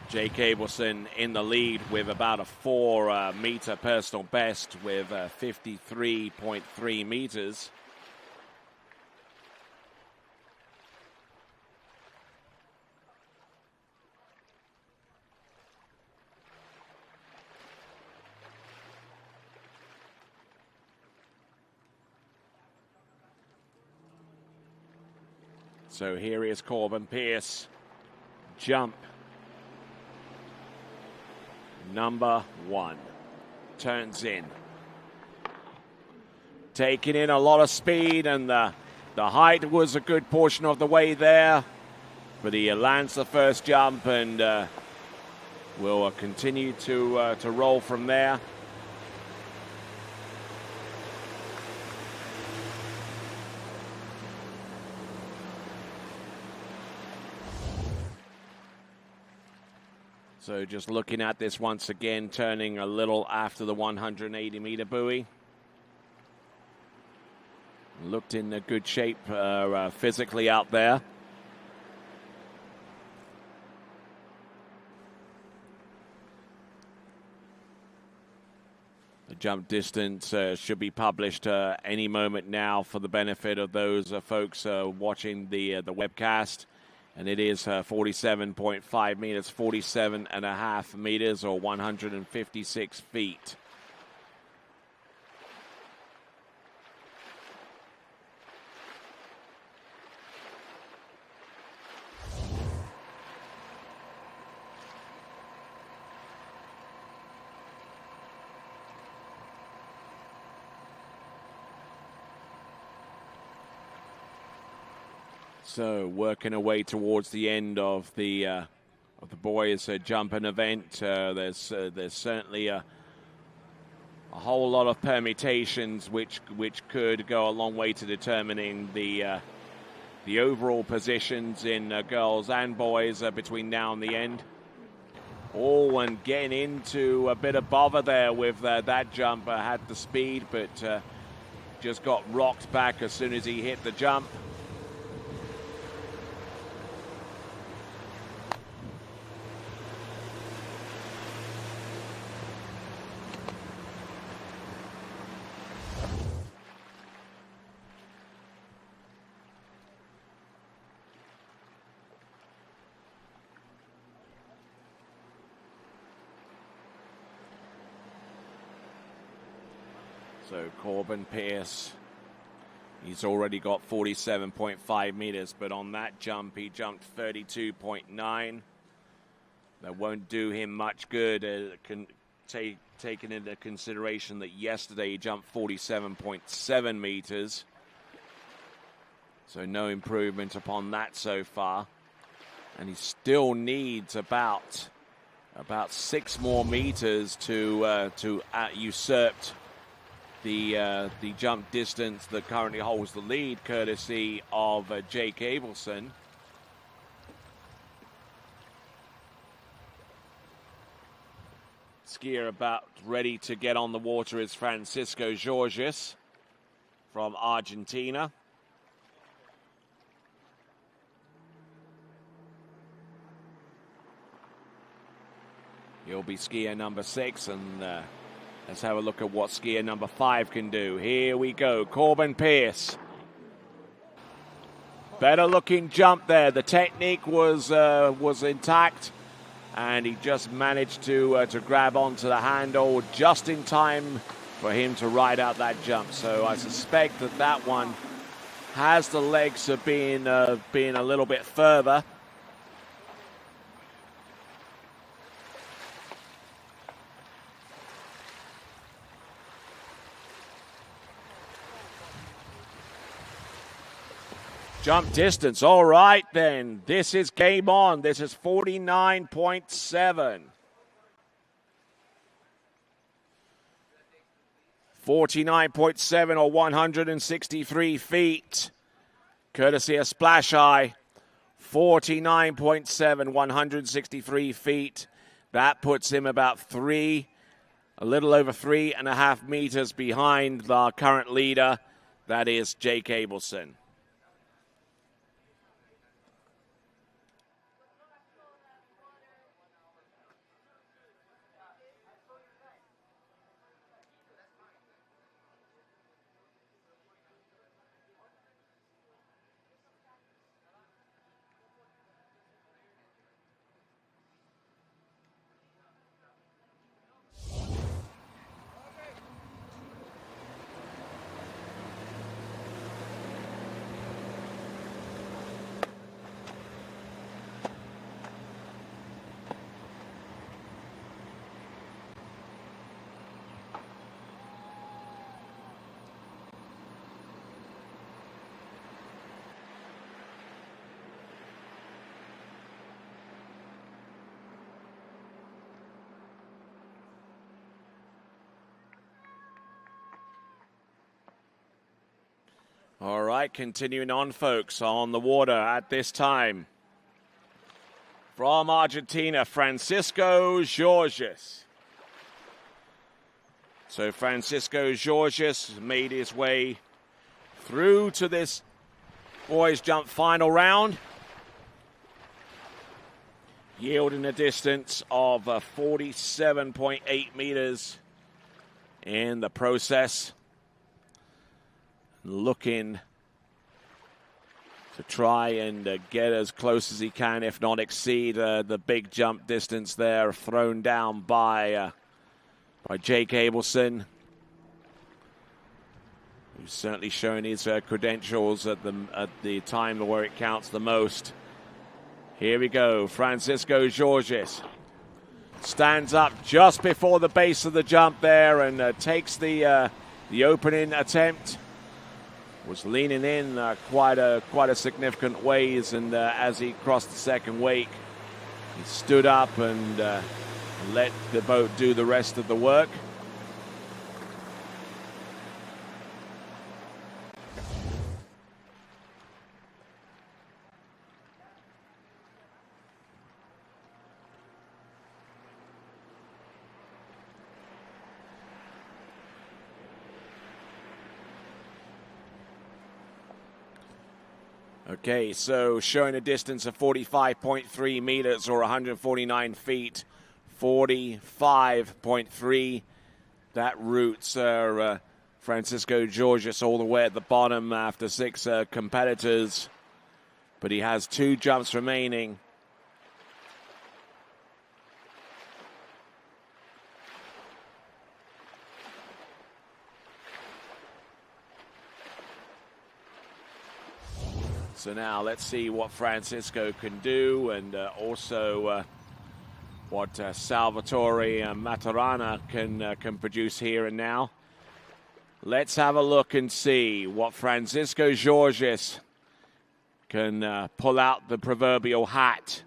Jake Abelson in the lead with about a 4 meter personal best with 53.3 meters. So here is Corbin Pierce. Jump number 1. Turns in. Taking in a lot of speed, and the height was a good portion of the way there. But he lands the first jump and will continue to roll from there. So just looking at this once again, turning a little after the 180-meter buoy. Looked in a good shape physically out there. The jump distance should be published any moment now for the benefit of those folks watching the webcast. And it is 47.5 meters, 47.5 meters, or 156 feet. So working our way towards the end of the boys' jumping event, there's certainly a whole lot of permutations which could go a long way to determining the overall positions in girls and boys between now and the end. Oh, and getting into a bit of bother there with that jump. Had the speed, but just got rocked back as soon as he hit the jump. So Corbin Pierce, he's already got 47.5 meters, but on that jump, he jumped 32.9. That won't do him much good, taking into consideration that yesterday he jumped 47.7 meters. So no improvement upon that so far. And he still needs about 6 more meters to usurp the jump distance that currently holds the lead, courtesy of Jake Abelson. Skier about ready to get on the water is Francisco Georges from Argentina. He'll be skier number 6, and let's have a look at what skier number 5 can do. Here we go, Corbin Pierce. Better looking jump there. The technique was intact, and he just managed to grab onto the handle just in time for him to ride out that jump. So I suspect that one has the legs of being a little bit further. Jump distance, all right then. This is game on. This is 49.7. 49.7 or 163 feet. Courtesy of Splash Eye. 49.7, 163 feet. That puts him about a little over 3.5 meters behind our current leader. That is Jake Abelson. All right, continuing on, folks, on the water at this time. From Argentina, Francisco Georges. So Francisco Georges made his way through to this boys' jump final round, yielding a distance of 47.8 meters in the process. Looking to try and get as close as he can, if not exceed the big jump distance there thrown down by Jake Abelson, who's certainly shown his credentials at the time where it counts the most. Here we go, Francisco Georges stands up just before the base of the jump there and takes the opening attempt. Was leaning in quite a significant ways, and as he crossed the second wake, he stood up and let the boat do the rest of the work. Okay, so showing a distance of 45.3 meters or 149 feet, 45.3. That roots Francisco Georges all the way at the bottom after 6 competitors. But he has 2 jumps remaining. So now let's see what Francisco can do, and also what Salvatore Maturana can produce here and now. Let's have a look and see what Francisco Georges can pull out the proverbial hat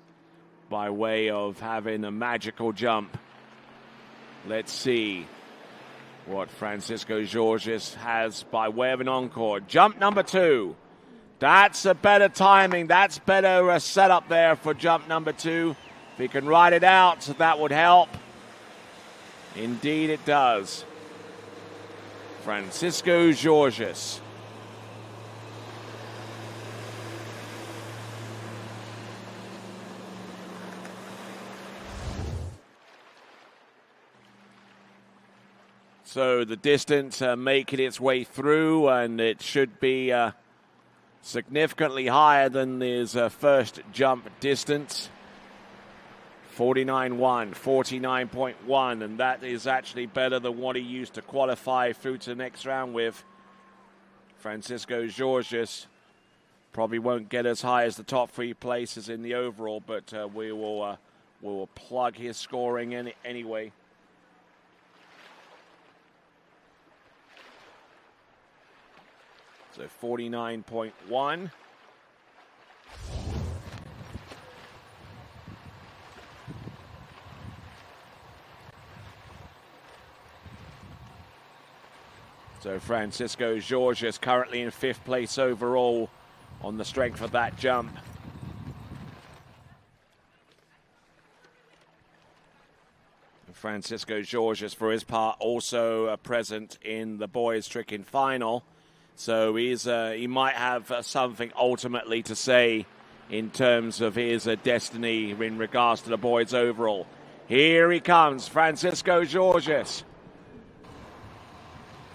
by way of having a magical jump. Let's see what Francisco Georges has by way of an encore. Jump number 2. That's a better timing. That's better setup there for jump number 2. If he can ride it out, that would help. Indeed it does. Francisco Georges. So the distance making its way through, and it should be significantly higher than his first jump distance. 49.1, 49.1, and that is actually better than what he used to qualify through to the next round with. Francisco Georges probably won't get as high as the top 3 places in the overall, but we will plug his scoring in anyway. So 49.1. So Francisco Georges currently in 5th place overall on the strength of that jump. Francisco Georges, for his part, also present in the boys' tricking final. So he might have something ultimately to say in terms of his destiny in regards to the boys overall. Here he comes, Francisco Georges.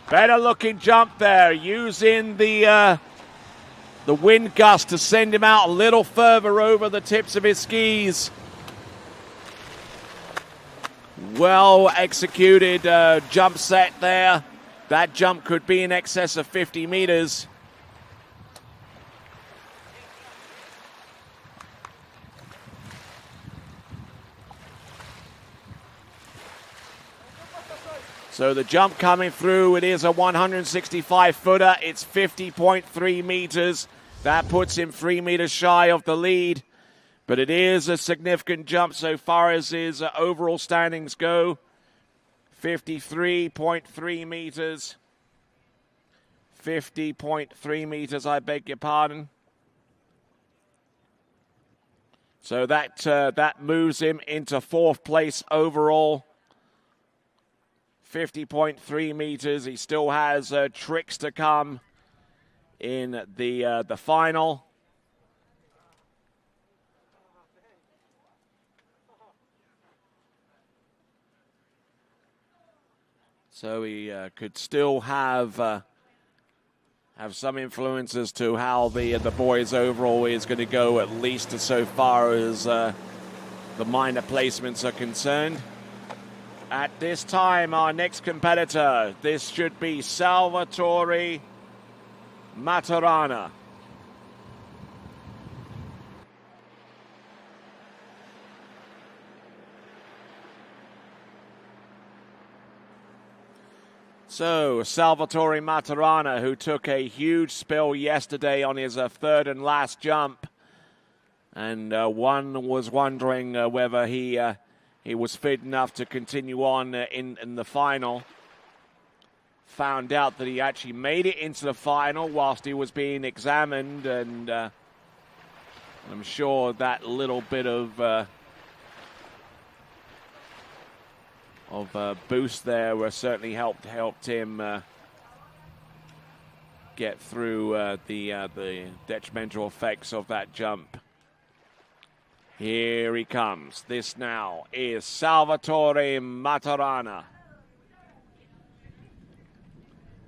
Better looking jump there, using the wind gust to send him out a little further over the tips of his skis. Well executed jump set there. That jump could be in excess of 50 meters. So the jump coming through, it is a 165-footer. It's 50.3 meters. That puts him 3 meters shy of the lead. But it is a significant jump so far as his overall standings go. 53.3 meters. 50.3 meters, I beg your pardon. So that moves him into 4th place overall. 50.3 meters. He still has tricks to come in the final. So he could still have some influence as to how the boys overall is going to go, at least so far as the minor placements are concerned. At this time, our next competitor, this should be Salvatore Maturana. So, Salvatore Maturana, who took a huge spill yesterday on his 3rd and last jump. And one was wondering whether he was fit enough to continue on in the final. Found out that he actually made it into the final whilst he was being examined. And I'm sure that little bit of boost there certainly helped him get through the detrimental effects of that jump. Here he comes. This now is Salvatore Maturana.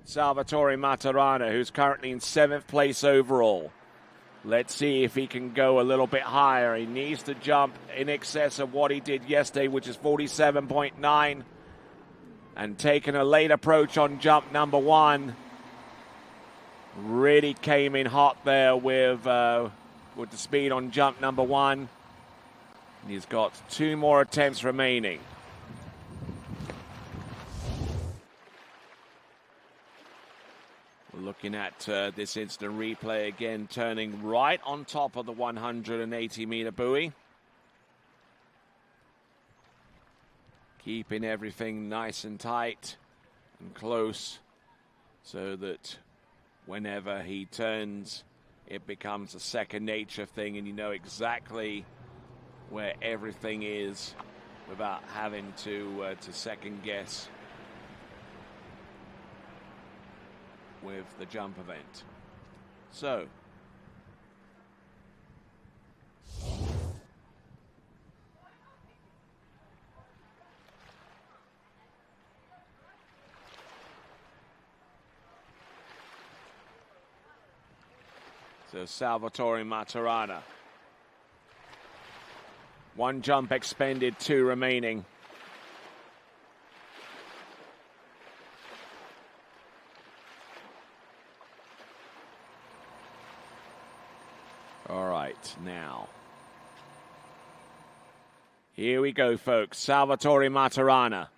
Salvatore Maturana, who's currently in 7th place overall. Let's see if he can go a little bit higher. He needs to jump in excess of what he did yesterday, which is 47.9. And taking a late approach on jump number 1. Really came in hot there with the speed on jump number 1. He's got 2 more attempts remaining. We're looking at this instant replay again, turning right on top of the 180-meter buoy. Keeping everything nice and tight and close so that whenever he turns, it becomes a second nature thing and you know exactly where everything is without having to second guess with the jump event. So Salvatore Maturana. 1 jump expended, 2 remaining. All right, now. Here we go, folks. Salvatore Maturana.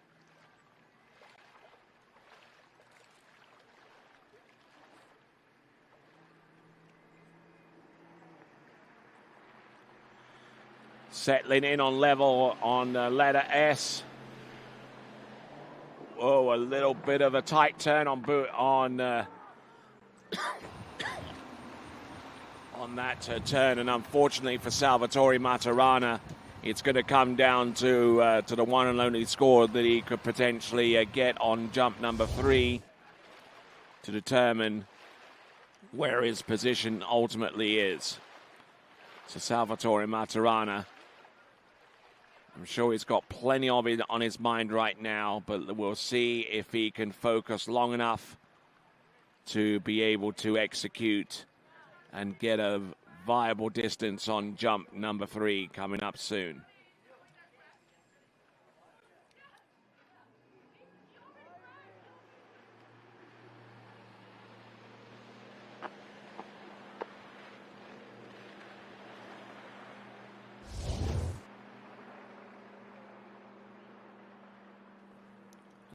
Settling in on level on letter S. Oh, a little bit of a tight turn on that turn, and unfortunately for Salvatore Maturana, it's going to come down to the one and only score that he could potentially get on jump number 3 to determine where his position ultimately is. So Salvatore Maturana, I'm sure he's got plenty of it on his mind right now, but we'll see if he can focus long enough to be able to execute and get a viable distance on jump number 3 coming up soon.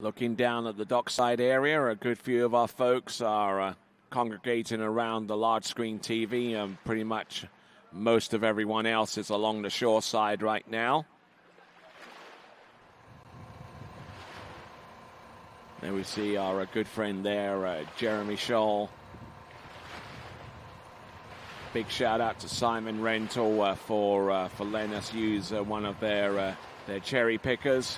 Looking down at the dockside area, a good few of our folks are congregating around the large screen TV, and pretty much most of everyone else is along the shore side right now. There we see our good friend there, Jeremy Scholl. Big shout out to Simon Rental for letting us use one of their cherry pickers.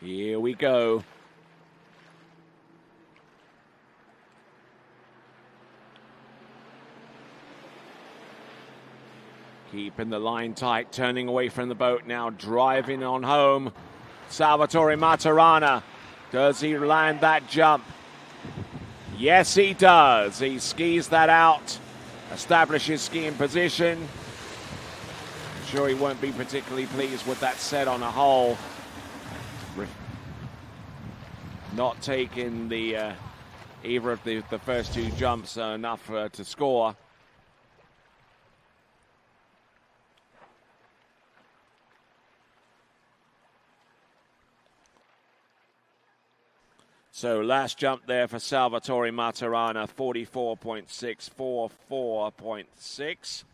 Here we go. Keeping the line tight, turning away from the boat now, driving on home. Salvatore Maturana. Does he land that jump? Yes, he does. He skis that out, establishes skiing position. I'm sure he won't be particularly pleased with that set on a hole. Not taking the either of the first 2 jumps enough to score. So last jump there for Salvatore Maturana, 44.644.6.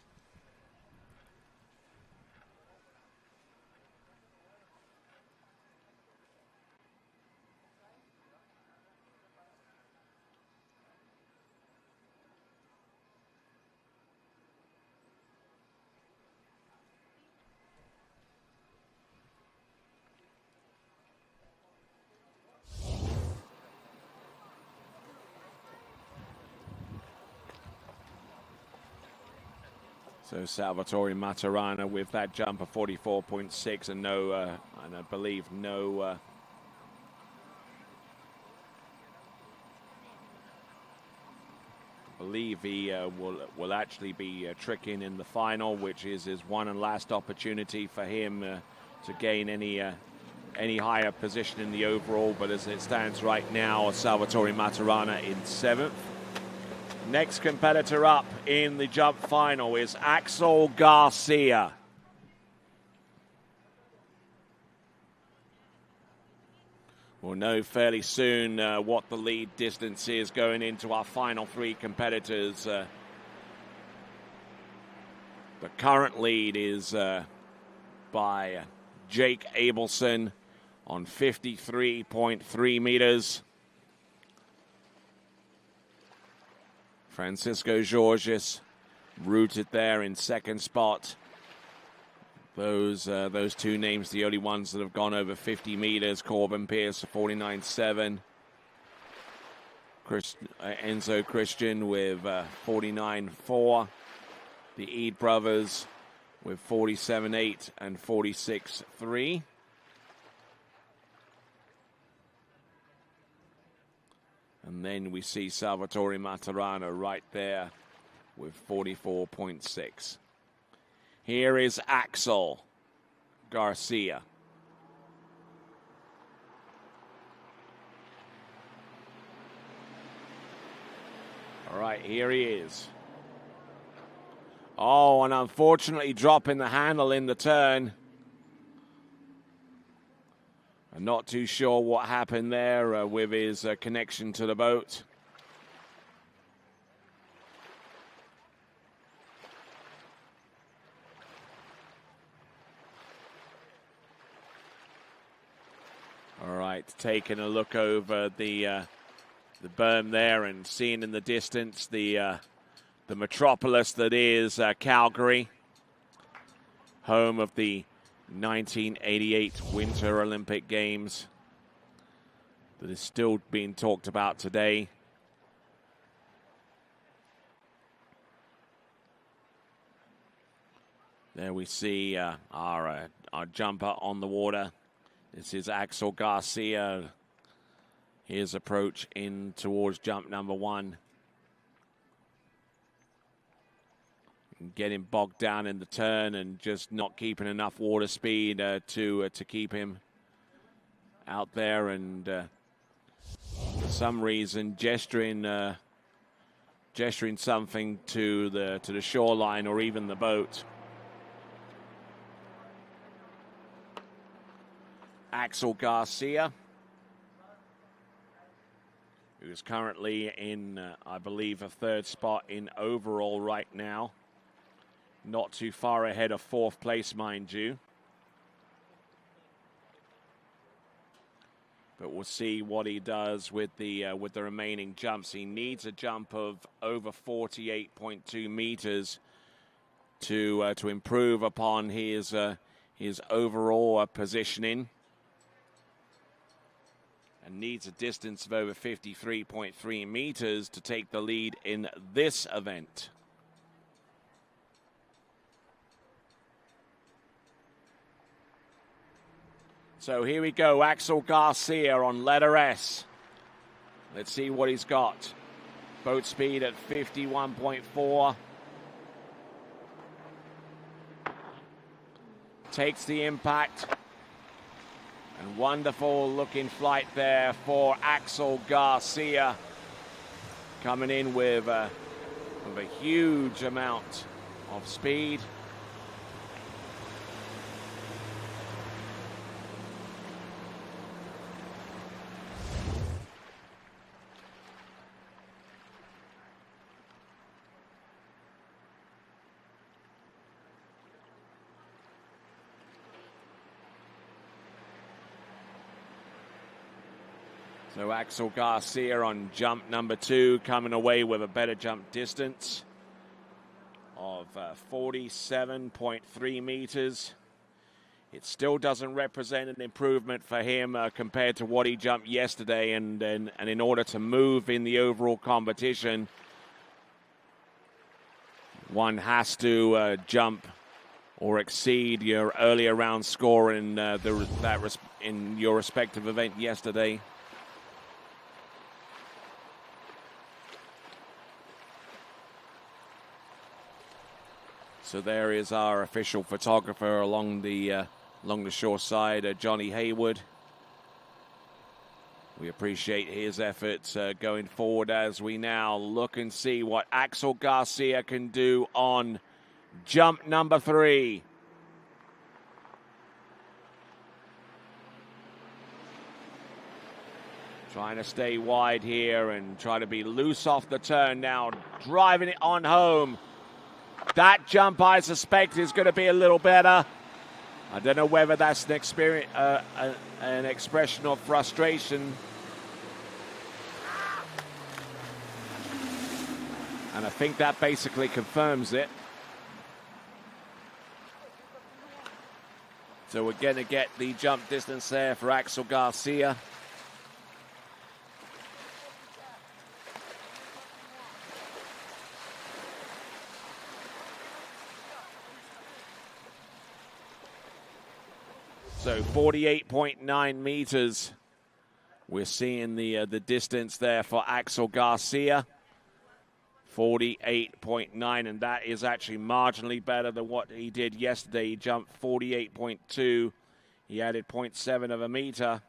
So Salvatore Maturana with that jump of 44.6 and no, and I believe no believe he will actually be tricking in the final, which is his one and last opportunity for him to gain any higher position in the overall. But as it stands right now, Salvatore Maturana in 7th. Next competitor up in the jump final is Axel Garcia. We'll know fairly soon what the lead distance is going into our final 3 competitors. The current lead is by Jake Abelson on 53.3 meters. Francisco Georges rooted there in 2nd spot. Those 2 names, the only ones that have gone over 50 meters. Corbin Pierce, 49.7. Enzo Christian with 49.4. The Eade brothers with 47.8 and 46.3. And then we see Salvatore Maturana right there with 44.6. Here is Axel Garcia. All right, here he is. Oh, and unfortunately dropping the handle in the turn. I'm not too sure what happened there with his connection to the boat. All right, taking a look over the berm there and seeing in the distance the metropolis that is Calgary, home of the 1988 Winter Olympic Games that is still being talked about today. There we see our jumper on the water. This is Axel Garcia. His approach in towards jump number 1. Getting bogged down in the turn and just not keeping enough water speed to keep him out there, and for some reason gesturing something to the shoreline or even the boat. Axel Garcia, who is currently in, I believe, a 3rd spot in overall right now. Not too far ahead of 4th place, mind you. But we'll see what he does with the remaining jumps. He needs a jump of over 48.2 meters to improve upon his overall positioning, and needs a distance of over 53.3 meters to take the lead in this event. So here we go, Axel Garcia on letter S. Let's see what he's got. Boat speed at 51.4. Takes the impact. And wonderful looking flight there for Axel Garcia. Coming in with a huge amount of speed. So Axel Garcia on jump number 2, coming away with a better jump distance of 47.3 meters. It still doesn't represent an improvement for him compared to what he jumped yesterday, and in order to move in the overall competition, one has to jump or exceed your earlier round score in in your respective event yesterday. So there is our official photographer along the shore side, Johnny Hayward. We appreciate his efforts going forward as we now look and see what Axel Garcia can do on jump number 3. Trying to stay wide here and try to be loose off the turn now, driving it on home. That jump, I suspect, is going to be a little better. I don't know whether that's an expression of frustration. And I think that basically confirms it. So we're going to get the jump distance there for Axel Garcia. So 48.9 meters. We're seeing the distance there for Axel Garcia. 48.9, and that is actually marginally better than what he did yesterday. He jumped 48.2. He added 0.7 of a meter.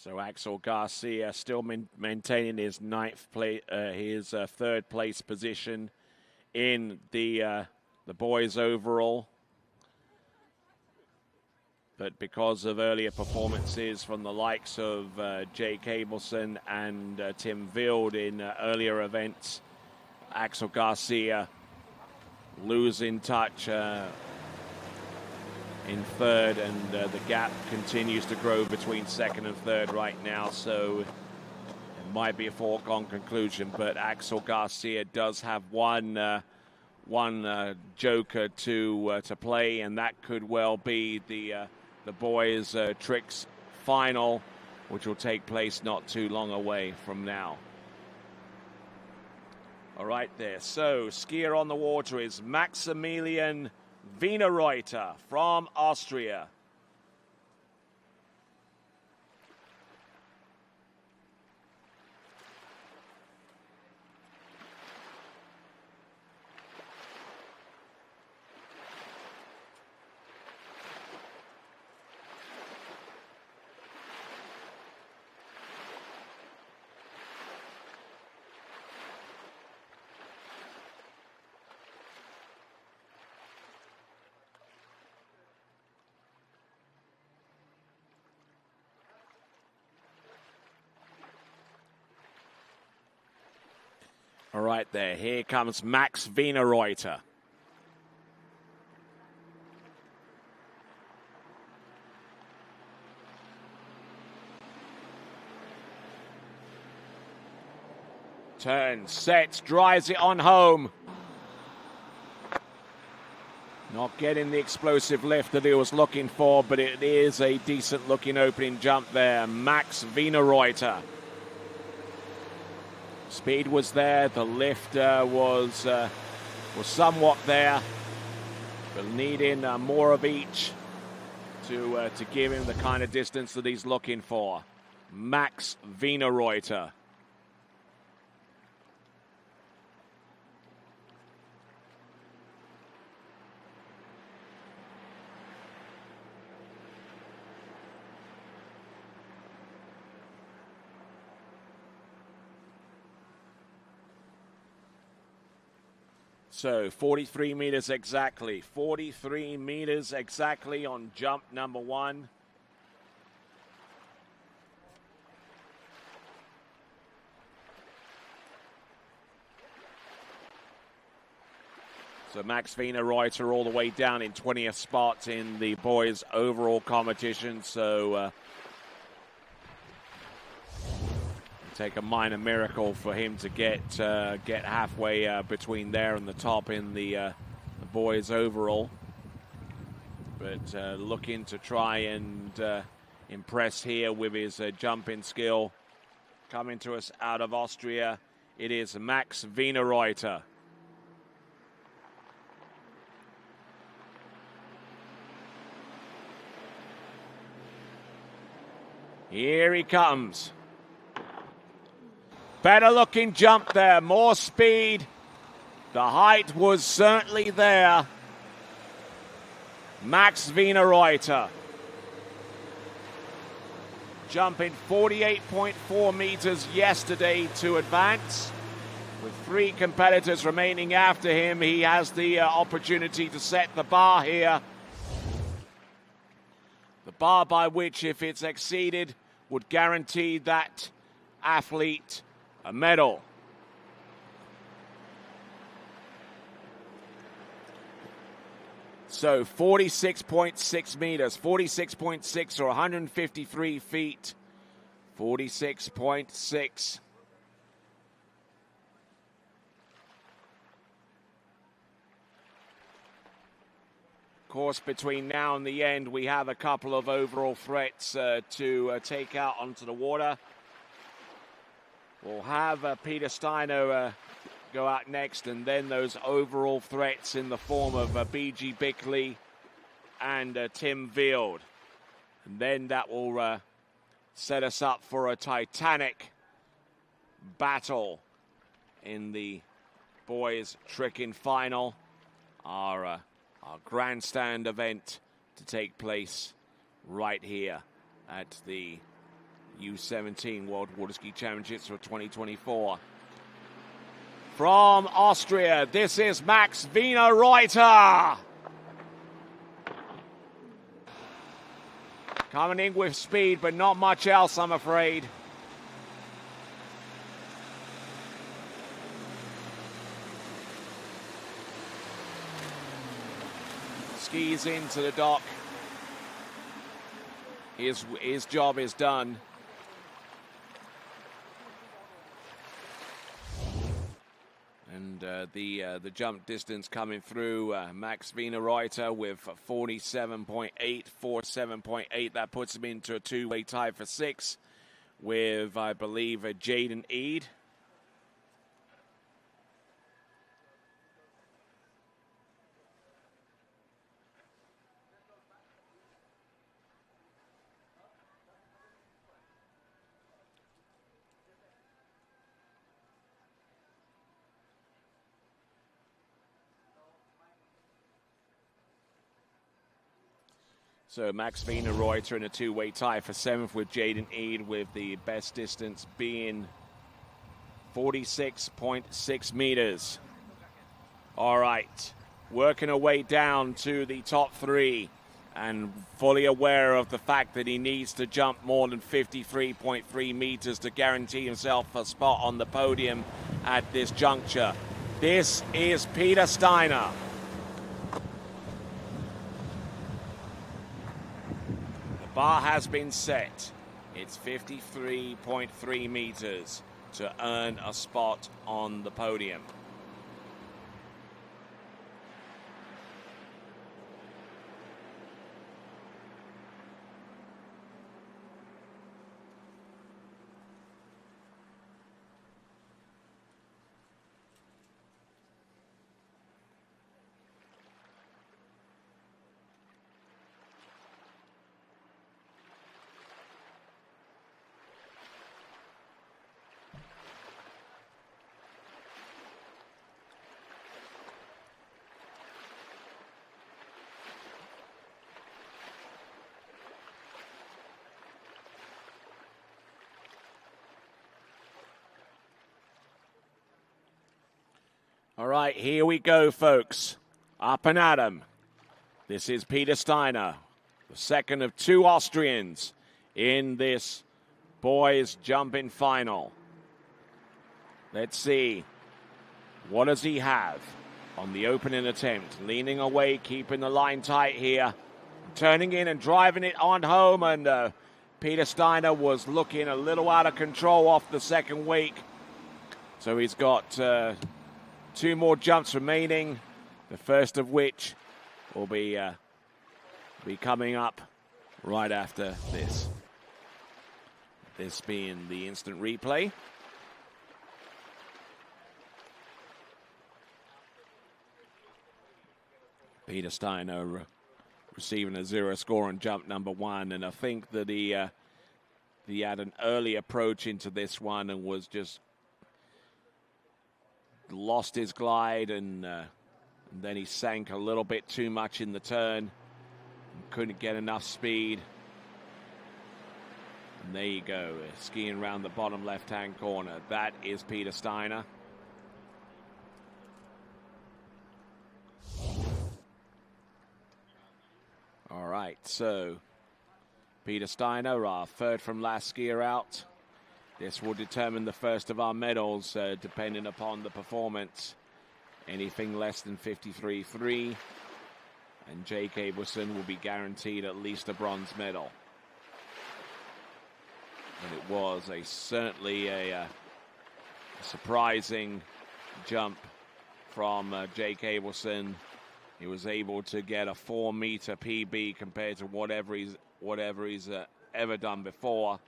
So Axel Garcia still maintaining his third place position in the boys overall. But because of earlier performances from the likes of Jay Cableson and Tim Vild in earlier events, Axel Garcia losing touch in third, and the gap continues to grow between second and third right now, so it might be a foregone conclusion, but Axel Garcia does have one joker to play, and that could well be the boys tricks final, which will take place not too long away from now. All right there, so skier on the water is Maximilian Wienerreuter from Austria. All right there, here comes Max Wienerreuter. Turns, sets, drives it on home. Not getting the explosive lift that he was looking for, but it is a decent looking opening jump there. Max Wienerreuter. Speed was there, the lift was somewhat there, but needing more of each to give him the kind of distance that he's looking for. Max Wienerreuter. So 43 meters exactly. 43 meters exactly on jump number 1. So Max Wienerreuter all the way down in 20th spot in the boys' overall competition. So take a minor miracle for him to get halfway between there and the top in the boys overall. But looking to try and impress here with his jumping skill. Coming to us out of Austria, it is Max Wienerreuter. Here he comes. Better looking jump there, more speed. The height was certainly there. Max Wienerreuter jumping 48.4 meters yesterday to advance. With 3 competitors remaining after him, he has the opportunity to set the bar here. The bar by which, if it's exceeded, would guarantee that athlete a medal. So 46.6 meters, 46.6 or 153 feet, 46.6. Of course, between now and the end, we have a couple of overall threats to take out onto the water. We'll have Peter Steiner go out next, and then those overall threats in the form of B.G. Bickley and Tim Field. And then that will set us up for a titanic battle in the boys' tricking final. Our grandstand event to take place right here at the U17 World Water Ski Championships for 2024. From Austria, this is Max Wienerreuter. Coming in with speed, but not much else, I'm afraid. Skis into the dock. His job is done. And the jump distance coming through, Max Wienerreuter with 47.8, 47.8. That puts him into a two-way tie for 6 with, I believe, Jaden Eade. So Max Wienerreuter in a two-way tie for 7th with Jaden Eade, with the best distance being 46.6 meters. All right, working our way down to the top 3 and fully aware of the fact that he needs to jump more than 53.3 meters to guarantee himself a spot on the podium at this juncture. This is Peter Steiner. Bar has been set. It's 53.3 meters to earn a spot on the podium. All right, here we go, folks. Up and at 'em. This is Peter Steiner, the second of 2 Austrians in this boys jumping final. Let's see. What does he have on the opening attempt? Leaning away, keeping the line tight here. Turning in and driving it on home, and Peter Steiner was looking a little out of control off the second wake. So he's got 2 more jumps remaining, the first of which will be coming up right after this. This being the instant replay. Peter Steiner receiving a 0 score on jump number 1, and I think that the he had an early approach into this one and was just lost his glide, and then he sank a little bit too much in the turn. Couldn't get enough speed. And there you go, skiing around the bottom left-hand corner. That is Peter Steiner. All right, so Peter Steiner, our third from last skier out. This will determine the first of our medals, depending upon the performance. Anything less than 53.3. And Jake Abelson will be guaranteed at least a bronze medal. And it was certainly a surprising jump from Jake Abelson. He was able to get a 4-meter PB compared to whatever he's ever done before.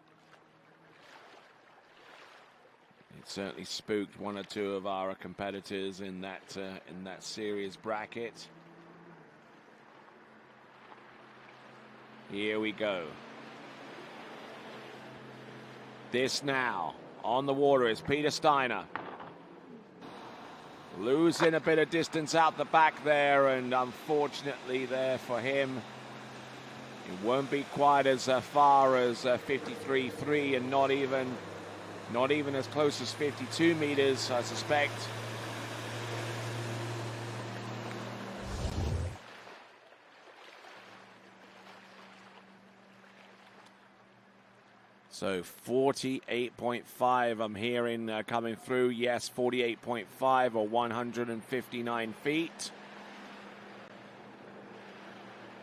It certainly spooked one or two of our competitors in that series bracket. Here we go. This now on the water is Peter Steiner. Losing a bit of distance out the back there, and unfortunately there for him, it won't be quite as far as 53.3, and not even as close as 52 meters, I suspect. So 48.5 I'm hearing coming through. Yes, 48.5 or 159 feet.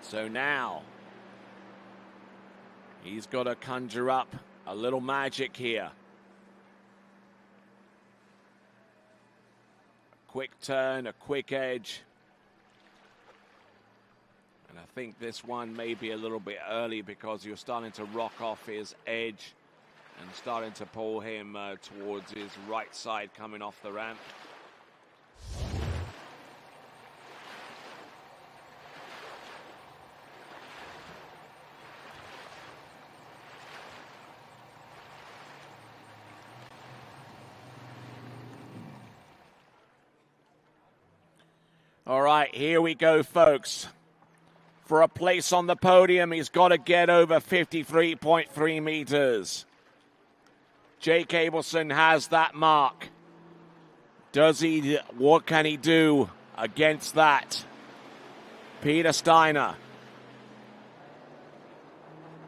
So now he's got to conjure up a little magic here. A quick turn, a quick edge. And I think this one may be a little bit early because you're starting to rock off his edge and starting to pull him towards his right side coming off the ramp. All right, here we go, folks. For a place on the podium, he's got to get over 53.3 meters. Jake Abelson has that mark. What can he do against that? Peter Steiner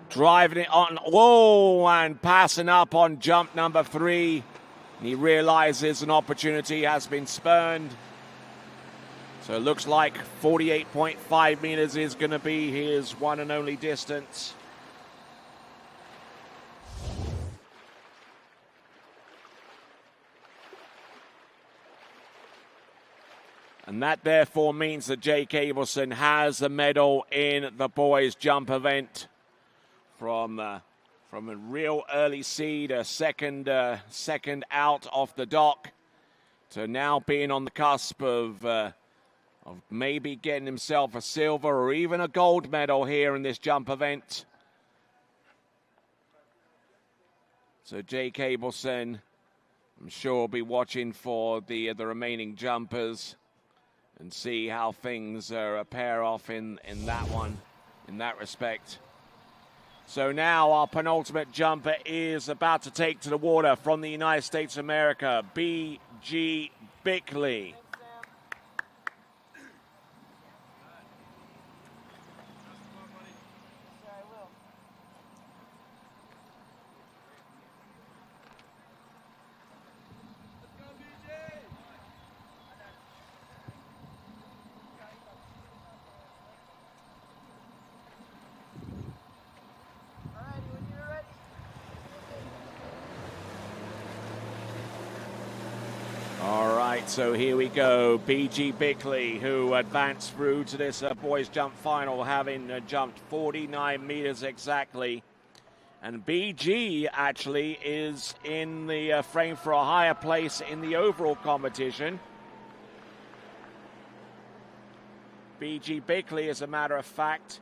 driving it on. Whoa, and passing up on jump number 3. And he realizes an opportunity has been spurned. So it looks like 48.5 meters is going to be his one and only distance. And that therefore means that Jake Abelson has a medal in the boys' jump event from a real early seed, a second out off the dock, to now being on the cusp of maybe getting himself a silver or even a gold medal here in this jump event. So Jake Abelson, I'm sure, will be watching for the remaining jumpers and see how things pair off in that one, in that respect. So now our penultimate jumper is about to take to the water from the United States of America, B.G. Bickley. So here we go, B.G. Bickley, who advanced through to this boys jump final, having jumped 49 meters exactly. And B.G. actually is in the frame for a higher place in the overall competition. B.G. Bickley, as a matter of fact,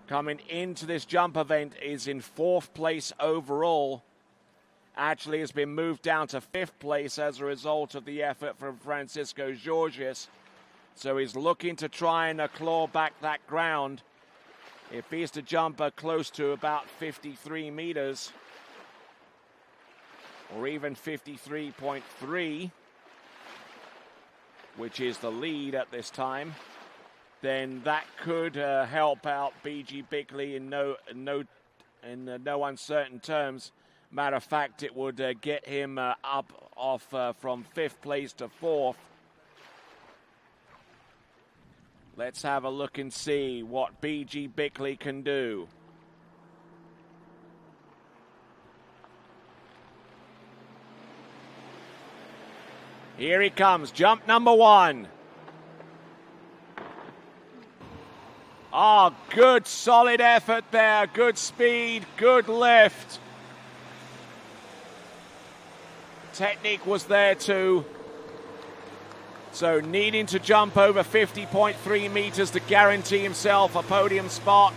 coming into this jump event is in 4th place overall. Actually has been moved down to 5th place as a result of the effort from Francisco Georges. So he's looking to try and claw back that ground. If he's to jump close to about 53 meters, or even 53.3, which is the lead at this time, then that could help out B.G. Bickley in no uncertain terms. Matter of fact, it would get him up off from 5th place to 4th. Let's have a look and see what B.G. Bickley can do. Here he comes, jump number 1. Oh, good solid effort there, good speed, good lift. Technique was there too. So needing to jump over 50.3 meters to guarantee himself a podium spot.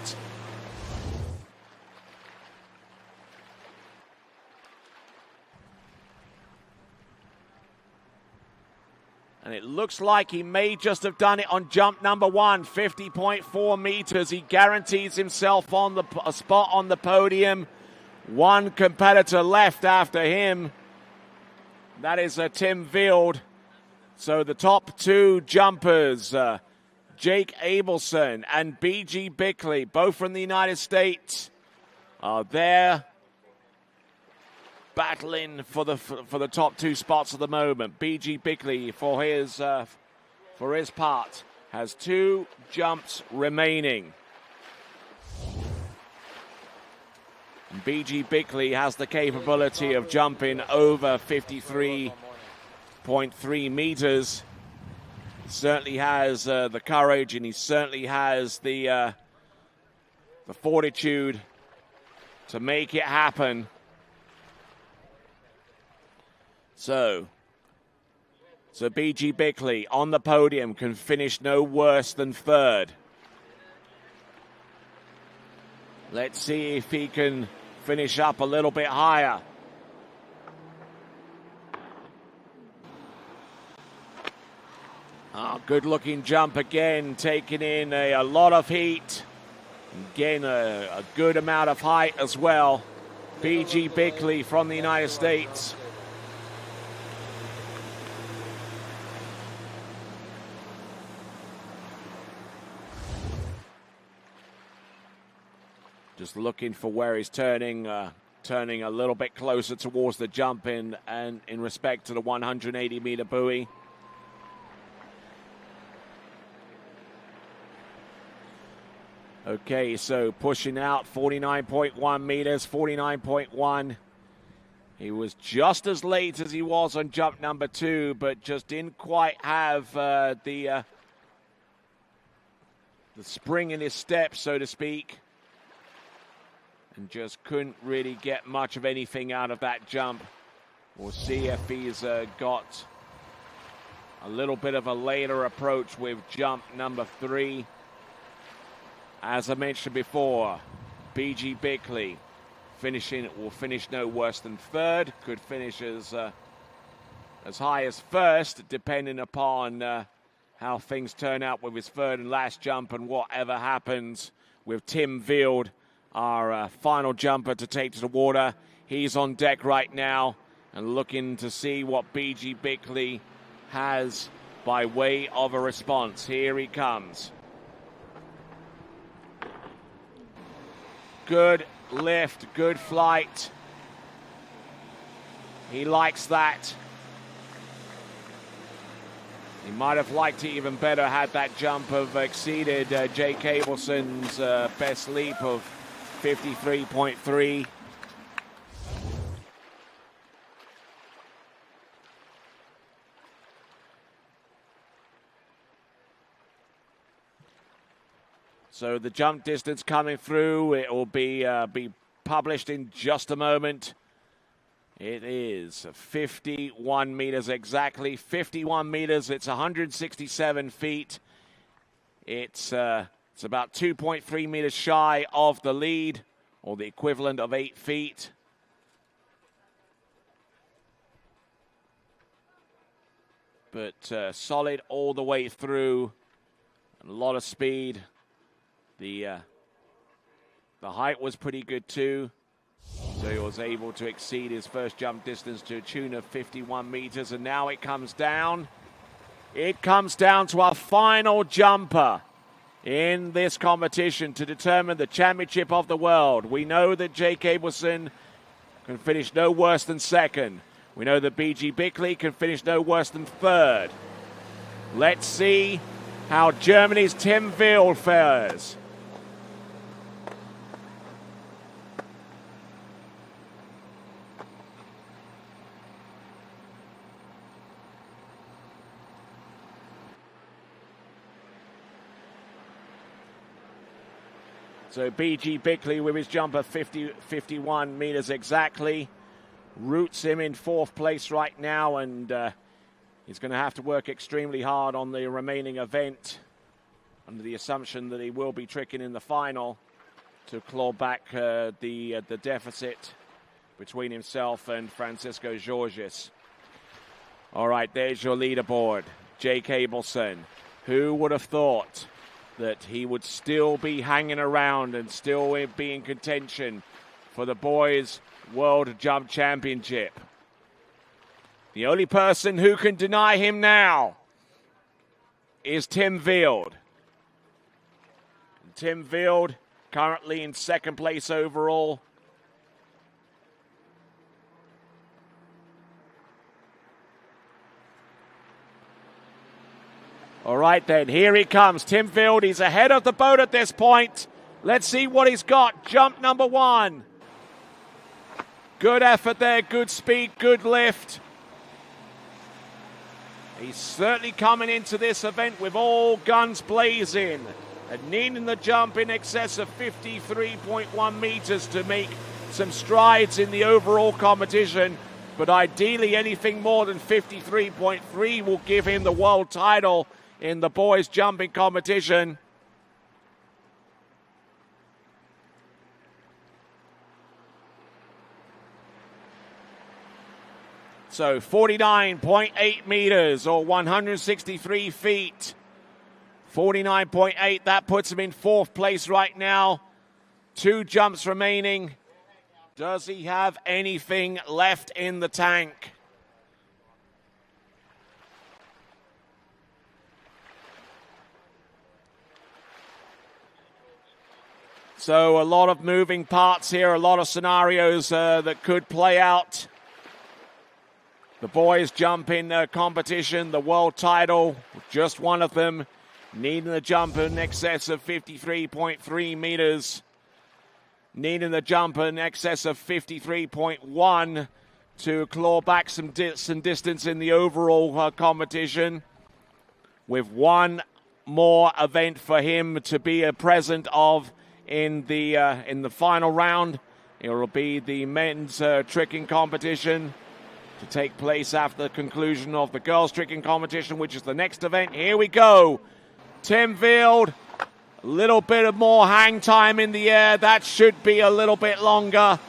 And it looks like he may just have done it on jump number 1, 50.4 meters. He guarantees himself on a spot on the podium. One competitor left after him. That is Tim Wild. So the top 2 jumpers, Jake Abelson and B.G. Bickley, both from the United States, are there battling for the top 2 spots at the moment. B.G. Bickley, for his part, has 2 jumps remaining. B.G. Bickley has the capability of jumping over 53.3 meters. He certainly has the courage, and he certainly has the fortitude to make it happen. So B.G. Bickley on the podium can finish no worse than 3rd. Let's see if he can finish up a little bit higher. Oh, good looking jump again, taking in a lot of heat. Again, a good amount of height as well. B.G. Bickley from the United States. Just looking for where he's turning a little bit closer towards the jump in respect to the 180-meter buoy. Okay, so pushing out 49.1 meters, 49.1. He was just as late as he was on jump number 2, but just didn't quite have the spring in his step, so to speak. And just couldn't really get much of anything out of that jump. We'll see if he's got a little bit of a later approach with jump number 3. As I mentioned before, B.G. Bickley will finish no worse than 3rd. Could finish as high as 1st, depending upon how things turn out with his 3rd and last jump and whatever happens with Tim Wild, our final jumper to take to the water. He's on deck right now and looking to see what B.G. Bickley has by way of a response. Here he comes. Good lift, good flight. He likes that. He might have liked it even better had that jump have exceeded Jake Abelson's best leap of 53.3. So the jump distance coming through, it will be published in just a moment. It is 51 meters exactly, 51 meters. It's 167 feet. It's It's about 2.3 meters shy of the lead, or the equivalent of 8 feet. But solid all the way through. And a lot of speed. The height was pretty good too. So he was able to exceed his first jump distance to a tune of 51 meters. And now it comes down. It comes down to our final jumper in this competition to determine the championship of the world. We know that Jake Abelson can finish no worse than second. We know that B.G. Bickley can finish no worse than third. Let's see how Germany's Tim Wild fares. So B.G. Bickley with his jumper 51 meters exactly. Roots him in fourth place right now, and he's going to have to work extremely hard on the remaining event under the assumption that he will be tricking in the final to claw back the deficit between himself and Francisco Georges. All right, there's your leaderboard. Jake Abelson. Who would have thought that he would still be hanging around and still be in contention for the boys' World Jump Championship? The only person who can deny him now is Tim Wild. Tim Wild currently in second place overall. All right then, here he comes. Tim Wild, he's ahead of the boat at this point. Let's see what he's got. Jump number one. Good effort there, good speed, good lift. He's certainly coming into this event with all guns blazing and needing the jump in excess of 53.1 meters to make some strides in the overall competition. But ideally, anything more than 53.3 will give him the world title in the boys' jumping competition. So 49.8 meters or 163 feet. 49.8, that puts him in fourth place right now. 2 jumps remaining. Does he have anything left in the tank? So a lot of moving parts here, a lot of scenarios that could play out. The boys jump in competition, the world title, just one of them, needing the jump in excess of 53.3 meters. Needing the jump in excess of 53.1 to claw back some distance in the overall competition. With one more event for him to be a present of in the final round. It will be the men's tricking competition to take place after the conclusion of the girls' tricking competition, which is the next event. Here we go. Tim Wild, a little bit of more hang time in the air. That should be a little bit longer,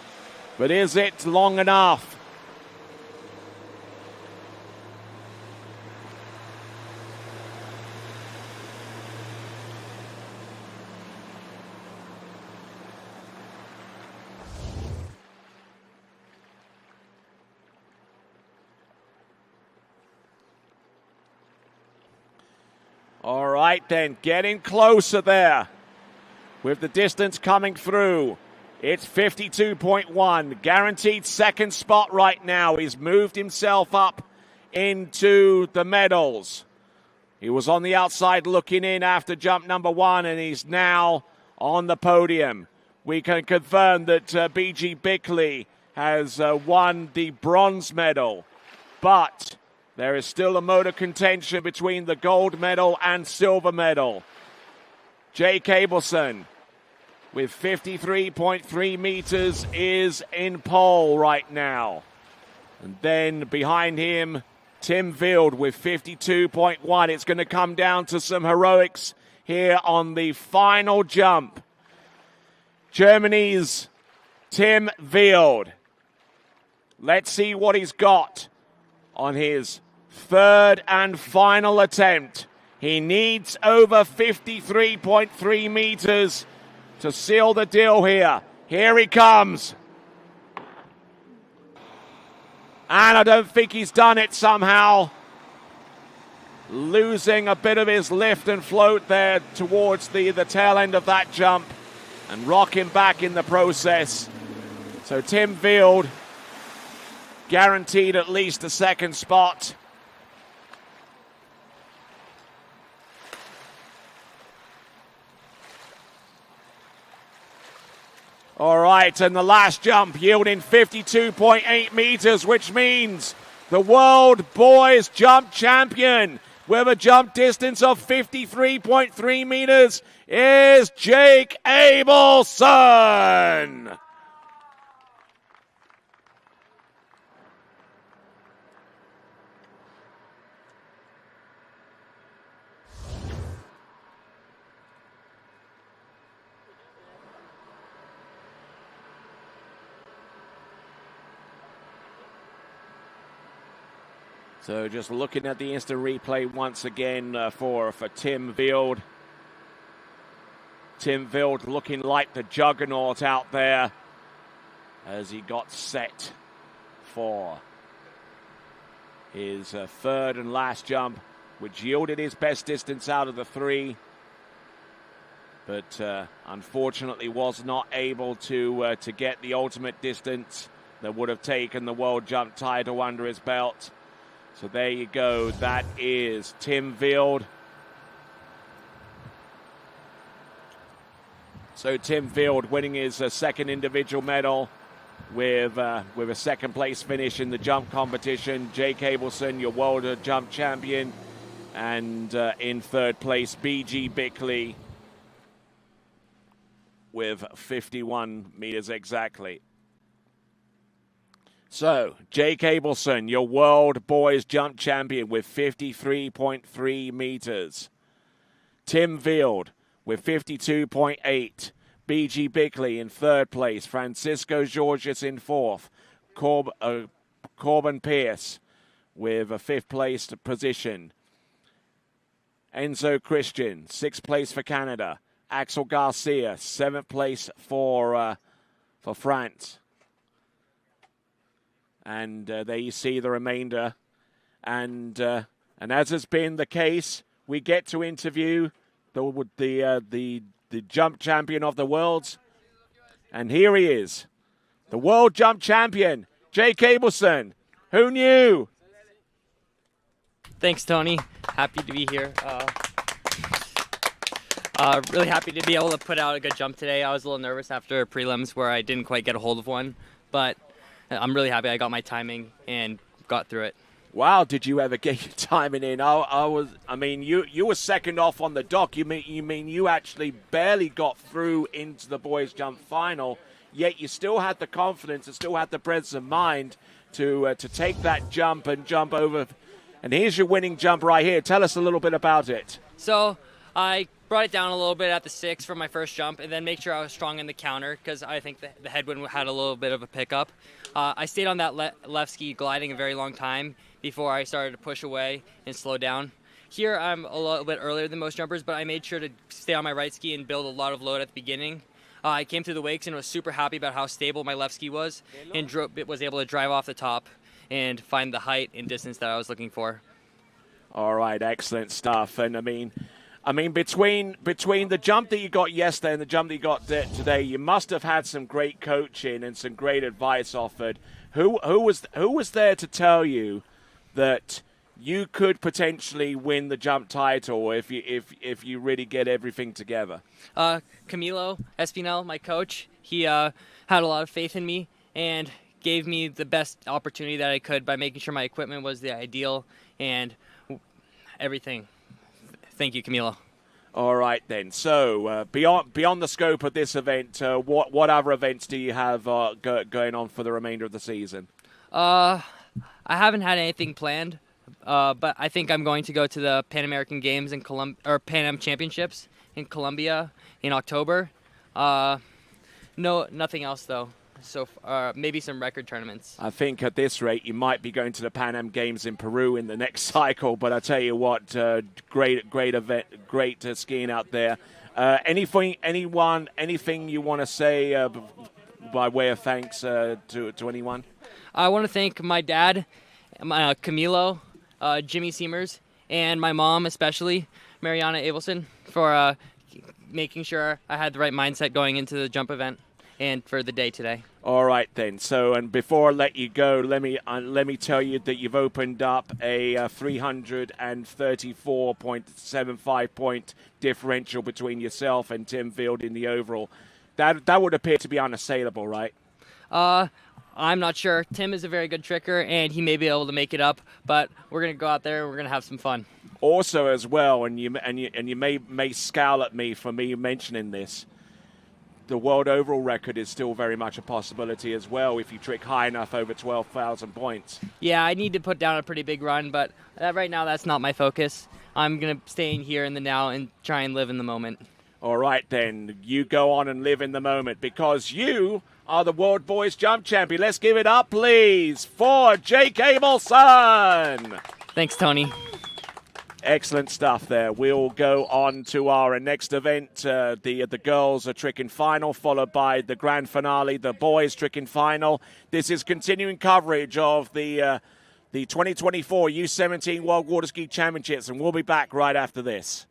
but is it long enough? All right, then, getting closer there with the distance coming through. It's 52.1, guaranteed second spot right now. He's moved himself up into the medals. He was on the outside looking in after jump number one, and he's now on the podium. We can confirm that B.G. Bickley has won the bronze medal, but there is still a mode of contention between the gold medal and silver medal. Jake Abelson, with 53.3 meters, is in pole right now. And then behind him, Tim Wild with 52.1. It's going to come down to some heroics here on the final jump. Germany's Tim Wild. Let's see what he's got on his third and final attempt. He needs over 53.3 meters to seal the deal here. Here he comes. And I don't think he's done it somehow. Losing a bit of his lift and float there towards the tail end of that jump and rocking back in the process. So Tim Wild guaranteed at least a second spot. All right, and the last jump yielding 52.8 meters, which means the world boys jump champion with a jump distance of 53.3 meters is Jake Abelson. So just looking at the instant replay once again for Tim Wild. Tim Wild looking like the juggernaut out there as he got set for his third and last jump, which yielded his best distance out of the three, but unfortunately was not able to get the ultimate distance that would have taken the world jump title under his belt. So there you go. That is Tim Wild. So Tim Wild winning his second individual medal with a second place finish in the jump competition. Jake Abelson, your world jump champion. And in third place, B.G. Bickley with 51 meters exactly. So, Jake Abelson, your world boys jump champion with 53.3 meters. Tim Wild with 52.8. B.G. Bickley in third place. Francisco Georges in fourth. Corbin Pierce with a fifth place position. Enzo Christian, sixth place for Canada. Axel Garcia, seventh place for France. And there you see the remainder. And as has been the case, we get to interview the jump champion of the world. And here he is, the world jump champion, Jake Abelson. Who knew? Thanks, Tony. Happy to be here. Really happy to be able to put out a good jump today. I was a little nervous after prelims where I didn't quite get a hold of one, but I'm really happy I got my timing and got through it. Wow, did you ever get your timing in? You were second off on the dock. You mean you actually barely got through into the boys' jump final, yet you still had the confidence and still had the presence of mind to take that jump and jump over. And here's your winning jump right here. Tell us a little bit about it. So I brought it down a little bit at the 6 for my first jump and then make sure I was strong in the counter because I think the headwind had a little bit of a pickup. I stayed on that left ski gliding a very long time before I started to push away and slow down. Here I'm a little bit earlier than most jumpers, but I made sure to stay on my right ski and build a lot of load at the beginning. I came through the wakes and was super happy about how stable my left ski was and was able to drive off the top and find the height and distance that I was looking for. All right, excellent stuff. And I mean, between the jump that you got yesterday and the jump that you got today, you must have had some great coaching and some great advice offered. Who was there to tell you that you could potentially win the jump title if you really get everything together? Camilo Espinel, my coach, he had a lot of faith in me and gave me the best opportunity that I could by making sure my equipment was the ideal and everything. Thank you, Camilo. All right, then. So beyond the scope of this event, what other events do you have going on for the remainder of the season? I haven't had anything planned, but I think I'm going to go to the Pan American Games and Pan Am Championships in Colombia in October. No, nothing else though. So maybe some record tournaments. I think at this rate you might be going to the Pan Am Games in Peru in the next cycle. But I tell you what, great event, great skiing out there. Anything you want to say by way of thanks to anyone? I want to thank my dad, Camilo, Jimmy Seamers, and my mom especially, Mariana Abelson, for making sure I had the right mindset going into the jump event and for the day today. All right then. So, and before I let you go, let me tell you that you've opened up a 334.75 point differential between yourself and Tim Field in the overall. That would appear to be unassailable, right? I'm not sure. Tim is a very good tricker, and he may be able to make it up. But we're gonna go out there and we're gonna have some fun. Also, as well, and you may scowl at me for me mentioning this, the world overall record is still very much a possibility as well if you trick high enough over 12,000 points. Yeah, I need to put down a pretty big run, but right now that's not my focus. I'm going to stay in here in the now and try and live in the moment. All right, then. You go on and live in the moment because you are the World Boys Jump Champion. Let's give it up, please, for Jake Abelson. Thanks, Tony. Excellent stuff there. We'll go on to our next event. The girls are tricking final, followed by the grand finale, the boys tricking final. This is continuing coverage of the 2024 U17 World Water Ski Championships, and we'll be back right after this.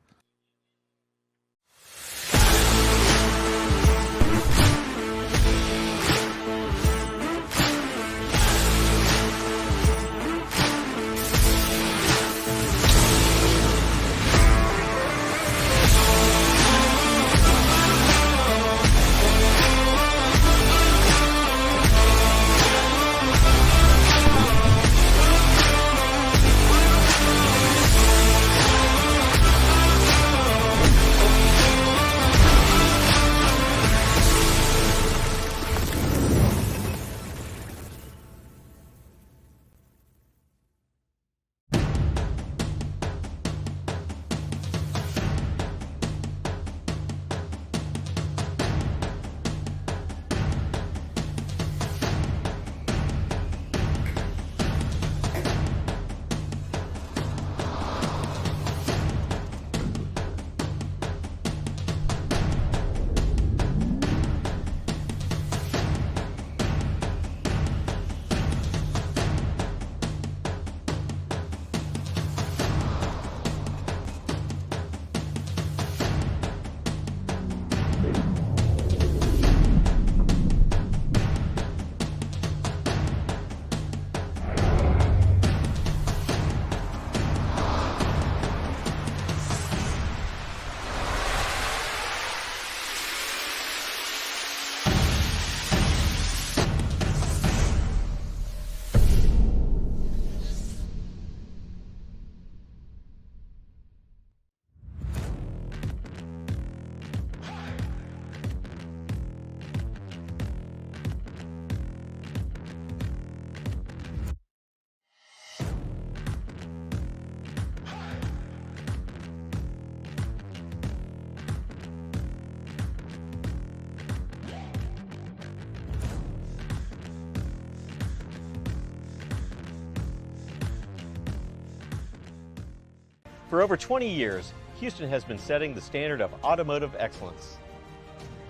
For over 20 years, Houston has been setting the standard of automotive excellence.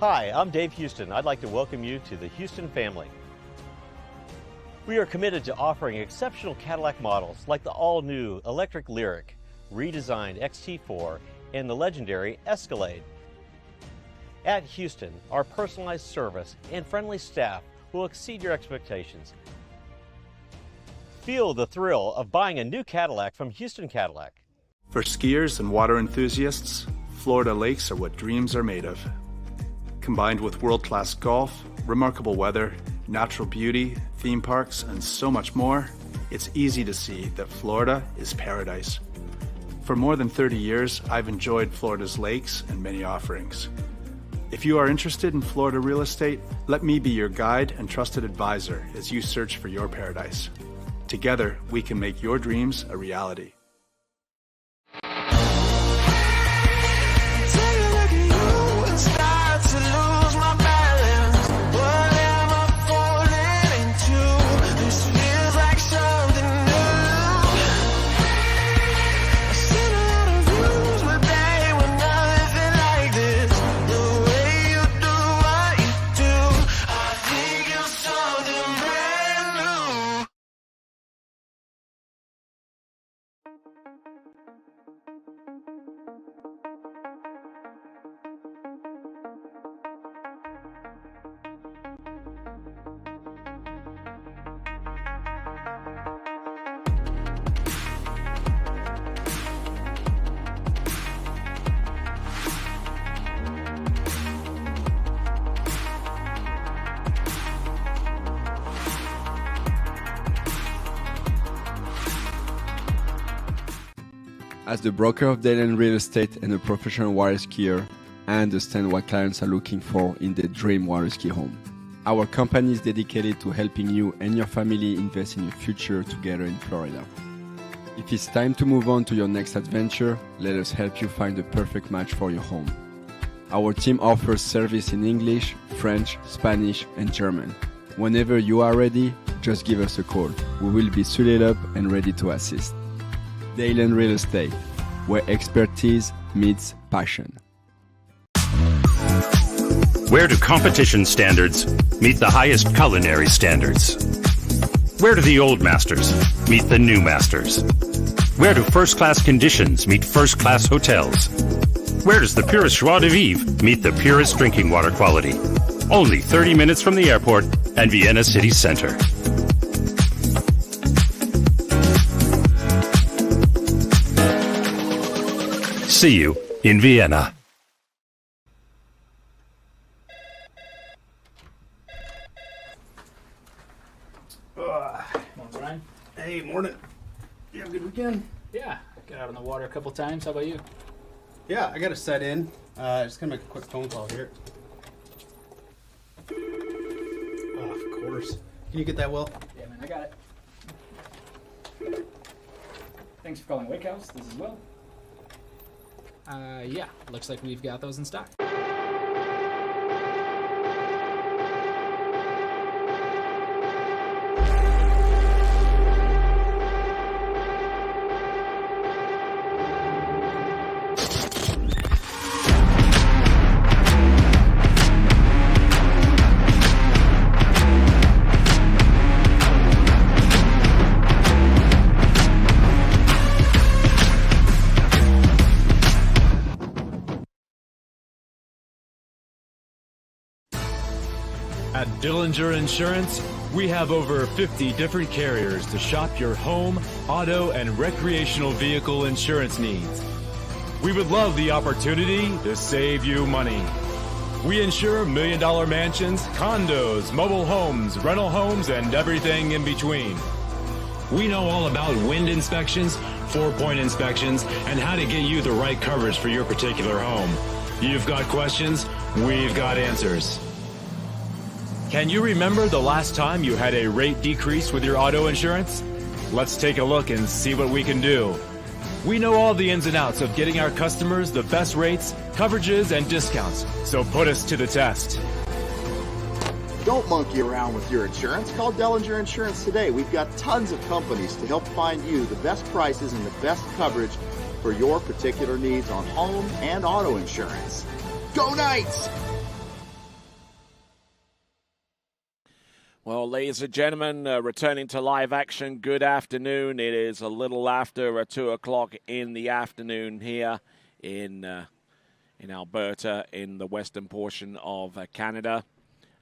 Hi, I'm Dave Houston. I'd like to welcome you to the Houston family. We are committed to offering exceptional Cadillac models like the all-new electric Lyriq, redesigned XT4, and the legendary Escalade. At Houston, our personalized service and friendly staff will exceed your expectations. Feel the thrill of buying a new Cadillac from Houston Cadillac. For skiers and water enthusiasts, Florida lakes are what dreams are made of. Combined with world-class golf, remarkable weather, natural beauty, theme parks, and so much more, it's easy to see that Florida is paradise. For more than 30 years, I've enjoyed Florida's lakes and many offerings. If you are interested in Florida real estate, let me be your guide and trusted advisor as you search for your paradise. Together, we can make your dreams a reality. Take a look As the broker of Dayland Real Estate and a professional water skier, I understand what clients are looking for in their dream water ski home. Our company is dedicated to helping you and your family invest in your future together in Florida. If it's time to move on to your next adventure, let us help you find the perfect match for your home. Our team offers service in English, French, Spanish, and German. Whenever you are ready, just give us a call. We will be suited up and ready to assist. Dayland Real Estate, where expertise meets passion. Where do competition standards meet the highest culinary standards? Where do the old masters meet the new masters? Where do first-class conditions meet first-class hotels? Where does the purest joie de vivre meet the purest drinking water quality? Only 30 minutes from the airport and Vienna city center. See you in Vienna. Morning, Brian. Hey, morning. You have a good weekend? Yeah, got out on the water a couple times. How about you? Yeah, I got to set in. Just gonna make a quick phone call here. Oh, of course. Can you get that, Will? Yeah, man, I got it. Thanks for calling Wake House. This is Will. Yeah, looks like we've got those in stock. At Dillinger Insurance, we have over 50 different carriers to shop your home, auto, and recreational vehicle insurance needs. We would love the opportunity to save you money. We insure million-dollar mansions, condos, mobile homes, rental homes, and everything in between. We know all about wind inspections, 4-point inspections, and how to get you the right coverage for your particular home. You've got questions, we've got answers. Can you remember the last time you had a rate decrease with your auto insurance? Let's take a look and see what we can do. We know all the ins and outs of getting our customers the best rates, coverages, and discounts, so put us to the test. Don't monkey around with your insurance. Call Dellinger Insurance today. We've got tons of companies to help find you the best prices and the best coverage for your particular needs on home and auto insurance. Go Knights! Well, ladies and gentlemen, returning to live action, good afternoon. It is a little after 2 o'clock in the afternoon here in Alberta, in the western portion of Canada.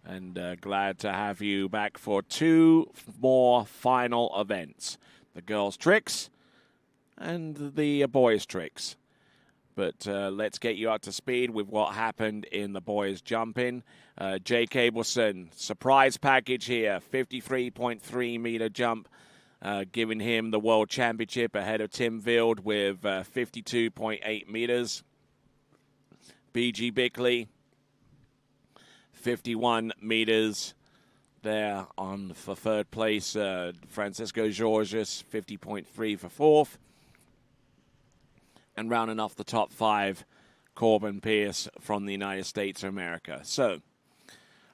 And glad to have you back for two more final events. The girls' tricks and the boys' tricks. But let's get you up to speed with what happened in the boys' jumping. Jake Abelson, surprise package here, 53.3 meter jump, giving him the world championship ahead of Tim Vild with 52.8 meters. BG Bickley, 51 meters there on for third place. Francisco Georges, 50.3 for fourth. And rounding off the top five, Corbin Pierce from the United States of America. So,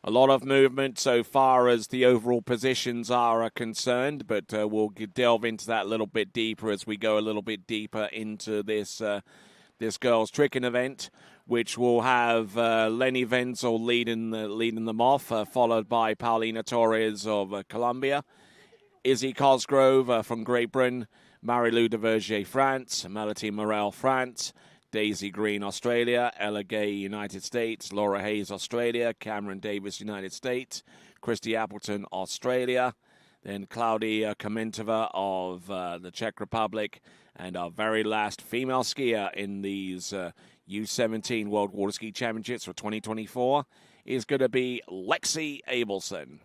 a lot of movement so far as the overall positions are concerned, but we'll delve into that a little bit deeper as we go a little bit deeper into this this girls' tricking event, which will have Lenny Wenzel leading them off, followed by Paulina Torres of Colombia, Izzy Cosgrove from Great Britain, Marie-Lou de Vergier, France. Melody Morel, France. Daisy Green, Australia. Ella Gay, United States. Laura Hayes, Australia. Cameron Davis, United States. Christy Appleton, Australia. Then Claudia Komentova of the Czech Republic. And our very last female skier in these U17 World Water Ski Championships for 2024 is going to be Lexi Abelson.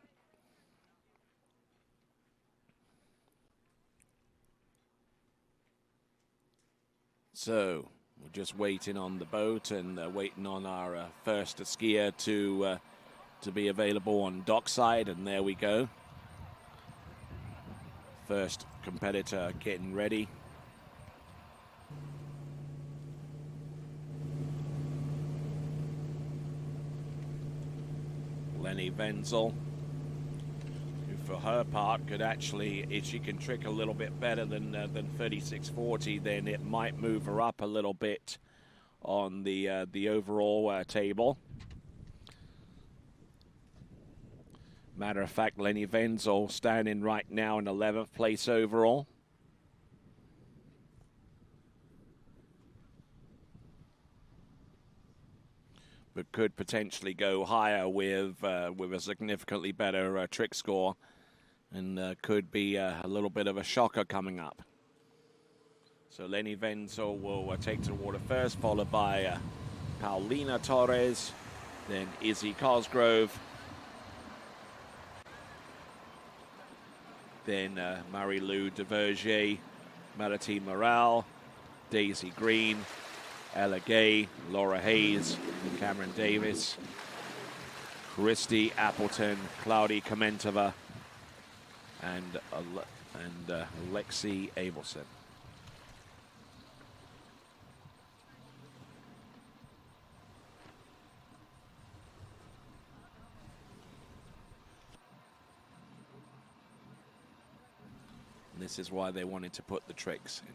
So we're just waiting on the boat and waiting on our first skier to be available on dockside, and there we go. First competitor getting ready. Lenny Wenzel, who for her part could actually, if she can trick a little bit better than 36.40, then it might move her up a little bit on the overall table. Matter of fact, Lenny Wenzel standing right now in 11th place overall. But could potentially go higher with a significantly better trick score, and could be a little bit of a shocker coming up. So Lenny Wenzel will take to the water first, followed by Paulina Torres, then Izzy Cosgrove, then Marie-Lou de Vergier, Melody Morel, Daisy Green, Ella Gay, Laura Hayes, Cameron Davis, Christy Appleton, Claudia Komentova, and Lexi Abelson. And this is why they wanted to put the tricks in.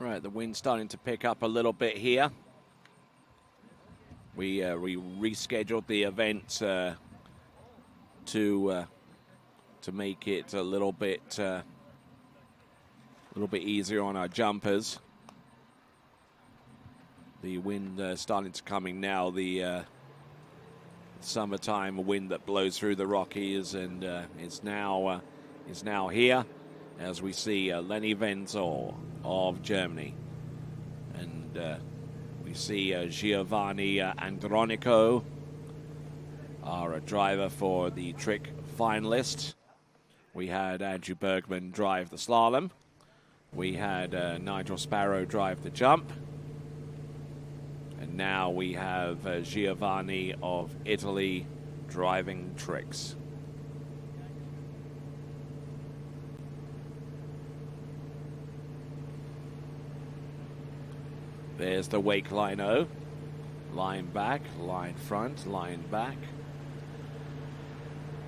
Right, the wind's starting to pick up a little bit here. We rescheduled the event to make it a little bit easier on our jumpers. The wind starting to coming now. The summertime wind that blows through the Rockies, and is now here. As we see Lenny Wenzel of Germany. And we see Giovanni Andronico, our driver for the trick finalist. We had Andrew Bergman drive the slalom. We had Nigel Sparrow drive the jump. And now we have Giovanni of Italy driving tricks. There's the wake line O. Line back, line front, line back.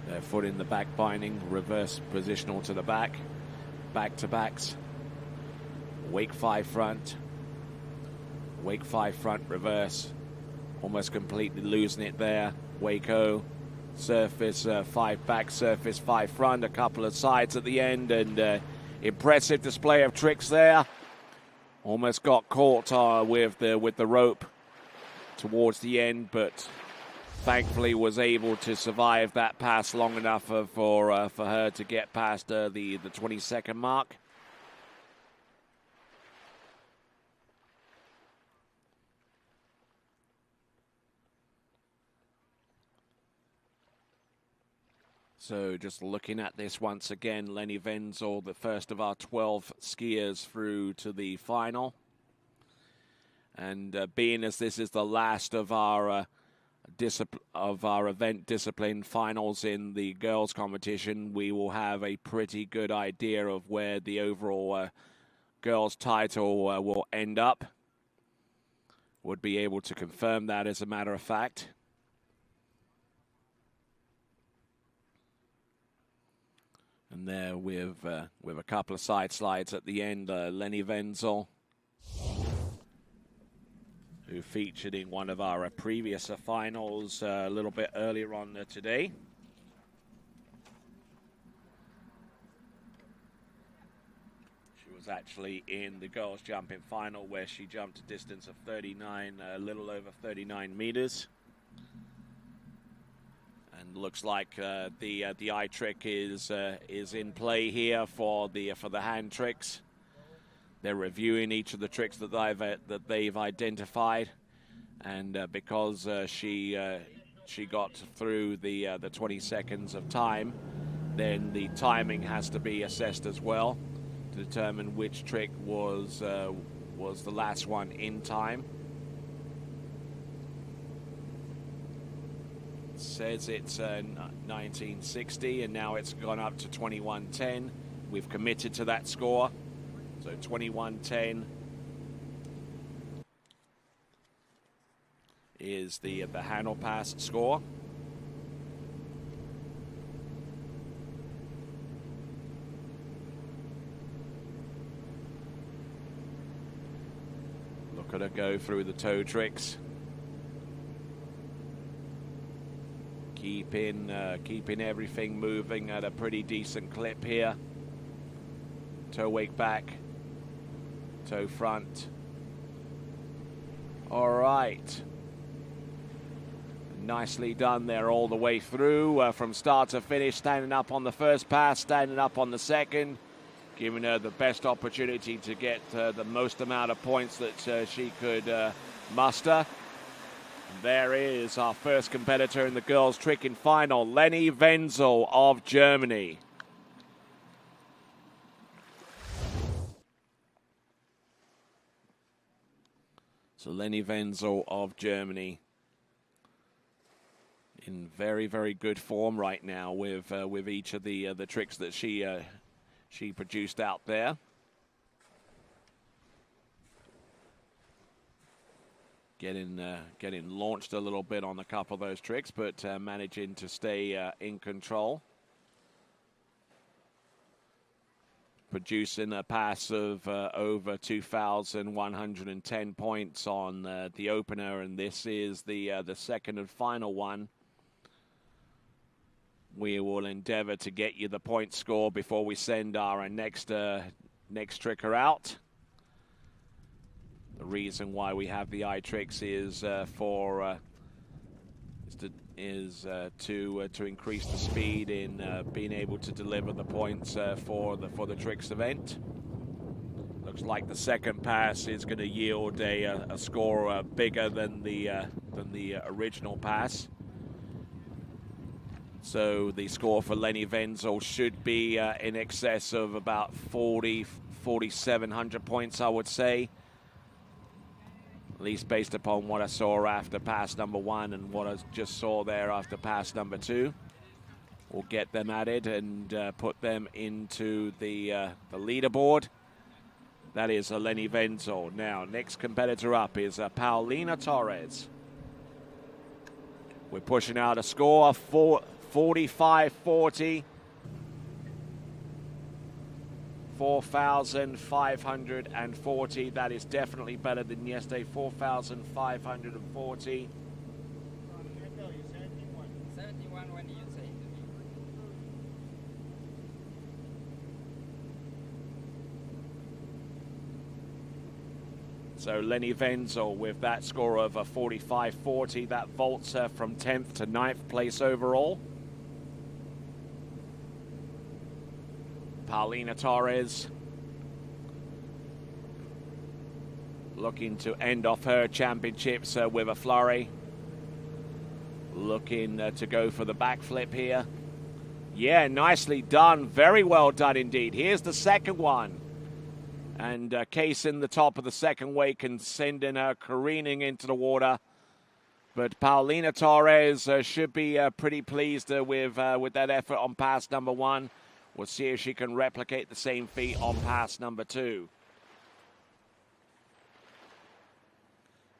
Their foot in the back binding, reverse positional to the back. Back to backs. Wake 5 front. Wake 5 front, reverse. Almost completely losing it there. Wake O. Surface 5 back, surface 5 front. A couple of sides at the end, and impressive display of tricks there. Almost got caught with the rope towards the end, but thankfully was able to survive that pass long enough for her to get past the 20-second mark. So just looking at this once again, Lenny Wenzel, the first of our 12 skiers through to the final. And being as this is the last of our event discipline finals in the girls competition, we will have a pretty good idea of where the overall girls title will end up. Would be able to confirm that, as a matter of fact. And there with a couple of side slides at the end, Lenny Wenzel, who featured in one of our previous finals a little bit earlier on today. She was actually in the girls jumping final where she jumped a distance of 39, a little over 39 meters. And looks like the eye trick is in play here for the hand tricks. They're reviewing each of the tricks that they've identified, and because she got through the 20 seconds of time, then the timing has to be assessed as well to determine which trick was the last one in time. It says it's 1960, and now it's gone up to 21:10. We've committed to that score. So 21:10 is the handle pass score. Look at her go through the toe tricks. Keeping everything moving at a pretty decent clip here. Toe wake back. Toe front. All right. Nicely done there all the way through from start to finish, standing up on the first pass, standing up on the second, giving her the best opportunity to get the most amount of points that she could muster. And there is our first competitor in the girls' tricking final, Leni Wenzel of Germany. So Leni Wenzel of Germany in very, very good form right now with each of the tricks that she produced out there. Getting launched a little bit on a couple of those tricks, but managing to stay in control. Producing a pass of over 2,110 points on the opener, and this is the second and final one. We will endeavor to get you the point score before we send our next tricker out. The reason why we have the eye tricks is to increase the speed in being able to deliver the points for the tricks event. Looks like the second pass is going to yield a score bigger than the original pass. So the score for Leni Wenzel should be in excess of about 4,700 points, I would say. At least based upon what I saw after pass number one and what I just saw there after pass number two. We'll get them added and put them into the leaderboard. That is Leni Wenzel. Now, next competitor up is Paulina Torres. We're pushing out a score of 45-40. 4,540. That is definitely better than yesterday. 4,540. 71 when you say to me. So Leni Wenzel with that score of 45-40. That vaults her from 10th to 9th place overall. Paulina Torres looking to end off her championships with a flurry. Looking to go for the backflip here. Yeah, nicely done. Very well done indeed. Here's the second one. And casing the top of the second wake and sending her careening into the water. But Paulina Torres should be pretty pleased with that effort on pass number one. We'll see if she can replicate the same feat on pass number two.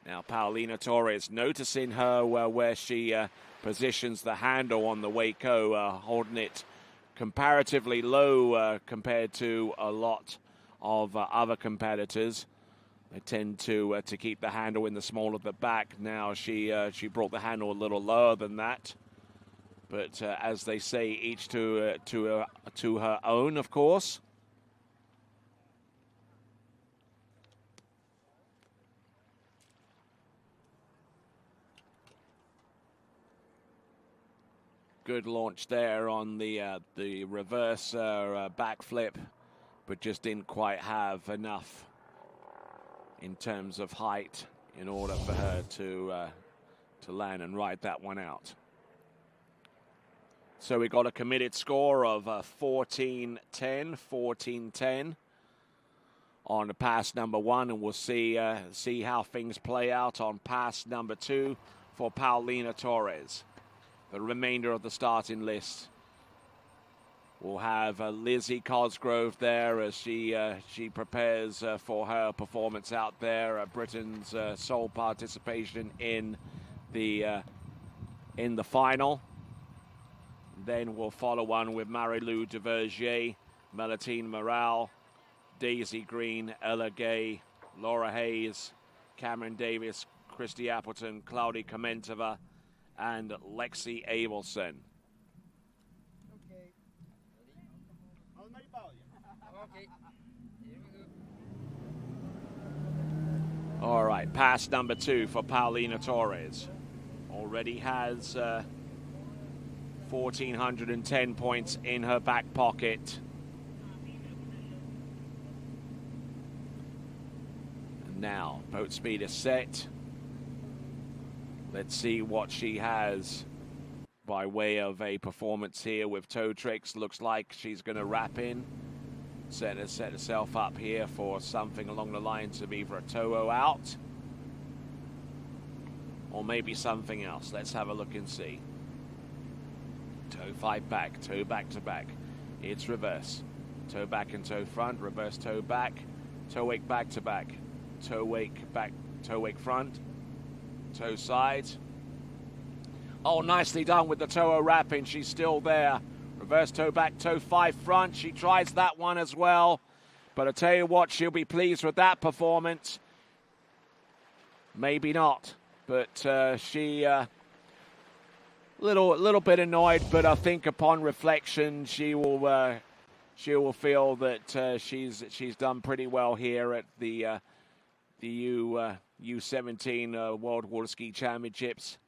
Now Paulina Torres, noticing her where she positions the handle on the Waco, holding it comparatively low compared to a lot of other competitors. They tend to keep the handle in the small of the back. Now she brought the handle a little lower than that. But as they say, each to her own, of course. Good launch there on the reverse backflip, but just didn't quite have enough in terms of height in order for her to land and ride that one out. So we got a committed score of 14-10 on pass number 1, and we'll see how things play out on pass number 2 for Paulina Torres. The remainder of the starting list will have Lizzie Cosgrove there as she prepares for her performance out there. Britain's sole participation in the final. Then we'll follow one with Marie-Lou Duvergier, Melatine Morale, Daisy Green, Ella Gay, Laura Hayes, Cameron Davis, Christy Appleton, Claudia Komentova, and Lexi Abelson. All right, pass number 2 for Paulina Torres. Already has 1,410 points in her back pocket. And now, boat speed is set. Let's see what she has by way of a performance here with toe tricks. Looks like she's going to wrap in, set herself up here for something along the lines of either a toe out or maybe something else. Let's have a look and see. Toe 5 back, toe back to back. It's reverse. Toe back and toe front, reverse toe back, toe wake back to back, toe wake back, toe wake front, toe side. Oh, nicely done with the toe wrapping. She's still there. Reverse toe back, toe 5 front. She tries that one as well. But I tell you what, she'll be pleased with that performance. Maybe not. But she little bit annoyed, but I think upon reflection she will feel that she's done pretty well here at the U17 World Water Ski Championships.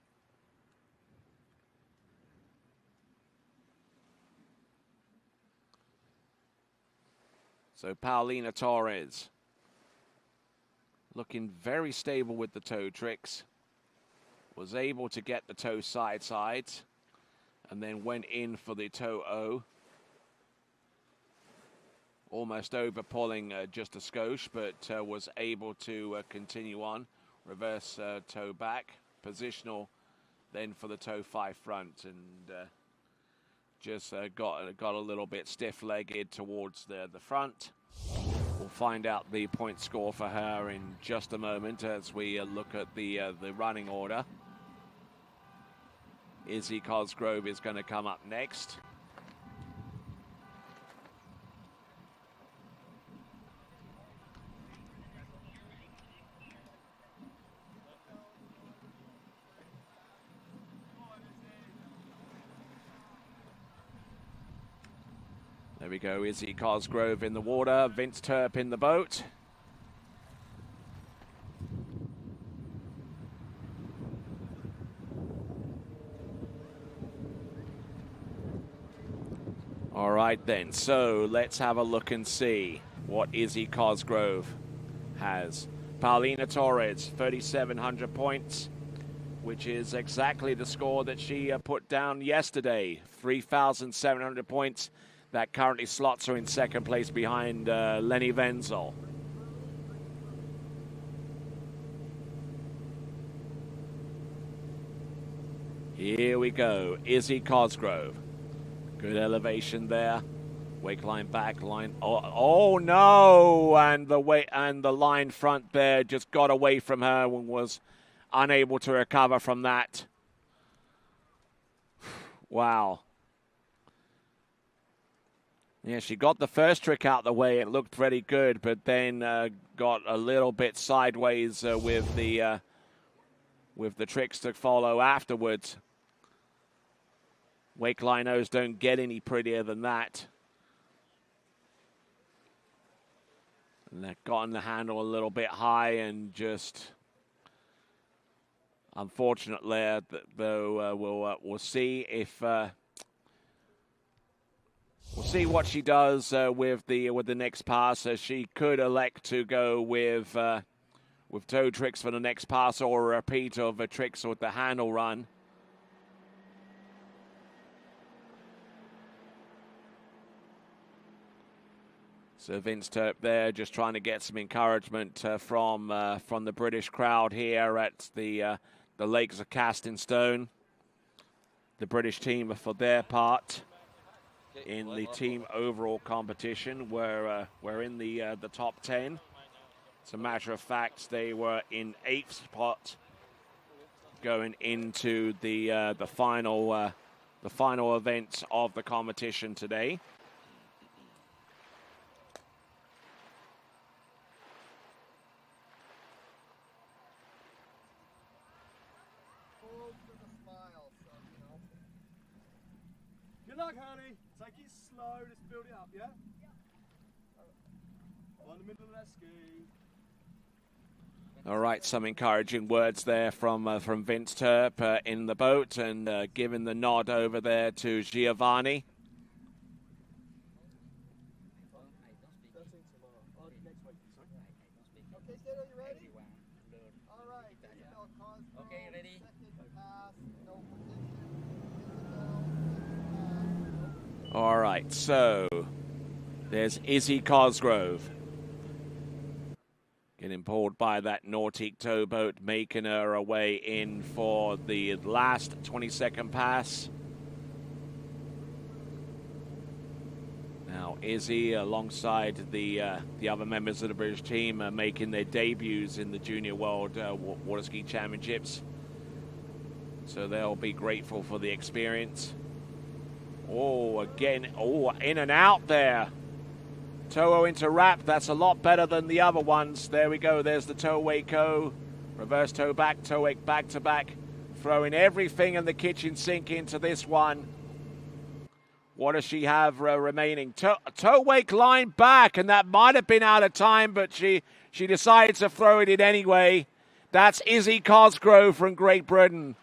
So Paulina Torres looking very stable with the toe tricks. Was able to get the toe sides and then went in for the toe O. Almost over pulling just a skosh, but was able to continue on. Reverse toe back, positional then for the toe 5 front, and just got a little bit stiff-legged towards the front. We'll find out the point score for her in just a moment as we look at the running order. Izzy Cosgrove is going to come up next. There we go, Izzy Cosgrove in the water, Vince Turp in the boat. All right then, so let's have a look and see what Izzy Cosgrove has. Paulina Torres, 3,700 points, which is exactly the score that she put down yesterday. 3,700 points. That currently slots her in second place behind Lenny Wenzel. Here we go, Izzy Cosgrove. Good elevation there. Wake line back, line. Oh no! And the line front there just got away from her and was unable to recover from that. Wow. Yeah, she got the first trick out the way. It looked pretty good, but then got a little bit sideways with the tricks to follow afterwards. Wake linos don't get any prettier than that. And that got in the handle a little bit high and just, unfortunately, though, we'll see if we'll see what she does with the next pass. She could elect to go with toe tricks for the next pass or a repeat of tricks with the handle run. So Vince Turp there just trying to get some encouragement from the British crowd here at the Lakes of Casting Stone. The British team, for their part, in the team overall competition, were in the top 10. As a matter of fact, they were in 8th spot going into the final event of the competition today. Good luck, honey. Take it slow. Let's build it up, yeah? On the middle of that ski. All right, some encouraging words there from Vince Turp in the boat, and giving the nod over there to Giovanni. All right, so there's Izzy Cosgrove getting pulled by that Nautique towboat, making her way in for the last 22nd pass. Now Izzy, alongside the other members of the British team, making their debuts in the Junior World Water Ski Championships. So they'll be grateful for the experience. Oh, again, oh, in and out there. Toho into wrap, that's a lot better than the other ones. There we go, there's the toe wake-o. Reverse toe back, toe wake back to back. Throwing everything in the kitchen sink into this one. What does she have remaining? Toe wake line back, and that might have been out of time, but she decided to throw it in anyway. That's Izzy Cosgrove from Great Britain.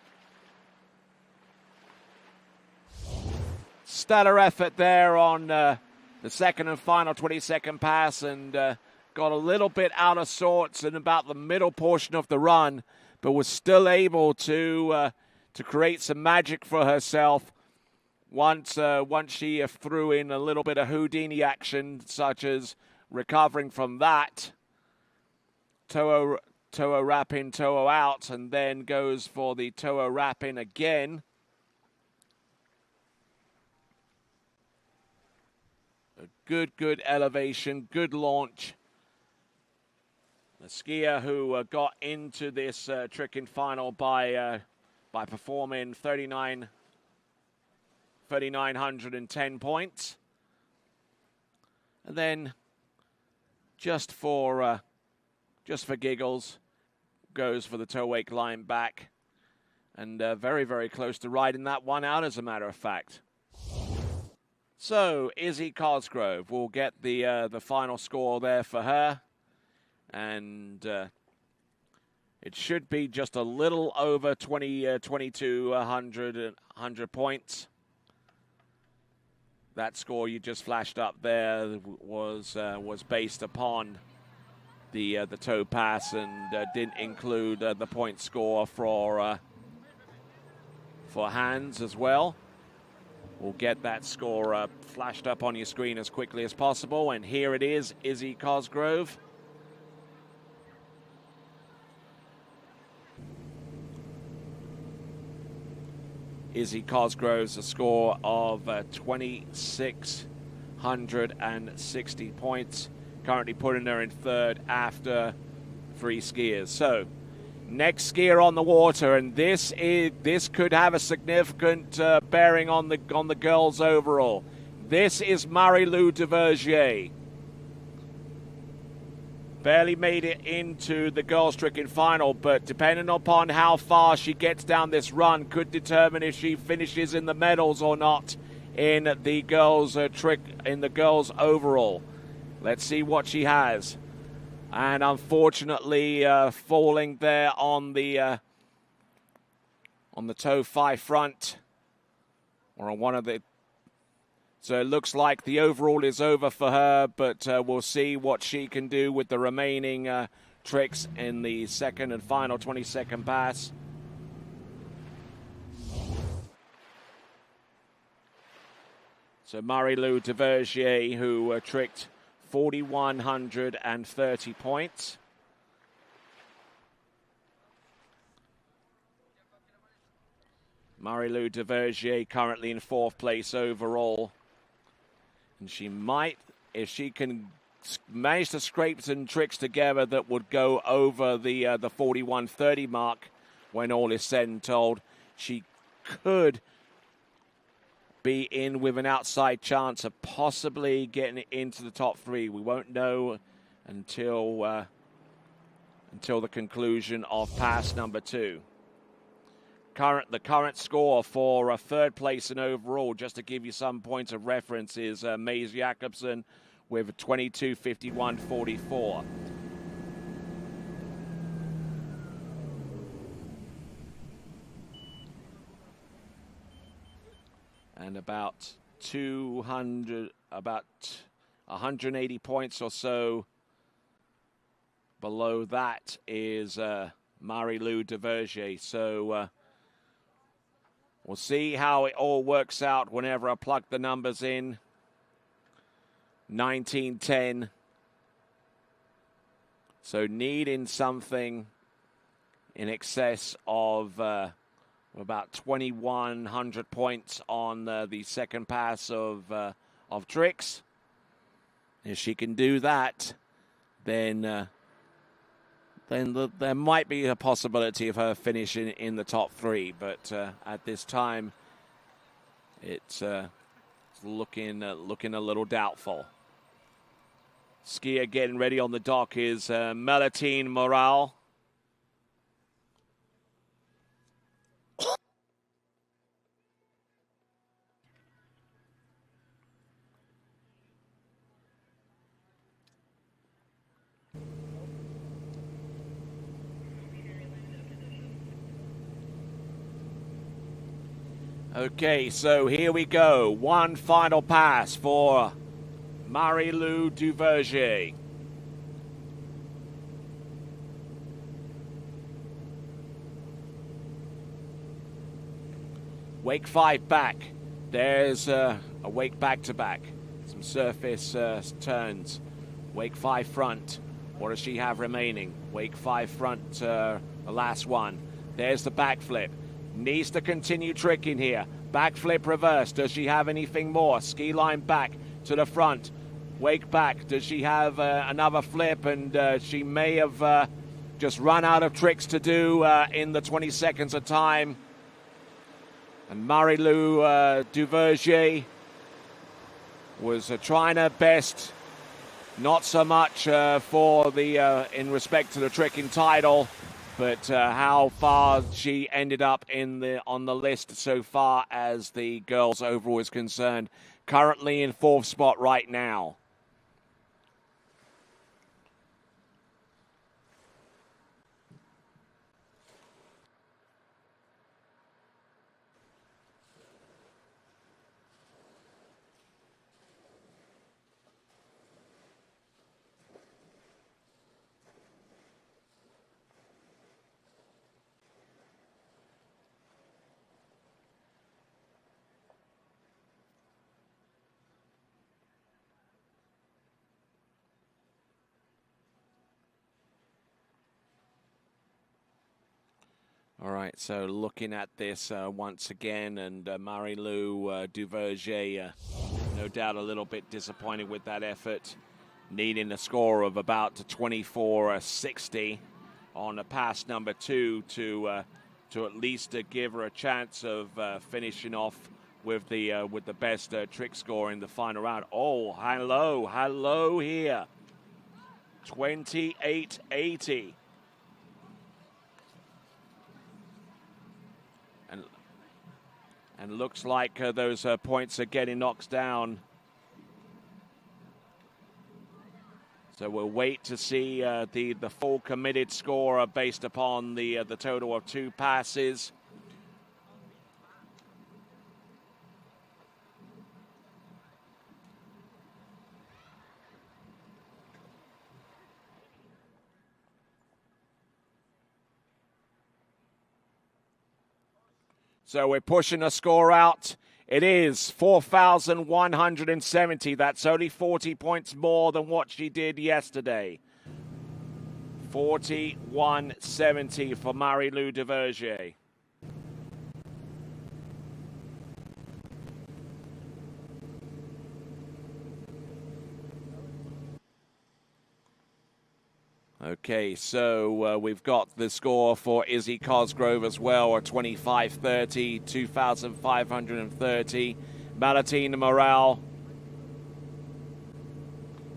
Stellar effort there on the second and final 22nd pass, and got a little bit out of sorts in about the middle portion of the run, but was still able to create some magic for herself once she threw in a little bit of Houdini action, such as recovering from that. Toho wrap in, Toho out, and then goes for the Toho wrap in again. Good elevation, good launch. The skier who got into this trick in final by performing 3,910 points, and then just for giggles, goes for the toe wake line back, and very close to riding that one out, as a matter of fact. So Izzy Cosgrove will get the final score there for her, and it should be just a little over 2,200 points. That score you just flashed up there was based upon the toe pass, and didn't include the point score for hands as well. We'll get that score flashed up on your screen as quickly as possible. And here it is, Izzy Cosgrove. Izzy Cosgrove's a score of 2,660 points. Currently putting her in third after 3 skiers. So, next skier on the water, and this could have a significant bearing on the girls overall. This is Marie-Lou Duvergier. Barely made it into the girls' trick in final, but depending upon how far she gets down this run could determine if she finishes in the medals or not in the girls' trick, in the girls' overall. Let's see what she has. And unfortunately, falling there on the toe 5 front, or on one of the. So it looks like the overall is over for her, but we'll see what she can do with the remaining tricks in the second and final 20-second pass. So Marie-Lou Duvergier, who tricked 4,130 points. Marie-Lou Duvergier currently in 4th place overall. And she might, if she can manage to scrape some tricks together that would go over the 41.30 mark when all is said and told, she could be in with an outside chance of possibly getting into the top 3. We won't know until the conclusion of pass number 2. The current score for 3rd place in overall, just to give you some points of reference, is Maze Jacobsen with 22:51.44. And about 180 points or so below that is Marie-Lou Duvergier. So we'll see how it all works out whenever I plug the numbers in. 19:10. So needing something in excess of about 2,100 points on the second pass of tricks. If she can do that, then there might be a possibility of her finishing in the top 3. But at this time, it's looking a little doubtful. Skier getting ready on the dock is Melatine Morale. Okay, so here we go. One final pass for Marie-Lou Duvergier. Wake 5 back. There's a wake back to back. Some surface turns. Wake 5 front. What does she have remaining? Wake 5 front, the last one. There's the backflip. Needs to continue tricking here. Backflip reverse. Does she have anything more? Ski line back to the front. Wake back. Does she have another flip? And she may have just run out of tricks to do in the 20 seconds of time. And Marie-Lou Duvergier was trying her best. Not so much for the in respect to the tricking title, but how far she ended up on the list so far as the girls overall is concerned. Currently in 4th spot right now. All right, so looking at this once again, and Marie-Lou Duvergier, no doubt a little bit disappointed with that effort, needing a score of about 24.60 on a pass number 2 to at least give her a chance of finishing off with the best trick score in the final round. Oh, hello here. 28.80. And looks like those points are getting knocked down. So we'll wait to see the full committed score based upon the total of 2 passes. So we're pushing a score out. It is 4,170. That's only 40 points more than what she did yesterday. 41.70 for Marie-Lou Duvergier. Okay, so we've got the score for Izzy Cosgrove as well, a 25.30, 2,530. Malatine Morale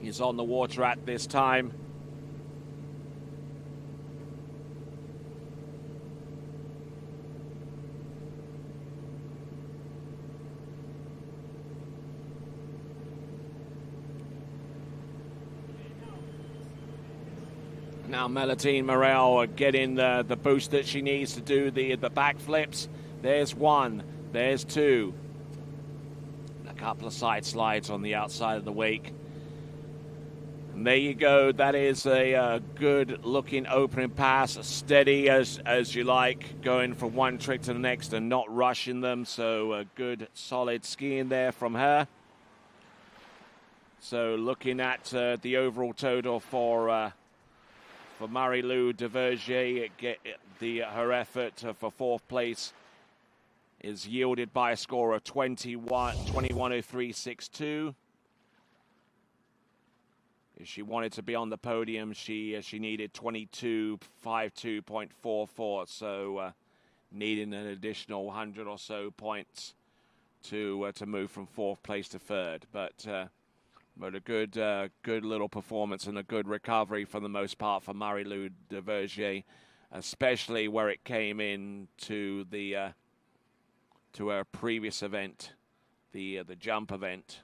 is on the water at this time. Now Malatine Morel getting the boost that she needs to do the backflips. There's one, there's two. A couple of side slides on the outside of the wake. And there you go. That is a good looking opening pass, steady as you like, going from one trick to the next and not rushing them. So a good solid skiing there from her. So looking at the overall total for Marie-Lou Duvergier, her effort for fourth place is yielded by a score of 21.03.62. If she wanted to be on the podium, she needed 22.52.44, so needing an additional 100 or so points to move from fourth place to third. But a good little performance and a good recovery for the most part for Marie-Lou Duvergier, especially where it came in to her previous event, the jump event.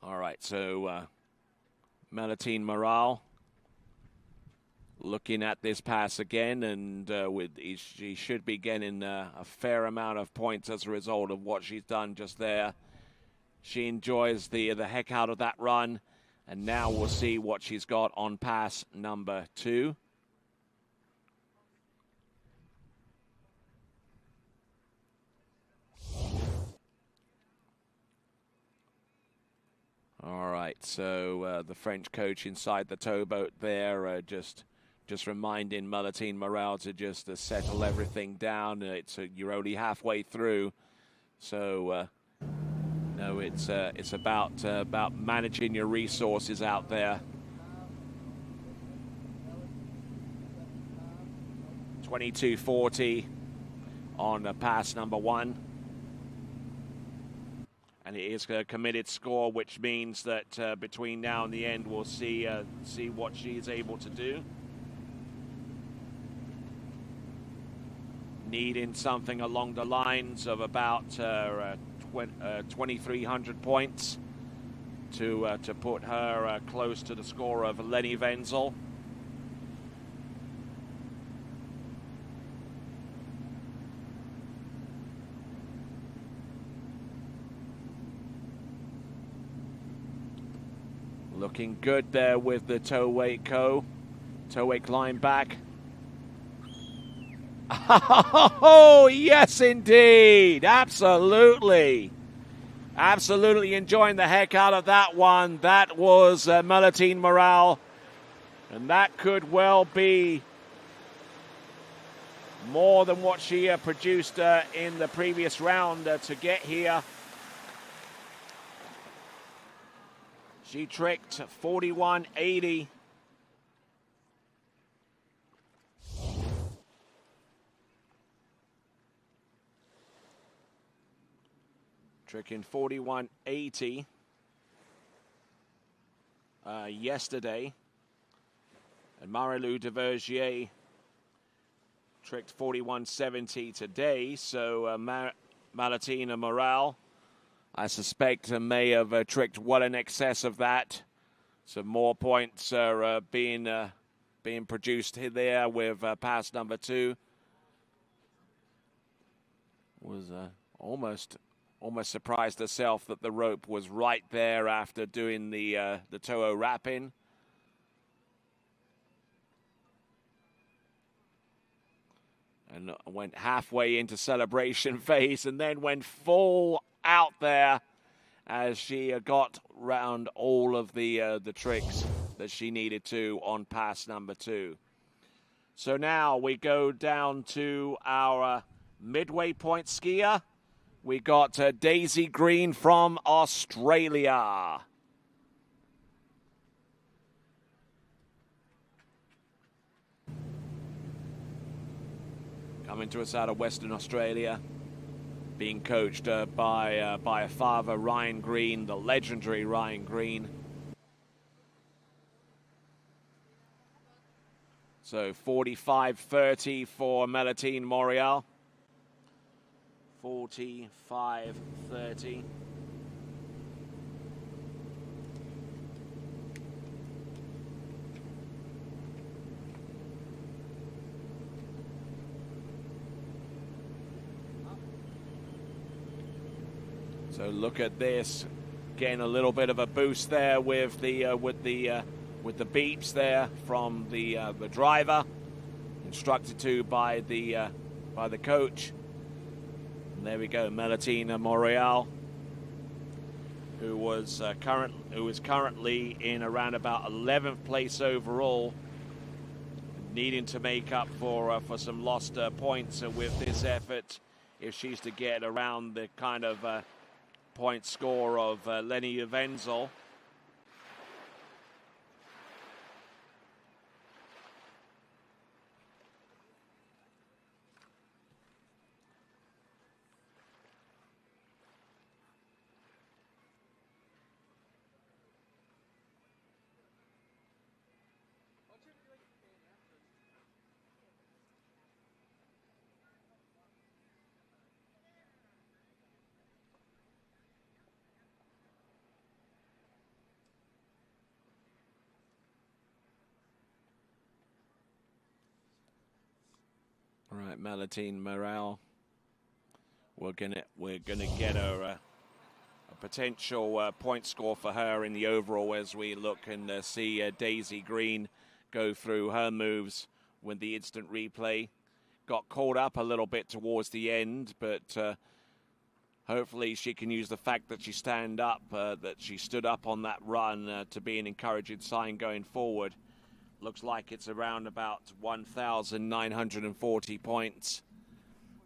All right, so Malatine Morale looking at this pass again, and she should be getting a fair amount of points as a result of what she's done just there. She enjoys the heck out of that run, and now we'll see what she's got on pass number 2. All right, so the French coach inside the towboat there, just reminding Malatine Morale to just settle everything down. You're only halfway through, so. No, it's about managing your resources out there. 22.40 on pass number 1, and it is a committed score, which means that between now and the end, we'll see what she's able to do. Needing something along the lines of about 2,300 points to put her close to the score of Lenny Wenzel. Looking good there with the toe wake line back. Oh, yes, indeed. Absolutely. Absolutely enjoying the heck out of that one. That was Malatine Morale. And that could well be more than what she produced in the previous round to get here. She tricked 41.80. Tricking 41.80 yesterday. And Marilou Devergier tricked 41.70 today. So Malatina Morale, I suspect, may have tricked well in excess of that. Some more points are being produced there with pass number 2. Was almost surprised herself that the rope was right there after doing the Toho wrap-in. And went halfway into celebration phase and then went full out there as she got round all of the tricks that she needed to on pass number 2. So now we go down to our midway point skier. We got Daisy Green from Australia. Coming to us out of Western Australia, being coached by a father, Ryan Green, the legendary Ryan Green. So 45.30 for Melatine Morial. 45.30. So look at this, getting a little bit of a boost there with the beeps there from the driver, instructed to by the coach. And there we go, Melatina Morial, who is currently in around about 11th place overall, needing to make up for some lost points with this effort if she's to get around the kind of point score of Lenny Uvenzel. All right, Melatine Morale. We're gonna get her a potential point score for her in the overall as we look and see Daisy Green go through her moves with the instant replay. Got caught up a little bit towards the end, but hopefully she can use the fact that she stood up on that run to be an encouraging sign going forward. Looks like it's around about 1,940 points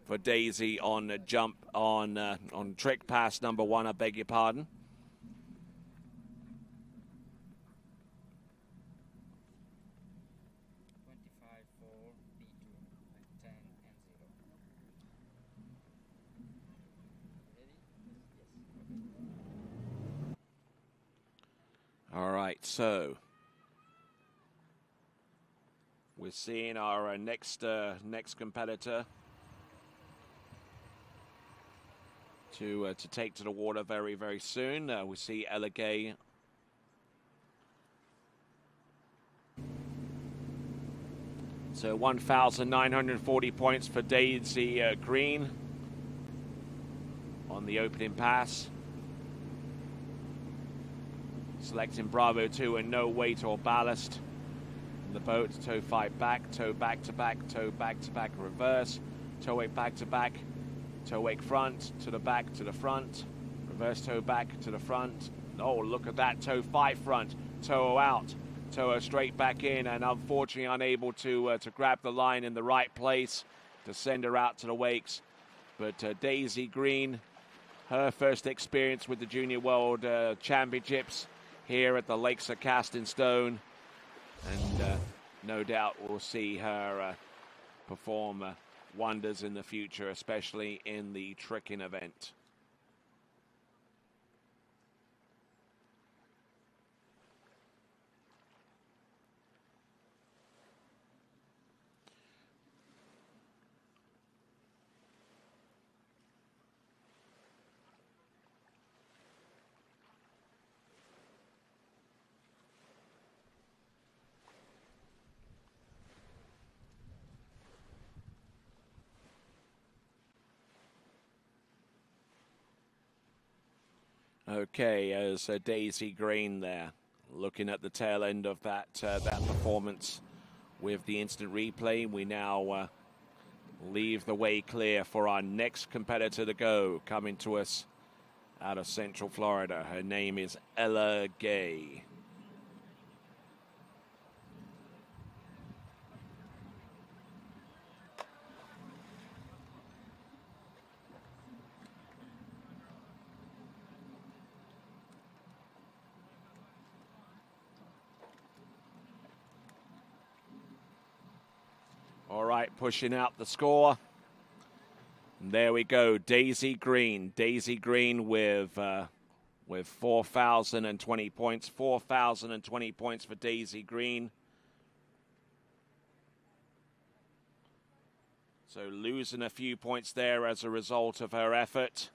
for Daisy on jump on trick pass number 1. I beg your pardon. All right, so we're seeing our next competitor to take to the water very, very soon. We see Ella Gay. So 1,940 points for Daisy Green on the opening pass. Selecting Bravo 2 and no weight or ballast. The boat, toe 5 back, toe back to back, toe back to back, reverse, toe wake back to back, toe wake front, to the back, to the front, reverse toe back to the front. Oh, look at that, toe 5 front, toe out, toe straight back in, and unfortunately unable to grab the line in the right place to send her out to the wakes. But Daisy Green, her first experience with the Junior World Championships here at the Lakes of Casting Stone. And no doubt we'll see her perform wonders in the future, especially in the tricking event. Okay, as Daisy Green there, looking at the tail end of that performance with the instant replay, we now leave the way clear for our next competitor to go, coming to us out of Central Florida. Her name is Ella Gay. All right, pushing out the score. And there we go, Daisy Green. Daisy Green with 4,020 points. 4,020 points for Daisy Green. So losing a few points there as a result of her effort.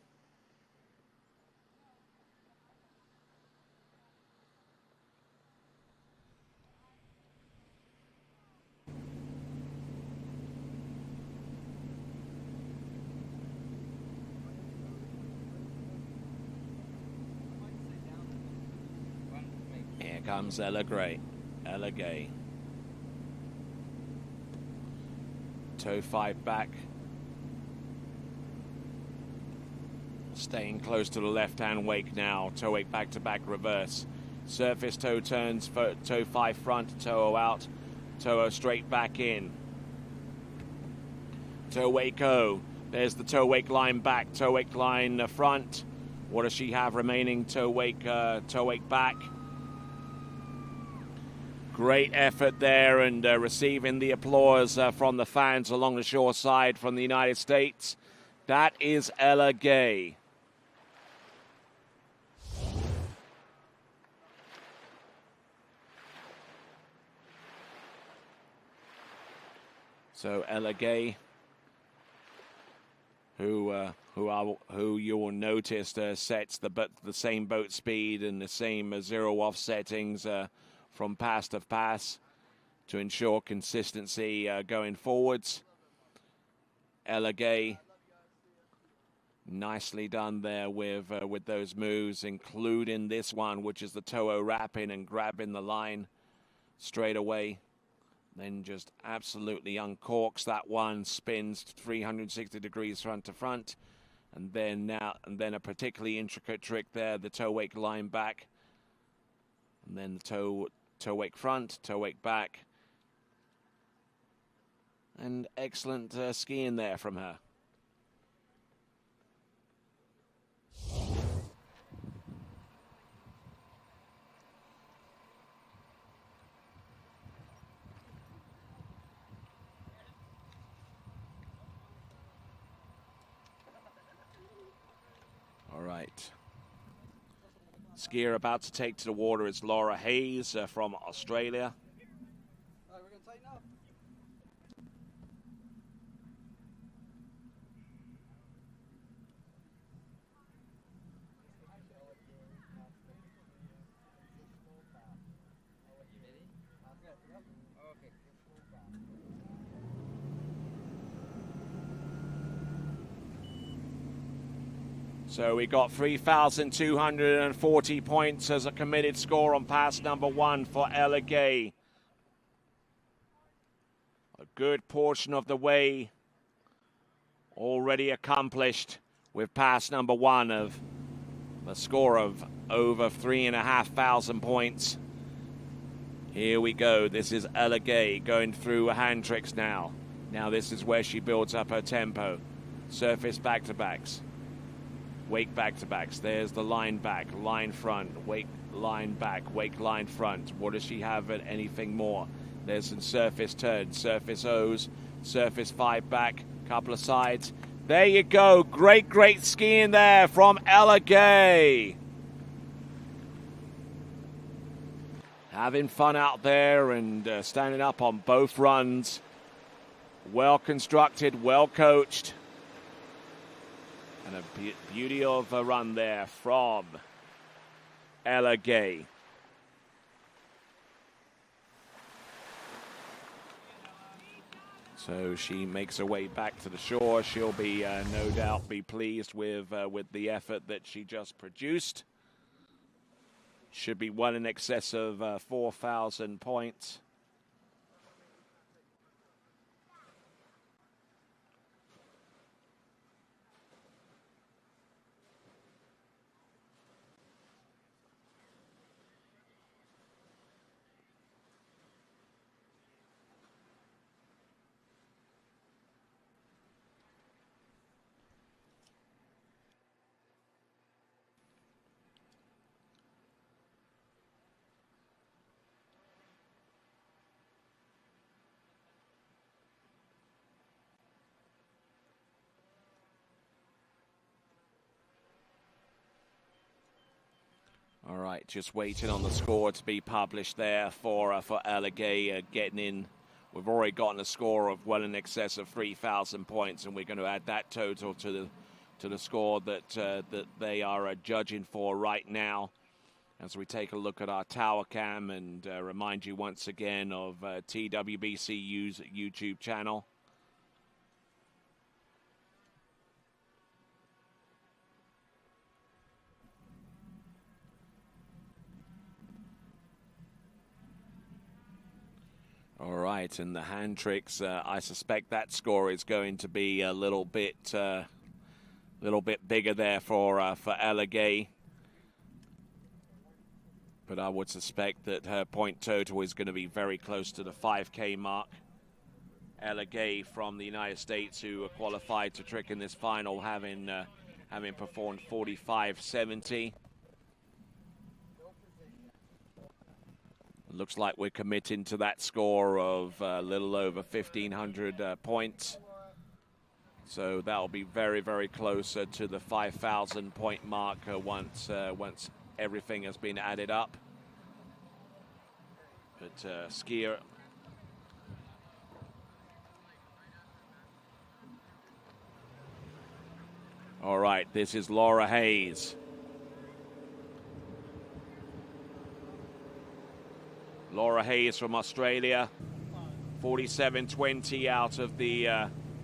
Here comes Ella Gay. Ella Gay. Toe 5 back. Staying close to the left-hand wake now. Toe wake back-to-back reverse. Surface toe turns, toe 5 front, toe out. Toe straight back in. Toe wake O. There's the toe wake line back. Toe wake line front. What does she have remaining? Toe wake back. Great effort there, and receiving the applause from the fans along the shore side from the United States. That is Ella Gay. So Ella Gay, who you will notice sets the same boat speed and the same zero off settings from pass to pass to ensure consistency going forwards. Ella Gay, nicely done there with those moves, including this one, which is the toe wrapping and grabbing the line straight away. Then just absolutely uncorks that one, spins 360 degrees front to front, and then a particularly intricate trick there, the toe wake line back, and then the toe wake front, toe wake back, and excellent skiing there from her. All right. Skier about to take to the water is Laura Hayes from Australia. So we got 3,240 points as a committed score on pass number 1 for Ella Gay. A good portion of the way already accomplished with pass number 1 of a score of over 3,500 points. Here we go. This is Ella Gay going through hand tricks now. Now this is where she builds up her tempo. Surface back-to-backs. Wake back-to-backs. There's the line back, line front, wake line back, wake line front. What does she have at anything more? There's some surface turns, surface O's, surface 5 back, couple of sides. There you go. Great, great skiing there from Ella Gay. Having fun out there and standing up on both runs. Well constructed, well coached. And a beauty of a run there from Ella Gay. So she makes her way back to the shore. She'll be no doubt be pleased with the effort that she just produced. Should be well in excess of 4,000 points. All right, just waiting on the score to be published there for Ella Gay getting in. We've already gotten a score of well in excess of 3,000 points, and we're going to add that total to the score that that they are judging for right now. As we take a look at our tower cam and remind you once again of TWBCU's YouTube channel. All right, and the hand tricks, I suspect that score is going to be a little bit bigger there for Ella Gay. But I would suspect that her point total is going to be very close to the 5K mark. Ella Gay from the United States, who qualified to trick in this final, having performed 45.70. Looks like we're committing to that score of a little over 1,500 points. So that'll be very, very close to the 5,000 point mark once everything has been added up. But skier. All right, this is Laura Hayes. Laura Hayes from Australia, 47.20 out of the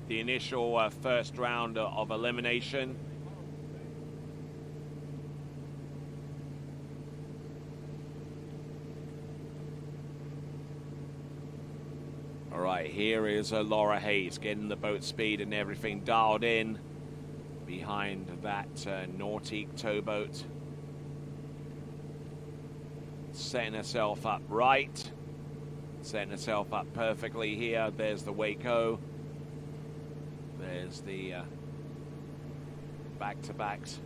initial first round of elimination. All right, here is Laura Hayes getting the boat speed and everything dialed in behind that Nautique towboat. Setting herself up right, setting herself up perfectly here. There's the Waco. There's the back-to-backs,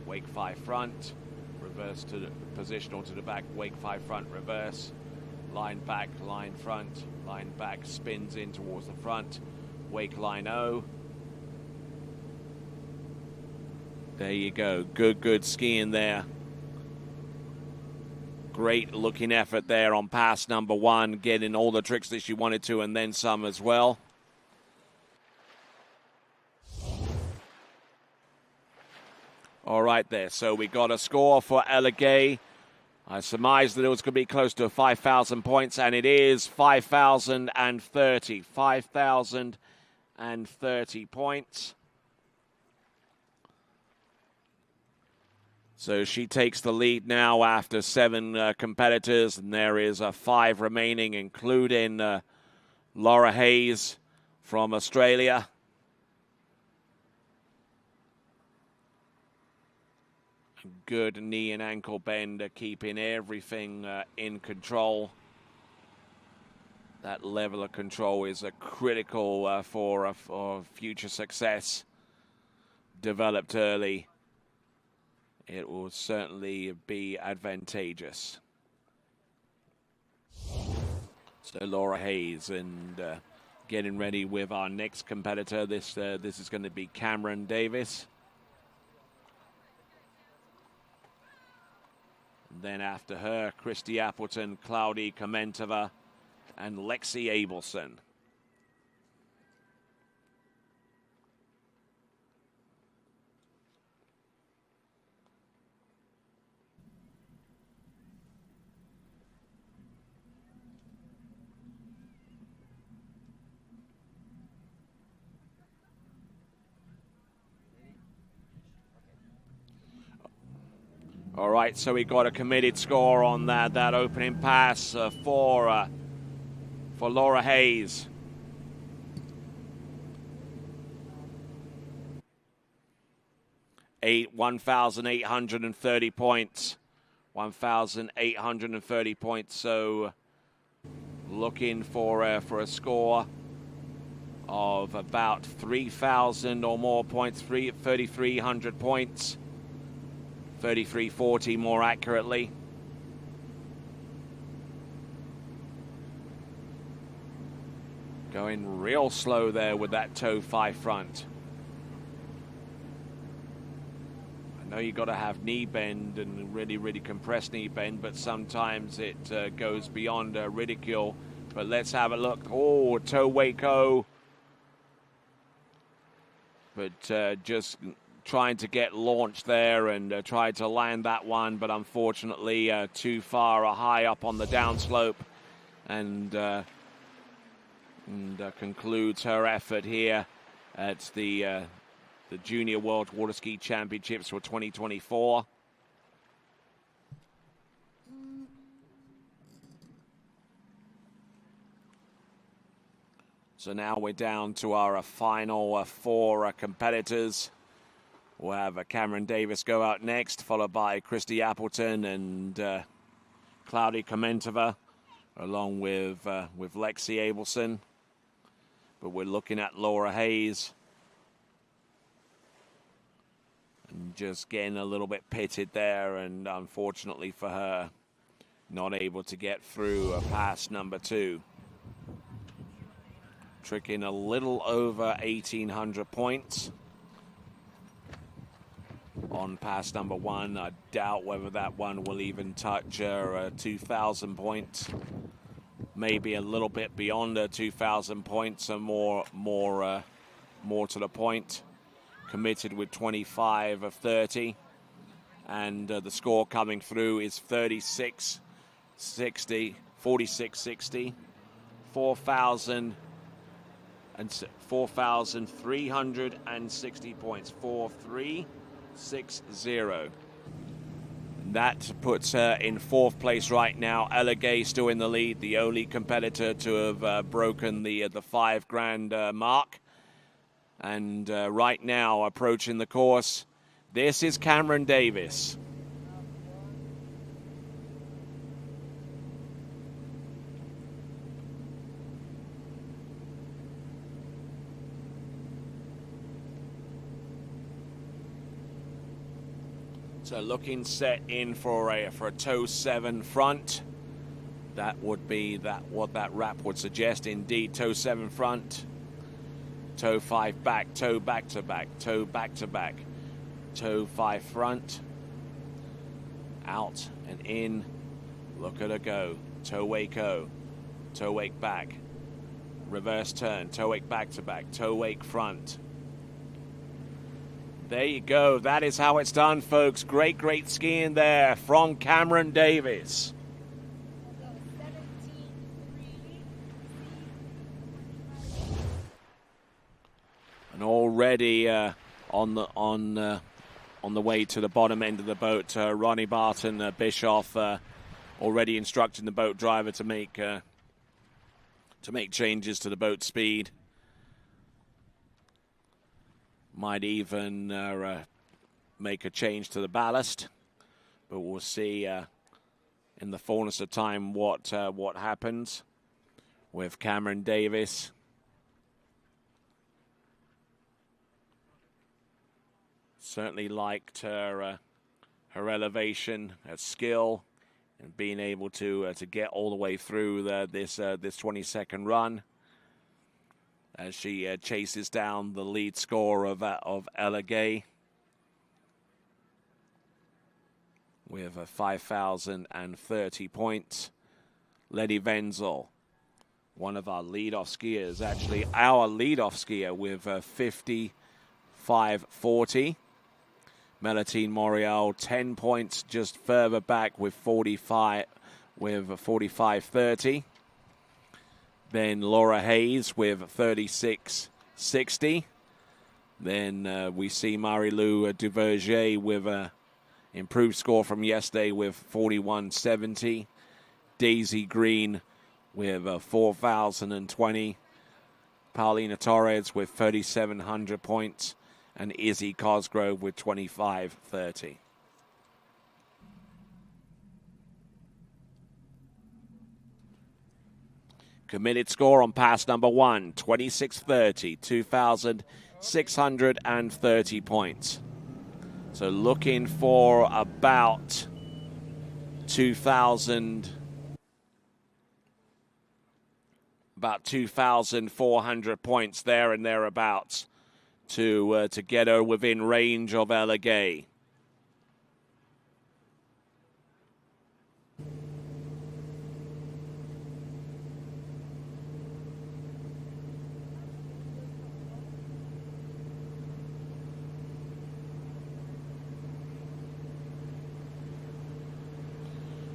wake 5 front, reverse to the positional to the back, wake 5 front, reverse, line back, line front, line back, spins in towards the front, wake line O. There you go, good skiing there. Great looking effort there on pass number 1, getting all the tricks that she wanted to and then some as well. All right there, so we got a score for Ella Gay. I surmised that it was going to be close to 5,000 points, and it is 5,030. 5,030 points. So she takes the lead now after 7 competitors, and there is 5 remaining, including Laura Hayes from Australia. Good knee and ankle bend, keeping everything in control. That level of control is critical for future success. Developed early, it will certainly be advantageous. So Laura Hayes, and getting ready with our next competitor. This is going to be Cameron Davis. Then after her, Christy Appleton, Cloudy Komentova, and Lexi Abelson. All right, so we got a committed score on that opening pass for Laura Hayes. 1,830 points. 1,830 points. So looking for a score of about 3,000 or more points, 3,300 points. 3,340 more accurately. Going real slow there with that toe 5 front. I know you got to have knee bend and really compressed knee bend, but sometimes it goes beyond ridicule. But let's have a look. Oh, toe Waco. But just trying to get launched there and tried to land that one, but unfortunately too far high up on the downslope, and concludes her effort here at the Junior World Water Ski Championships for 2024. So now we're down to our final 4 competitors. We'll have Cameron Davis go out next, followed by Christy Appleton and Cloudy Komentova, along with Lexi Abelson. But we're looking at Laura Hayes. And just getting a little bit pitted there, and unfortunately for her, not able to get through pass number 2. Tricking a little over 1,800 points on pass number 1. I doubt whether that one will even touch 2,000 points. Maybe a little bit beyond 2,000 points, and more to the point. Committed with 25 of 30, and the score coming through is 46.60, 46.60, 4,360 points, 4,360. That puts her in 4th place right now. Ella Gay still in the lead, the only competitor to have broken the $5,000 mark. And right now, approaching the course, this is Cameron Davis. So looking set in for a toe 7 front. That would be what that wrap would suggest. Indeed, toe 7 front. Toe 5 back, toe back to back, toe back to back, toe 5 front, out and in, look at her go, toe Waco, toe wake back, reverse turn, toe wake back to back, toe wake front. There you go, that is how it's done, folks. Great skiing there from Cameron Davis. And already on the way to the bottom end of the boat, Ronnie Barton Bischoff already instructing the boat driver to make changes to the boat speed. Might even make a change to the ballast, but we'll see in the fullness of time what happens with Cameron Davis. Certainly liked her elevation, her skill, and being able to get all the way through this 20-second run as she chases down the lead score of Ella Gay with 5,030 points. Letty Wenzel, one of our leadoff skiers, actually our leadoff skier, with 55.40. Melatine Morial 10 points just further back with 45.30. Then Laura Hayes with 36.60. Then we see Marie-Lou Duverger with Improved score from yesterday with 41.70. Daisy Green with 4,020. Paulina Torres with 3,700 points. And Izzy Cosgrove with 25.30. Committed score on pass number 1, 26.30, 2,630 points. So looking for about 2,400 points there and thereabouts to get her within range of Ella Gay.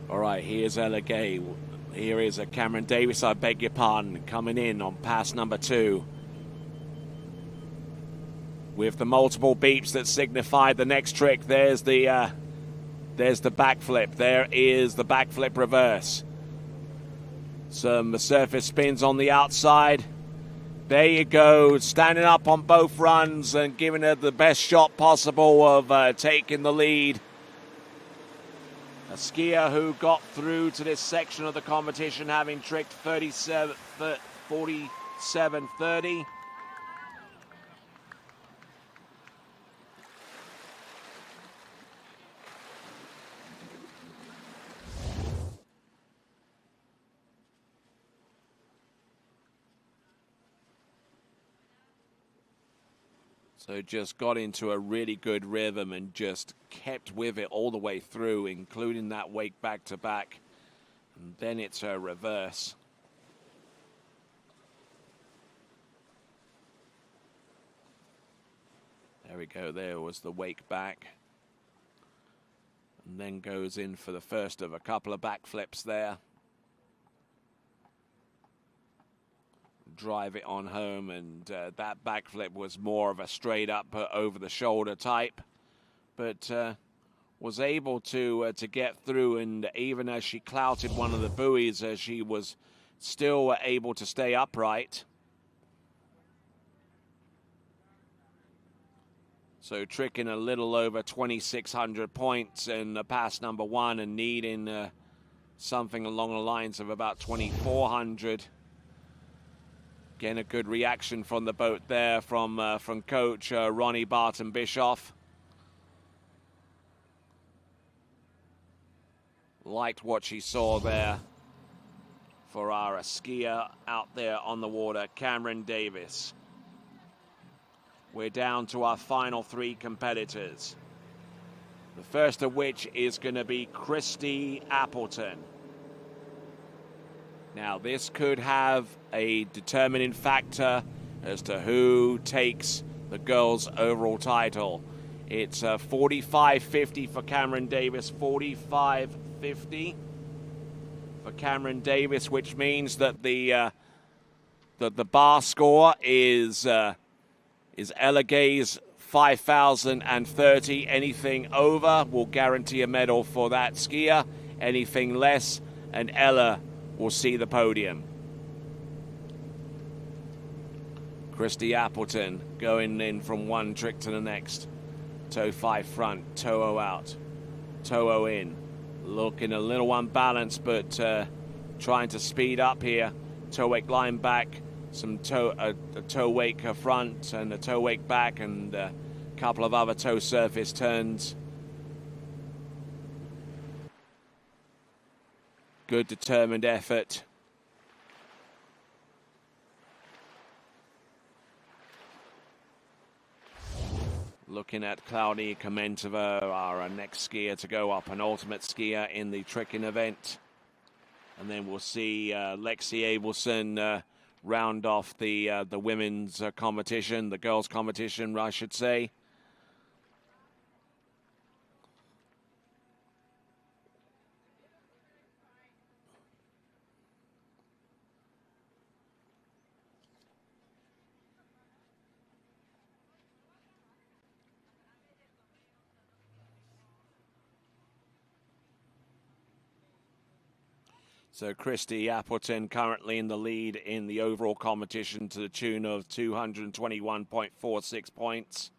All right, here's Ella Gay. Here is a Cameron Davis, I beg your pardon, coming in on pass number 2. With the multiple beeps that signify the next trick, there's the backflip. There is the backflip reverse. Some surface spins on the outside. There you go, standing up on both runs and giving her the best shot possible of taking the lead. A skier who got through to this section of the competition having tricked 47.30. So just got into a really good rhythm and just kept with it all the way through, including that wake back-to-back. And then it's her reverse. There we go. There was the wake back. And then goes in for the first of a couple of backflips there. Drive it on home, and that backflip was more of a straight up over the shoulder type, but was able to get through, and even as she clouted one of the buoys, she was still able to stay upright. So tricking a little over 2,600 points in pass number 1 and needing something along the lines of about 2,400. Again, a good reaction from the boat there from coach Ronnie Barton Bischoff. Liked what she saw there for our skier out there on the water, Cameron Davis. We're down to our final 3 competitors. The first of which is going to be Christy Appleton. Now, this could have a determining factor as to who takes the girls' overall title. It's 45.50 for Cameron Davis, 45.50 for Cameron Davis, which means that the bar score is Ella Gay's 5,030. Anything over will guarantee a medal for that skier. Anything less, and Ella will see the podium. Christy Appleton going in from one trick to the next. Toe 5 front, toe 0 out, toe 0 in. Looking a little unbalanced, but trying to speed up here. Toe wake line back, some a toe wake front and a toe wake back, and a couple of other toe surface turns. Good determined effort. Looking at Claudia Komentova, our next skier to go up, an ultimate skier in the tricking event. And then we'll see Lexi Abelson round off the women's competition, the girls' competition, I should say. So Christy Appleton currently in the lead in the overall competition to the tune of 221.46 points.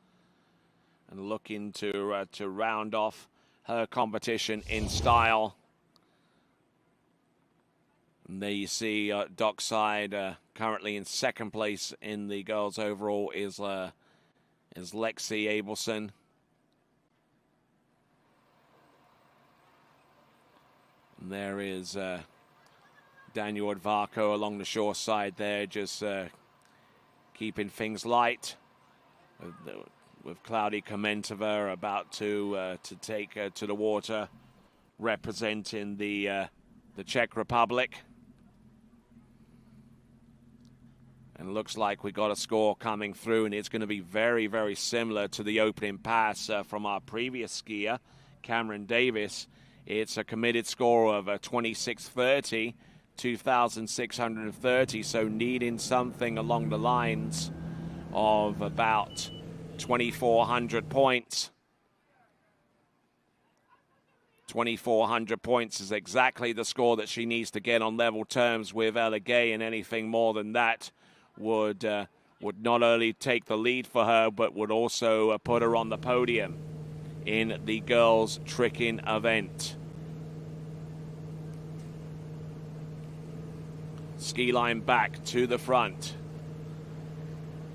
And looking to round off her competition in style. And there you see Dockside currently in second place in the girls overall is Lexi Abelson. And there is Daniel Advarco along the shore side there, just keeping things light. With Cloudy Komentova about to take to the water, representing the Czech Republic. And it looks like we got a score coming through, and it's going to be very, very similar to the opening pass from our previous skier, Cameron Davis. It's a committed score of 26:30, 2,630, so needing something along the lines of about 2,400 points. 2,400 points is exactly the score that she needs to get on level terms with Ella Gay, and anything more than that would not only take the lead for her, but would also put her on the podium in the girls' tricking event. Ski line back to the front.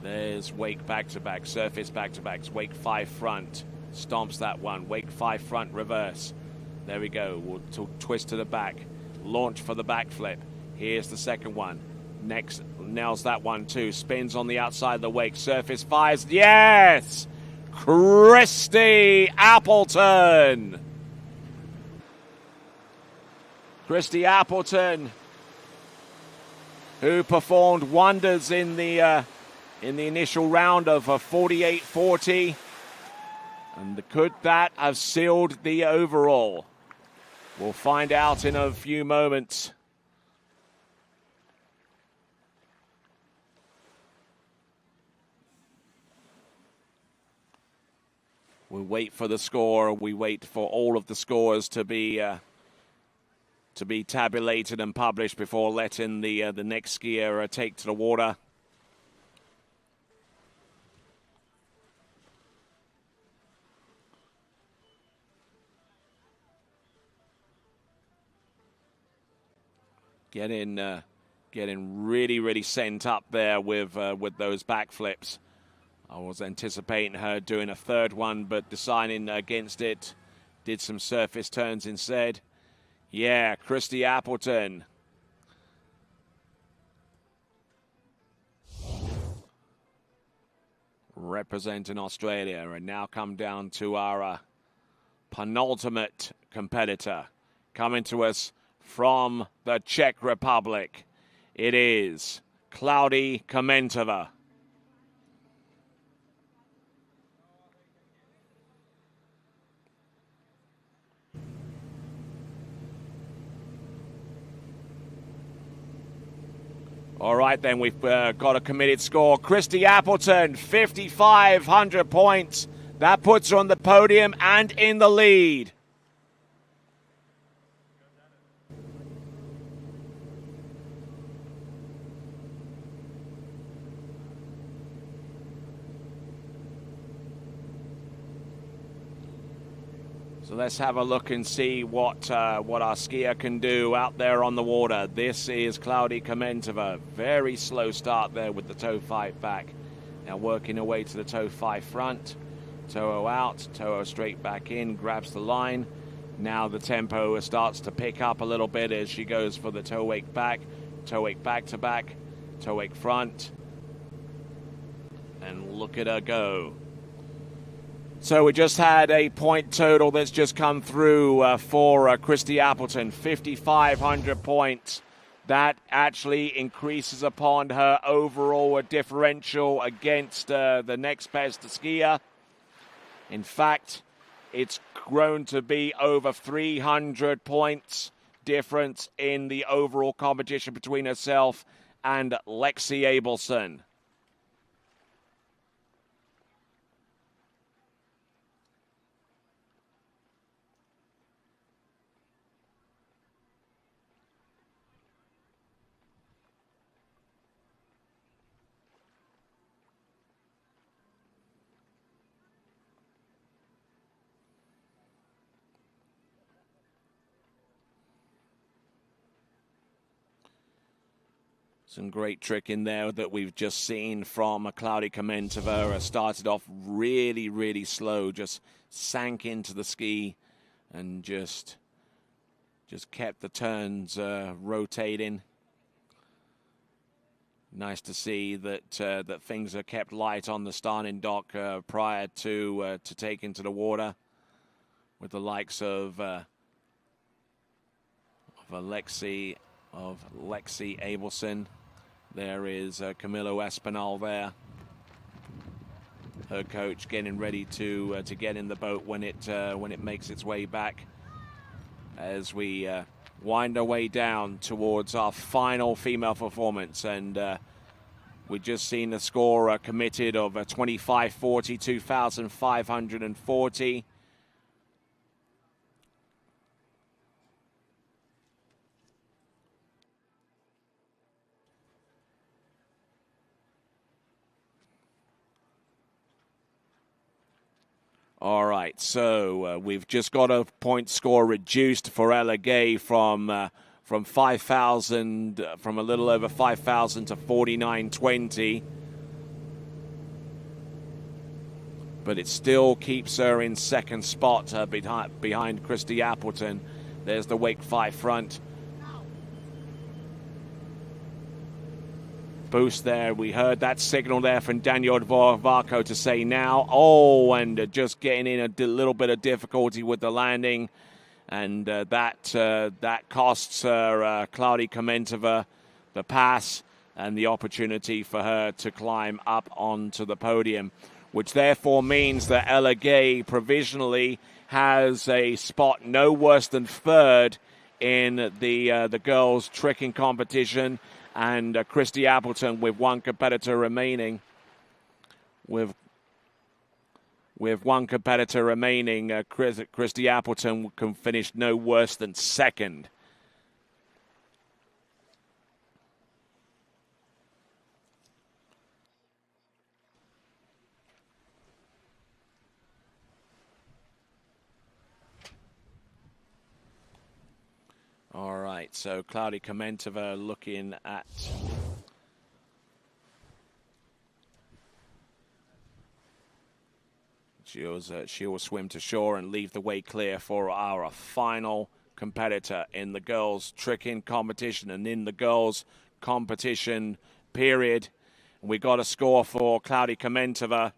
There's wake back-to-back, surface back-to-backs, wake 5 front, stomps that one, wake 5 front reverse. There we go, we'll twist to the back, launch for the backflip. Here's the second one. Next, nails that one too, spins on the outside of the wake, surface 5s, yes! Christy Appleton! Christy Appleton, who performed wonders in the initial round of 48-40. And could that have sealed the overall? We'll find out in a few moments. We wait for the score. We wait for all of the scores to be tabulated and published before letting the next skier take to the water. Getting really, really sent up there with those backflips. I was anticipating her doing a third one, but deciding against it. Did some surface turns instead. Yeah, Christy Appleton. Representing Australia. And now come down to our penultimate competitor. Coming to us from the Czech Republic. It is Cloudy Komentova. All right, then, we've got a committed score. Christy Appleton, 5,500 points. That puts her on the podium and in the lead. So let's have a look and see what our skier can do out there on the water. This is Cloudy Komentova. Very slow start there with the toe 5 back. Now working her way to the toe 5 front. Toe out, toe straight back in, grabs the line. Now the tempo starts to pick up a little bit as she goes for the toe wake back to back, toe wake front. And look at her go. So we just had a point total that's just come through for Christy Appleton, 5,500 points. That actually increases upon her overall differential against the next best skier. In fact, it's grown to be over 300 points difference in the overall competition between herself and Lexi Abelson. Some great trick in there that we've just seen from Cloudy Komentova. Started off really, really slow, just sank into the ski and just kept the turns rotating. Nice to see that that things are kept light on the starting dock prior to taking to the water, with the likes of Lexi Abelson. There is Camilo Espinal there, her coach, getting ready to get in the boat when it makes its way back, as we wind our way down towards our final female performance. And we've just seen the score committed of 2540, 2,540. All right, so we've just got a point score reduced for Ella Gay from 5,000, from a little over 5,000 to 49.20. But it still keeps her in second spot behind Christy Appleton. There's the Wake 5 front. Boost there. We heard that signal there from Daniel Varco to say now. Oh, and just getting in a little bit of difficulty with the landing. And that costs her, Cloudy Komentova, the pass and the opportunity for her to climb up onto the podium, which therefore means that Ella Gay provisionally has a spot no worse than third in the girls' tricking competition. And Christy Appleton, with one competitor remaining, Christy Appleton can finish no worse than second. All right, so Cloudy Komentova looking at she will swim to shore and leave the way clear for our final competitor in the girls' tricking competition. And in the girls' competition period, we got a score for Cloudy Komentova,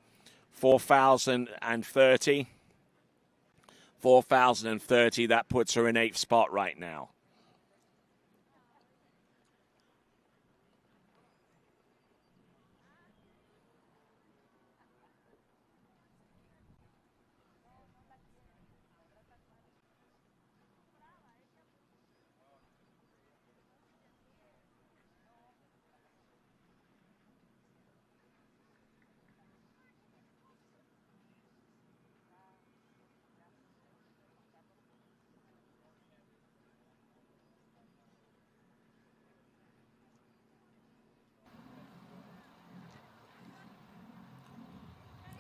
4,030. 4,030, that puts her in 8th spot right now.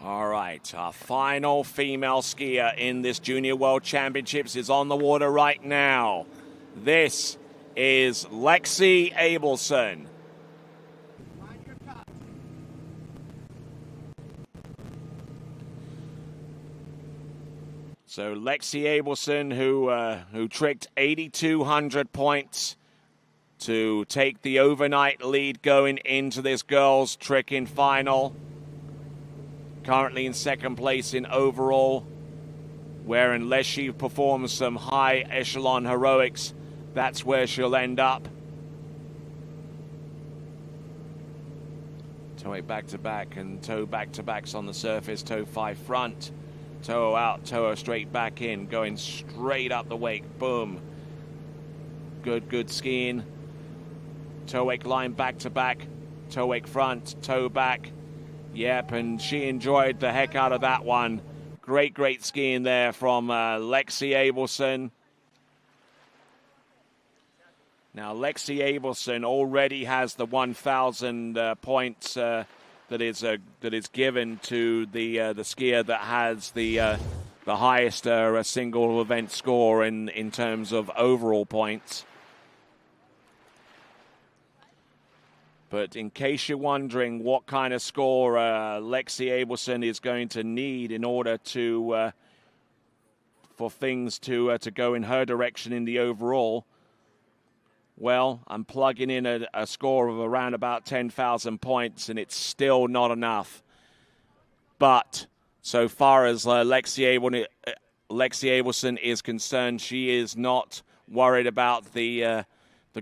All right, our final female skier in this Junior World Championships is on the water right now. This is Lexi Abelson. So Lexi Abelson, who tricked 8,200 points to take the overnight lead going into this girls' tricking final. Currently in second place in overall, where unless she performs some high echelon heroics, that's where she'll end up. Toe 8 back-to-back and toe back-to-backs on the surface, toe 5 front, toe out, toe straight back in, going straight up the wake, boom. Good skiing. Toe wake line back-to-back, toe wake front, toe back. Yep, and she enjoyed the heck out of that one. Great skiing there from Lexi Abelson. Now, Lexi Abelson already has the 1,000 points that is given to the skier that has the highest single event score in terms of overall points. But in case you're wondering what kind of score Lexi Abelson is going to need in order to for things to go in her direction in the overall, well, I'm plugging in a score of around about 10,000 points, and it's still not enough. But so far as Lexi Abelson is concerned, she is not worried about the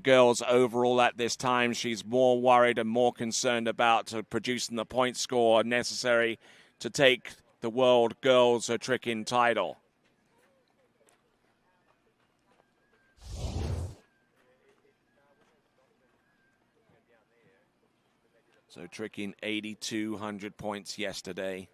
girls overall at this time. She's more worried and more concerned about producing the point score necessary to take the World Girls Tricking title. So tricking 8,200 points yesterday.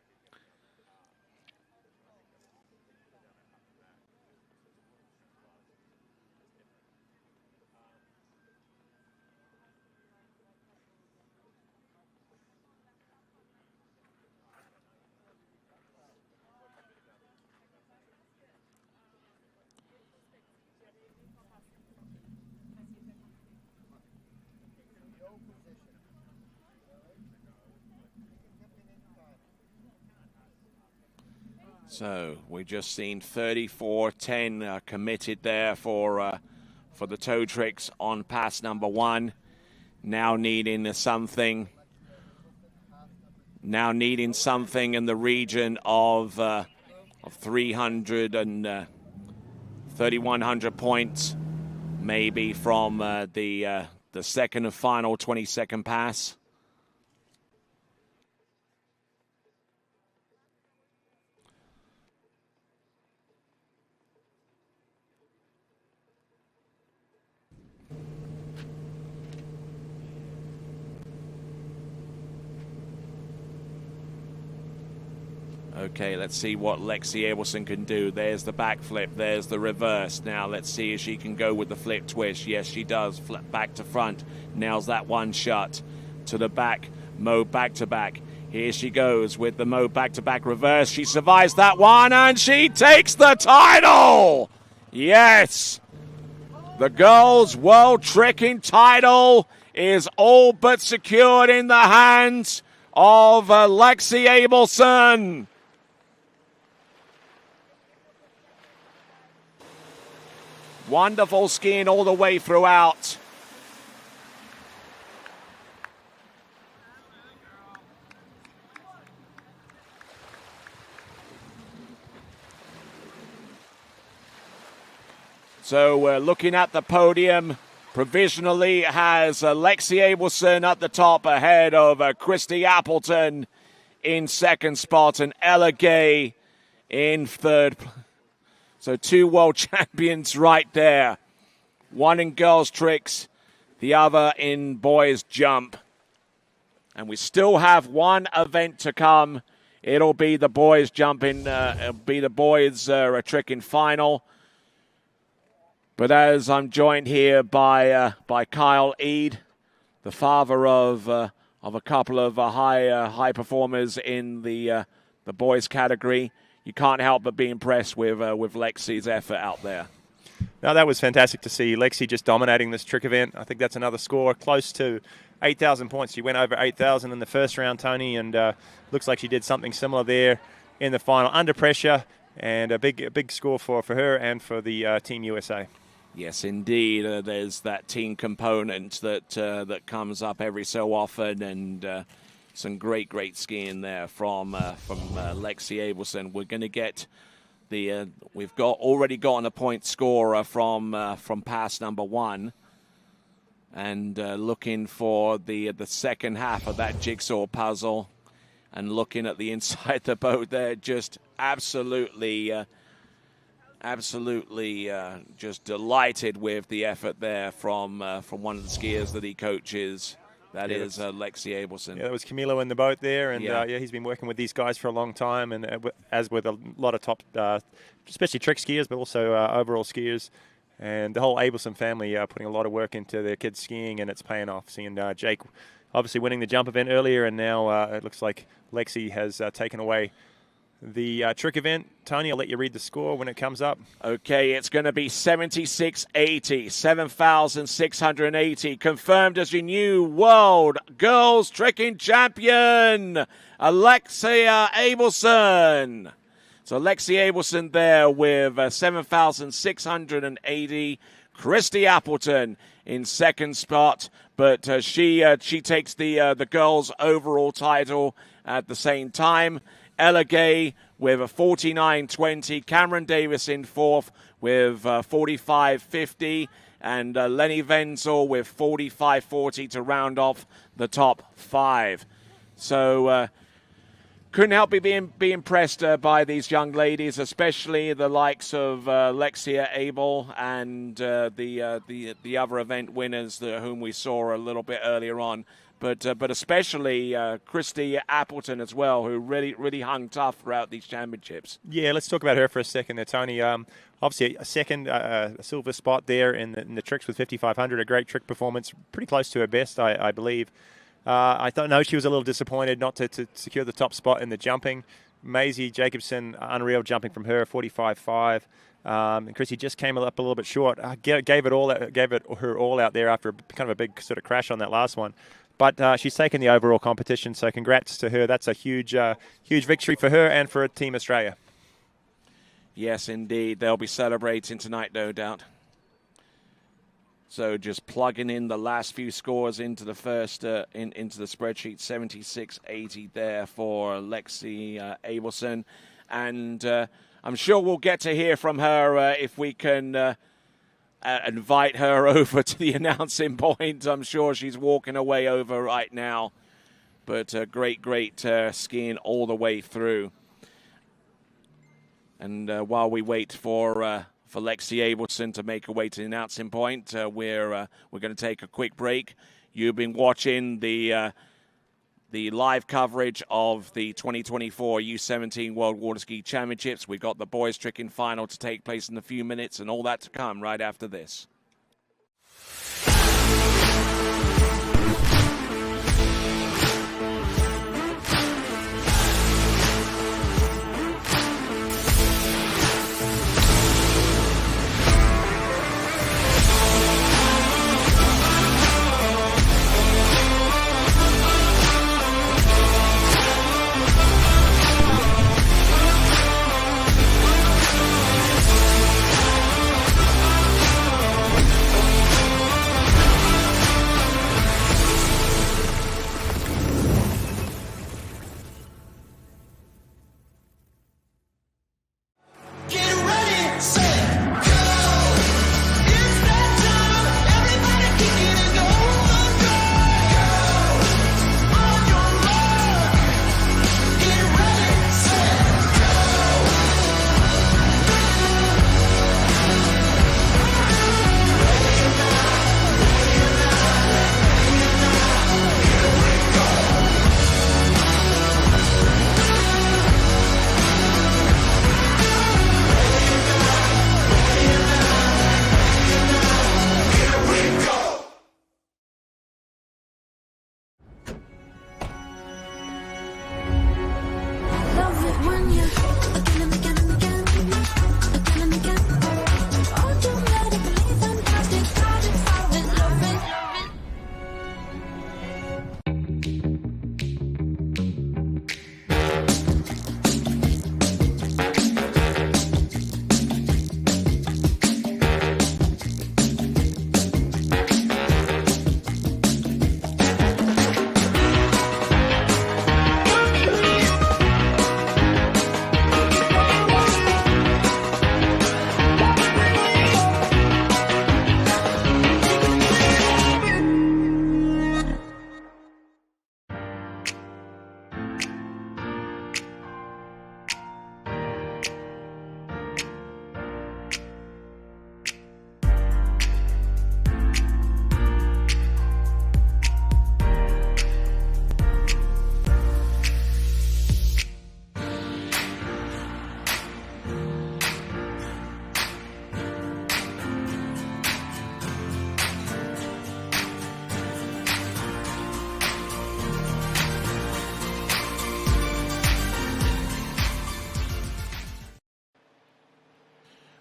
So we've just seen 34-10 committed there for the toe tricks on pass number 1. Now needing something. Now needing something in the region of 300 and 3,100 points, maybe from the second and final 20-second pass. Okay, let's see what Lexi Abelson can do. There's the backflip. There's the reverse. Now let's see if she can go with the flip twist. Yes, she does. Flip back to front. Nails that one shut. To the back. Mo back to back. Here she goes with the Mo back to back reverse. She survives that one and she takes the title. Yes. The girls' world tricking title is all but secured in the hands of Lexi Abelson. Wonderful skiing all the way throughout. So we're looking at the podium. Provisionally has Lexi Abelson at the top ahead of Christy Appleton in second spot and Ella Gay in third. So 2 world champions right there. One in girls tricks, the other in boys jump. And we still have one event to come. It'll be the boys jumping, it'll be the boys tricking final. But as I'm joined here by Kyle Eade, the father of a couple of high performers in the boys category, you can't help but be impressed with Lexi's effort out there. No, that was fantastic to see Lexi just dominating this trick event. I think that's another score close to 8,000 points. She went over 8,000 in the first round, Tony, and looks like she did something similar there in the final under pressure, and a big score for her and for the Team USA. Yes, indeed. There's that team component that comes up every so often, and some great skiing there from Lexi Abelson. We're going to get we've already gotten a point scorer from pass number 1, and looking for the second half of that jigsaw puzzle, and looking at the inside the boat there, just absolutely just delighted with the effort there from one of the skiers that he coaches. That is Lexi Abelson. Yeah, that was Camilo in the boat there, and yeah. He's been working with these guys for a long time, and as with a lot of top, especially trick skiers, but also overall skiers, and the whole Abelson family putting a lot of work into their kids skiing, and it's paying off. Seeing Jake obviously winning the jump event earlier, and now it looks like Lexi has taken away the trick event. Tony, I'll let you read the score when it comes up. Okay, it's going to be 76.80, 7,680. Confirmed as your new world girls tricking champion, Alexia Abelson. So Alexia Abelson there with 7,680. Christy Appleton in second spot, but she takes the girls' overall title at the same time. Ella Gay with a 49.20. Cameron Davis in fourth with 45.50. And Lenny Wenzel with 45.40 to round off the top five. So couldn't help but be impressed by these young ladies, especially the likes of Lexia Abel and the other event winners whom we saw a little bit earlier on. But especially Christy Appleton as well, who really hung tough throughout these championships. Yeah, let's talk about her for a second there, Tony. Obviously, a second a silver spot there in the tricks with 5,500, a great trick performance, pretty close to her best, I believe. I don't know, she was a little disappointed not to secure the top spot in the jumping. Maisie Jacobson, unreal jumping from her, 45.5. And Chrissy just came up a little bit short. Gave it her all out there after kind of a big sort of crash on that last one. But she's taken the overall competition, so congrats to her. That's a huge victory for her and for Team Australia. Yes, indeed. They'll be celebrating tonight, no doubt. So just plugging in the last few scores into the first into the spreadsheet. 76.80 there for Lexi Abelson, and I'm sure we'll get to hear from her if we can invite her over to the announcing point. I'm sure she's walking away over right now, but great skiing all the way through. And while we wait for Lexi Abelson to make her way to the announcing point, we're going to take a quick break. You've been watching the live coverage of the 2024 U17 World Water Ski Championships. We've got the boys tricking final to take place in a few minutes, and all that to come right after this.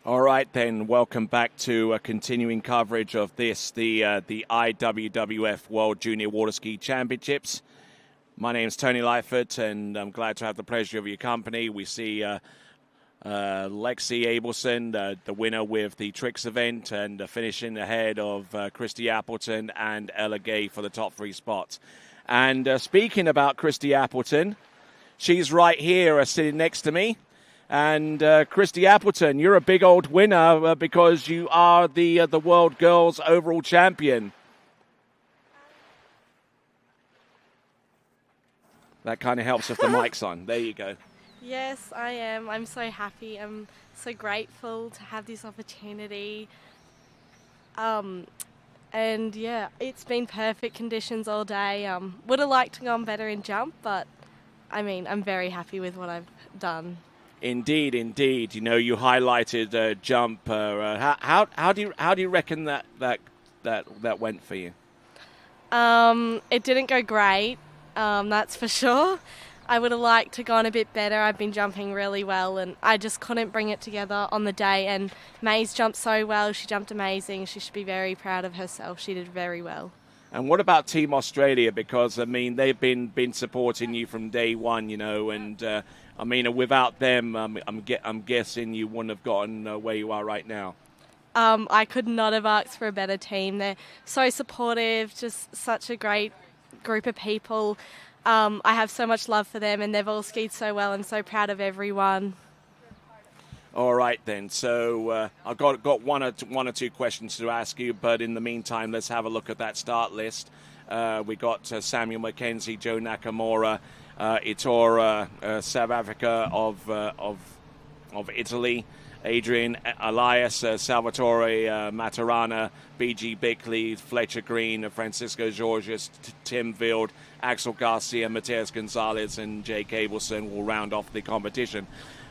All right, then. Welcome back to continuing coverage of this, the IWWF World Junior Water Ski Championships. My name's Tony Lightfoot, and I'm glad to have the pleasure of your company. We see Lexi Abelson, the winner with the tricks event, and finishing ahead of Christy Appleton and Ella Gay for the top 3 spots. And speaking about Christy Appleton, she's right here sitting next to me. And Christy Appleton, you're a big old winner because you are the world girls overall champion. That kind of helps if the mic's on. There you go. Yes, I am. I'm so happy. I'm so grateful to have this opportunity. And yeah, it's been perfect conditions all day. Would have liked to go on better in jump, but I mean, I'm very happy with what I've done. Indeed, indeed. You know, you highlighted jump. How do you reckon that went for you? It didn't go great. That's for sure. I would have liked to go on a bit better. I've been jumping really well, and I just couldn't bring it together on the day. And May's jumped so well. She jumped amazing. She should be very proud of herself. She did very well. And what about Team Australia? Because, I mean, they've been supporting you from day one, you know, and, I mean, without them, I'm guessing you wouldn't have gotten where you are right now. I could not have asked for a better team. They're so supportive, just such a great group of people. I have so much love for them, and they've all skied so well. I'm so proud of everyone. All right, then. So I've got one or two questions to ask you, but in the meantime, let's have a look at that start list. We got Samuel McKenzie, Joe Nakamura, Itora, South Africa of Italy, Adrian Elias, Salvatore Maturana, B.G. Bickley, Fletcher Green, Francisco Georges, Tim Vild, Axel Garcia, Mateus Gonzalez, and Jake Abelson will round off the competition.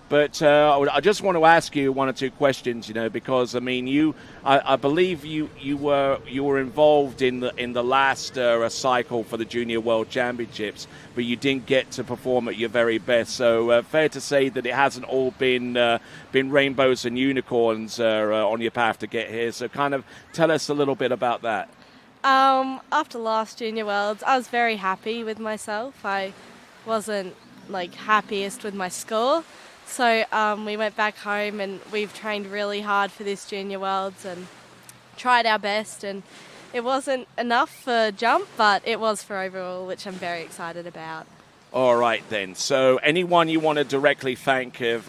But I just want to ask you one or two questions, you know, because I mean, I believe you were involved in the last cycle for the Junior World Championships, but you didn't get to perform at your very best. So fair to say that it hasn't all been rainbows and unicorns on your path to get here. So kind of tell us a little bit about that. After last Junior Worlds, I was very happy with myself. I wasn't happiest with my score. So we went back home and we've trained really hard for this Junior Worlds and tried our best, and it wasn't enough for jump, but it was for overall, which I'm very excited about. All right, then. So anyone you want to directly thank in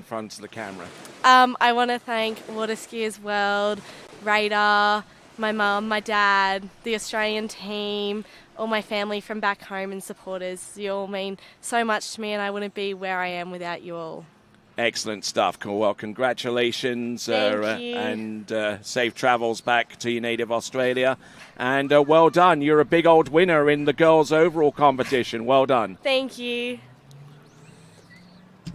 front of the camera? I want to thank Water Skiers World, Radar, my mum, my dad, the Australian team, all my family from back home and supporters. You all mean so much to me, and I wouldn't be where I am without you all. Excellent stuff. Well, congratulations. Thank you. And safe travels back to your native Australia. And well done. You're a big old winner in the girls' overall competition. Well done. Thank you.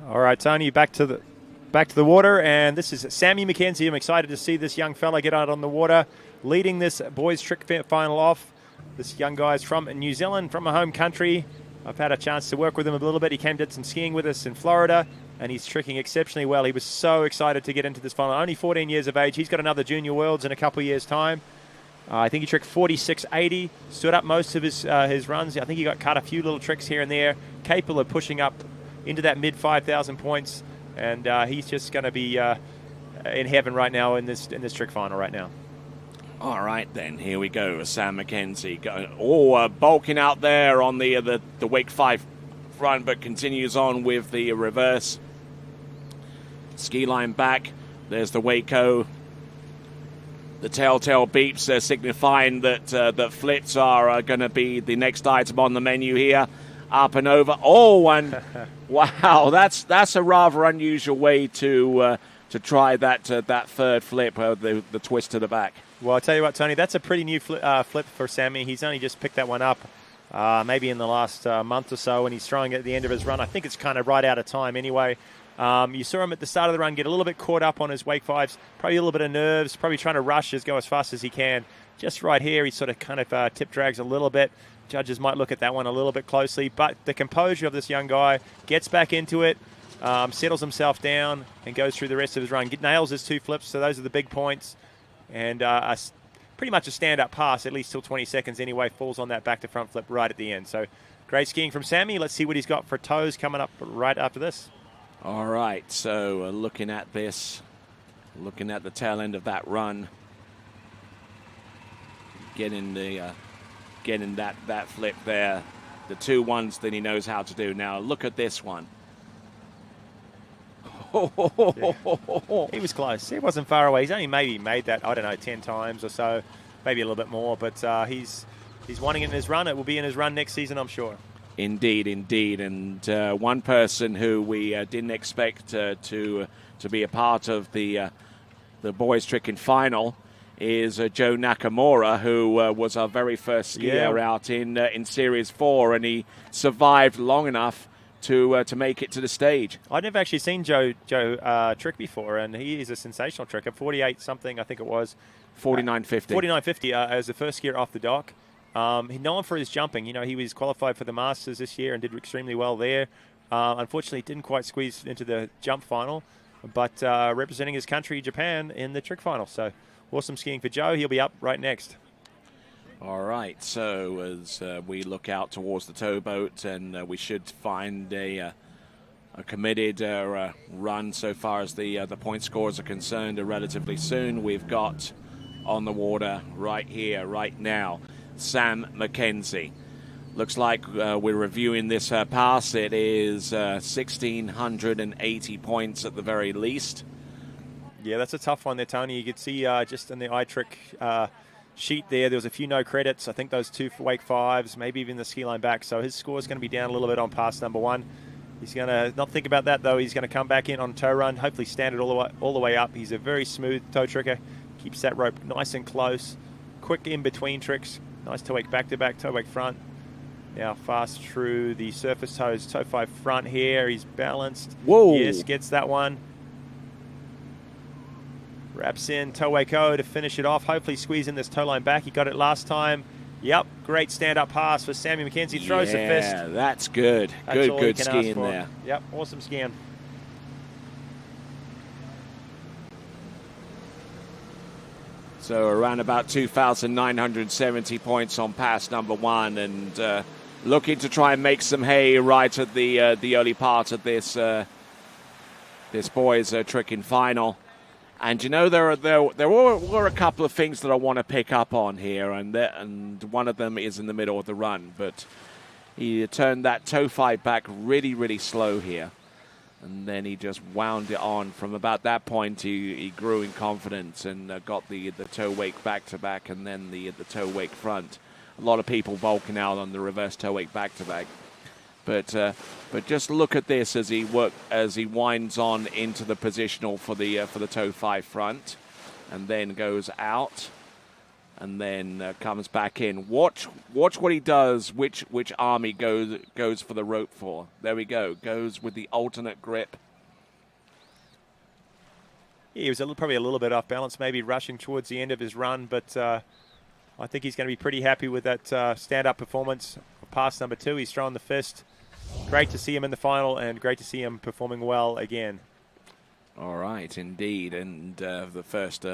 All right, Tony, back to the water, and this is Sammy McKenzie. I'm excited to see this young fella get out on the water, leading this boys' trick final off. This young guy is from New Zealand, from a home country. I've had a chance to work with him a little bit. He did some skiing with us in Florida, and he's tricking exceptionally well. He was so excited to get into this final. Only 14 years of age. He's got another Junior Worlds in a couple of years' time. I think he tricked 46.80, stood up most of his runs. I think he got cut a few little tricks here and there, capable of pushing up into that mid 5,000 points, and he's just going to be in heaven right now in this trick final right now. All right, then. Here we go. Sam McKenzie bulking out there on the Wake 5 front, but continues on with the reverse. Ski line back. There's the Waco. The telltale beeps signifying that that flips are going to be the next item on the menu here. Up and over. Oh, and wow, that's a rather unusual way to try that third flip, the twist to the back. Well, I'll tell you what, Tony, that's a pretty new flip for Sammy. He's only just picked that one up maybe in the last month or so, and he's throwing it at the end of his run. I think it's kind of right out of time anyway. You saw him at the start of the run get a little bit caught up on his Wake 5s, probably a little bit of nerves, probably trying to rush, go as fast as he can. Just right here, he sort of kind of tip drags a little bit. Judges might look at that one a little bit closely, but the composure of this young guy gets back into it, settles himself down and goes through the rest of his run. Nails his 2 flips, so those are the big points. And pretty much a stand-up pass, at least till 20 seconds anyway, falls on that back-to-front flip right at the end. So great skiing from Sammy. Let's see what he's got for toes coming up right after this. All right, so looking at this, looking at the tail end of that run, getting that flip there, the 2 ones that he knows how to do. Now look at this one. Yeah. He was close. He wasn't far away. He's only maybe made that, I don't know, 10 times or so, maybe a little bit more. But he's wanting it in his run. It will be in his run next season, I'm sure. Indeed, indeed. And one person who we didn't expect to be a part of the boys' tricking final is Joe Nakamura, who was our very first skier out in Series 4, and he survived long enough to make it to the stage. I'd never actually seen Joe trick before, and he is a sensational tricker. 48 something, I think it was. 49.50. 49.50 as the first skier off the dock. He's known for his jumping. You know, he was qualified for the Masters this year and did extremely well there. Unfortunately, didn't quite squeeze into the jump final, but representing his country, Japan, in the trick final. So awesome skiing for Joe. He'll be up right next. All right, so as we look out towards the towboat, and we should find a committed run so far as the point scores are concerned relatively soon. We've got on the water right here, right now, Sam McKenzie. Looks like we're reviewing this pass. It is 1,680 points at the very least. Yeah, that's a tough one there, Tony. You could see just in the iTrick sheet there was a few no credits. I think those 2 wake 5s, maybe even the ski line back. So his score is going to be down a little bit on pass number 1. He's going to not think about that, though. He's going to come back in on tow run, hopefully stand it all the way up. He's a very smooth toe tricker. Keeps that rope nice and close. Quick in-between tricks. Nice toe wake back-to-back, toe wake front. Now fast through the surface toes, toe 5 front here. He's balanced. Whoa. Yes, gets that one. Wraps in toe wake O to finish it off. Hopefully squeeze in this toe line back. He got it last time. Yep, great stand-up pass for Sammy McKenzie. Throws the fist. Yeah, that's good. That's good skiing there. Yep, awesome skiing. So around about 2,970 points on pass number 1, and looking to try and make some hay right at the early part of this this boys' tricking final. And you know, there were a couple of things that I want to pick up on here, and one of them is in the middle of the run. But he turned that toe 5 back really slow here, and then he just wound it on. From about that point, he grew in confidence and got the toe wake back to back, and then the toe wake front. A lot of people bulking out on the reverse toe wake back to back. But just look at this as he winds on into the positional for the toe 5 front, and then goes out, and then comes back in. Watch what he does. Which arm he goes for the rope for. There we go. Goes with the alternate grip. Yeah, he was probably a little bit off balance, maybe rushing towards the end of his run, but I think he's going to be pretty happy with that stand-up performance of pass number 2. He's thrown the fist. Great to see him in the final, and great to see him performing well again. All right, indeed. And the first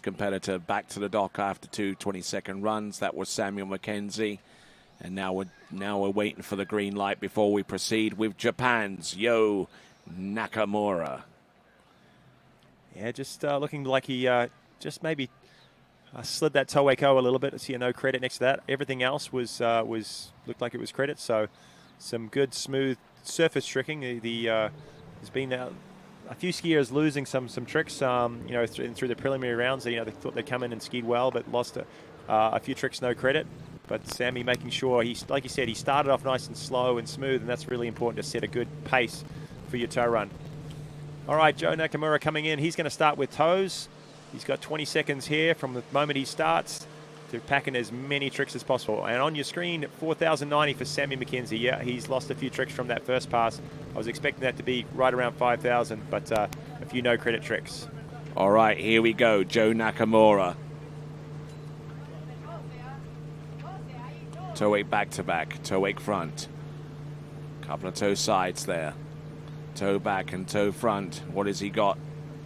competitor back to the dock after 2 20-second runs. That was Samuel McKenzie. And now we're waiting for the green light before we proceed with Japan's Yo Nakamura. Yeah, just looking like he just maybe slid that toe wake O a little bit. I see a no credit next to that. Everything else was looked like it was credit. So some good smooth surface tricking. There's been a few skiers losing some tricks. Through the preliminary rounds. They thought they'd come in and skied well, but lost a few tricks, no credit. But Sammy making sure like you said, he started off nice and slow and smooth, and that's really important to set a good pace for your toe run. All right, Joe Nakamura coming in. He's going to start with toes. He's got 20 seconds here from the moment he starts to pack in as many tricks as possible. And on your screen, 4,090 for Sammy McKenzie. Yeah, he's lost a few tricks from that first pass. I was expecting that to be right around 5,000, but a few no-credit tricks. All right, here we go. Joe Nakamura. Toe wake back to back, toe wake front. Couple of toe sides there. Toe back and toe front. What has he got?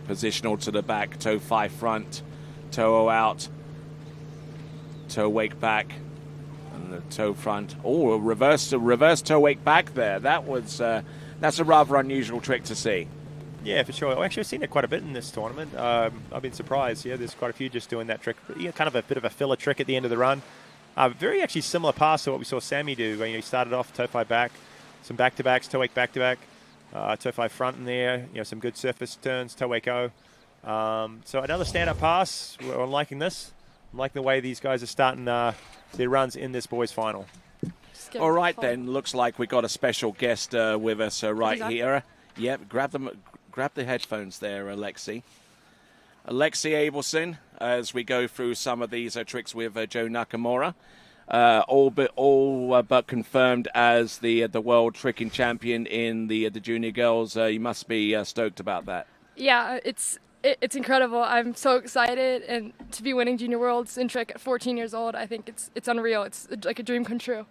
Positional to the back, toe 5 front, toe out, toe wake back, and the toe front. Oh, a reverse toe wake back there. That's a rather unusual trick to see. Yeah, for sure. Well, actually, I've seen it quite a bit in this tournament. I've been surprised. Yeah, there's quite a few just doing that trick. Kind of a bit of a filler trick at the end of the run. Very actually similar pass to what we saw Sammy do. He started off toe 5 back, some back-to-backs, toe wake back-to-back. Toe 5 front in there, some good surface turns, toe wake O. So another stand-up pass. I'm liking this. I'm liking the way these guys are starting their runs in this boys' final. All right, then. Looks like we got a special guest with us right here. Yep, grab the headphones there, Alexi. Alexi Abelson, as we go through some of these tricks with Joe Nakamura. All but confirmed as the world tricking champion in the junior girls. You must be stoked about that. Yeah, it's incredible. I'm so excited, and to be winning junior worlds in trick at 14 years old, I think it's unreal. It's like a dream come true.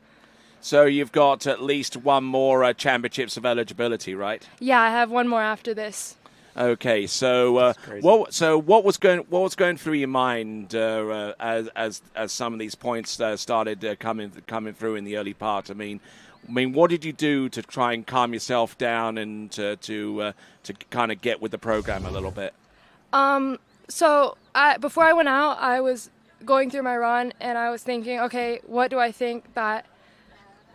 So you've got at least one more championships of eligibility, right? Yeah, I have one more after this. Okay, so what was going through your mind as some of these points started coming through in the early part? I mean, what did you do to try and calm yourself down and to kind of get with the program a little bit? So before I went out, I was going through my run and I was thinking, okay, what do I think that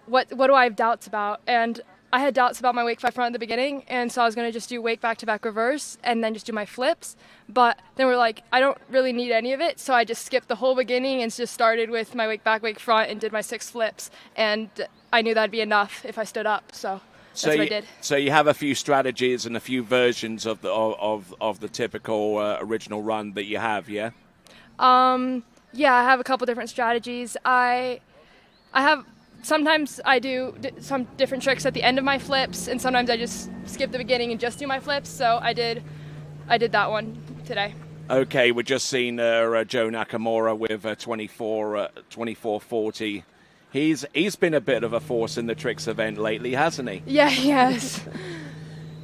what do I have doubts about? And I had doubts about my wake 5 front at the beginning, and so I was going to just do wake back-to-back reverse and then just do my flips. But then we're like, I don't really need any of it, so I just skipped the whole beginning and just started with my wake back, wake front, and did my 6 flips. And I knew that'd be enough if I stood up, so that's what I did. So you have a few strategies and a few versions of the typical original run that you have, yeah? Yeah, I have a couple different strategies. Sometimes I do some different tricks at the end of my flips, and sometimes I just skip the beginning and just do my flips. So I did that one today. Okay, we're just seeing Joe Nakamura with 24:40. He's been a bit of a force in the tricks event lately, hasn't he? Yeah, he has.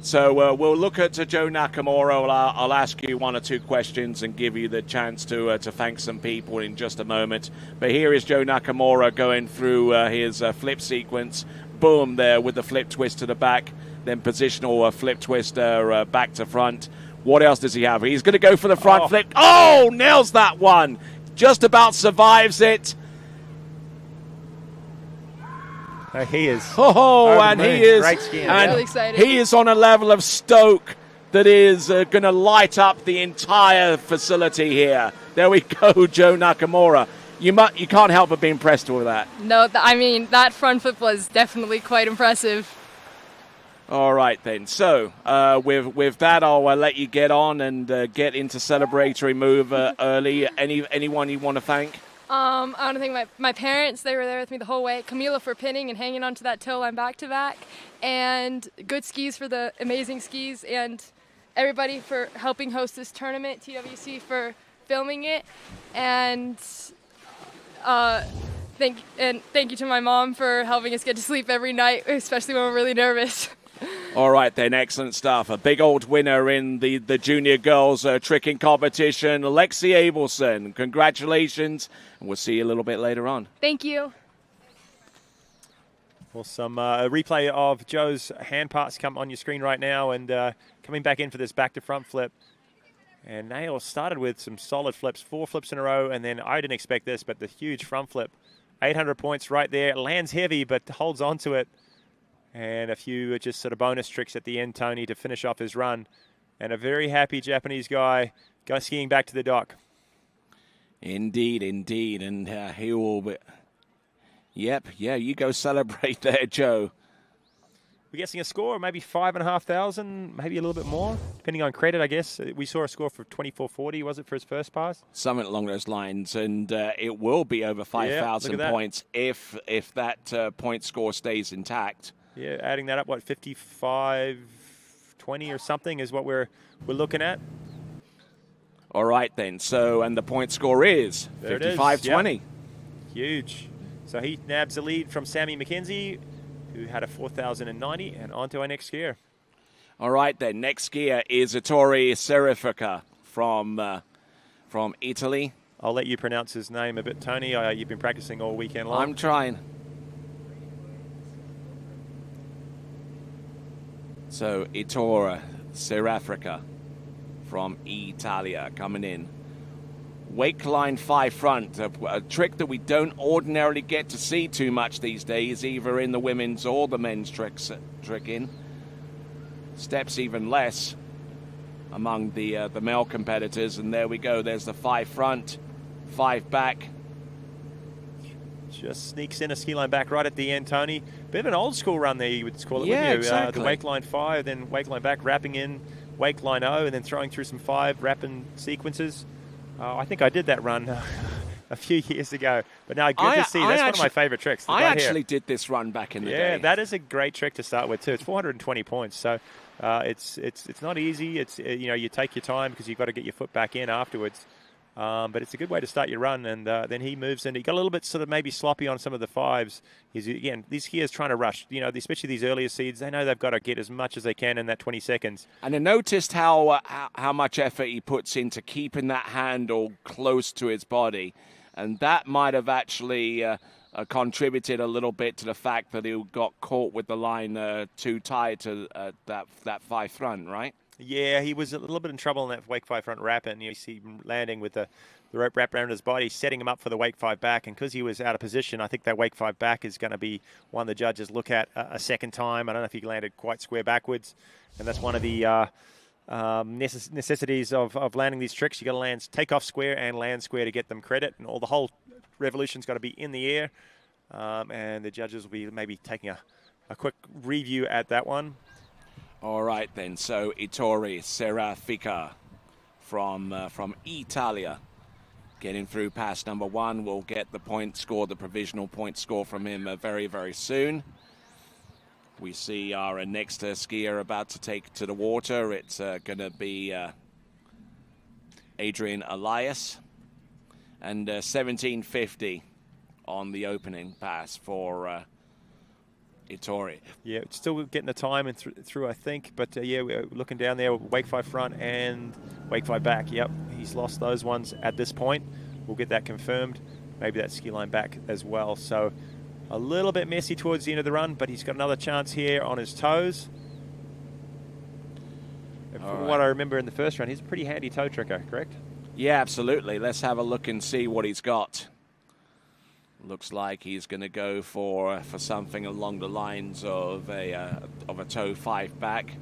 So we'll look at Joe Nakamura. I'll ask you one or two questions and give you the chance to thank some people in just a moment. But here is Joe Nakamura going through his flip sequence. Boom, there with the flip twist to the back, then positional flip twist back to front. What else does he have? He's going to go for the front flip. Oh, nails that one. Just about survives it. He is. And he is. Great skiing. And really excited. he is on a level of stoke that is going to light up the entire facility here. There we go, Joe Nakamura. You can't help but be impressed with that. No, that front flip was definitely quite impressive. All right, then. So with that, I'll let you get on and get into celebratory move early. Anyone you want to thank? I want to thank my parents. They were there with me the whole way. Camila for pinning and hanging onto that toe line back-to-back. And Good Skis for the amazing skis. And everybody for helping host this tournament. TWC for filming it. And thank you to my mom for helping us get to sleep every night, especially when we're really nervous. All right, then. Excellent stuff. A big old winner in the junior girls tricking competition, Alexi Abelson. Congratulations, and we'll see you a little bit later on. Thank you. Well, some replay of Joe's hand parts come on your screen right now, and coming back in for this back-to-front flip. And Nail started with some solid flips, 4 flips in a row, and then I didn't expect this, but the huge front flip. 800 points right there. Lands heavy, but holds on to it. And a few just sort of bonus tricks at the end, Tony, to finish off his run. And a very happy Japanese guy skiing back to the dock. Indeed. And he will be... Yep, yeah, you go celebrate there, Joe. We're guessing a score, maybe 5,500, maybe a little bit more, depending on credit, I guess. We saw a score for 24:40, was it, for his first pass? Something along those lines, and it will be over 5,000 points if that point score stays intact. Yeah, adding that up, 55-20 or something is what we're looking at. All right, then. So, and the point score is 55-20. Yep. Huge. So he nabs the lead from Sammy McKenzie, who had a 4,090, and on to our next skier. All right, then. Next skier is Ettore Serifica from Italy. I'll let you pronounce his name a bit, Tony. You've been practicing all weekend long. I'm trying. So, Ettore Serifica from Italia coming in. Wake line 5 front, a trick that we don't ordinarily get to see too much these days, either in the women's or the men's tricking. Steps even less among the male competitors, and there we go. There's the 5 front, 5 back. Just sneaks in a ski line back right at the end, Tony. Bit of an old school run there, you would call it, Yeah, wouldn't you? exactly. The wake line 5, then wake line back, wrapping in wake line 0, and then throwing through some 5 wrapping sequences. I think I did that run a few years ago. But now, good to see. That's one of my favorite tricks. I actually did this run back in the day. Yeah, that is a great trick to start with, too. It's 420 points, so it's not easy. It's you take your time because you've got to get your foot back in afterwards. But it's a good way to start your run, and then he moves in. He got a little bit sort of maybe sloppy on some of the 5s. Again, these skiers trying to rush. Especially these earlier seeds, they know they've got to get as much as they can in that 20 seconds. And I noticed how much effort he puts into keeping that handle close to his body, and that might have actually contributed a little bit to the fact that he got caught with the line too tight to that 5 front, right? Yeah, he was a little bit in trouble in that wake 5 front wrap, and you see him landing with the rope wrapped around his body, setting him up for the wake 5 back. And because he was out of position, I think that wake 5 back is going to be one the judges look at a second time. I don't know if he landed quite square backwards, and that's one of the necessities of landing these tricks. You got to take off square and land square to get them credit, and the whole revolution's got to be in the air. And the judges will be maybe taking a quick review at that one. All right, then. So, Ettore Serifica from Italia getting through past number 1. We'll get the point score, the provisional point score from him very, very soon. We see our next skier about to take to the water. It's going to be Adrian Elias. And 17:50 on the opening pass for Ettore. Yeah, it's still getting the time and through, I think. But, yeah, we're looking down there, wake 5 front and wake 5 back. Yep, he's lost those ones at this point. We'll get that confirmed. Maybe that ski line back as well. So a little bit messy towards the end of the run, but he's got another chance here on his toes. And from what I remember in the first run, he's a pretty handy toe tricker, correct? Yeah, absolutely. Let's have a look and see what he's got. Looks like he's going to go for something along the lines of a toe 5 back.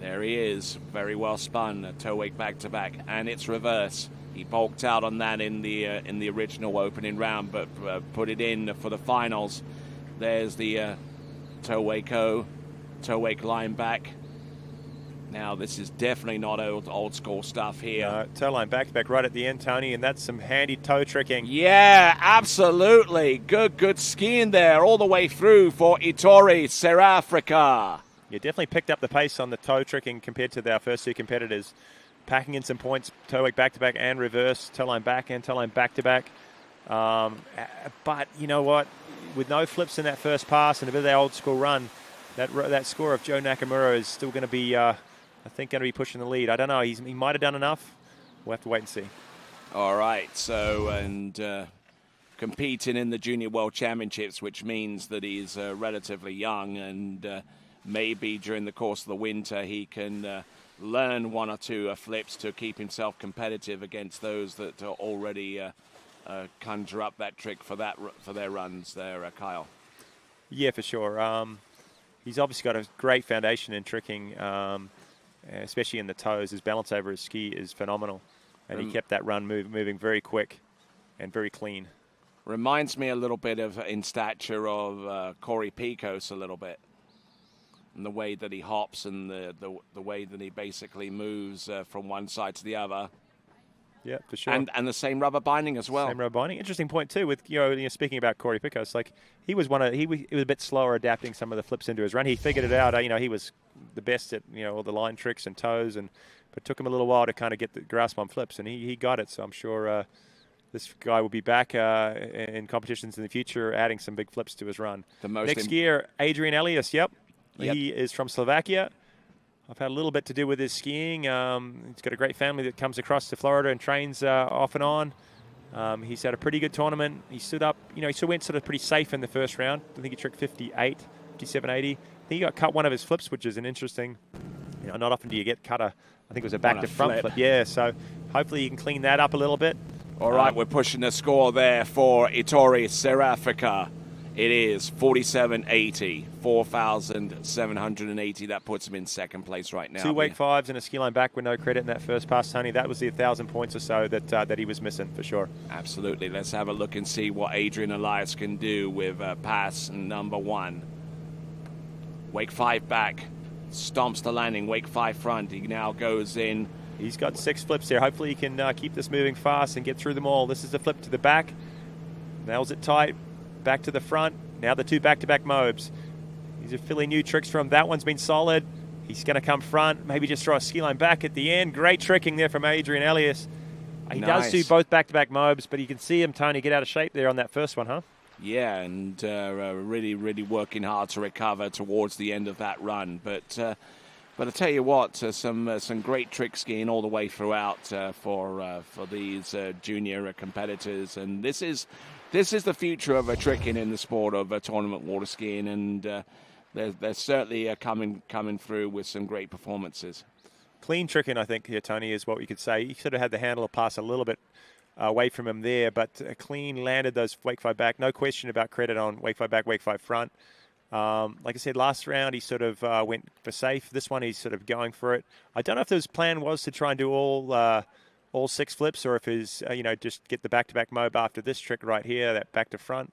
There he is, very well spun, a toe wake back to back, and it's reverse. He bulked out on that in the original opening round, but put it in for the finals. There's the toe wake line back. Now, this is definitely not old school stuff here. Toe line back to back right at the end, Tony, and that's some handy toe tricking. Yeah, absolutely. Good skiing there all the way through for Ettore Serifica. You definitely picked up the pace on the toe tricking compared to our first 2 competitors. Packing in some points, toe wake back to back and reverse, toe line back and toe line back to back. But you know what? With no flips in that first pass and a bit of that old school run, that score of Joe Nakamura is still going to be, I think, going to be pushing the lead. I don't know. He might have done enough. We'll have to wait and see. All right. So, and competing in the Junior World Championships, which means that he's relatively young, and maybe during the course of the winter he can learn 1 or 2 flips to keep himself competitive against those that are already conjure up that trick for their runs there, Kyle. Yeah, for sure. He's obviously got a great foundation in tricking, especially in the toes. His balance over his ski is phenomenal, and he kept that run moving very quick and very clean. Reminds me a little bit in stature of Corey Picos a little bit. And the way that he hops and the way that he basically moves from one side to the other. Yeah, for sure. And the same rubber binding as well. Same rubber binding. Interesting point too. With speaking about Corey Picos, like he was he was a bit slower adapting some of the flips into his run. He figured it out. He was the best at all the line tricks and toes, but it took him a little while to kind of get the grasp on flips, and he got it. So I'm sure this guy will be back in competitions in the future, adding some big flips to his run. Next year, Adrian Elias. Yep. He is from Slovakia. I've had a little bit to do with his skiing. He's got a great family that comes across to Florida and trains off and on. He's had a pretty good tournament. He stood up, he still went sort of pretty safe in the first round. I think he tricked 58, 57, 80. I think he got cut one of his flips, which is an interesting, not often do you get cut I think it was a back to front flip. Yeah, so hopefully you can clean that up a little bit. All right, we're pushing the score there for Ettore Serafika. It is 47.80, 4,780. That puts him in second place right now. 2 wake fives and a ski line back with no credit in that first pass, Tony. That was the 1,000 points or so that he was missing for sure. Absolutely. Let's have a look and see what Adrian Elias can do with pass number 1. Wake 5 back, stomps the landing, wake 5 front. He now goes in. He's got 6 flips there. Hopefully he can keep this moving fast and get through them all. This is the flip to the back. Nails it tight. Back to the front. Now the 2 back-to-back mobs. These are fairly new tricks from him. That one's been solid. He's going to come front. Maybe just throw a ski line back at the end. Great tricking there from Adrian Elias. He does do both back-to-back mobs, but you can see him, Tony, get out of shape there on that first one, huh? Yeah, and really, really working hard to recover towards the end of that run. But I tell you what, some great trick skiing all the way throughout for these junior competitors, and this is the future of tricking in the sport of tournament water skiing, and they're certainly coming through with some great performances. Clean tricking, I think, here, Tony, is what we could say. He sort of had the handle of pass a little bit away from him there, but clean landed those wake 5 back. No question about credit on wake 5 back, wake 5 front. Like I said, last round he sort of went for safe. This one he's sort of going for it. I don't know if his plan was to try and do all 6 flips, or if his just get the back-to-back mob after this trick right here, that back to front,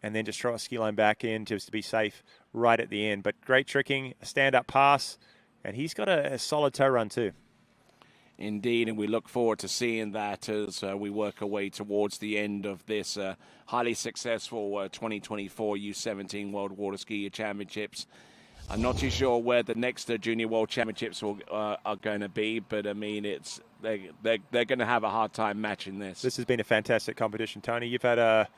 and then just throw a ski line back in just to be safe right at the end. But great tricking, a stand-up pass, and he's got a solid toe run too. Indeed, and we look forward to seeing that as we work our way towards the end of this highly successful 2024 U17 World Water Ski Championships. I'm not too sure where the next Junior World Championships are going to be, but I mean, they're going to have a hard time matching this. This has been a fantastic competition, Tony. You've had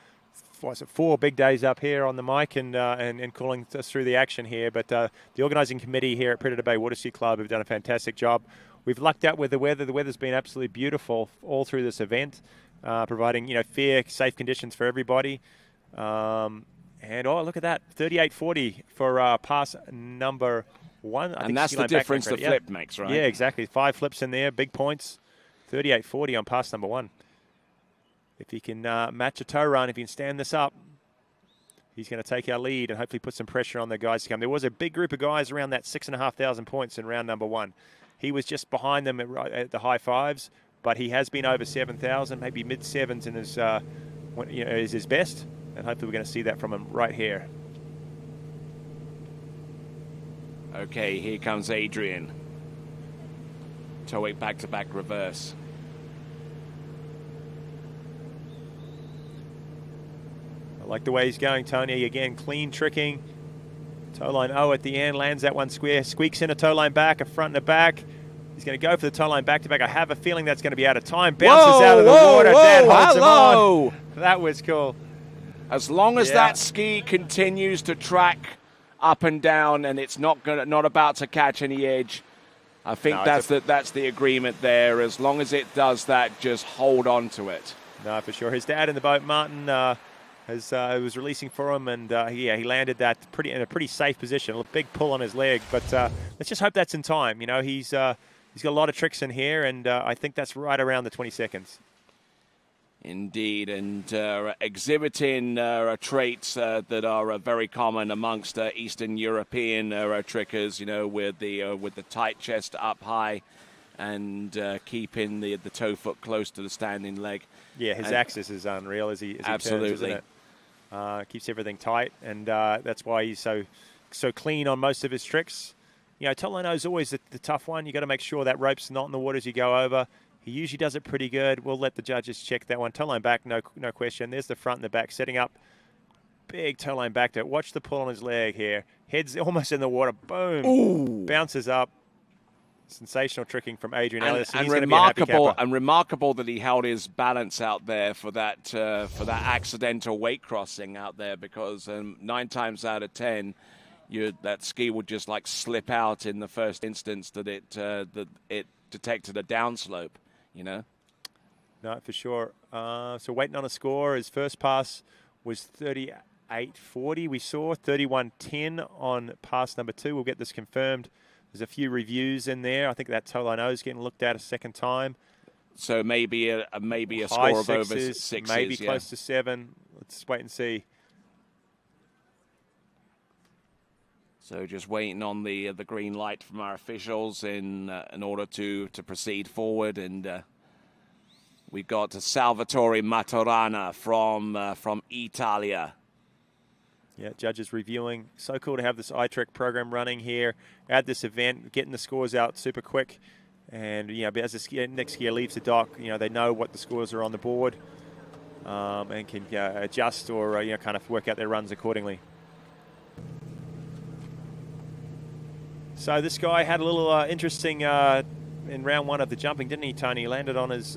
4 big days up here on the mic and calling us through the action here, but the organising committee here at Predator Bay Water Ski Club have done a fantastic job. We've lucked out with the weather. The weather's been absolutely beautiful all through this event, providing fair, safe conditions for everybody. And look at that, 38.40 for pass number 1. And that's the difference the flip makes, right? Yeah, exactly. 5 flips in there, big points. 38.40 on pass number 1. If he can match a toe run, if he can stand this up, he's going to take our lead and hopefully put some pressure on the guys to come. There was a big group of guys around that 6,500 points in round number 1. He was just behind them at the high 5s, but he has been over 7,000, maybe mid 7s in his, is his best. And hopefully we're going to see that from him right here. Okay, here comes Adrian. Toe wake back-to-back reverse. I like the way he's going, Tony. Again, clean tricking. Toe line at the end, lands that one square, squeaks in a toe line back, a front and a back. He's going to go for the toe line back-to-back. I have a feeling that's going to be out of time. Bounces out of the water. That holds him on. That was cool. As long as that ski continues to track up and down and it's not about to catch any edge, I think that's the agreement there. As long as it does that, just hold on to it. No, for sure. His dad in the boat, Martin, was releasing for him, and he landed that in a pretty safe position. A big pull on his leg, but let's just hope that's in time. He's got a lot of tricks in here, and I think that's right around the 20 seconds. Indeed, and exhibiting traits that are very common amongst Eastern European trickers, with the tight chest up high and keeping the toe foot close to the standing leg. Yeah, his axis is unreal as he absolutely turns, isn't it? Keeps everything tight, and that's why he's so clean on most of his tricks. Tolano is always the tough one. You got to make sure that rope's not in the water as you go over. He usually does it pretty good. We'll let the judges check that one. Toe line back, no question. There's the front and the back setting up. Big toe line back to it. Watch the pull on his leg here. Head's almost in the water. Boom. Ooh. Bounces up. Sensational tricking from Adrian Ellis. And remarkable that he held his balance out there for that accidental weight crossing out there, because 9 times out of 10, that ski would just like slip out in the first instance that it detected a downslope, you know. No, for sure. So waiting on a score. His first pass was 38.40. We saw 31.10 on pass number 2. We'll get this confirmed. There's a few reviews in there. I think that total I know is getting looked at a second time. So maybe a High score of sixes, over 6, maybe close to 7. Let's wait and see. So just waiting on the green light from our officials in order to proceed forward, and we got Salvatore Maturana from Italia. Yeah, judges reviewing. So cool to have this iTrek program running here at this event, getting the scores out super quick. And, you know, as the next skier leaves the dock, you know, they know what the scores are on the board and can adjust or, you know, kind of work out their runs accordingly. So this guy had a little interesting in round 1 of the jumping, didn't he, Tony? He landed on his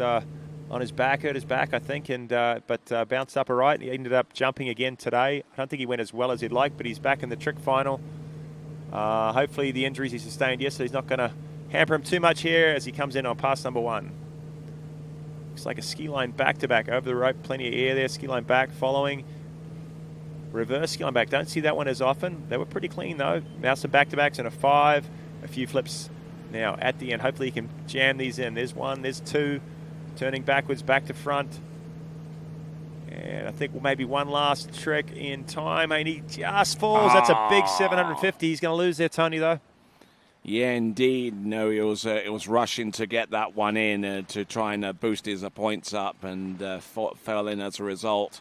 back, hurt his back, I think, and but bounced up all right. He ended up jumping again today. I don't think he went as well as he'd like, but he's back in the trick final. Hopefully the injuries he sustained yesterday is not going to hamper him too much here as he comes in on pass number 1. Looks like a ski line back-to-back over the rope. Plenty of air there. Ski line back following. Reverse ski line back. Don't see that one as often. They were pretty clean, though. Now some back-to-backs and a 5. A few flips now at the end. Hopefully he can jam these in. There's 1. There's 2. Turning backwards, back to front. And I think maybe one last trick in time. And he just falls. That's a big 750. He's going to lose there, Tony, though. Yeah, indeed. No, it was rushing to get that one in to try and boost his points up, and fell in as a result.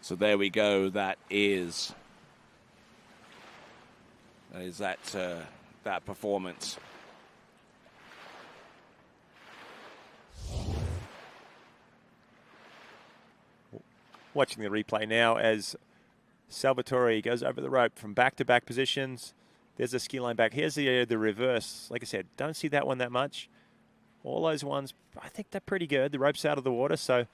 So there we go. That is that performance. Watching the replay now as Salvatore goes over the rope from back-to-back positions. There's a ski line back. Here's the reverse. Like I said, don't see that one that much. All those ones, I think they're pretty good. The rope's out of the water, so.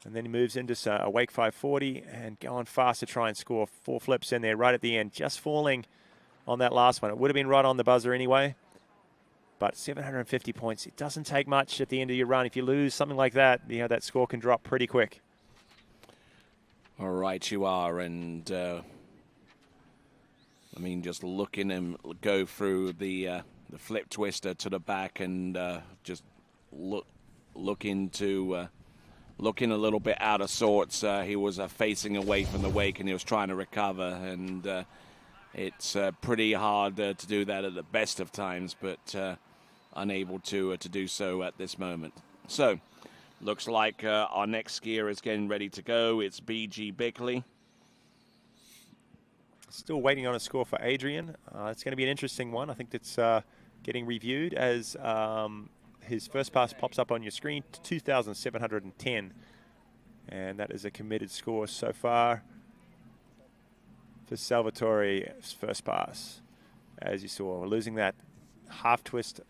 And then he moves into a wake 540 and going fast to try and score 4 flips in there right at the end. Just falling on that last one. It would have been right on the buzzer anyway. But 750 points, it doesn't take much at the end of your run. If you lose something like that, you know, that score can drop pretty quick. All right, you are, and I mean, just looking him go through the flip twister to the back, and just looking a little bit out of sorts. He was facing away from the wake, and he was trying to recover, and it's pretty hard to do that at the best of times, but unable to do so at this moment. So. Looks like our next skier is getting ready to go. It's B.G. Bickley. Still waiting on a score for Adrian. It's going to be an interesting one. I think that's getting reviewed as his first pass pops up on your screen, 2,710. And that is a committed score so far for Salvatore's first pass. As you saw, losing that half twist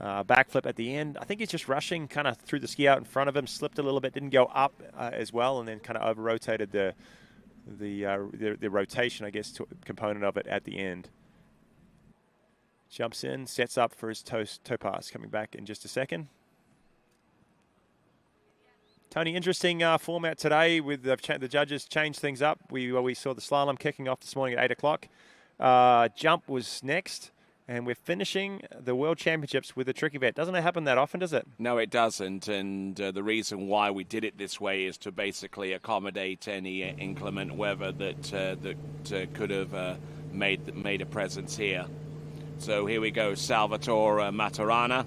backflip at the end. I think he's just rushing, kind of threw the ski out in front of him, slipped a little bit, didn't go up as well, and then kind of over-rotated the rotation, I guess, component of it at the end. Jumps in, sets up for his toe pass, coming back in just a second. Tony, interesting format today with the judges changed things up. We saw the slalom kicking off this morning at 8 o'clock. Jump was next. And we're finishing the World Championships with a trick event. Doesn't it happen that often, does it? No, it doesn't. And the reason why we did it this way is to basically accommodate any inclement weather that could have made a presence here. So here we go, Salvatore Maturana.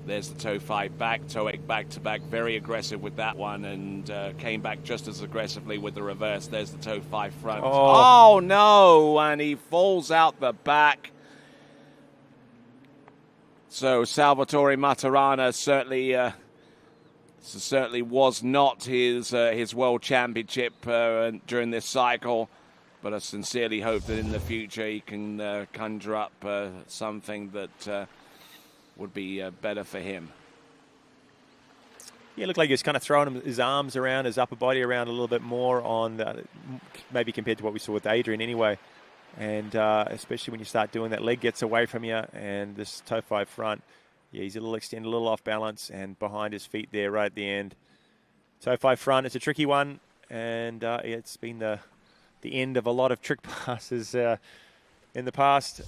There's the toe 5 back, toe 8 back-to-back, very aggressive with that one, and came back just as aggressively with the reverse. There's the toe 5 front. Oh, no, and he falls out the back. So Salvatore Maturana certainly was not his world championship during this cycle, but I sincerely hope that in the future he can conjure up something that would be better for him. Yeah, it looked like he was kind of throwing his arms around, his upper body around a little bit more on maybe compared to what we saw with Adrian anyway. And especially when you start doing that, leg gets away from you, and this toe 5 front, yeah, he's a little extended, a little off balance, and behind his feet there right at the end. Toe 5 front, it's a tricky one, and it's been the end of a lot of trick passes in the past.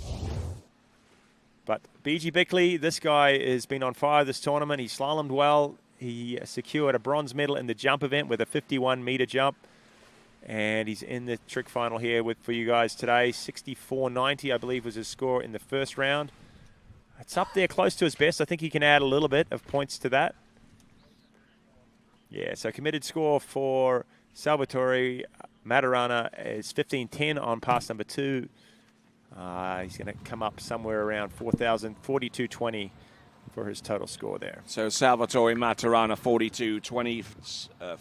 But BG Bickley, this guy has been on fire this tournament. He slalomed well. He secured a bronze medal in the jump event with a 51-meter jump. And he's in the trick final here for you guys today. 64.90, I believe, was his score in the first round. It's up there close to his best. I think he can add a little bit of points to that. Yeah, so committed score for Salvatore Maturana is 15.10 on pass number 2. He's going to come up somewhere around 42.20 for his total score there. So Salvatore Maturana, 42.20,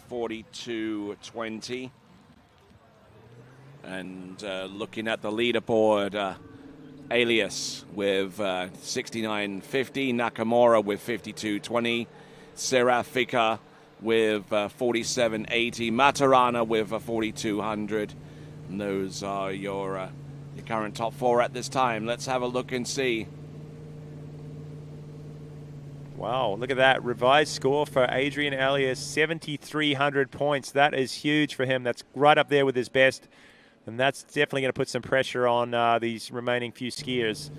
42.20. And looking at the leaderboard, Alias with 69.50, Nakamura with 52.20, Serafika with 47.80, Maturana with 4,200. And those are your current top 4 at this time. Let's have a look and see. Wow, look at that. Revised score for Adrian Alias, 7,300 points. That is huge for him. That's right up there with his best. And that's definitely going to put some pressure on these remaining few skiers.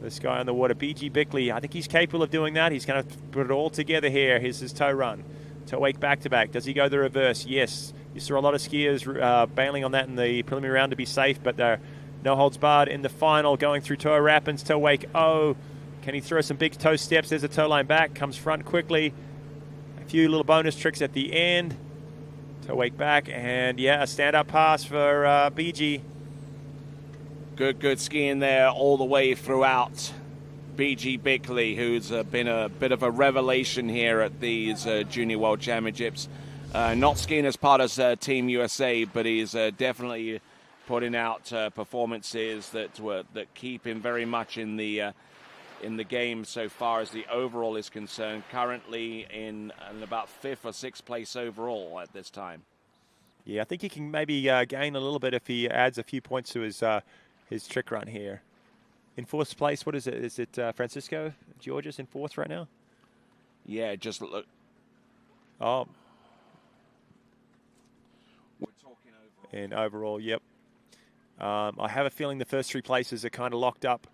This guy on the water, BG Bickley, I think he's capable of doing that. He's going to put it all together here. Here's his toe run. Toe wake back-to-back. Does he go the reverse? Yes. You saw a lot of skiers bailing on that in the preliminary round to be safe, but they're no holds barred in the final, going through toe wrappings, toe wake. Oh, can he throw some big toe steps? There's a toe line back, comes front quickly. A few little bonus tricks at the end. Toe wake back, and yeah, a stand-up pass for BG. Good skiing there all the way throughout. BG Bickley, who's been a bit of a revelation here at these Junior World Championships. Not skiing as part of Team USA, but he's definitely putting out performances that keep him very much in the game so far as the overall is concerned. Currently in about 5th or 6th place overall at this time. Yeah, I think he can maybe gain a little bit if he adds a few points to his trick run here. In 4th place, what is it? Is it Francisco Georges in 4th right now? Yeah, just look. Oh. We're talking overall. And overall, yep. I have a feeling the first 3 places are kind of locked up.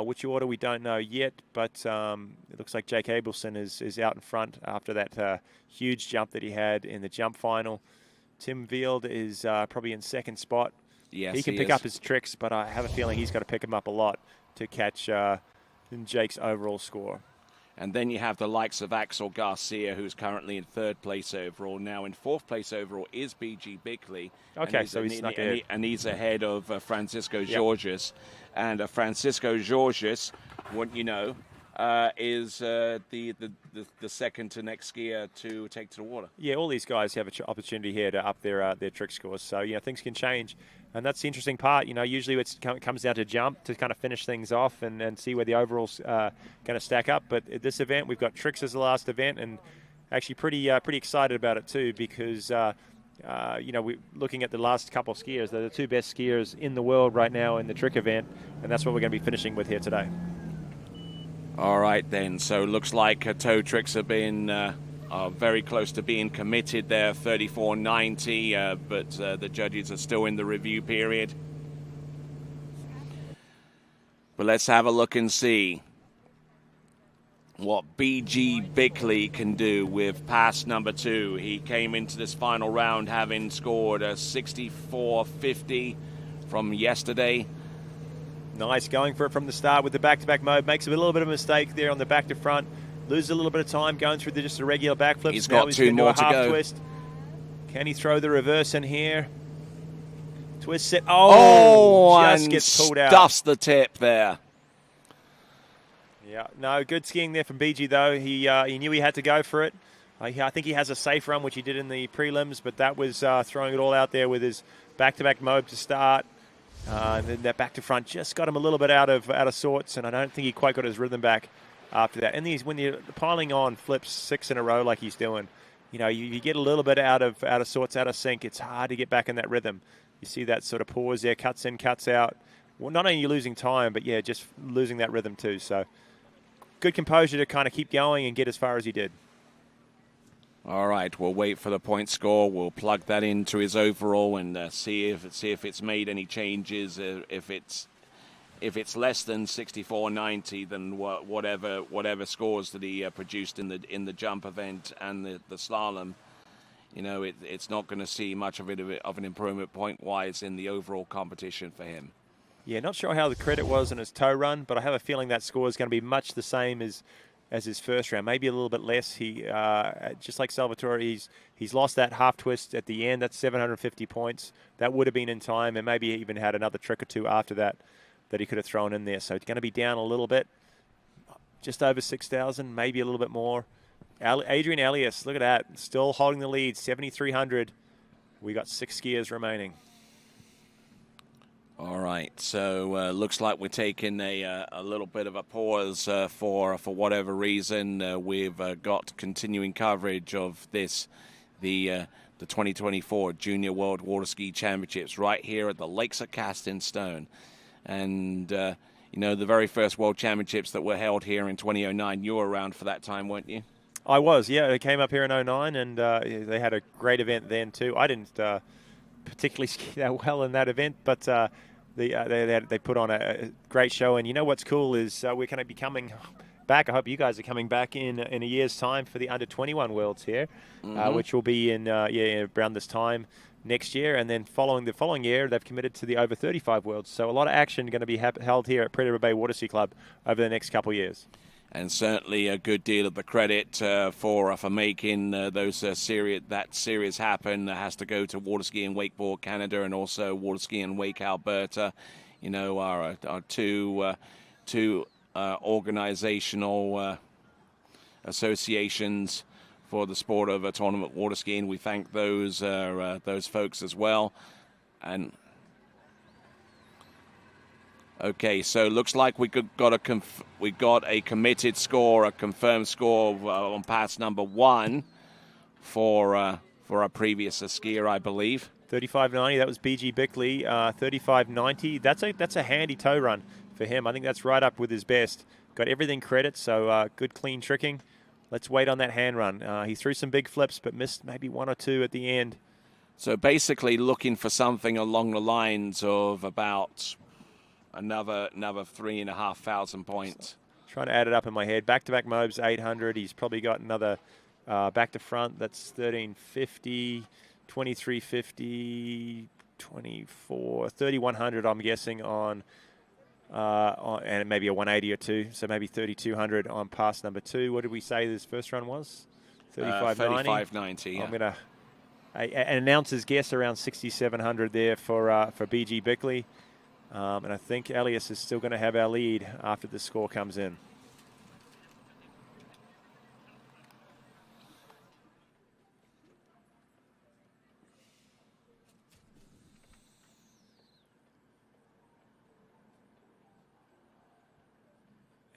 Which order we don't know yet, but it looks like Jake Abelson is out in front after that huge jump that he had in the jump final. Tim Vield is probably in 2nd spot. Yes, he can pick up his tricks, but I have a feeling he's got to pick him up a lot to catch Jake's overall score. And then you have the likes of Axel Garcia, who's currently in 3rd place overall. Now in 4th place overall is BG Bickley. Okay, so he's snuck ahead. And he's ahead of Francisco Georges. And Francisco Georges, wouldn't you know, is the second to next skier to take to the water. Yeah, all these guys have an opportunity here to up their trick scores. So, things can change. And that's the interesting part. Usually it comes down to jump to kind of finish things off and see where the overall's going to stack up. But at this event, we've got tricks as the last event, and actually pretty excited about it too, because we're looking at the last couple of skiers. They're the 2 best skiers in the world right now in the trick event, and that's what we're going to be finishing with here today. All right, then. So it looks like toe tricks have been very close to being committed there, 34.90, but the judges are still in the review period. But let's have a look and see what BG Bickley can do with pass number 2. He came into this final round having scored a 64.50 from yesterday. Nice, going for it from the start with the back-to-back mode. Makes a little bit of a mistake there on the back to front. Loses a little bit of time going through just a regular backflip. He's got 2 more to go. Twist. Can he throw the reverse in here? Twist set. Oh, just and gets pulled out. Stuffs the tip there. Yeah, no, good skiing there from BG though. He knew he had to go for it. I think he has a safe run, which he did in the prelims, but that was throwing it all out there with his back-to-back mode to start. And then that back to front just got him a little bit out of sorts, and I don't think he quite got his rhythm back after that. And when you're piling on flips 6 in a row like he's doing, you get a little bit out of sorts, out of sync. It's hard to get back in that rhythm. You see that sort of pause there, cuts in, cuts out. Well, not only are you losing time, but yeah, just losing that rhythm too. So good composure to kind of keep going and get as far as he did. All right, we'll wait for the point score. We'll plug that into his overall and see if it's made any changes. If it's less than 64.90, then whatever scores that he produced in the jump event and the slalom, it's not going to see much of an improvement point-wise in the overall competition for him. Yeah, not sure how the credit was in his toe run, but I have a feeling that score is going to be much the same as his first round, maybe a little bit less. He just like Salvatore, he's lost that half twist at the end. That's 750 points. That would have been in time, and maybe even had another trick or two after that he could have thrown in there. So it's going to be down a little bit, just over 6,000, maybe a little bit more. Adrian Elias, look at that, still holding the lead, 7,300. We got 6 skiers remaining. All right, so looks like we're taking a little bit of a pause for whatever reason. We've got continuing coverage of the 2024 Junior World Water Ski Championships right here at the Lakes of Cast in Stone. And, the very first World Championships that were held here in 2009, you were around for that time, weren't you? I was, yeah. They came up here in 2009, and they had a great event then too. I didn't particularly ski that well in that event, but they put on a great show. And you know what's cool is we're going to be coming back. I hope you guys are coming back in a year's time for the under-21 Worlds here, which will be in around this time next year. And then the following year, they've committed to the over-35 Worlds. So a lot of action going to be held here at Prairie Bay Water Ski Club over the next couple of years. And certainly a good deal of the credit for making that series happen has to go to Water Ski and Wakeboard Canada and also Water Ski and Wake Alberta. Our two organizational associations for the sport of tournament water skiing. We thank those folks as well. And okay, so looks like we got a committed score, a confirmed score on pass number 1 for our previous skier, I believe. 35.90. That was BG Bickley. 35.90. That's a handy toe run for him. I think that's right up with his best. Got everything credit, so good clean tricking. Let's wait on that hand run. He threw some big flips, but missed maybe 1 or 2 at the end. So basically looking for something along the lines of about another 3,500 points. Trying to add it up in my head. Back-to-back Mobes, 800. He's probably got another back to front. That's 1,350, 2,350, 24, 3,100. I'm guessing on and maybe a 180 or 2. So maybe 3,200 on pass number 2. What did we say this first run was? 35.90. 35.90. Yeah. I'm gonna an announcer's guess around 6,700 there for BG Bickley. And I think Elias is still going to have our lead after the score comes in.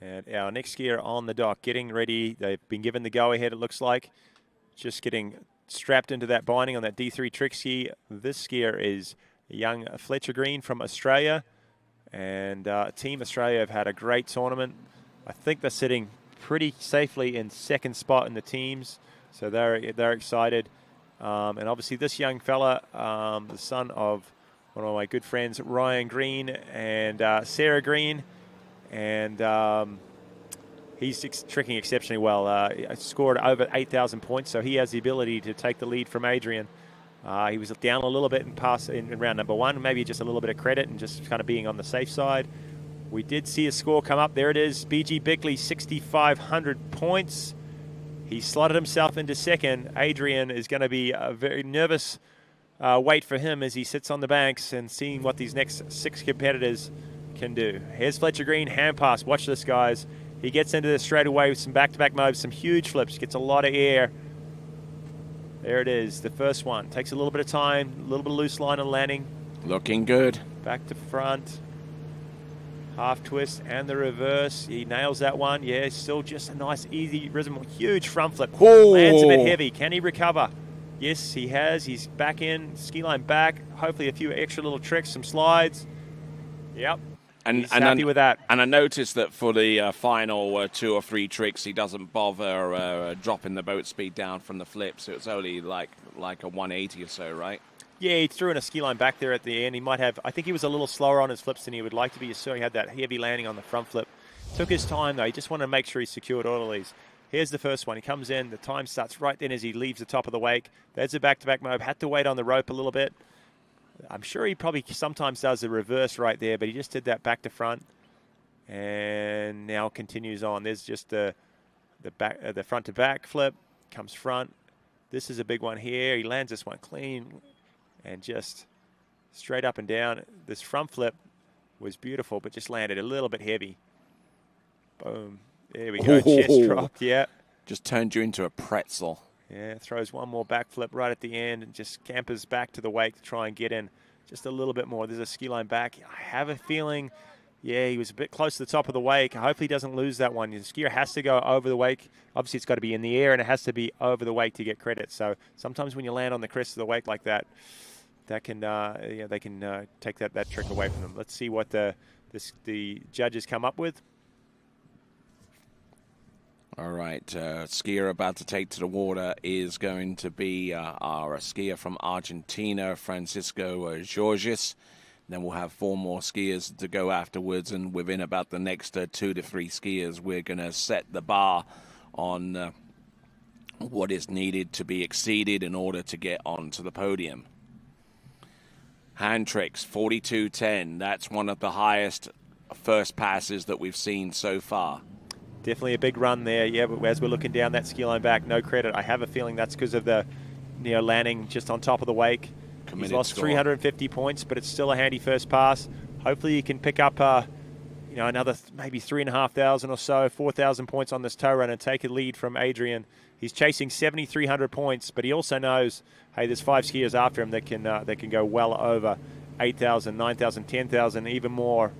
And our next skier on the dock, getting ready. They've been given the go-ahead, it looks like. Just getting strapped into that binding on that D3 trick ski. This skier is young Fletcher Green from Australia. And Team Australia have had a great tournament. I think they're sitting pretty safely in second spot in the teams. So they're excited. And obviously this young fella, the son of one of my good friends, Ryan Green and Sarah Green. And he's tricking exceptionally well. Scored over 8,000 points, so he has the ability to take the lead from Adrian. He was down a little bit in round number 1, maybe just a little bit of credit and just kind of being on the safe side. We did see a score come up. There it is, BG Bickley, 6,500 points. He slotted himself into second. Adrian is going to be a very nervous wait for him as he sits on the banks and seeing what these next 6 competitors can do. Here's Fletcher Green, hand pass. Watch this, guys. He gets into this straight away with some back-to-back moves, some huge flips, gets a lot of air. There it is, the first one. Takes a little bit of time, a little bit of loose line on landing. Looking good. Back to front. Half twist and the reverse. He nails that one. Yeah, still just a nice, easy rhythm. Huge front flip. Lands a bit heavy. Can he recover? Yes, he has. He's back in. Ski line back. Hopefully a few extra little tricks, some slides. Yep. He's happy with that. And I noticed that for the final 2 or 3 tricks, he doesn't bother dropping the boat speed down from the flip. So it's only like a 180 or so, right? Yeah, he threw in a ski line back there at the end. He might have, I think he was a little slower on his flips than he would like to be. You saw he had that heavy landing on the front flip. Took his time, though. He just wanted to make sure he secured all of these. Here's the first one. He comes in. The time starts right then as he leaves the top of the wake. There's a back-to-back mob. Had to wait on the rope a little bit. I'm sure he probably sometimes does the reverse right there, but he just did that back to front. And now continues on. There's just the front-to-back flip. Comes front. This is a big one here. He lands this one clean. And just straight up and down. This front flip was beautiful, but just landed a little bit heavy. Boom. There we go. Chest dropped, yeah. Just turned you into a pretzel. Yeah, throws one more back flip right at the end and just campers back to the wake to try and get in just a little bit more. There's a ski line back. I have a feeling, yeah, he was a bit close to the top of the wake. Hopefully he doesn't lose that one. The skier has to go over the wake. Obviously it's got to be in the air and it has to be over the wake to get credit. So sometimes when you land on the crest of the wake like that, that can, they can take that trick away from them. Let's see what the judges come up with. All right, skier about to take to the water is going to be our skier from Argentina, Francisco Georges. Then we'll have 4 more skiers to go afterwards, and within about the next 2 to 3 skiers, we're going to set the bar on what is needed to be exceeded in order to get onto the podium. Hand tricks, 42.10. That's one of the highest first passes that we've seen so far. Definitely a big run there, yeah, but as we're looking down that ski line back, no credit. I have a feeling that's because of the landing just on top of the wake. Committed He's lost score. 350 points, but it's still a handy first pass. Hopefully he can pick up another maybe 3,500 or so, 4,000 points on this tow run and take a lead from Adrian. He's chasing 7,300 points, but he also knows, hey, there's 5 skiers after him that can go well over 8,000, 9,000, 10,000, even more.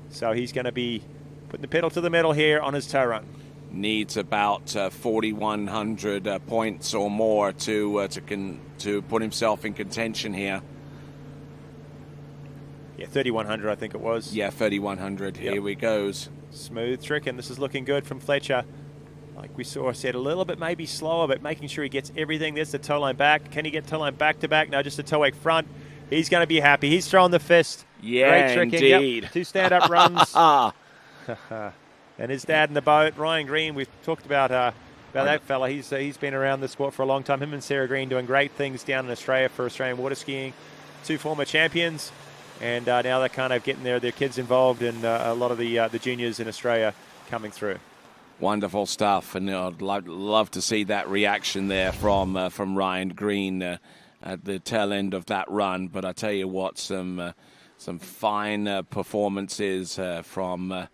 So he's going to be putting the pedal to the metal here on his tow run. Needs about 4,100 points or more to put himself in contention here. Yeah, 3,100 I think it was. Yeah, 3,100. Yep. Here we goes. Smooth trick, and this is looking good from Fletcher. Like we said, a little bit maybe slower, but making sure he gets everything. There's the tow line back. Can he get tow line back to back? No, just a tow wake front. He's going to be happy. He's throwing the fist. Yeah, great tricking. indeed. Yep. 2 stand-up runs. And his dad in the boat, Ryan Green. We've talked about that fella. He's been around the sport for a long time. Him and Sarah Green doing great things down in Australia for Australian water skiing. 2 former champions. And now they're kind of getting their kids involved in a lot of the juniors in Australia coming through. Wonderful stuff, and I'd love to see that reaction there from Ryan Green at the tail end of that run. But I tell you what, some fine performances from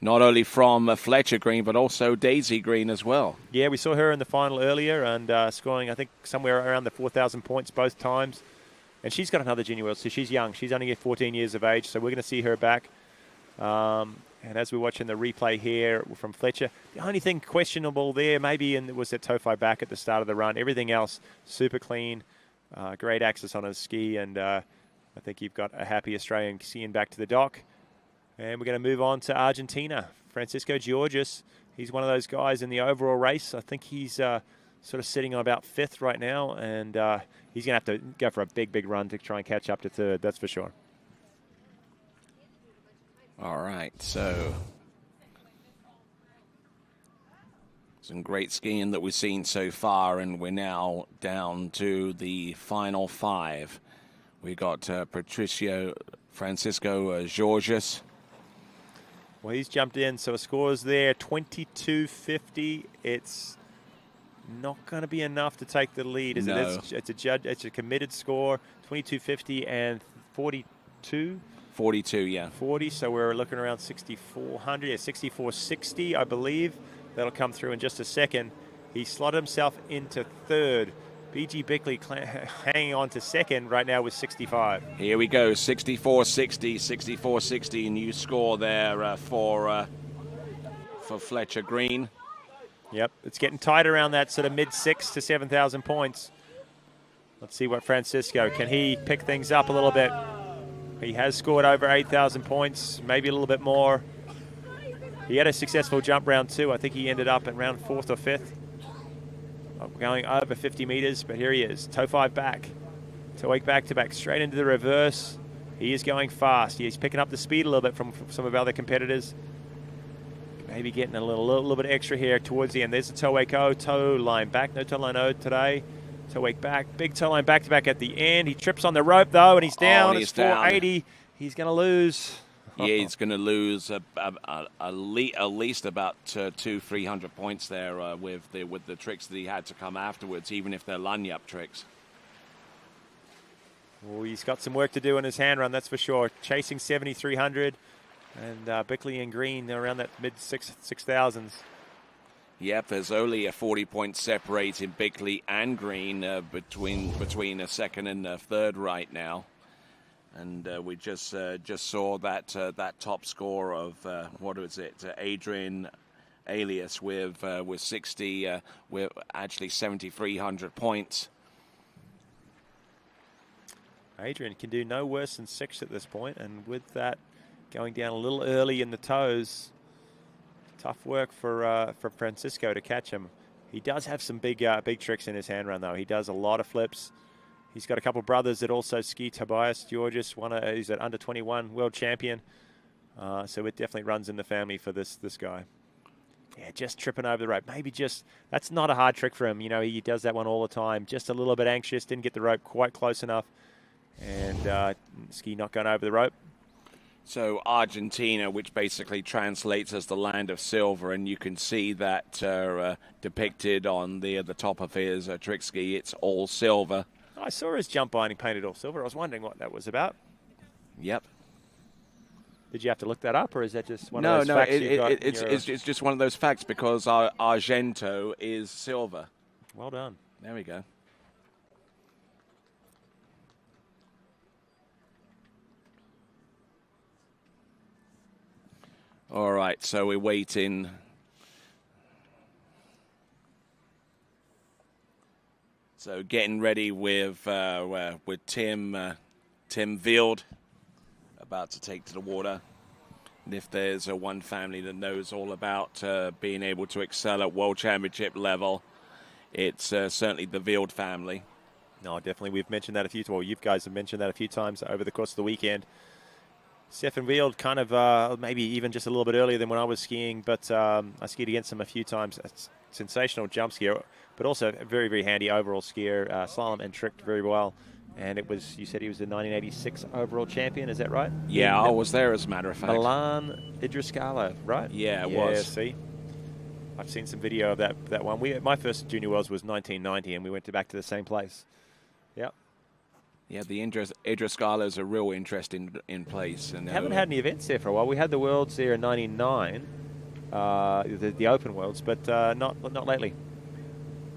not only from Fletcher Green but also Daisy Green as well. Yeah, we saw her in the final earlier and scoring I think somewhere around the 4,000 points both times. And she's got another junior world, so she's young. She's only 14 years of age, so we're going to see her back. And as we're watching the replay here from Fletcher, the only thing questionable there maybe was that toe-fi back at the start of the run. Everything else, super clean, great access on his ski, and I think you've got a happy Australian skiing back to the dock. And we're going to move on to Argentina. Francisco Georges, he's one of those guys in the overall race. I think he's sort of sitting on about 5th right now, and he's going to have to go for a big run to try and catch up to 3rd, that's for sure. All right, so some great skiing that we've seen so far, and we're now down to the final 5. We got Francisco Georges. Well, he's jumped in, so a score is there, 22.50. It's not going to be enough to take the lead, is it? It's a committed score, 22.50 and 42. 42, yeah. 40, so we're looking around 6,400, yeah, 6,460, I believe. That'll come through in just a second. He slotted himself into 3rd, BG Bickley hanging on to second right now with 65. Here we go, 64-60, 64-60. New score there for Fletcher Green. Yep, it's getting tight around that sort of mid-6 to 7,000 points. Let's see what Francisco, can he pick things up a little bit? He has scored over 8,000 points, maybe a little bit more. He had a successful jump round 2. I think he ended up at round 4th or 5th. Going over 50 meters, but here he is, toe 5 back. Toe 8 back to back, straight into the reverse. He is going fast. He's picking up the speed a little bit from some of our other competitors. Maybe getting a little bit extra here towards the end. There's the toe 8 O, toe line back. No toe line O today. Toe 8 back, big toe line back to back at the end. He trips on the rope though, and he's down. It's 480. He's going to lose. Yeah, he's going to lose at least about 200-300 points there with the tricks that he had to come afterwards, even if they're lanyard tricks. Well, he's got some work to do in his hand run, that's for sure. Chasing 7,300, and Bickley and Green around that mid 6,000s. Yep, there's only a 40-point separating Bickley and Green between a second and a third right now. And we just saw that top score of what was it? Adrian Alias with 60, with actually 7,300 points. Adrian can do no worse than 6 at this point, and with that going down a little early in the toes, tough work for Francisco to catch him. He does have some big tricks in his hand run though. He does a lot of flips. He's got a couple of brothers that also ski. Tobias Georges, he's an under 21 world champion. So it definitely runs in the family for this guy. Yeah, just tripping over the rope. Maybe that's not a hard trick for him. You know, he does that one all the time. Just a little bit anxious, didn't get the rope quite close enough. And ski not going over the rope. So Argentina, which basically translates as the land of silver, and you can see that depicted on the top of his trick ski. It's all silver. I saw his jump binding painted all silver. I was wondering what that was about. Yep. Did you have to look that up, or is that just one of those facts you've got? It's just one of those facts because our Argento is silver. Well done. There we go. All right, so we're waiting. So getting ready with Tim Vild about to take to the water. And if there's one family that knows all about being able to excel at World Championship level, it's certainly the Vild family. No, definitely. We've mentioned that a few times. Well, you guys have mentioned that a few times over the course of the weekend. Stefan Vild kind of maybe even just a little bit earlier than when I was skiing, but I skied against him a few times. Sensational jump skier, but also a very, very handy overall skier. Slalom and tricked very well. And you said he was the 1986 overall champion, is that right? Yeah, I was there as a matter of fact. Milan Idriskala, right? Yeah, it was. See? I've seen some video of that one. My first Junior Worlds was 1990, and we went back to the same place. Yep. Yeah, the Idriskala is a real interest in place. And haven't had any events there for a while. We had the Worlds there in '99, the Open Worlds, but not lately.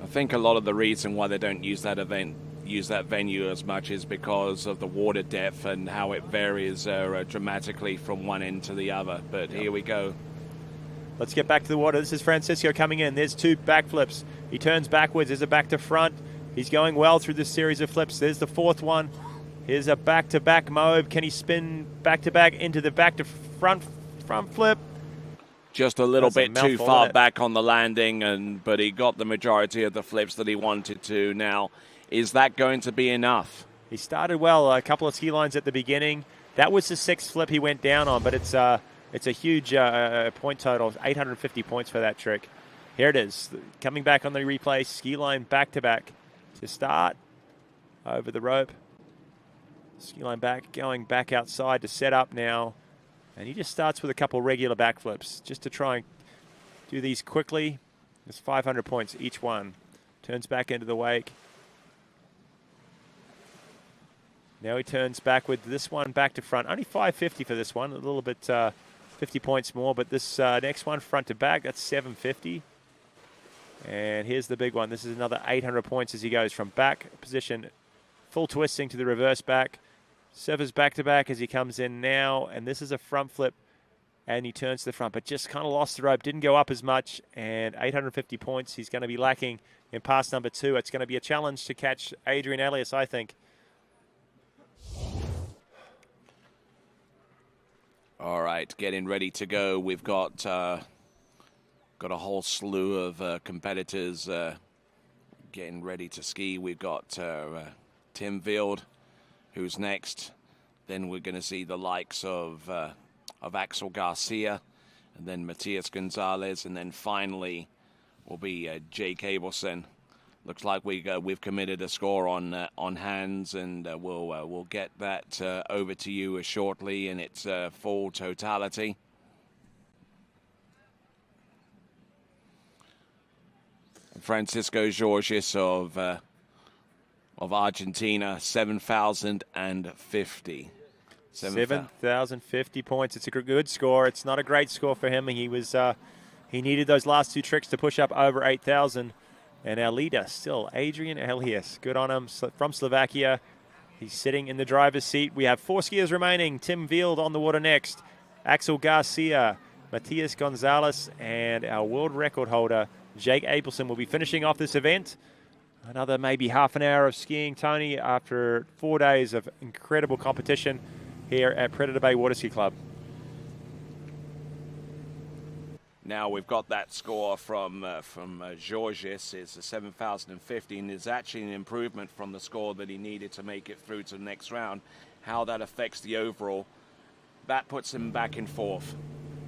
I think a lot of the reason why they don't use that venue as much is because of the water depth and how it varies dramatically from one end to the other. But Here we go. Let's get back to the water. This is Francisco coming in. There's 2 backflips. He turns backwards. There's a back to front. He's going well through this series of flips. There's the 4th one. Here's a back-to-back mobe. Can he spin back-to-back into the back-to-front flip? Just a little bit too far back on the landing, but he got the majority of the flips that he wanted to. Now, is that going to be enough? He started well, a couple of ski lines at the beginning. That was the 6th flip he went down on, but it's a huge point total, 850 points for that trick. Here it is, coming back on the replay, ski line back-to-back. To start, over the rope, ski line back, going back outside to set up now, and he just starts with a couple regular backflips just to try and do these quickly. There's 500 points each one. Turns back into the wake. Now he turns back with this one back to front. Only 550 for this one, a little bit 50 points more, but this next one front to back, that's 750. And here's the big one. This is another 800 points as he goes from back position, full twisting to the reverse back. Surfers back-to-back as he comes in now. And this is a front flip. And he turns to the front, but just kind of lost the rope. Didn't go up as much. And 850 points. He's going to be lacking in pass number 2. It's going to be a challenge to catch Adrian Elias, I think. All right, getting ready to go. We've got a whole slew of competitors getting ready to ski. We've got Tim Wild, who's next. Then we're going to see the likes of Axel Garcia, and then Matias Gonzalez, and then finally will be Jake Abelson. Looks like we've committed a score on hands, and we'll get that over to you shortly in its full totality. Francisco Jorges of Argentina, 7,050. 7,050 points. It's a good score. It's not a great score for him. He needed those last 2 tricks to push up over 8,000. And our leader still, Adrian Elias. Good on him from Slovakia. He's sitting in the driver's seat. We have 4 skiers remaining. Tim Wild on the water next. Axel Garcia, Matias Gonzalez, and our world record holder, Jake Abelson, will be finishing off this event. Another maybe half an hour of skiing, Tony, after 4 days of incredible competition here at Predator Bay Water Ski Club. Now we've got that score from Jorges. It's a 7,050, and it's actually an improvement from the score that he needed to make it through to the next round. How that affects the overall, that puts him back in 4th.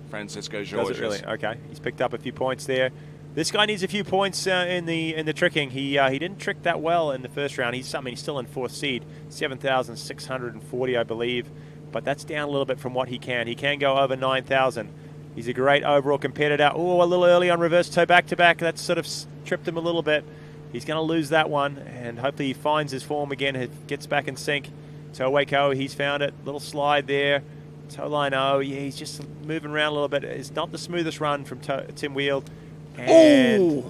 Francisco Jorges. Does it really? Okay, he's picked up a few points there. This guy needs a few points in the tricking. He didn't trick that well in the first round. He's still in 4th seed, 7,640, I believe, but that's down a little bit from what he can. He can go over 9,000. He's a great overall competitor. Oh, a little early on reverse toe back-to-back. That sort of tripped him a little bit. He's going to lose that one, and hopefully he finds his form again, gets back in sync. Toe wake O, he's found it. Little slide there. Toe line O, yeah, he's just moving around a little bit. It's not the smoothest run from Tim Wild. And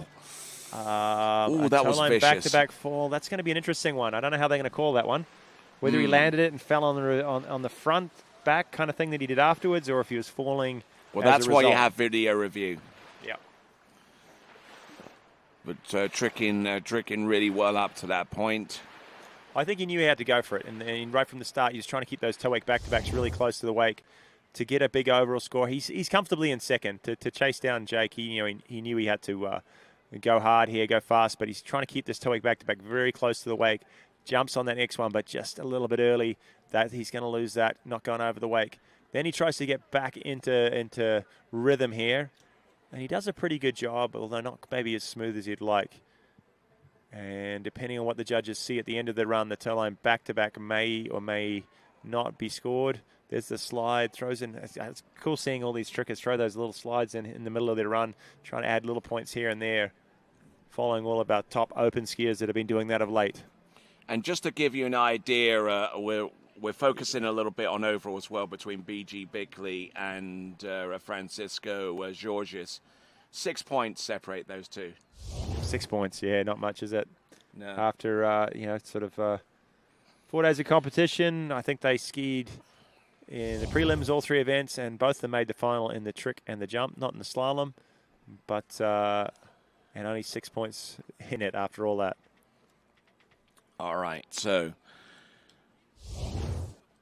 that was vicious. Back-to-back fall. That's going to be an interesting one. I don't know how they're going to call that one. Whether he landed it and fell on the front back kind of thing that he did afterwards, or if he was falling. Well, that's why you have video review. Yeah. But tricking really well up to that point. I think he knew he had to go for it, and right from the start, he was trying to keep those toe wake back-to-backs really close to the wake to get a big overall score. He's comfortably in second to chase down Jake. He knew he had to go hard here, go fast, but he's trying to keep this toe wake back-to-back very close to the wake. Jumps on that next one, but just a little bit early. That he's going to lose that, not going over the wake. Then he tries to get back into rhythm here, and he does a pretty good job, although not maybe as smooth as you'd like. And depending on what the judges see at the end of the run, the toe line back-to-back may or may not be scored. There's the slide, throws in. It's cool seeing all these trickers throw those little slides in the middle of their run, trying to add little points here and there, following all of our top open skiers that have been doing that of late. And just to give you an idea, we're focusing a little bit on overall as well between B.G. Bickley and Francisco Jorges. 6 points separate those two. 6 points, yeah, not much, is it? No. After, 4 days of competition, I think they skied in the prelims, all 3 events, and both of them made the final in the trick and the jump, not in the slalom, but and only 6 points in it after all that. All right, so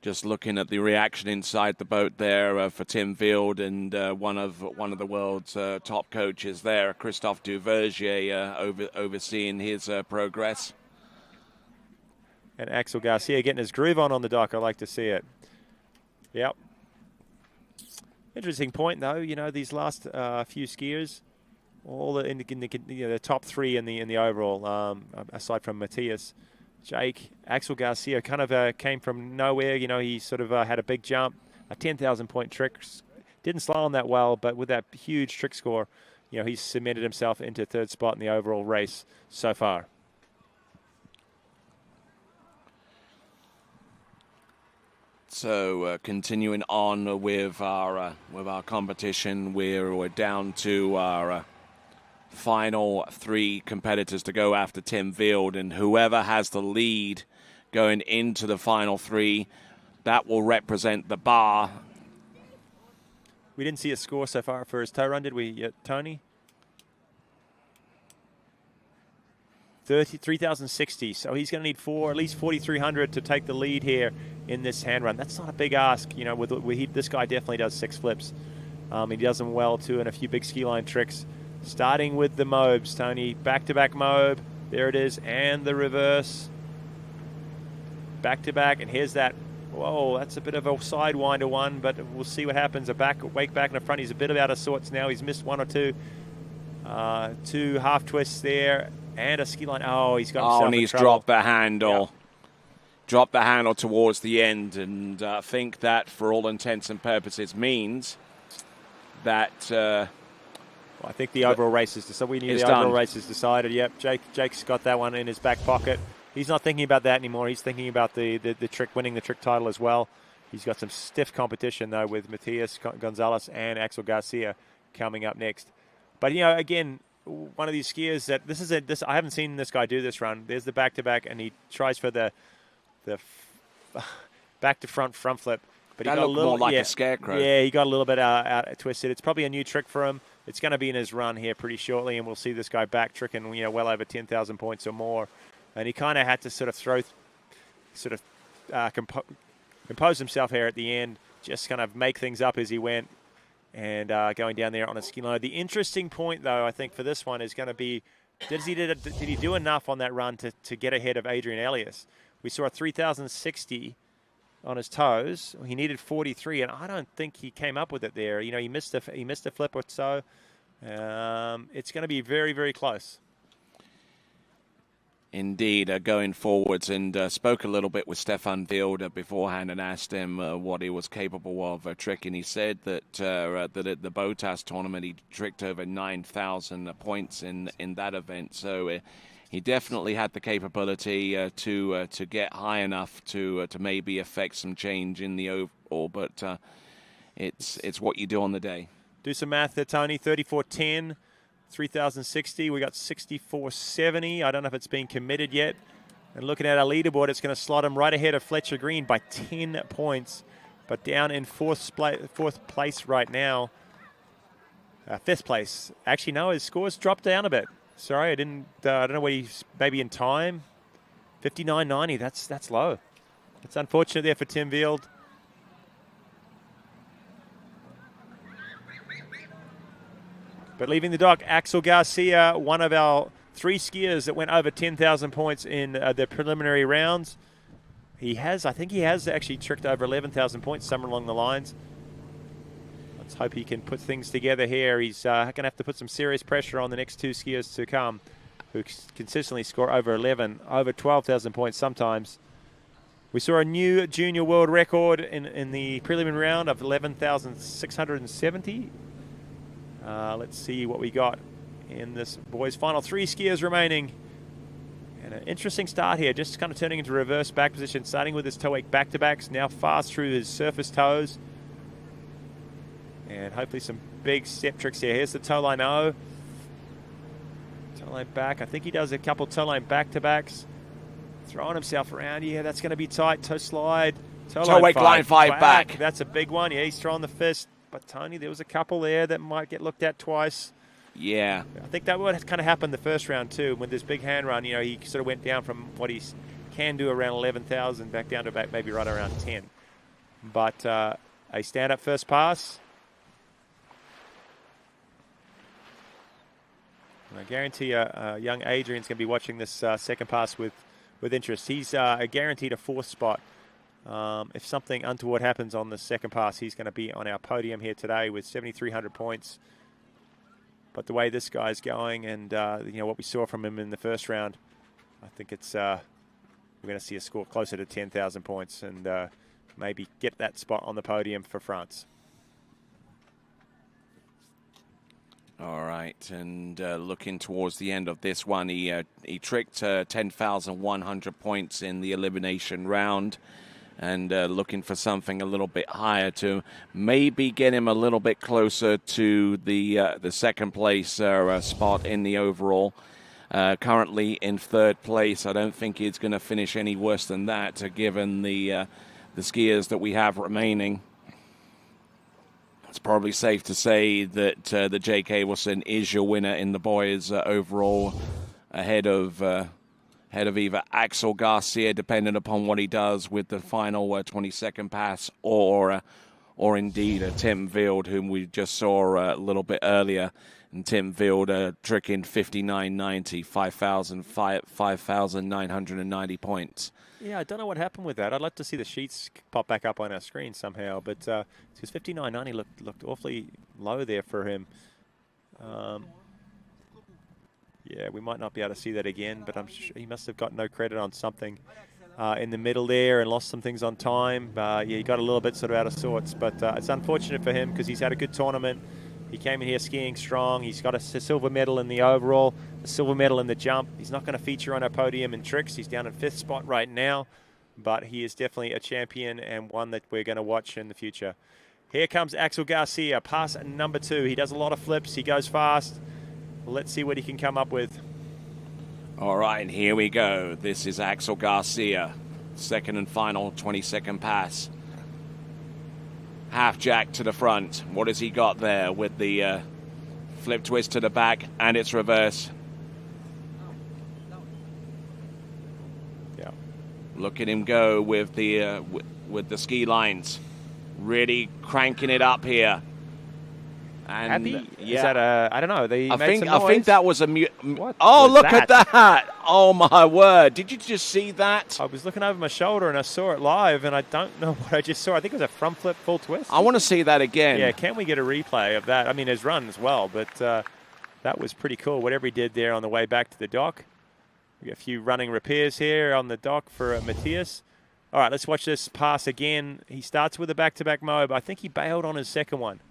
just looking at the reaction inside the boat there for Tim Wild and one of the world's top coaches there, Christophe Duvergier, overseeing his progress. And Axel Garcia getting his groove on the dock. I like to see it. Yep. Interesting point, though. You know, these last few skiers, all the top 3 in the overall, aside from Matias. Jake, Axel Garcia kind of came from nowhere. You know, he sort of had a big jump, a 10,000-point trick. Didn't slalom that well, but with that huge trick score, you know, he's cemented himself into 3rd spot in the overall race so far. So continuing on with our competition, we're down to our final 3 competitors to go after Tim Field, and whoever has the lead going into the final 3, that will represent the bar. We didn't see a score so far for his toe run, did we, Tony? 3,060. So he's going to need at least 4,300 to take the lead here in this hand run. That's not a big ask. You know, this guy definitely does 6 flips. He does them well too, and a few big ski line tricks. Starting with the mobes, Tony. Back-to-back mobe. There it is, and the reverse. Back-to-back, and here's that. Whoa, that's a bit of a sidewinder one, but we'll see what happens. Wake back in the front. He's a bit out of sorts now. He's missed 1 or 2. 2 half twists there, and a ski line. Oh, he's got himself and he's in trouble. dropped the handle. Yeah. Dropped the handle towards the end, and I think that, for all intents and purposes, means that... I think the overall race is decided. We knew the overall race is decided. Yep, Jake's got that one in his back pocket. He's not thinking about that anymore. He's thinking about the trick, winning the trick title as well. He's got some stiff competition, though, with Matias Gonzalez and Axel Garcia coming up next. But, you know, again, one of these skiers that I haven't seen this guy do this run. There's the back-to-back, and he tries for the back-to-front flip. But that he got looked more like a scarecrow. Yeah, he got a little bit out twisted. It's probably a new trick for him. It's going to be in his run here pretty shortly, and we'll see this guy back tricking, you know, well over 10,000 points or more. And he kind of had to compose himself here at the end, just kind of make things up as he went, and going down there on a ski line. The interesting point, though, I think for this one is going to be, did he do enough on that run to get ahead of Adrian Elias? We saw a 3,060 on his toes. He needed 43, and I don't think he came up with it there. You know, he missed a flip or so. It's going to be very, very close. Indeed, going forwards, and spoke a little bit with Stefan Field beforehand and asked him what he was capable of tricking. He said that that at the Botas tournament he tricked over 9,000 points in that event. So he definitely had the capability to get high enough to maybe affect some change in the overall. But it's what you do on the day. Do some math there, Tony. 34.10. 3,060. We got 64.70. I don't know if it's been committed yet. And looking at our leaderboard, it's going to slot him right ahead of Fletcher Green by 10 points. But down in fourth place right now. 5th place. Actually, no, his scores dropped down a bit. Sorry, I don't know where he's maybe in time. 59.90. That's low. It's unfortunate there for Tim Field. But leaving the dock, Axel Garcia, one of our 3 skiers that went over 10,000 points in the preliminary rounds. I think he has actually tricked over 11,000 points, somewhere along the lines. Let's hope he can put things together here. He's going to have to put some serious pressure on the next 2 skiers to come, who consistently score over 11, over 12,000 points sometimes. We saw a new junior world record in the preliminary round of 11,670. Let's see what we got in this boys' final. 3 skiers remaining. And an interesting start here, just kind of turning into reverse back position, starting with his toe wake back-to-backs, now fast through his surface toes. And hopefully some big step tricks here. Here's the toe line O. Toe line back. I think he does a couple toe line back-to-backs. Throwing himself around. Yeah, that's going to be tight. Toe slide. Toe wake line 5 back. That's a big one. Yeah, he's throwing the fist. But, Tony, there was a couple there that might get looked at twice. Yeah. I think that would kind of happen the first round, too. With this big hand run, you know, he sort of went down from what he can do around 11,000 back down to about maybe right around 10. But a stand-up first pass. And I guarantee young Adrian's going to be watching this second pass with interest. He's guaranteed a 4th spot. If something untoward happens on the second pass, he's going to be on our podium here today with 7,300 points. But the way this guy's going, and you know what we saw from him in the first round, I think it's we're going to see a score closer to 10,000 points, and maybe get that spot on the podium for France. All right, and looking towards the end of this one, he tricked 10,100 points in the elimination round. and looking for something a little bit higher to maybe get him a little bit closer to the second place spot in the overall. Currently in third place. I don't think he's going to finish any worse than that, given the skiers that we have remaining. It's probably safe to say that the Jake Abelson is your winner in the boys overall, ahead of either Axel Garcia, depending upon what he does with the final 22nd pass, or indeed Tim Wild, whom we just saw a little bit earlier. And Tim Wild tricking 59.90, 5,990 points. Yeah, I don't know what happened with that. I'd like to see the sheets pop back up on our screen somehow, but his 59.90 looked awfully low there for him. Yeah, we might not be able to see that again, but I'm sure he must have got no credit on something in the middle there and lost some things on time. Yeah, he got a little bit sort of out of sorts, but it's unfortunate for him because he's had a good tournament. He came in here skiing strong. He's got a silver medal in the overall, a silver medal in the jump. He's not going to feature on our podium in tricks. He's down in 5th spot right now, but he is definitely a champion and one that we're going to watch in the future. Here comes Axel Garcia, pass number 2. He does a lot of flips. He goes fast. Let's see what he can come up with. All right, here we go. This is Axel Garcia, second and final 22nd pass. Half jack to the front. What has he got there with the flip twist to the back and its reverse? Yeah. Look at him go with the ski lines, really cranking it up here. And Happy? yeah, Is that I don't know. They I made some think noise. that was a What Oh, was look that? at that! Oh my word! Did you just see that? I was looking over my shoulder and I saw it live, and I don't know what I just saw. I think it was a front flip full twist. I want to see that again. Yeah, can we get a replay of that? I mean, his run as well, but that was pretty cool. Whatever he did there on the way back to the dock. We got a few running repairs here on the dock for Matthias. All right, let's watch this pass again. He starts with a back-to-back mob. I think he bailed on his second one.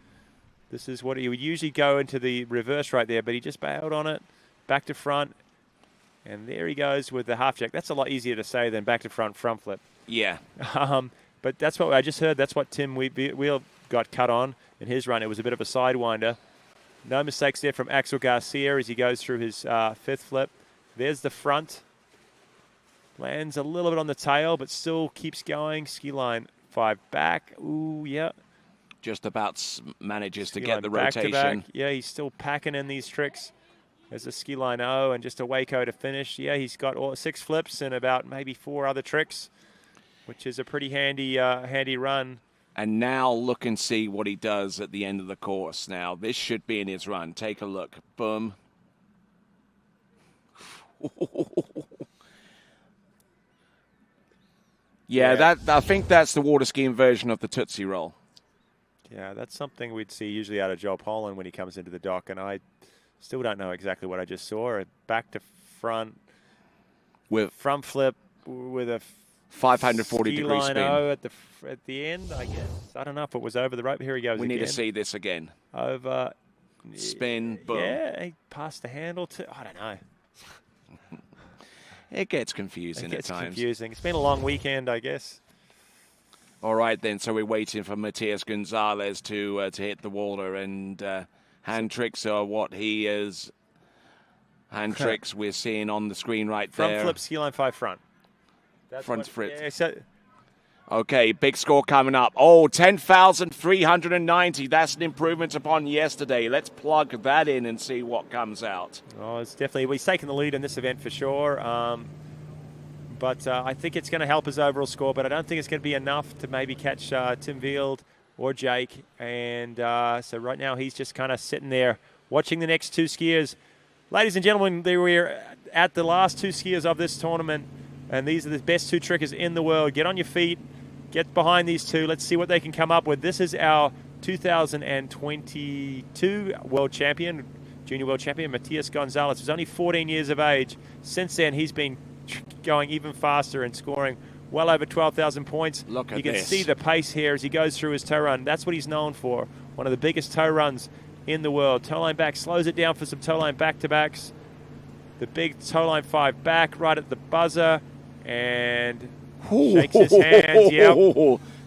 This is what he would usually go into the reverse right there, but he just bailed on it, back to front, and there he goes with the half jack. That's a lot easier to say than back to front flip. Yeah. But that's what I just heard. That's what Tim Wheel got cut on in his run. It was a bit of a sidewinder. No mistakes there from Axel Garcia as he goes through his 5th flip. There's the front. Lands a little bit on the tail, but still keeps going. Ski line 5 back. Ooh, yeah. Just about manages to Ski get line the back to rotation. back. Yeah, he's still packing in these tricks. There's a ski line O and just a Waco to finish. Yeah, he's got 6 flips and about maybe 4 other tricks, which is a pretty handy run. And now look and see what he does at the end of the course. Now, this should be in his run. Take a look. Boom. Yeah, I think that's the water skiing version of the Tootsie Roll. Yeah, that's something we'd see usually out of Joel Poland when he comes into the dock, and I still don't know exactly what I just saw. A back to front with front flip with a 540-degree ski spin. line O at the end, I guess. I don't know if it was over the rope. Here he goes. We need to again. see this again. Over. Spin, boom. Yeah, he passed the handle to. I don't know. It gets confusing It gets at times. confusing. It's been a long weekend, I guess. All right, then. So we're waiting for Matias Gonzalez to hit the water, and hand tricks are what he is. Hand tricks we're seeing on the screen right Front there. flip, ski line 5 front. That's Front what, flip. Yeah, so, Okay, big score coming up. Oh, 10,390. That's an improvement upon yesterday. Let's plug that in and see what comes out. oh, it's definitely. He's taken the lead in this event for sure. But I think it's going to help his overall score, but I don't think it's going to be enough to maybe catch Tim Wild or Jake. And so right now he's just kind of sitting there watching the next 2 skiers. Ladies and gentlemen, we're at the last 2 skiers of this tournament, and these are the best 2 trickers in the world. Get on your feet. Get behind these 2. Let's see what they can come up with. This is our 2022 world champion, junior world champion, Matias Gonzalez. He's only 14 years of age. Since then, he's been going even faster and scoring well over 12,000 points. Look at You can this. see the pace here as he goes through his toe run. That's what he's known for. One of the biggest toe runs in the world. Toe line back, slows it down for some toe line back-to-backs. The big toe line 5 back right at the buzzer. And Shakes his hands, yep.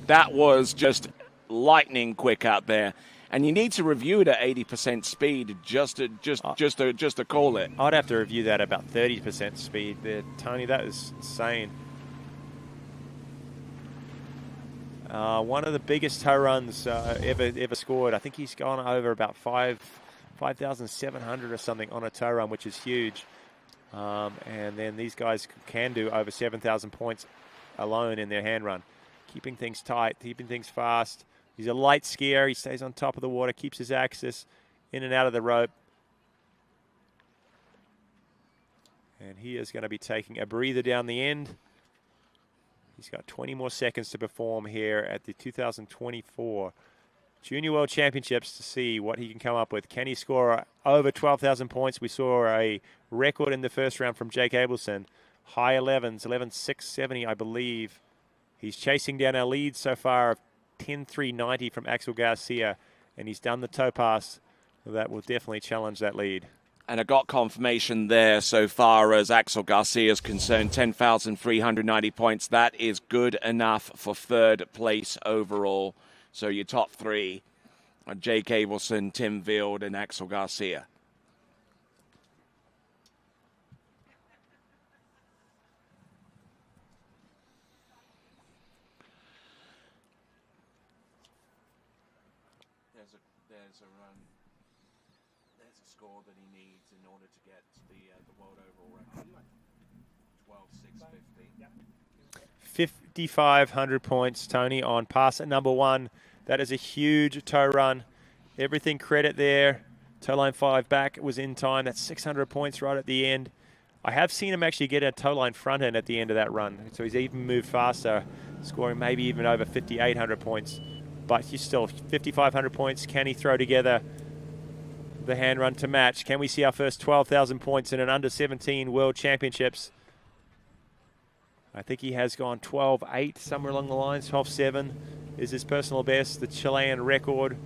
That was just lightning quick out there. And you need to review it at 80% speed just to call it. I'd have to review that about 30% speed there, Tony. That is insane. One of the biggest tow runs ever scored. I think he's gone over about 5,700 or something on a tow run, which is huge. And then these guys can do over 7,000 points alone in their hand run. Keeping things tight, keeping things fast. He's a light skier. He stays on top of the water, keeps his axis in and out of the rope. And he is going to be taking a breather down the end. He's got 20 more seconds to perform here at the 2024 Junior World Championships to see what he can come up with. Can he score over 12,000 points? We saw a record in the first round from Jake Abelson. High 11s, 11,670, I believe. He's chasing down our lead so far of 10,390 from Axel Garcia, and he's done the toe pass. That will definitely challenge that lead. And I got confirmation there so far as Axel Garcia is concerned, 10,390 points. That is good enough for third place overall. So your top three are Jake Abelson, Tim Vild, and Axel Garcia. There's a score that he needs in order to get the world overall record. 12,650. 5,500 points, Tony, on pass at number one. That is a huge tow run. Everything credit there. Tow line 5 back was in time. That's 600 points right at the end. I have seen him actually get a tow line front end at the end of that run. So he's even moved faster, scoring maybe even over 5,800 points. But he's still 5,500 points. Can he throw together the hand run to match? Can we see our first 12,000 points in an under-17 World Championships? I think he has gone 12.8, somewhere along the lines. 12.7 is his personal best, the Chilean record.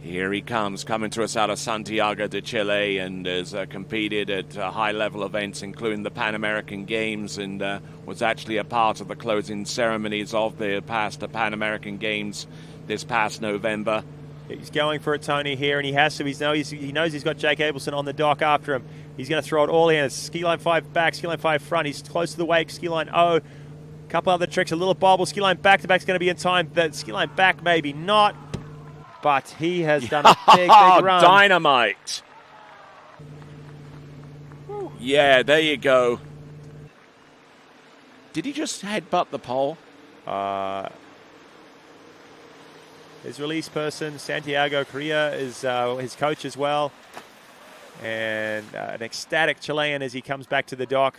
Here he comes, coming to us out of Santiago de Chile, and has competed at high-level events, including the Pan American Games, and was actually a part of the closing ceremonies of the past Pan American Games this past November. He's going for it, Tony, here, and he has to. He knows he's got Jake Abelson on the dock after him. He's going to throw it all in. It's ski line 5 back, ski line 5 front. He's close to the wake, ski line O. Couple other tricks, a little bobble. Ski line back-to-back is going to be in time. The ski line back, maybe not. But he has done a big run. Dynamite. Yeah, there you go. Did he just headbutt the pole? His release person, Santiago Correa, is his coach as well. And an ecstatic Chilean as he comes back to the dock.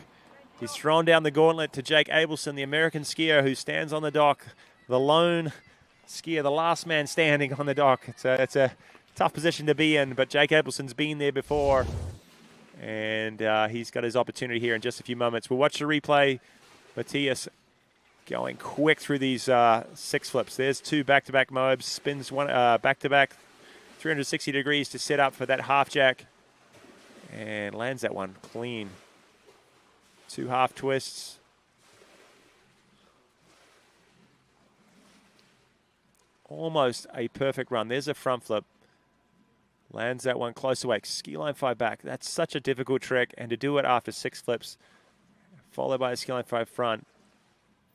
He's thrown down the gauntlet to Jake Abelson, the American skier who stands on the dock, the lone skier, the last man standing on the dock. It's a tough position to be in, but Jake Abelson's been there before, and he's got his opportunity here in just a few moments. We'll watch the replay. Matthias going quick through these 6 flips. There's 2 back-to-back mobs, spins one back-to-back 360 degrees to set up for that half jack, and lands that one clean. 2 half twists. Almost a perfect run. There's a front flip. Lands that one close away. Ski line 5 back. That's such a difficult trick. And to do it after 6 flips, followed by a ski line 5 front.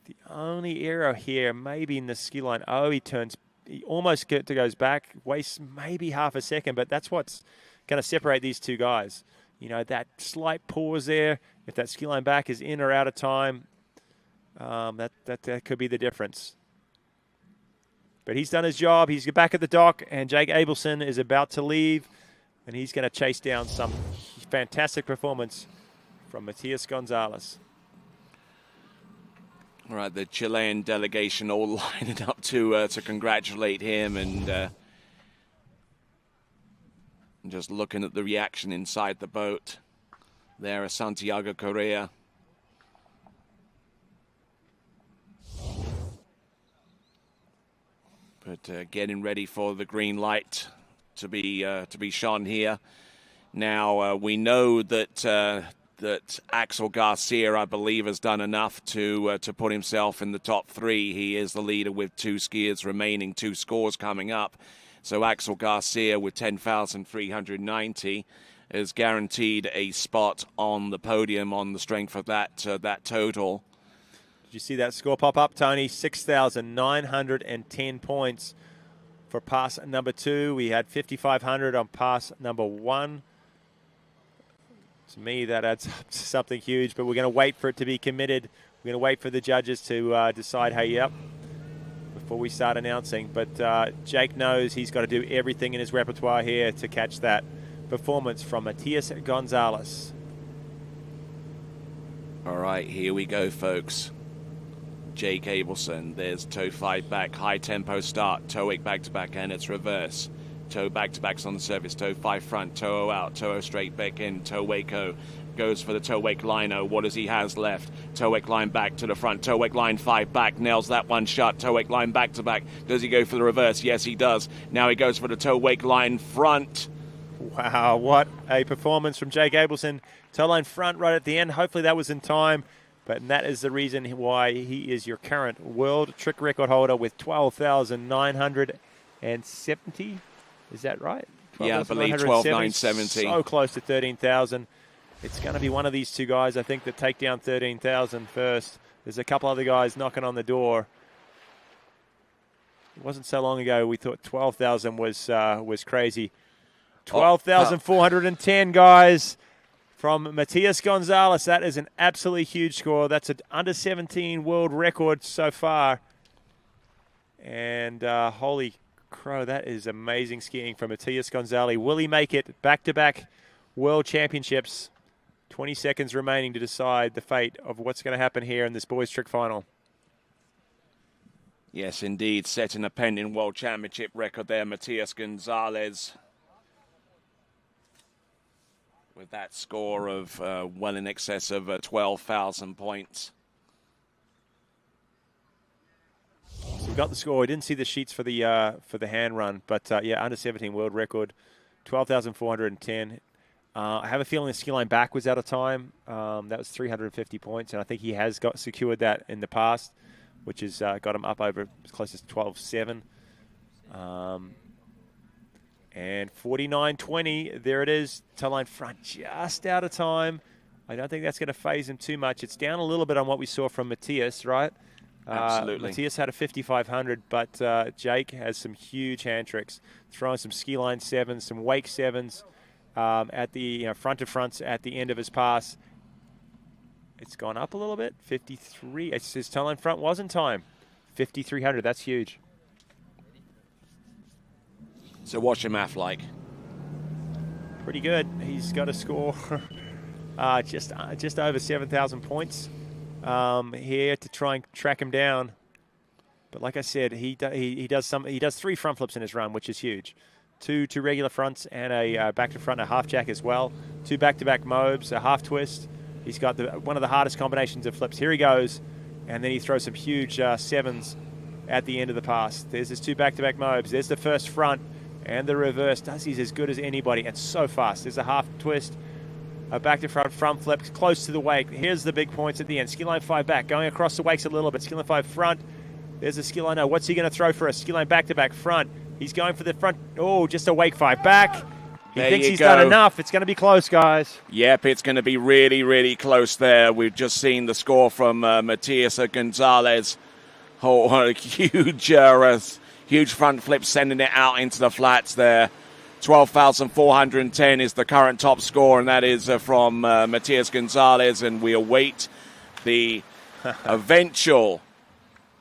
The only error here, maybe in the ski line. Oh, he almost goes back. Wastes maybe half a second, but that's what's going to separate these two guys. You know, that slight pause there. If that ski line back is in or out of time, that could be the difference. But he's done his job. He's back at the dock, and Jake Abelson is about to leave, and he's going to chase down some fantastic performance from Matias Gonzalez. All right, the Chilean delegation all lining up to congratulate him, and just looking at the reaction inside the boat. There is Santiago Correa. But getting ready for the green light to be shone here. Now we know that that Axel Garcia, I believe, has done enough to put himself in the top 3. He is the leader with 2 skiers remaining, 2 scores coming up. So Axel Garcia with 10,390 is guaranteed a spot on the podium on the strength of that total. Did you see that score pop up, Tony? 6,910 points for pass number 2. We had 5,500 on pass number 1. To me, that adds up to something huge, but we're going to wait for it to be committed. We're going to wait for the judges to decide, hey, yep, before we start announcing. But Jake knows he's got to do everything in his repertoire here to catch that performance from Matias Gonzalez. All right, here we go, folks. Jake Abelson, there's toe 5 back, high tempo start, toe 8 back-to-back, and it's reverse. Toe back-to-backs on the surface, toe 5 front, toe out, toe straight back in, toe wake-o. Goes for the toe wake line-o. What does he has left? Toe wake line back to the front, toe wake line 5 back, nails that one shut, toe wake line back-to-back. Does he go for the reverse? Yes, he does. Now he goes for the toe wake line front. Wow, what a performance from Jake Abelson. Toe line front right at the end. Hopefully that was in time. But that is the reason why he is your current world trick record holder with 12,970. Is that right? Yeah, I believe 12,970. So close to 13,000. It's going to be one of these 2 guys, I think, that take down 13,000 first. There's a couple other guys knocking on the door. It wasn't so long ago we thought 12,000 was crazy. 12,410, guys, from Matias Gonzalez. That is an absolutely huge score. That's an under-17 world record so far. And holy crow, that is amazing skiing from Matias Gonzalez. Will he make it back-to-back world championships? 20 seconds remaining to decide the fate of what's going to happen here in this boys' trick final. Yes, indeed, setting a pending world championship record there, Matias Gonzalez. With that score of well in excess of 12,000 points. So we got the score. We didn't see the sheets for the hand run, but yeah, under 17 world record, 12,410. I have a feeling the ski line back was out of time. That was 350 points, and I think he has secured that in the past, which has got him up over as close as 12.7. And 49.20, there it is. Toe line front just out of time. I don't think that's going to phase him too much. It's down a little bit on what we saw from Matias, right? Absolutely. Matias had a 5,500, but Jake has some huge hand tricks, throwing some ski line 7s, some wake 7s at the front to fronts at the end of his pass. It's gone up a little bit, 53. His toe line front was in time, 5,300. That's huge. So what's your math like? Pretty good. He's got a score just over 7,000 points here to try and track him down. But like I said, he does 3 front flips in his run, which is huge. Two regular fronts and a back to front, and a half jack as well. 2 back-to-back mobs, a half twist. He's got one of the hardest combinations of flips. Here he goes, and then he throws some huge 7s at the end of the pass. There's his 2 back-to-back mobs. There's the first front. And the reverse does he's as good as anybody, and so fast. There's a half twist, a back to front flip, close to the wake. Here's the big points at the end. Ski line 5 back, going across the wakes a little bit. Ski line 5 front. There's a ski line. Oh, what's he going to throw for a ski line back to back front? He's going for the front. Oh, just a wake 5 back. He thinks he's done enough. It's going to be close, guys. Yep, it's going to be really, really close there. We've just seen the score from Matias Gonzalez. Oh, a huge front flip, sending it out into the flats there. 12,410 is the current top score, and that is from Matias Gonzalez, and we await the eventual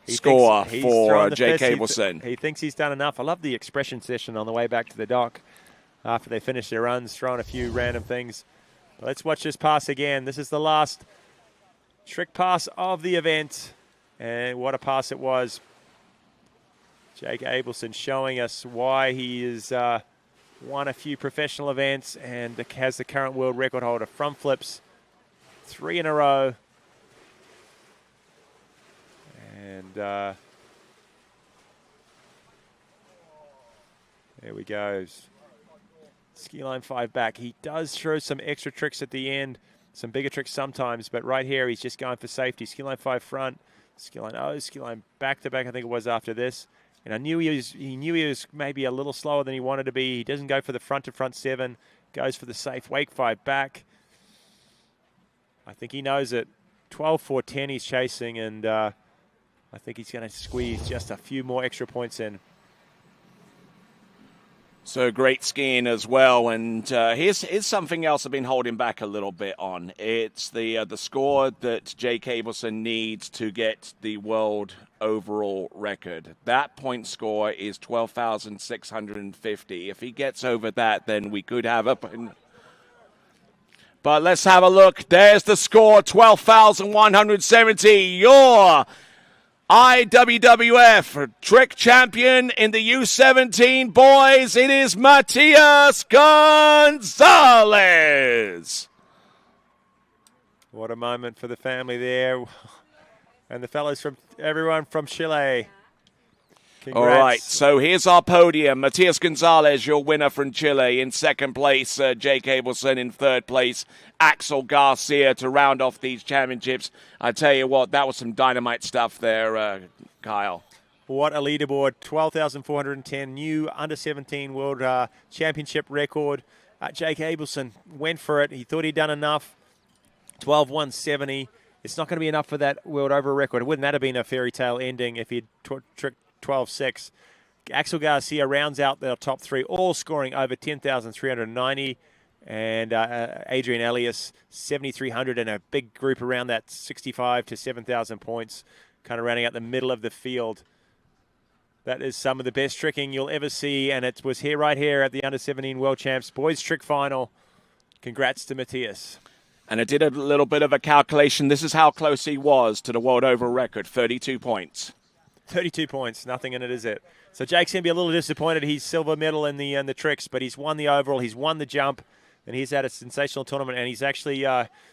score for Jake Abelson. He thinks he's done enough. I love the expression session on the way back to the dock after they finish their runs, throwing a few random things. But let's watch this pass again. This is the last trick pass of the event, and what a pass it was. Jake Abelson showing us why he has won a few professional events and has the current world record holder. Front flips, 3 in a row. And there we go. Ski line 5 back. He does throw some extra tricks at the end. some bigger tricks sometimes, but right here he's just going for safety. Ski line 5 front, ski line O, ski line back to back, I think it was after this. And I knew he knew he was maybe a little slower than he wanted to be. He doesn't go for the front to front 7, goes for the safe wake 5 back. I think he knows it. 12.410 he's chasing, and I think he's going to squeeze just a few more extra points in. So great skiing as well, and here's something else I've been holding back a little bit on. It's the score that Jake Abelson needs to get the world overall record. That point score is 12,650. If he gets over that, then we could have a... But let's have a look. There's the score, 12,170. Your IWWF trick champion in the U17 boys. It is Matias Gonzalez. What a moment for the family there. And the fellows from everyone from Chile. Congrats. All right, so here's our podium. Matias Gonzalez, your winner from Chile. In second place, Jake Abelson. In third place, Axel Garcia to round off these championships. I tell you what, that was some dynamite stuff there, Kyle. What a leaderboard. 12,410, new under-17 world championship record. Jake Abelson went for it. He thought he'd done enough. 12,170. It's not going to be enough for that world over record. Wouldn't that have been a fairy tale ending if he'd tricked 12.6. Axel Garcia rounds out the top 3, all scoring over 10,390. And Adrian Elias, 7,300, and a big group around that 65 to 7,000 points, kind of rounding out the middle of the field. That is some of the best tricking you'll ever see, and it was here, right here at the Under-17 World Champs Boys Trick Final. Congrats to Matias. And I did a little bit of a calculation. This is how close he was to the world overall record, 32 points. 32 points, nothing in it, is it? So Jake's going to be a little disappointed. He's silver medal in the tricks, but he's won the overall, he's won the jump, and he's had a sensational tournament, and he's actually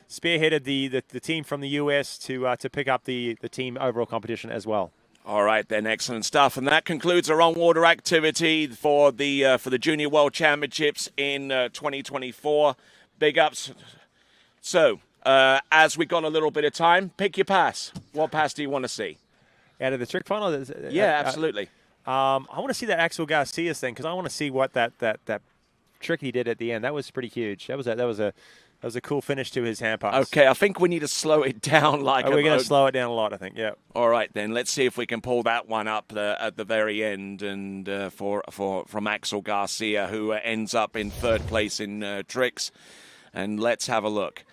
spearheaded the team from the US to pick up the team overall competition as well. All right, then, excellent stuff. And that concludes our on-water activity for the Junior World Championships in 2024. Big ups. So, as we got a little bit of time, pick your pass. What pass do you want to see? Out of the trick final? Yeah, absolutely. I want to see that Axel Garcia's thing, because I want to see what that trick he did at the end. That was pretty huge. That was a cool finish to his hand pass. Okay, I think we need to slow it down. We're going to slow it down a lot, I think. Yeah. All right, then let's see if we can pull that one up at the very end, and from Axel Garcia, who ends up in third place in tricks. And let's have a look.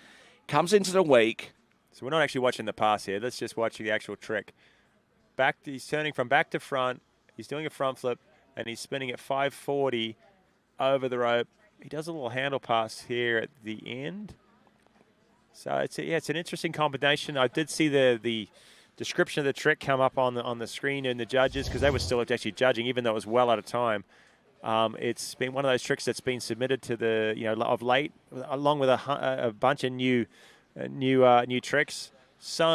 Comes into the wake. So we're not actually watching the pass here. Let's just watch the actual trick. He's turning from back to front. He's doing a front flip, and he's spinning at 540 over the rope. He does a little handle pass here at the end. So it's an interesting combination. I did see the description of the trick come up on the screen in the judges, because they were still actually judging, even though it was well out of time. It's been one of those tricks that's been submitted to the of late, along with a bunch of new tricks. So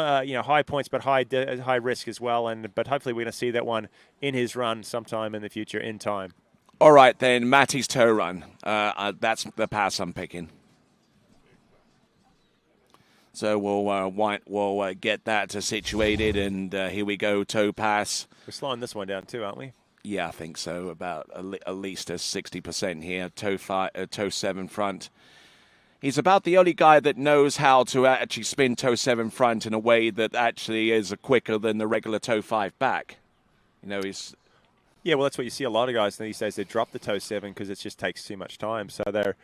high points, but high risk as well. But hopefully we're going to see that one in his run sometime in the future in time. All right, then, Matty's toe run. That's the pass I'm picking. So we'll get that situated, and here we go, toe pass. We're slowing this one down too, aren't we? Yeah, I think so. About at least a 60% here. Toe 7 front. He's about the only guy that knows how to actually spin toe 7 front in a way that actually is quicker than the regular toe 5 back. He's... Yeah, well, that's what you see a lot of guys these days. They drop the toe 7 because it just takes too much time. So they're,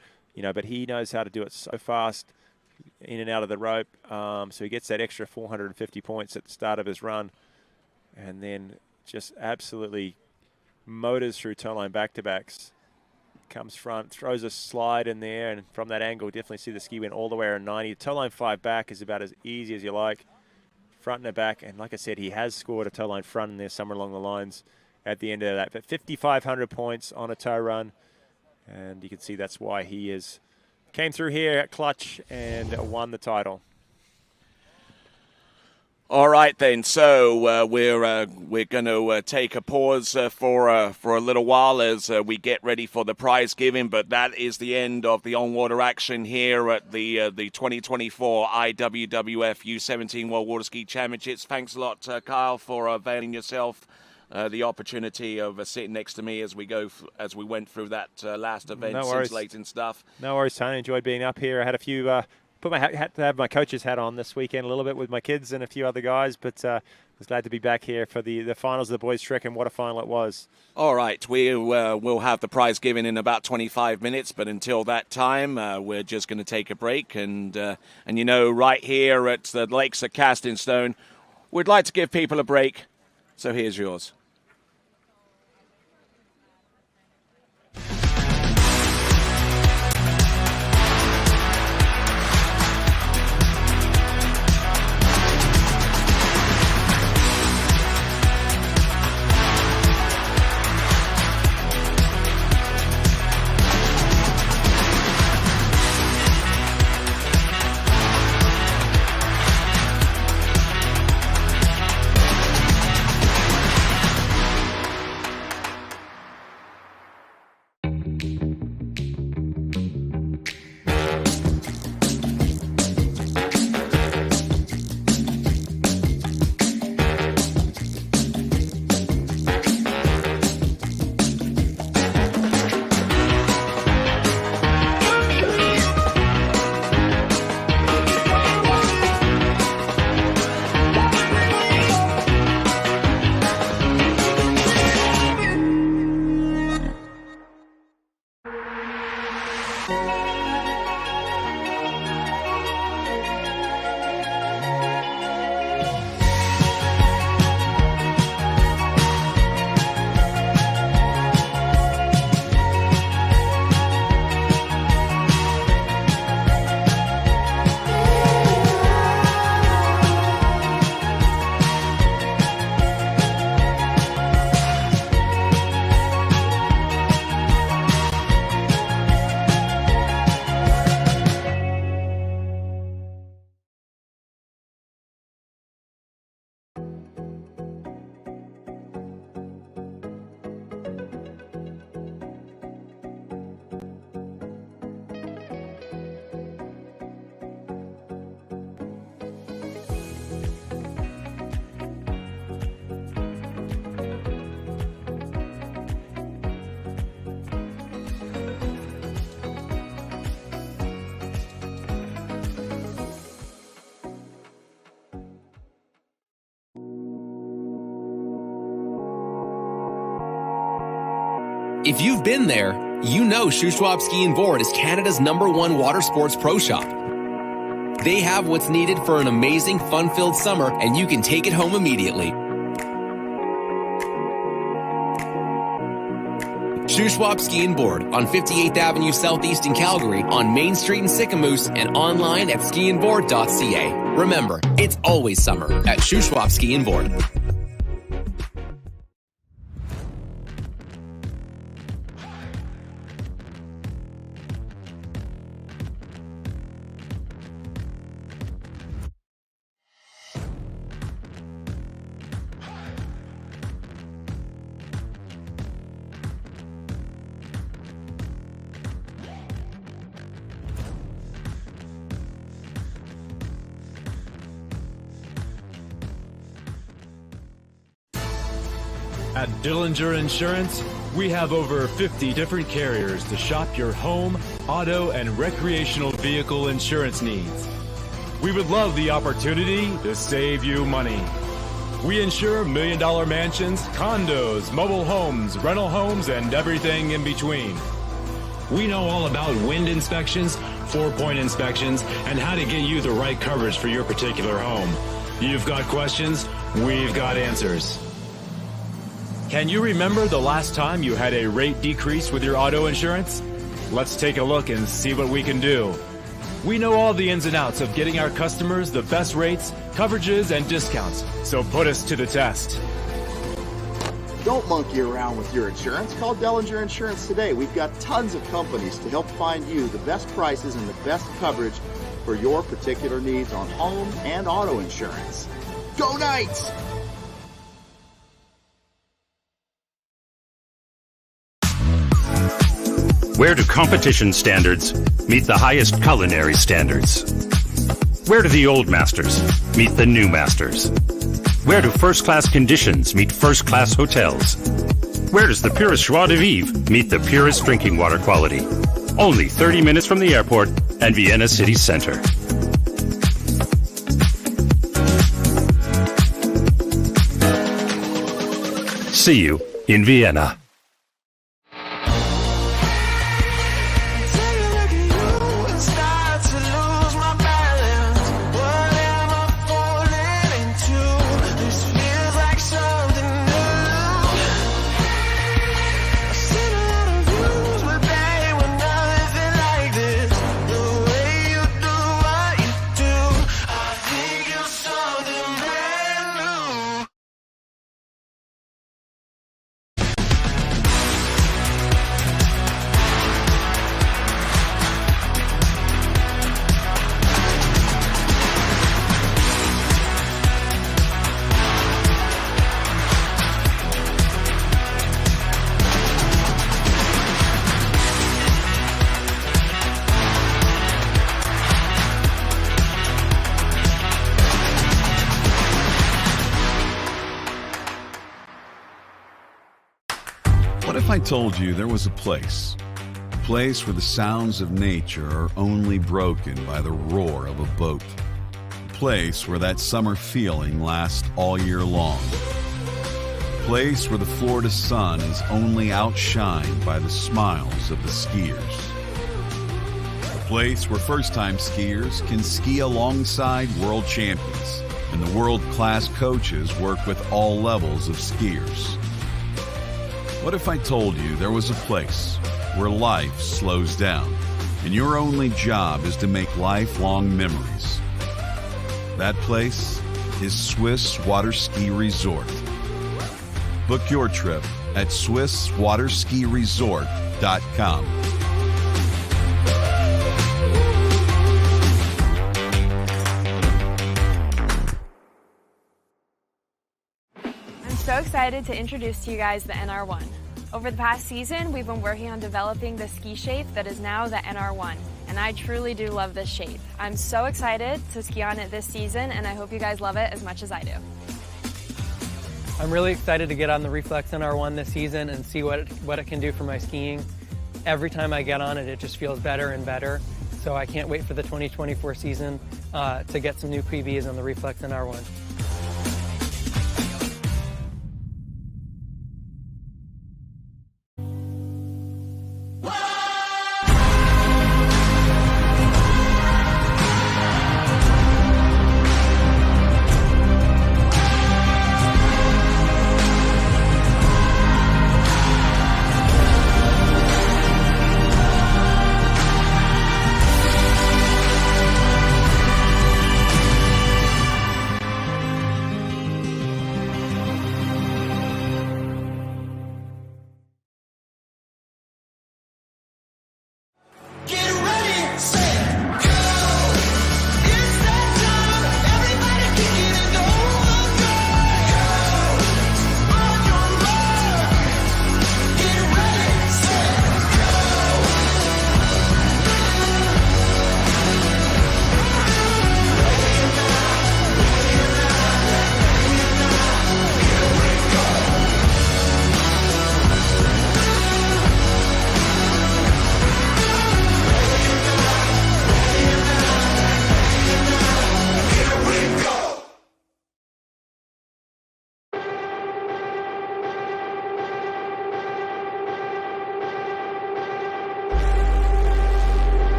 but he knows how to do it so fast in and out of the rope. So he gets that extra 450 points at the start of his run, and then just absolutely motors through toe line back-to-backs. Comes front, throws a slide in there, and from that angle, definitely see the ski went all the way around 90. Toe line 5 back is about as easy as you like. Front and back, and like I said, he has scored a toe line front in there somewhere along the lines at the end of that. But 5,500 points on a toe run, and you can see that's why he came through here at clutch and won the title. All right then. So we're going to take a pause for a little while as we get ready for the prize giving. But that is the end of the on-water action here at the 2024 IWWF U17 World Water Ski Championships. Thanks a lot, Kyle, for availing yourself the opportunity of sitting next to me as we went through that last event, scintillating stuff. No worries, Tony. Enjoyed being up here. I had a few. Had to have my coach's hat on this weekend a little bit with my kids and a few other guys, but was glad to be back here for the finals of the boys' trek, and what a final it was. All right, we will have the prize given in about 25 minutes, but until that time, we're just going to take a break. And you know, right here at the Lakes of Casting Stone, we'd like to give people a break, so here's yours. If you've been there, you know Shuswap Ski and Board is Canada's #1 water sports pro shop. They have what's needed for an amazing, fun-filled summer, and you can take it home immediately. Shuswap Ski and Board on 58th Avenue Southeast in Calgary, on Main Street in Sicamous, and online at skiandboard.ca. Remember, it's always summer at Shuswap Ski and Board. At Dillinger Insurance, we have over 50 different carriers to shop your home, auto, and recreational vehicle insurance needs. We would love the opportunity to save you money. We insure $1 million mansions, condos, mobile homes, rental homes, and everything in between. We know all about wind inspections, 4-point inspections, and how to get you the right coverage for your particular home. You've got questions, we've got answers. Can you remember the last time you had a rate decrease with your auto insurance? Let's take a look and see what we can do. We know all the ins and outs of getting our customers the best rates, coverages, and discounts, so put us to the test. Don't monkey around with your insurance. Call Dellinger Insurance today. We've got tons of companies to help find you the best prices and the best coverage for your particular needs on home and auto insurance. Go Knights! Where do competition standards meet the highest culinary standards? Where do the old masters meet the new masters? Where do first-class conditions meet first-class hotels? Where does the purest joie de vivre meet the purest drinking water quality? Only 30 minutes from the airport and Vienna city center. See you in Vienna. What if I told you there was a place where the sounds of nature are only broken by the roar of a boat, a place where that summer feeling lasts all year long, a place where the Florida sun is only outshined by the smiles of the skiers, a place where first-time skiers can ski alongside world champions and the world-class coaches work with all levels of skiers. What if I told you there was a place where life slows down and your only job is to make lifelong memories? That place is Swiss Water Ski Resort. Book your trip at SwissWaterSkiResort.com. I'm so excited to introduce to you guys the NR1. Over the past season, we've been working on developing the ski shape that is now the NR1, and I truly do love this shape. I'm so excited to ski on it this season, and I hope you guys love it as much as I do. I'm really excited to get on the Reflex NR1 this season and see what it can do for my skiing. Every time I get on it, it just feels better and better. So I can't wait for the 2024 season to get some new PBs on the Reflex NR1.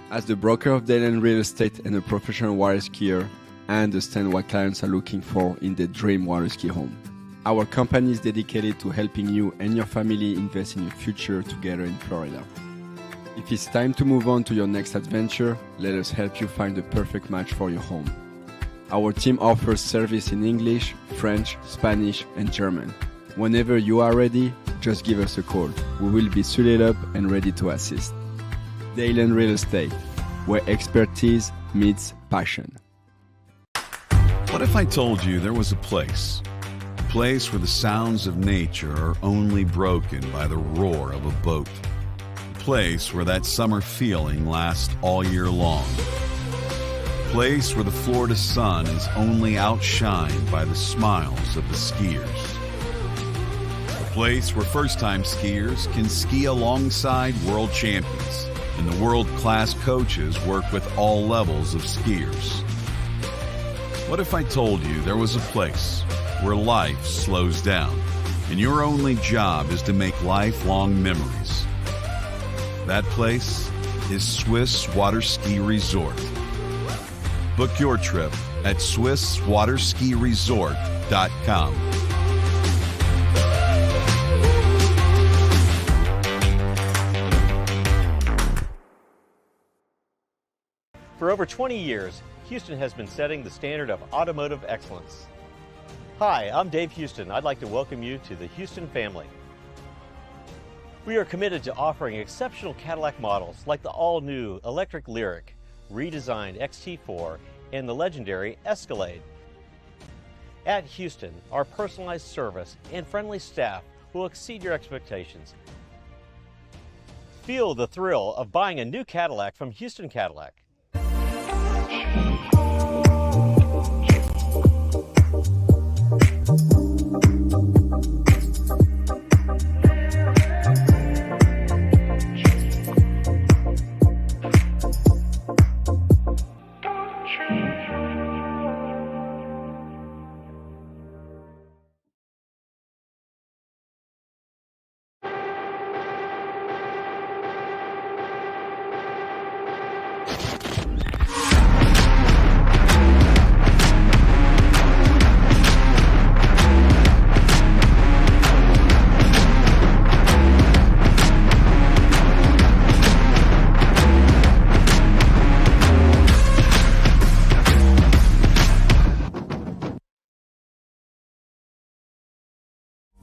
As the broker of Dayland Real Estate and a professional water skier, I understand what clients are looking for in their dream water ski home. Our company is dedicated to helping you and your family invest in your future together in Florida. If it's time to move on to your next adventure, let us help you find the perfect match for your home. Our team offers service in English, French, Spanish, and German. Whenever you are ready, just give us a call. We will be suited up and ready to assist. Dayland Real Estate, where expertise meets passion. What if I told you there was a place where the sounds of nature are only broken by the roar of a boat? A place where that summer feeling lasts all year long. A place where the Florida sun is only outshined by the smiles of the skiers. A place where first-time skiers can ski alongside world champions, and the world-class coaches work with all levels of skiers. What if I told you there was a place where life slows down and your only job is to make lifelong memories? That place is Swiss Water Ski Resort. Book your trip at SwissWaterSkiResort.com. For over 20 years, Houston has been setting the standard of automotive excellence. Hi, I'm Dave Houston. I'd like to welcome you to the Houston family. We are committed to offering exceptional Cadillac models like the all-new electric Lyriq, redesigned XT4, and the legendary Escalade. At Houston, our personalized service and friendly staff will exceed your expectations. Feel the thrill of buying a new Cadillac from Houston Cadillac.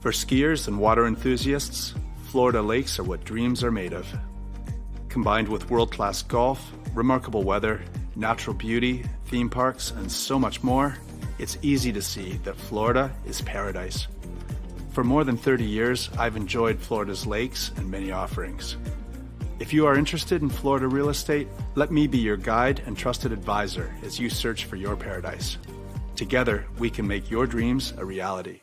For skiers and water enthusiasts, Florida lakes are what dreams are made of. Combined with world-class golf, remarkable weather, natural beauty, theme parks, and so much more, it's easy to see that Florida is paradise. For more than 30 years, I've enjoyed Florida's lakes and many offerings. If you are interested in Florida real estate, let me be your guide and trusted advisor as you search for your paradise. Together, we can make your dreams a reality.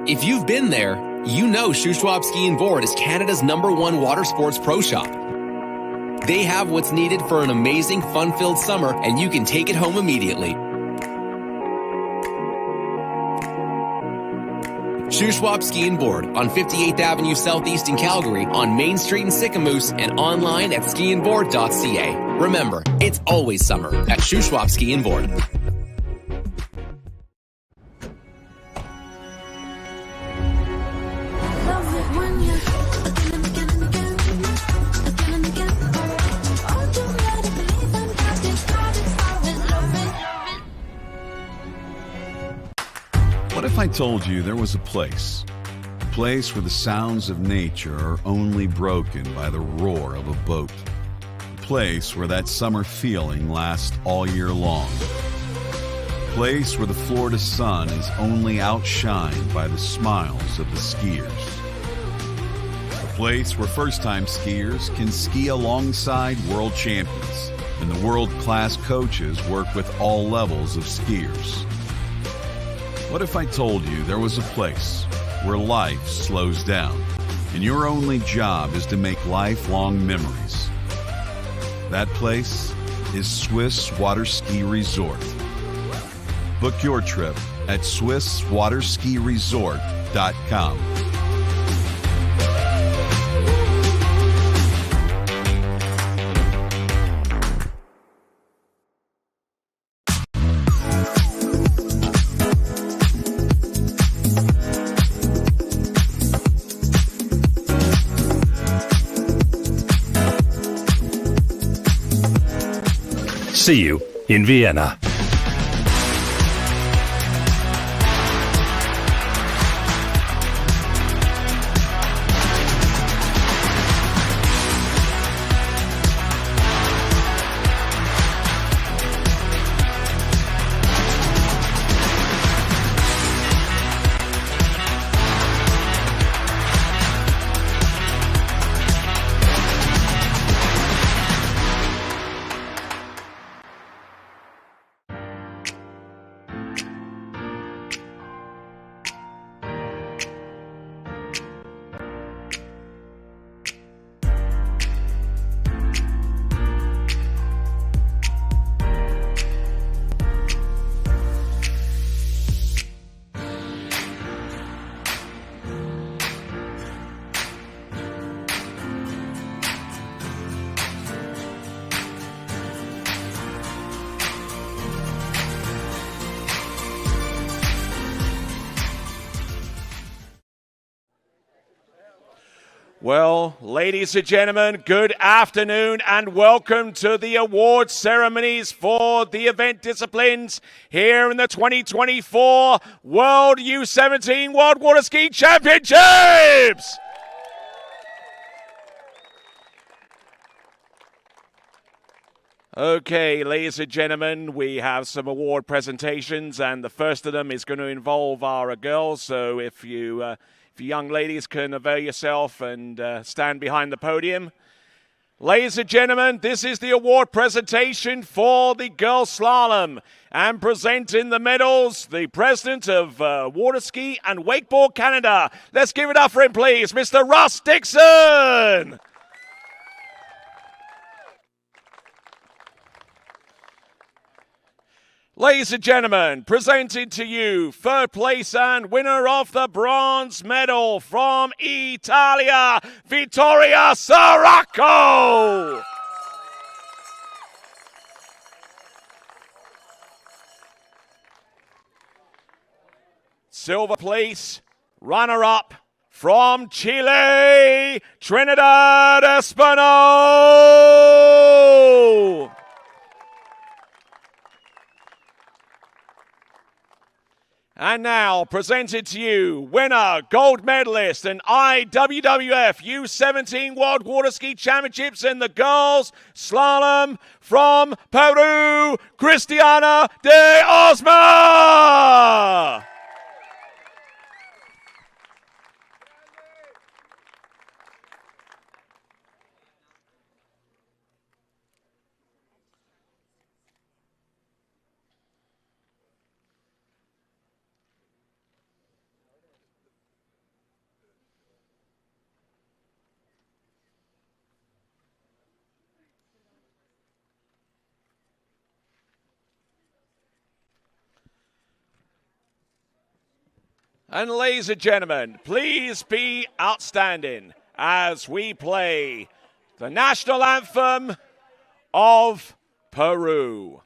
If you've been there, you know Shuswap Ski and Board is Canada's #1 water sports pro shop. They have what's needed for an amazing, fun-filled summer, and you can take it home immediately. Shuswap Ski and Board on 58th Avenue Southeast in Calgary, on Main Street in Sicamous, and online at skiandboard.ca. Remember, it's always summer at Shuswap Ski and Board. What if I told you there was a place where the sounds of nature are only broken by the roar of a boat, a place where that summer feeling lasts all year long, a place where the Florida sun is only outshined by the smiles of the skiers, a place where first-time skiers can ski alongside world champions and the world-class coaches work with all levels of skiers. What if I told you there was a place where life slows down and your only job is to make lifelong memories? That place is Swiss Water Ski Resort. Book your trip at SwissWaterSkiResort.com. See you in Vienna. Well, ladies and gentlemen, good afternoon and welcome to the award ceremonies for the event disciplines here in the 2024 World U17 World Water Ski Championships. Okay, ladies and gentlemen, we have some award presentations, and the first of them is going to involve our girls. So if you young ladies can avail yourself and stand behind the podium. Ladies and gentlemen, this is the award presentation for the girls slalom, and presenting the medals, the president of Water Ski and Wakeboard Canada. Let's give it up for him, please, Mr. Russ Dixon. Ladies and gentlemen, presenting to you third place and winner of the bronze medal from Italia, Vittoria Sirocco. Silver place, runner-up from Chile, Trinidad Espino. And now, presented to you, winner, gold medalist, and IWWF U17 World Water Ski Championships in the girls slalom from Peru, Cristiana de Osma. And ladies and gentlemen, please be outstanding as we play the national anthem of Peru.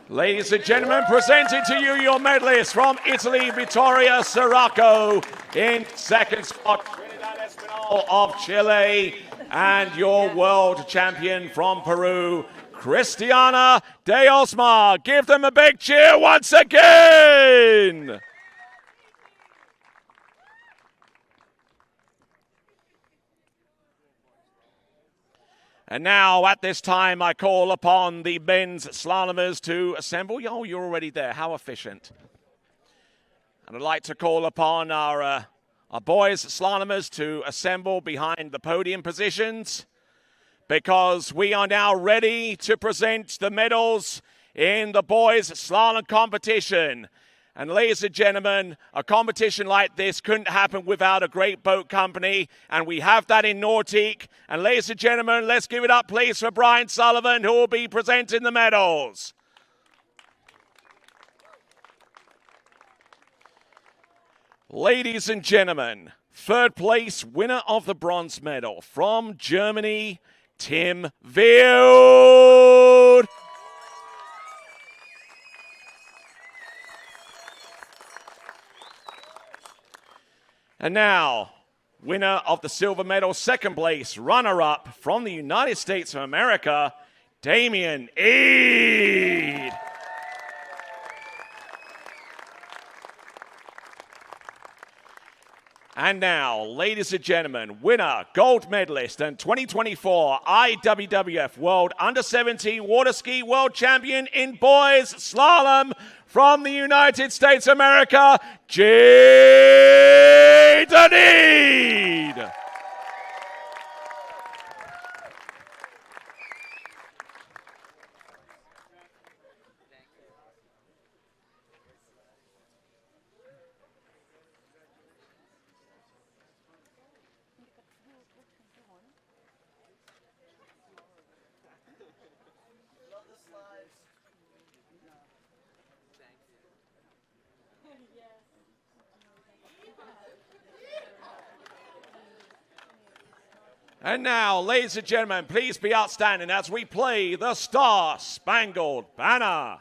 Ladies and gentlemen, presenting to you your medalist from Italy, Vittoria Sirocco. In second spot, Trinidad Espinal of Chile. And your world champion from Peru, Cristiana de Osma. Give them a big cheer once again. And now, at this time, I call upon the men's slalomers to assemble. Oh, you're already there. How efficient. And I'd like to call upon our boys slalomers to assemble behind the podium positions, because we are now ready to present the medals in the boys slalom competition. And ladies and gentlemen, a competition like this couldn't happen without a great boat company, and we have that in Nautique. And ladies and gentlemen, let's give it up, please, for Brian Sullivan, who will be presenting the medals. Ladies and gentlemen, third place winner of the bronze medal from Germany, Tim Wild. And now, winner of the silver medal, second place runner-up from the United States of America, Damian Eade. And now, ladies and gentlemen, winner, gold medalist, and 2024 IWWF World Under-17 Water Ski World Champion in boys slalom from the United States of America, Jaden Eade. And now, ladies and gentlemen, please be outstanding as we play the Star Spangled Banner.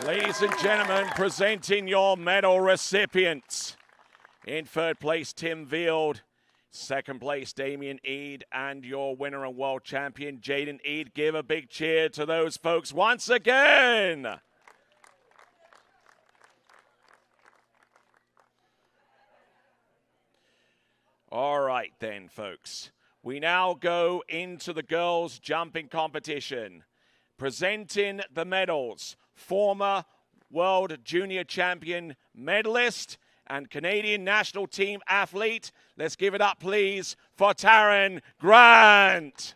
Ladies and gentlemen, presenting your medal recipients. In third place, Tim Field. Second place, Damien Eade. And your winner and world champion, Jaden Eade. Give a big cheer to those folks once again. All right then, folks. We now go into the girls' jumping competition. Presenting the medals, former World Junior Champion medalist and Canadian national team athlete. Let's give it up, please, for Taryn Grant.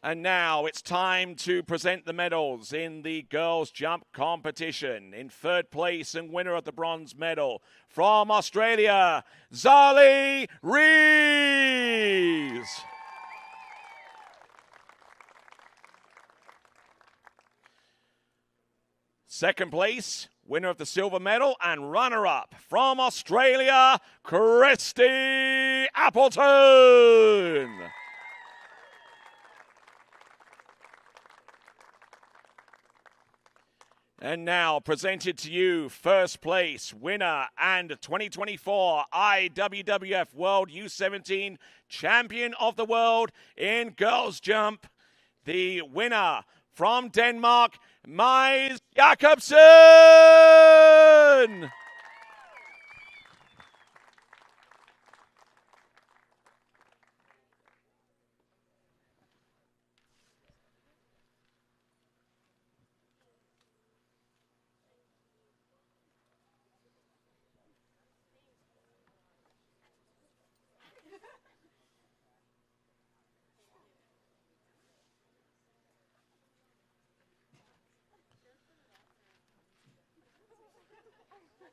And now it's time to present the medals in the girls' jump competition. In third place and winner of the bronze medal from Australia, Zali Rees. Second place, winner of the silver medal and runner-up from Australia, Christy Appleton. And now presented to you, first place winner and 2024 IWWF World U17 Champion of the World in girls jump, the winner from Denmark, Mads Jakobsen.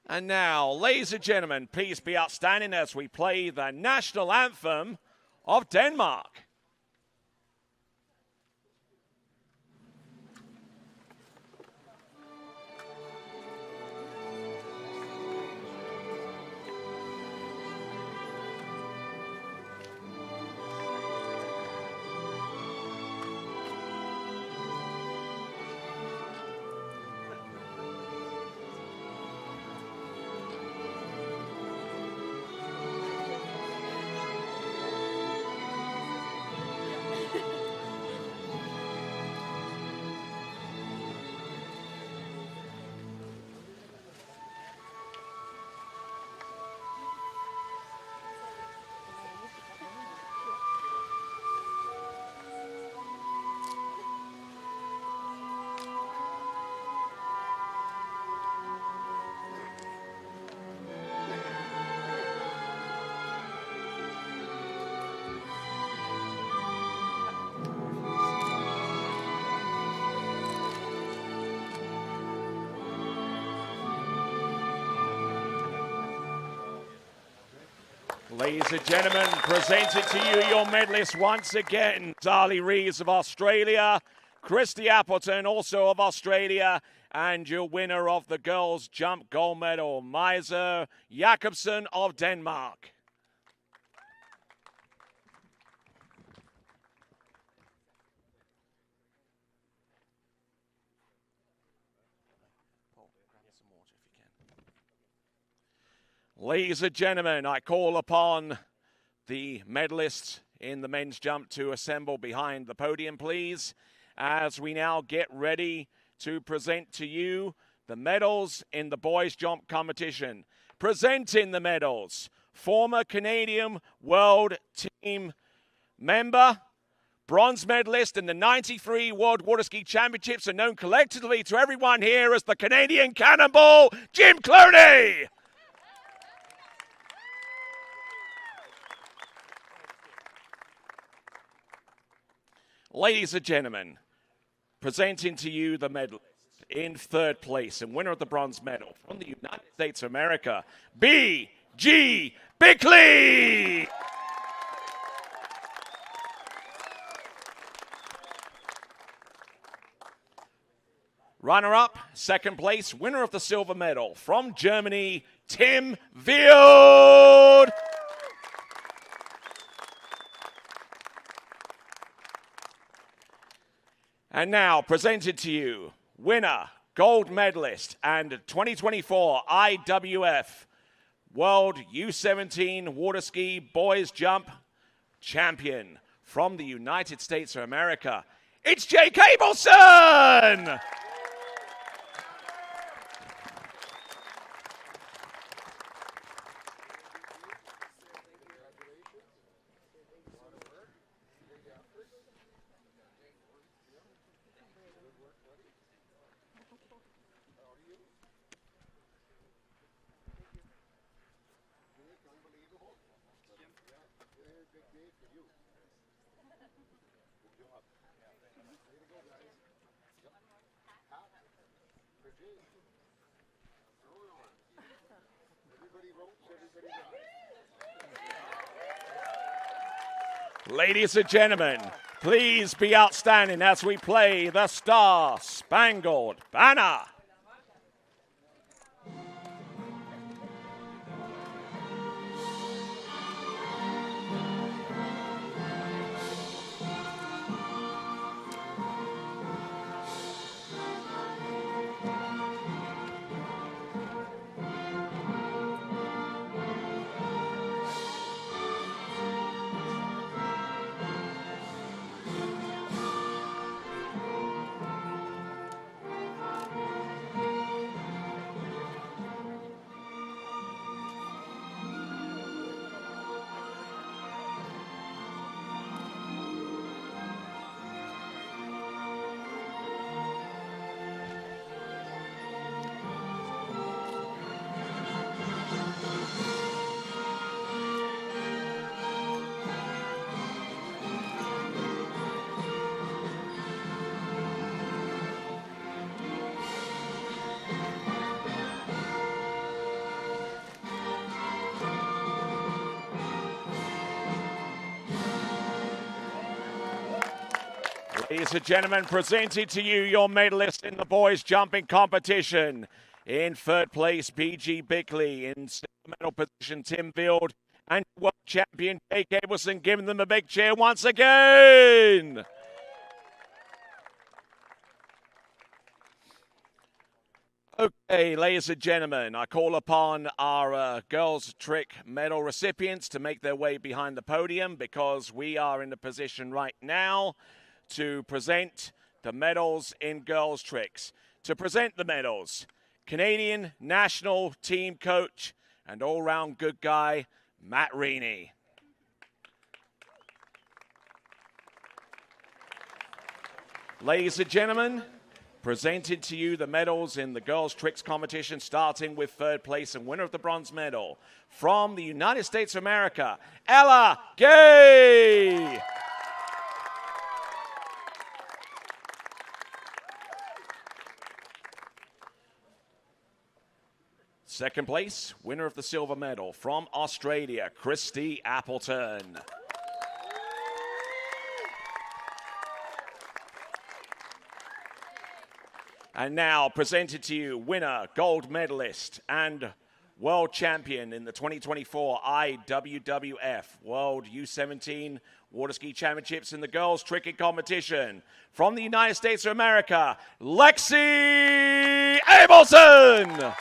And now, ladies and gentlemen, please be outstanding as we play the national anthem of Denmark. Ladies and gentlemen, presented to you your medalists once again. Zali Rees of Australia, Christy Appleton also of Australia, and your winner of the girls' jump gold medal, Mads Jakobsen of Denmark. Ladies and gentlemen, I call upon the medalists in the men's jump to assemble behind the podium, please, as we now get ready to present to you the medals in the boys' jump competition. Presenting the medals, former Canadian World Team member, bronze medalist in the 93 World Water Ski Championships, and known collectively to everyone here as the Canadian Cannonball, Jim Clooney. Ladies and gentlemen, presenting to you the medalist in third place and winner of the bronze medal from the United States of America, B.G. Bickley. Runner-up, second place, winner of the silver medal from Germany, Tim Field. And now, presented to you, winner, gold medalist, and 2024 IWF World U17 Water Ski Boys Jump Champion from the United States of America, it's Jake Abelson! Ladies and gentlemen, please be outstanding as we play the Star Spangled Banner. Ladies and gentlemen, presented to you your medalist in the boys jumping competition. In third place, BG Bickley. In silver medal position, Tim Field. And world champion Jake Abelson, giving them a big cheer once again. Okay, ladies and gentlemen, I call upon our girls' trick medal recipients to make their way behind the podium because we are in the position right now to present the medals in girls' tricks. To present the medals, Canadian national team coach and all-round good guy, Matt Reaney. Ladies and gentlemen, presented to you the medals in the girls' tricks competition, starting with third place and winner of the bronze medal from the United States of America, Ella Gay. Second place, winner of the silver medal from Australia, Christy Appleton. And now presented to you, winner, gold medalist, and world champion in the 2024 IWWF World U17 Water Ski Championships in the girls' tricking competition from the United States of America, Lexi Abelson.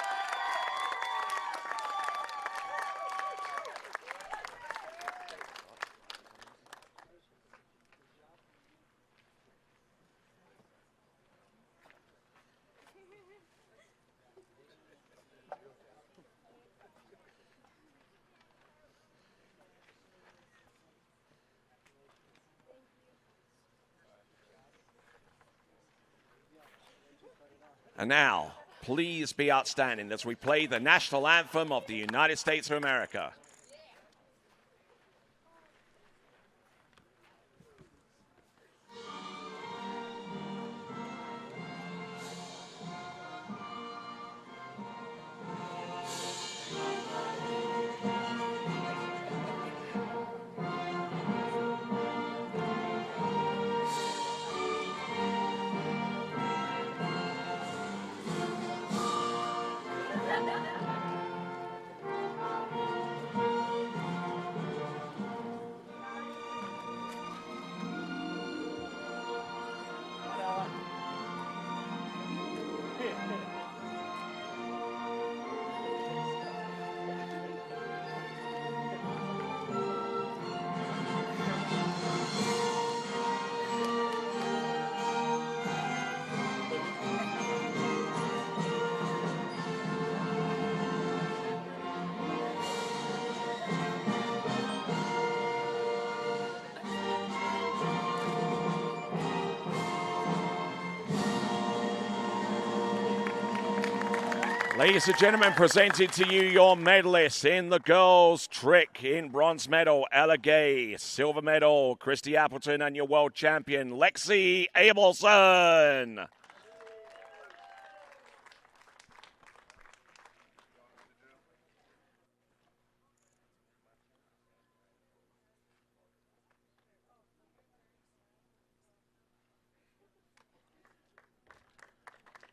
And now, please be outstanding as we play the national anthem of the United States of America. Ladies and gentlemen, presented to you your medalists in the girls' trick. In bronze medal, Ella Gay. Silver medal, Christy Appleton, and your world champion, Lexi Abelson.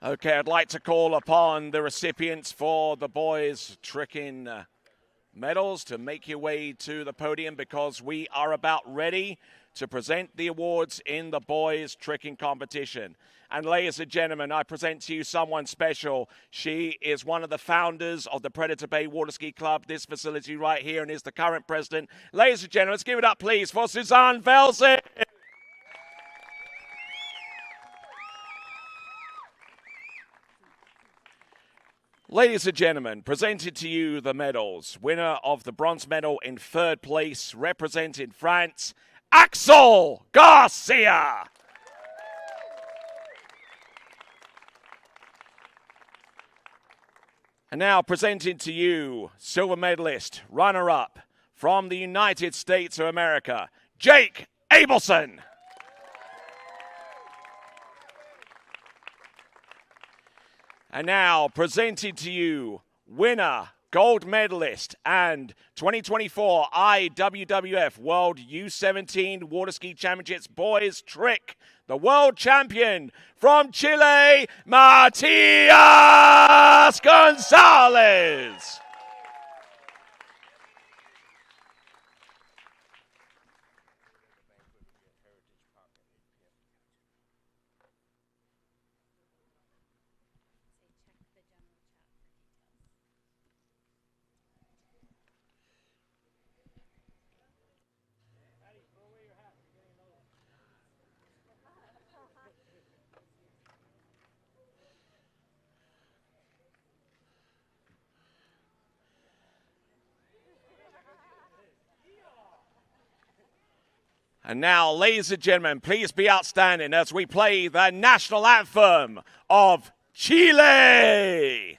Okay, I'd like to call upon the recipients for the boys' tricking medals to make your way to the podium, because we are about ready to present the awards in the boys' tricking competition. And ladies and gentlemen, I present to you someone special. She is one of the founders of the Predator Bay Water Ski Club, this facility right here, and is the current president. Ladies and gentlemen, let's give it up, please, for Suzanne Velsen. Ladies and gentlemen, presented to you the medals. Winner of the bronze medal in third place, representing France, Axel Garcia. And now presenting to you, silver medalist, runner-up from the United States of America, Jake Abelson. And now, presented to you, winner, gold medalist, and 2024 IWWF World U17 Water Ski Championships Boys Trick, the world champion from Chile, Matias Gonzalez. And now, ladies and gentlemen, please be outstanding as we play the national anthem of Chile.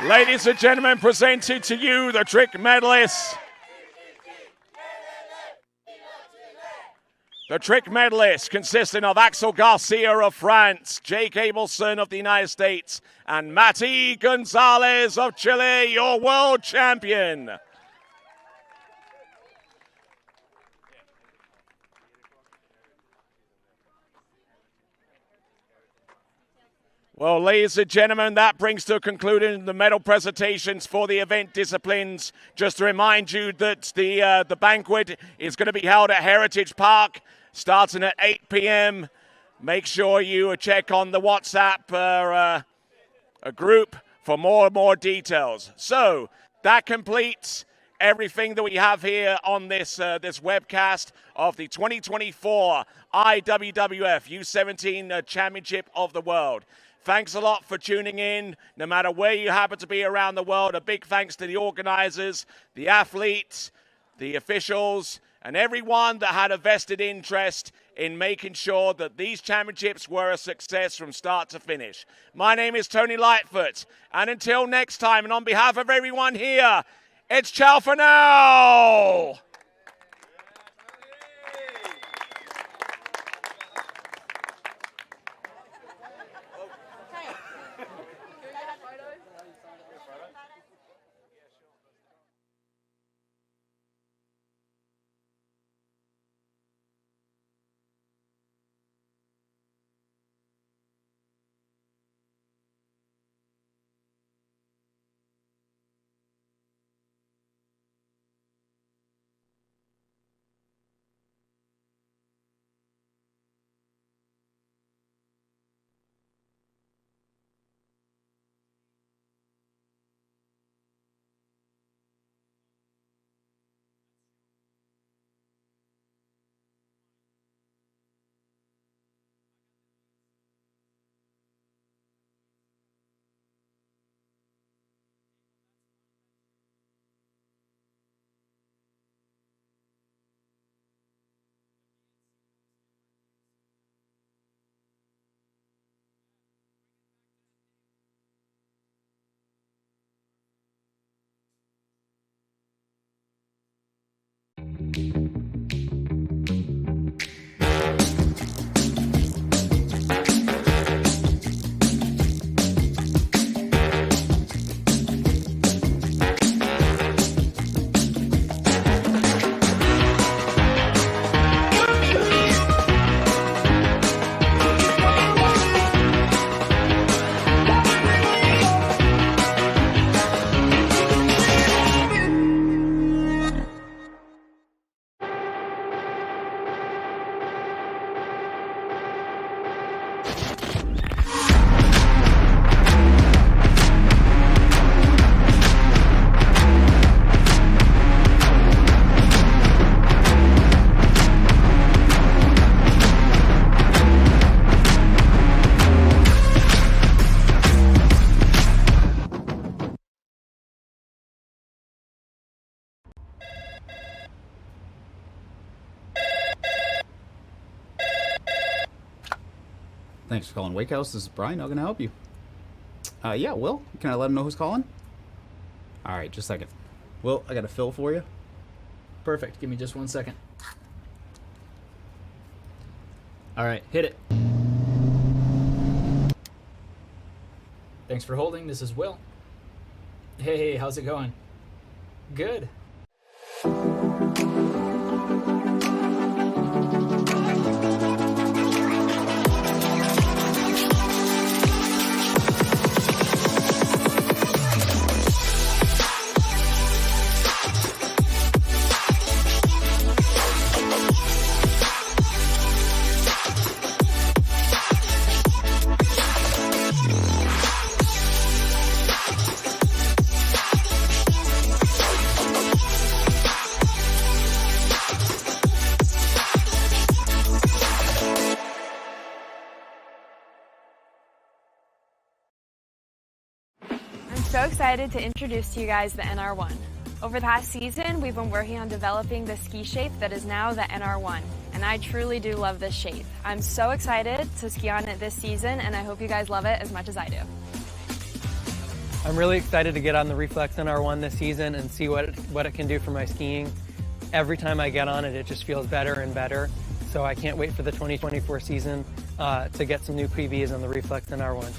Ladies and gentlemen, presented to you the trick medalists. The trick medalists consisting of Axel Garcia of France, Jake Abelson of the United States, and Mati Gonzalez of Chile, your world champion. Well, ladies and gentlemen, that brings to a conclusion the medal presentations for the event disciplines. Just to remind you that the banquet is going to be held at Heritage Park, starting at 8 p.m. Make sure you check on the WhatsApp a group for more details. So that completes everything that we have here on this webcast of the 2024 IWWF U17 Championship of the World. Thanks a lot for tuning in, no matter where you happen to be around the world. A big thanks to the organizers, the athletes, the officials, and everyone that had a vested interest in making sure that these championships were a success from start to finish. My name is Tony Lightfoot, and until next time, and on behalf of everyone here, it's ciao for now! Thanks for calling Wake House. This is Brian. How can I help you? Yeah, Will. Can I let him know who's calling? All right, just a second. Will, I got a fill for you. Perfect. Give me just 1 second. All right, hit it. Thanks for holding. This is Will. Hey, how's it going? Good. So excited to introduce to you guys the NR1. Over the past season, we've been working on developing the ski shape that is now the NR1, and I truly do love this shape. I'm so excited to ski on it this season, and I hope you guys love it as much as I do. I'm really excited to get on the Reflex NR1 this season and see what it can do for my skiing. Every time I get on it, it just feels better and better. So I can't wait for the 2024 season to get some new PBs on the Reflex NR1.